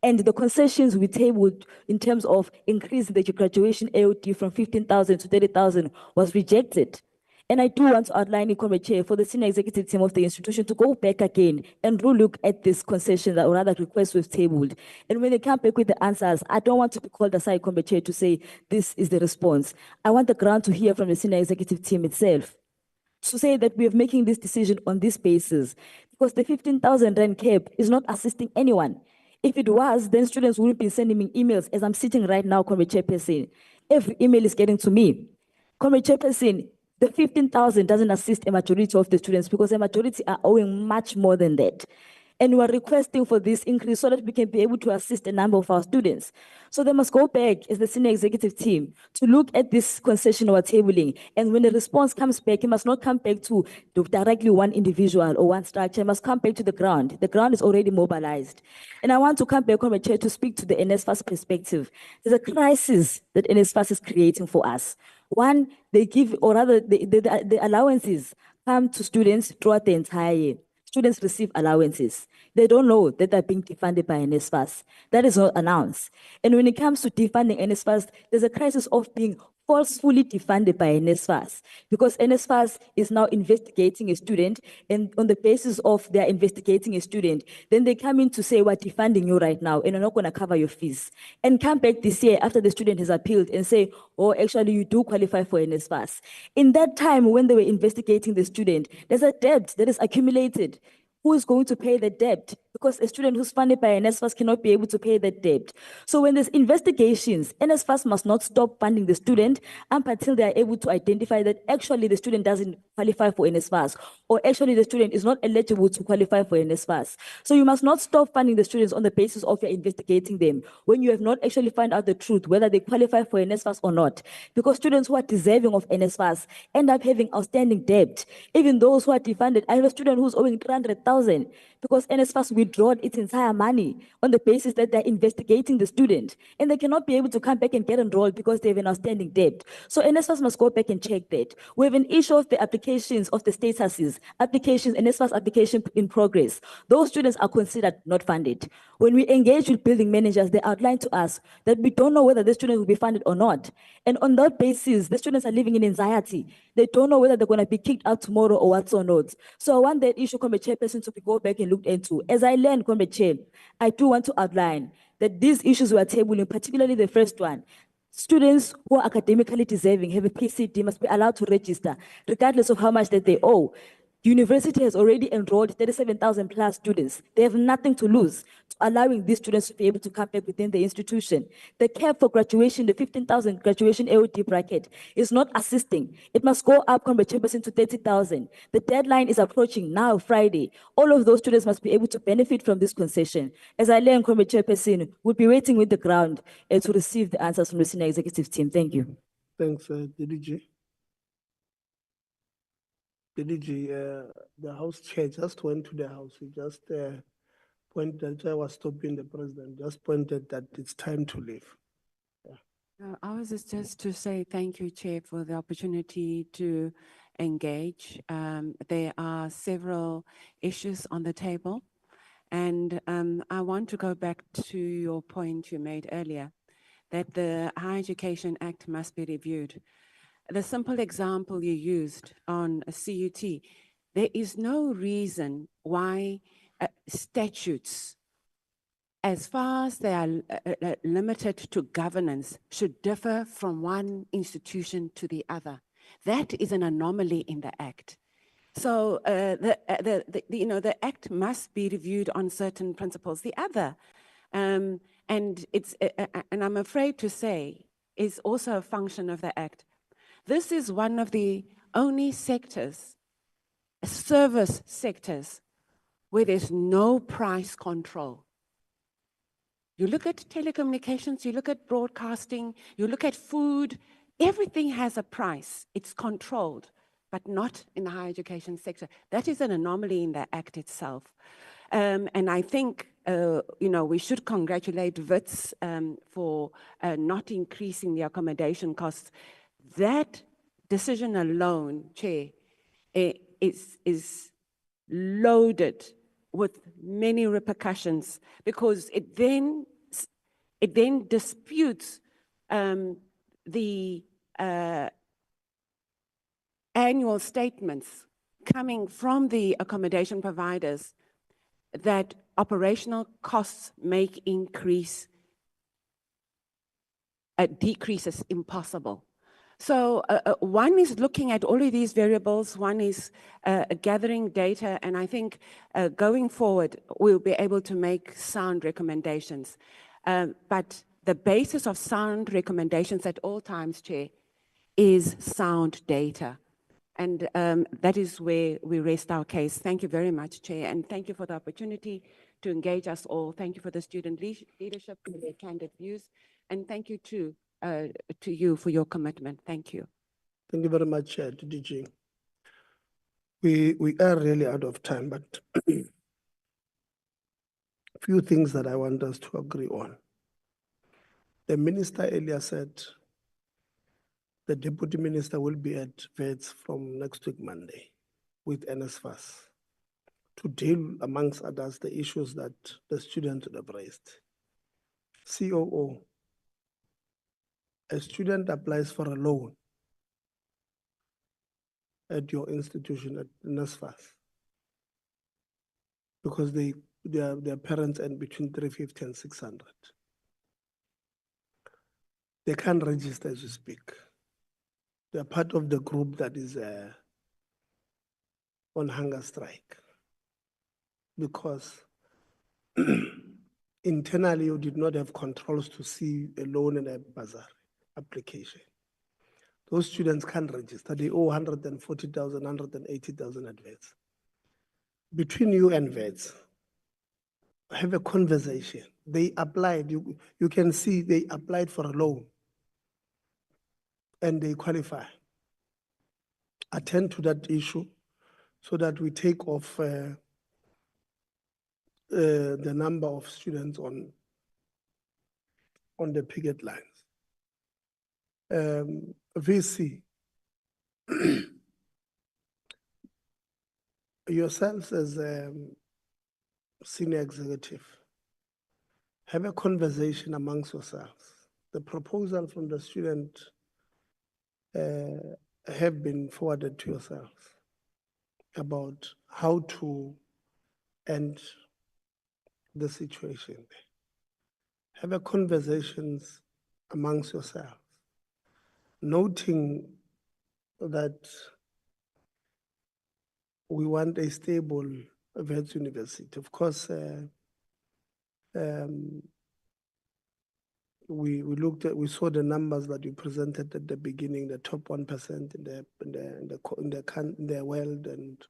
And the concessions we tabled in terms of increasing the graduation AOD from 15,000 to 30,000 was rejected. And I do want to outline it, Comrade Chair, for the senior executive team of the institution to go back again and relook at this concession that, or rather request we've tabled. And when they come back with the answers, I don't want to be called aside, Comrade Chair, to say this is the response. I want the ground to hear from the senior executive team itself to say that we are making this decision on this basis because the 15,000 rand cap is not assisting anyone. If it was, then students would be sending me emails as I'm sitting right now, Comrade Chairperson. Every email is getting to me. Comrade Chairperson, the 15,000 doesn't assist a majority of the students because a majority are owing much more than that. And we are requesting for this increase so that we can be able to assist a number of our students. So they must go back as the senior executive team to look at this concession or tabling. And when the response comes back, it must not come back to directly one individual or one structure. It must come back to the ground. The ground is already mobilized. And I want to come back, Comrade Chair, to speak to the NSFAS perspective. There's a crisis that NSFAS is creating for us. One, they give, or rather, the allowances come to students throughout the entire year. Students receive allowances. They don't know that they're being defunded by NSFAS. That is not announced. And when it comes to defunding NSFAS, there's a crisis of being forcefully defunded by NSFAS because NSFAS is now investigating a student, and on the basis of their investigating a student, then they come in to say, we're defunding you right now and we're not going to cover your fees. And come back this year after the student has appealed and say, oh, actually you do qualify for NSFAS. In that time when they were investigating the student, there's a debt that is accumulated. Who is going to pay the debt? Because a student who's funded by NSFAS cannot be able to pay the debt. So when there's investigations, NSFAS must not stop funding the student up until they are able to identify that actually the student doesn't qualify for NSFAS, or actually the student is not eligible to qualify for NSFAS. So you must not stop funding the students on the basis of your investigating them when you have not actually found out the truth, whether they qualify for NSFAS or not. Because students who are deserving of NSFAS end up having outstanding debt. Even those who are defunded, I have a student who's owing 300,000 because NSFAS withdrawn its entire money on the basis that they're investigating the student and they cannot be able to come back and get enrolled because they have an outstanding debt. So NSFAS must go back and check that. We have an issue of the applications of the statuses, applications, NSFAS application in progress. Those students are considered not funded. When we engage with building managers, they outline to us that we don't know whether the students will be funded or not. And on that basis, the students are living in anxiety. They don't know whether they're going to be kicked out tomorrow or what or not. So I want that issue, Comrade Chairperson, to go back and look into. As I learned, Comrade Chair, I do want to outline that these issues we are tabling, particularly the first one, students who are academically deserving, have a PCD, must be allowed to register, regardless of how much that they owe. The university has already enrolled 37,000 plus students. They have nothing to lose to allowing these students to be able to come back within the institution. The cap for graduation, the 15,000 graduation AOD bracket, is not assisting. It must go up, Comrade Chairperson, to 30,000. The deadline is approaching now, Friday. All of those students must be able to benefit from this concession. As I learn, Comrade Chairperson, we'll be waiting with the ground to receive the answers from the senior executive team. Thank you. Thanks, DDG. DDG, the House Chair just went to the House. He just pointed, I was stopping the President, just pointed that it's time to leave. Ours is just to say thank you, Chair, for the opportunity to engage. There are several issues on the table, and I want to go back to your point you made earlier, that the Higher Education Act must be reviewed. The simple example you used on a CUT, there is no reason why statutes, as far as they are limited to governance, should differ from one institution to the other. That is an anomaly in the Act. So the Act must be reviewed on certain principles. The other, and I'm afraid to say, is also a function of the Act. This is one of the only sectors, service sectors, where there's no price control. You look at telecommunications, you look at broadcasting, you look at food, everything has a price. It's controlled but not in the higher education sector. That is an anomaly in the Act itself. And I think, we should congratulate Wits for not increasing the accommodation costs. That decision alone, Chair, is loaded with many repercussions because it then disputes the annual statements coming from the accommodation providers that operational costs make increase, decreases impossible. So one is looking at all of these variables, one is gathering data, and I think going forward, we'll be able to make sound recommendations. But the basis of sound recommendations at all times, Chair, is sound data. And that is where we rest our case. Thank you very much, Chair, and thank you for the opportunity to engage us all. Thank you for the student leadership for their candid views, and thank you to you for your commitment. Thank you. Thank you very much, to DG. We are really out of time, but a few things that I want us to agree on. The minister earlier said the deputy minister will be at Wits from next week, Monday, with NSFAS to deal, amongst others, the issues that the students would have raised. COO, a student applies for a loan at your institution at NSFAS because their parents earn between 350 and 600. They can't register as you speak. They are part of the group that is on hunger strike because internally you did not have controls to see a loan and a bursary application. Those students can't register. They owe 140,000, 180,000 at Wits. Between you and Wits, have a conversation. They applied, you can see they applied for a loan and they qualify. Attend to that issue so that we take off the number of students on the picket lines. VC, yourselves as senior executive, have a conversation amongst yourselves. The proposal from the student have been forwarded to yourselves about how to end the situation. Have a conversations amongst yourselves, noting that we want a stable Wits University. Of course, we saw the numbers that you presented at the beginning, the top 1% in the world, and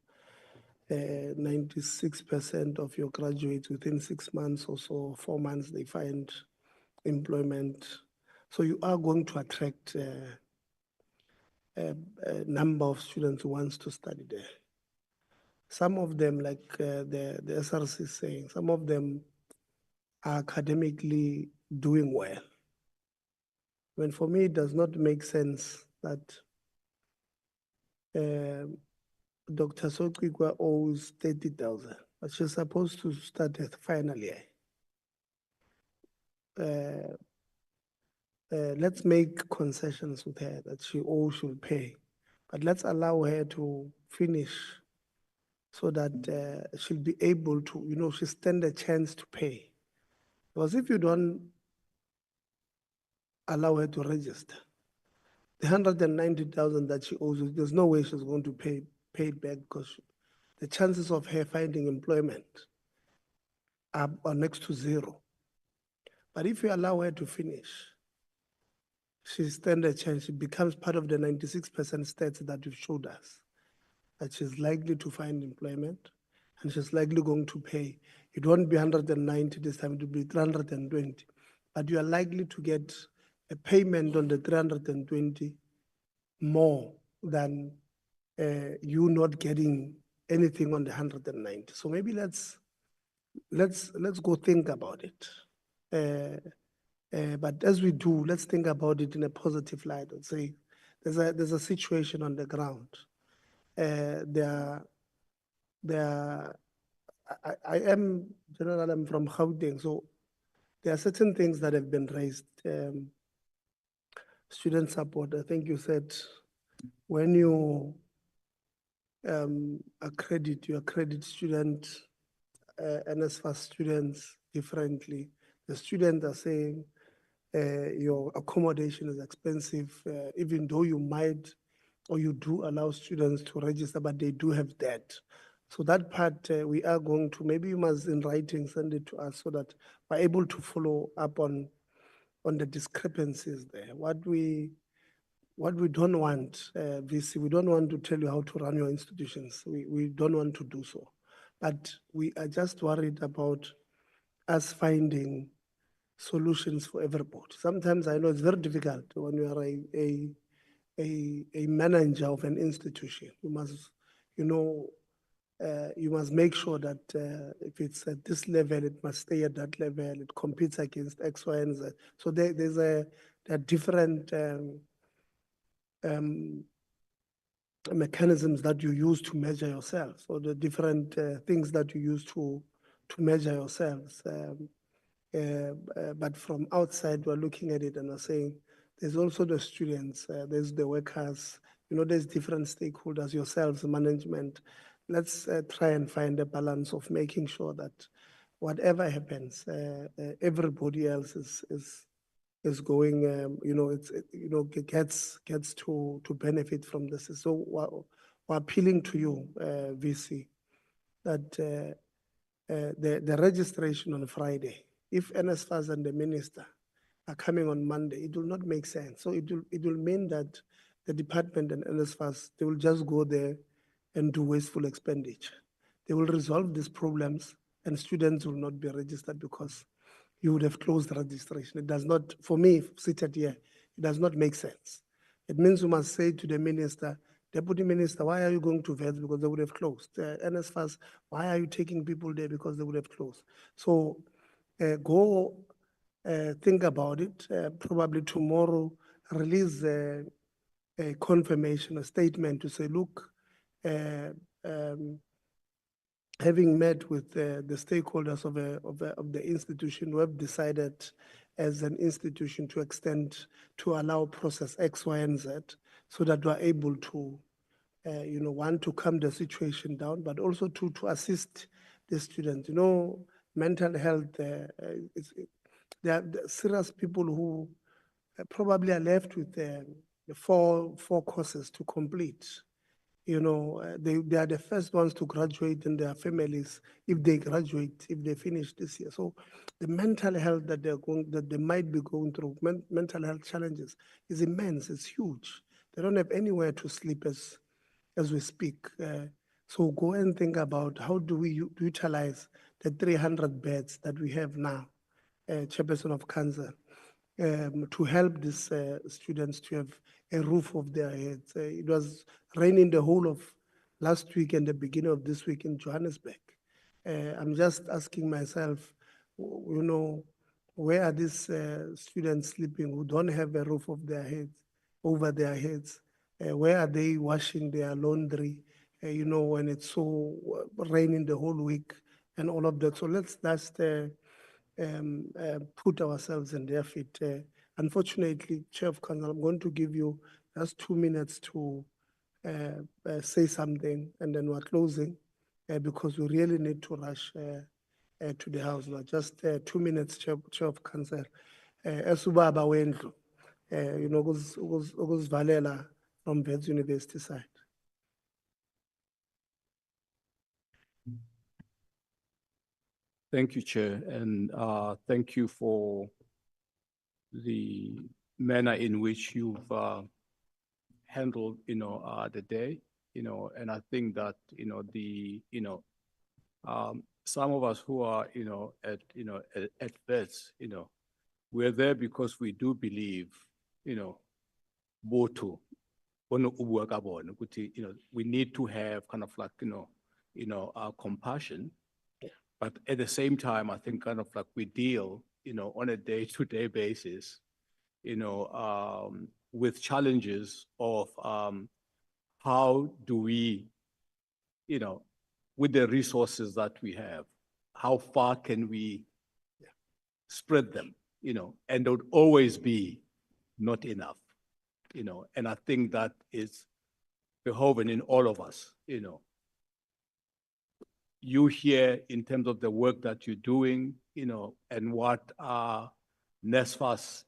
96% of your graduates within 6 months or so, 4 months, they find employment. So you are going to attract a number of students who wants to study there. Some of them, like the SRC is saying, some of them are academically doing well. When for me, it does not make sense that Dr. Sokikwa owes 30,000, but she's supposed to start at final year. Let's make concessions with her that she'll pay, but let's allow her to finish so that she'll be able to, she stand a chance to pay. Because if you don't allow her to register, the 190,000 that she owes, there's no way she's going to pay it back because the chances of her finding employment are next to zero. But if you allow her to finish, she stands a chance. She becomes part of the 96% stats that you've showed us, that she's likely to find employment and she's likely going to pay. It won't be 190 this time, it will be 320. But you are likely to get a payment on the 320 more than you not getting anything on the 190. So maybe let's go think about it. But as we do, let's think about it in a positive light. Let's say there's a situation on the ground. I am General. I'm from Gauteng, so there are certain things that have been raised. Student support. I think you said when you accredit student, NSFAS students differently. The students are saying your accommodation is expensive, even though you might or you do allow students to register, but they do have debt. So that part we are going to, maybe you must in writing send it to us so that we're able to follow up on the discrepancies there. What we don't want, VC, we don't want to tell you how to run your institutions. We don't want to do so. But we are just worried about us finding solutions for everybody. Sometimes I know it's very difficult when you are a manager of an institution. You must, you must make sure that if it's at this level, it must stay at that level. It competes against X, Y, and Z. So there are different mechanisms that you use to measure yourself, or the different things that you use to measure yourselves. But from outside, we're looking at it and we're saying, there's also the students, there's the workers, there's different stakeholders, yourselves, management. Let's try and find a balance of making sure that whatever happens, everybody else is going, gets to benefit from this. So we're appealing to you, VC, that the registration on Friday, if NSFAS and the minister are coming on Monday, it will not make sense. So it will mean that the department and NSFAS, they will just go there and do wasteful expenditure. They will resolve these problems and students will not be registered because you would have closed the registration. It does not, for me, seated here, it does not make sense. It means you must say to the minister, Deputy Minister, why are you going to Wits? Because they would have closed. NSFAS, why are you taking people there? Because they would have closed. So go think about it. Probably tomorrow, release a confirmation, a statement to say, look, having met with the stakeholders of the institution, we have decided as an institution to extend, to allow process X, Y, and Z, so that we're able to, one, to calm the situation down, but also to assist the students. Mental health, there are serious people who probably are left with the four courses to complete. They are the first ones to graduate in their families if they graduate, if they finish this year. So the mental health that they might be going through, mental health challenges, is immense. It's huge. They don't have anywhere to sleep as we speak. So go and think about how do we utilize the 300 beds that we have now, Chairperson of Council, to help these students to have a roof over their heads. It was raining the whole of last week and the beginning of this week in Johannesburg. I'm just asking myself, where are these students sleeping who don't have a roof over their heads? Where are they washing their laundry? When it's so raining the whole week and all of that. So let's just put ourselves in their feet. Unfortunately, Chair of Council, I'm going to give you just 2 minutes to say something, and then we're closing because we really need to rush to the house now. Just 2 minutes, Chair of Council. Esubaba wendlu, ukuzivalela from Wits University side. Thank you, Chair, and thank you for the manner in which you've handled, the day, and I think that, some of us who are, at Wits, we're there because we do believe, Botu, we need to have kind of like, compassion. But at the same time, I think kind of like we deal, on a day-to-day basis, with challenges of how do we, with the resources that we have, how far can we spread them, and there would always be not enough, and I think that is beholden in all of us, You here in terms of the work that you're doing, and what NSFAS,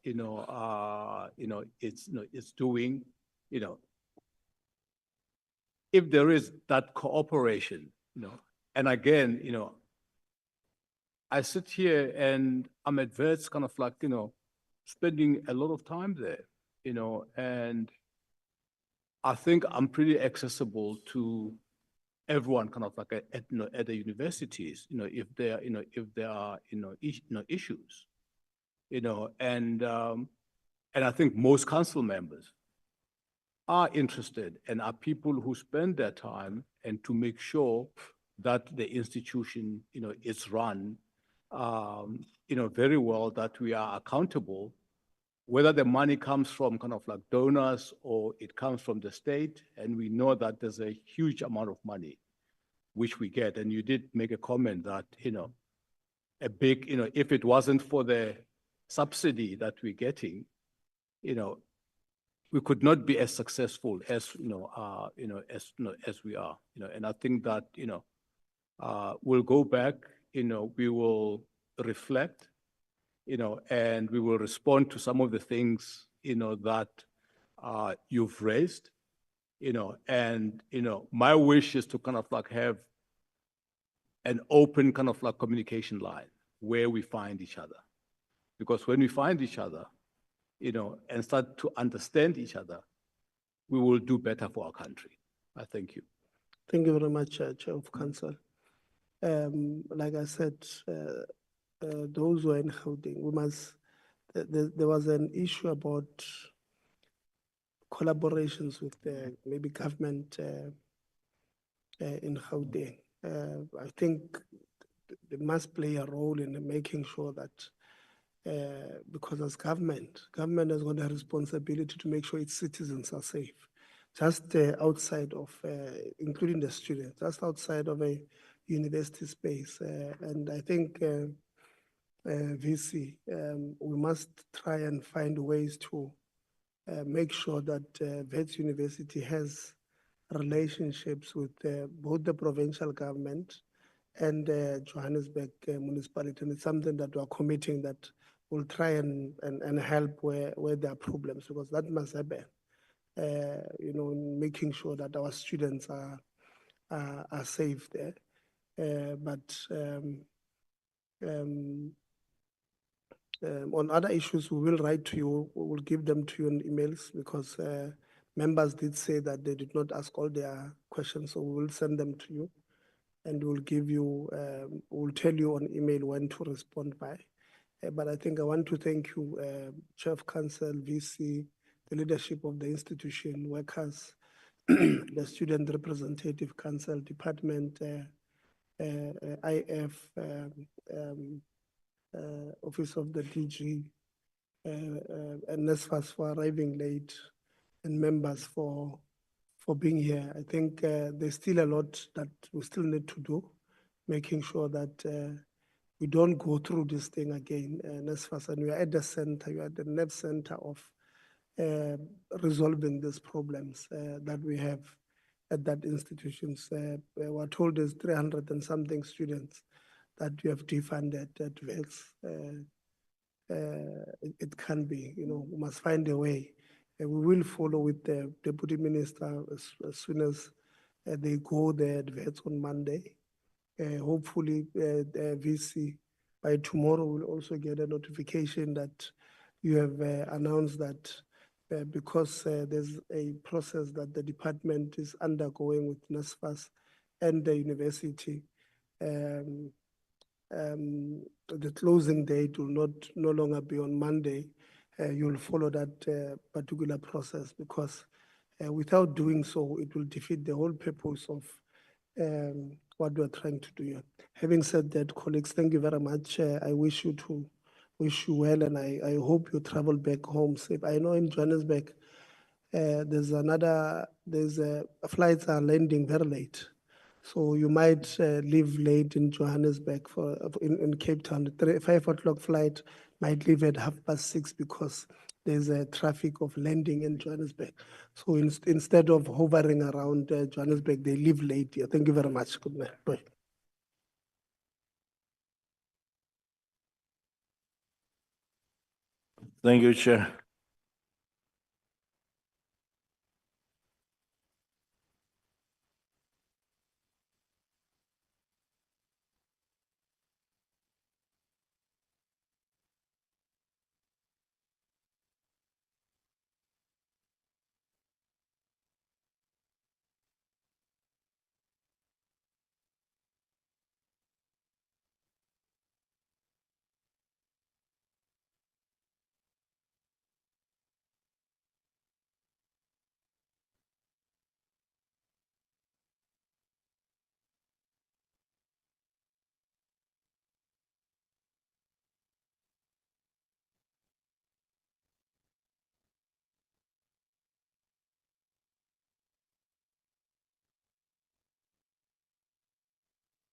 it's doing, if there is that cooperation, and again, I sit here and I'm at Wits kind of like, spending a lot of time there, and I think I'm pretty accessible to everyone kind of like at the universities, if there, if there are, issues, and I think most council members are interested and are people who spend their time and to make sure that the institution, is run, very well, that we are accountable, whether the money comes from kind of like donors or it comes from the state, and we know that there's a huge amount of money which we get. And you did make a comment that, a big, if it wasn't for the subsidy that we're getting, we could not be as successful as, as we are, and I think that, we'll go back, we will reflect, and we will respond to some of the things, that you've raised, and, my wish is to kind of like have an open kind of like communication line where we find each other. Because when we find each other, and start to understand each other, we will do better for our country. I thank you. Thank you very much, Chair of Council. Like I said, those who are in Gauteng, we must, there was an issue about collaborations with maybe government in Gauteng. I think they must play a role in making sure that, because as government has got a responsibility to make sure its citizens are safe. Just outside of, including the students, just outside of a university space. And I think VC, we must try and find ways to make sure that Wits University has relationships with both the provincial government and Johannesburg municipality. And it's something that we're committing that will try and help where there are problems, because that must happen. In making sure that our students are safe there. On other issues, we will write to you. We will give them to you in emails, because members did say that they did not ask all their questions. So we will send them to you, and we'll give you, we'll tell you on email when to respond by. But I think I want to thank you, Chair of Council, VC, the leadership of the institution, workers, the Student Representative Council, Department, IF, Office of the DG, and NSFAS for arriving late, and members for being here. I think there's still a lot that we still need to do, making sure that we don't go through this thing again. NSFAS, and we are at the center, we are at the nerve center of resolving these problems that we have at that institutions. We're told there's 300 and something students that we have defunded at Wits. It can be, we must find a way. We will follow with the Deputy Minister as soon as they go there at Wits on Monday. Hopefully, the VC by tomorrow will also get a notification that you have announced that because there's a process that the department is undergoing with NSFAS and the university. The closing date will no longer be on Monday. You'll follow that particular process, because Without doing so, it will defeat the whole purpose of what we're trying to do here. Having said that, colleagues, thank you very much. I wish you well, and I hope you travel back home safe. I know in Johannesburg, flights are landing very late. So you might leave late in Johannesburg in Cape Town. 5 o'clock flight might leave at 6:30 because there's a traffic of landing in Johannesburg. So instead of hovering around Johannesburg, they leave late here. Thank you very much. Good night. Bye. Thank you, Chair.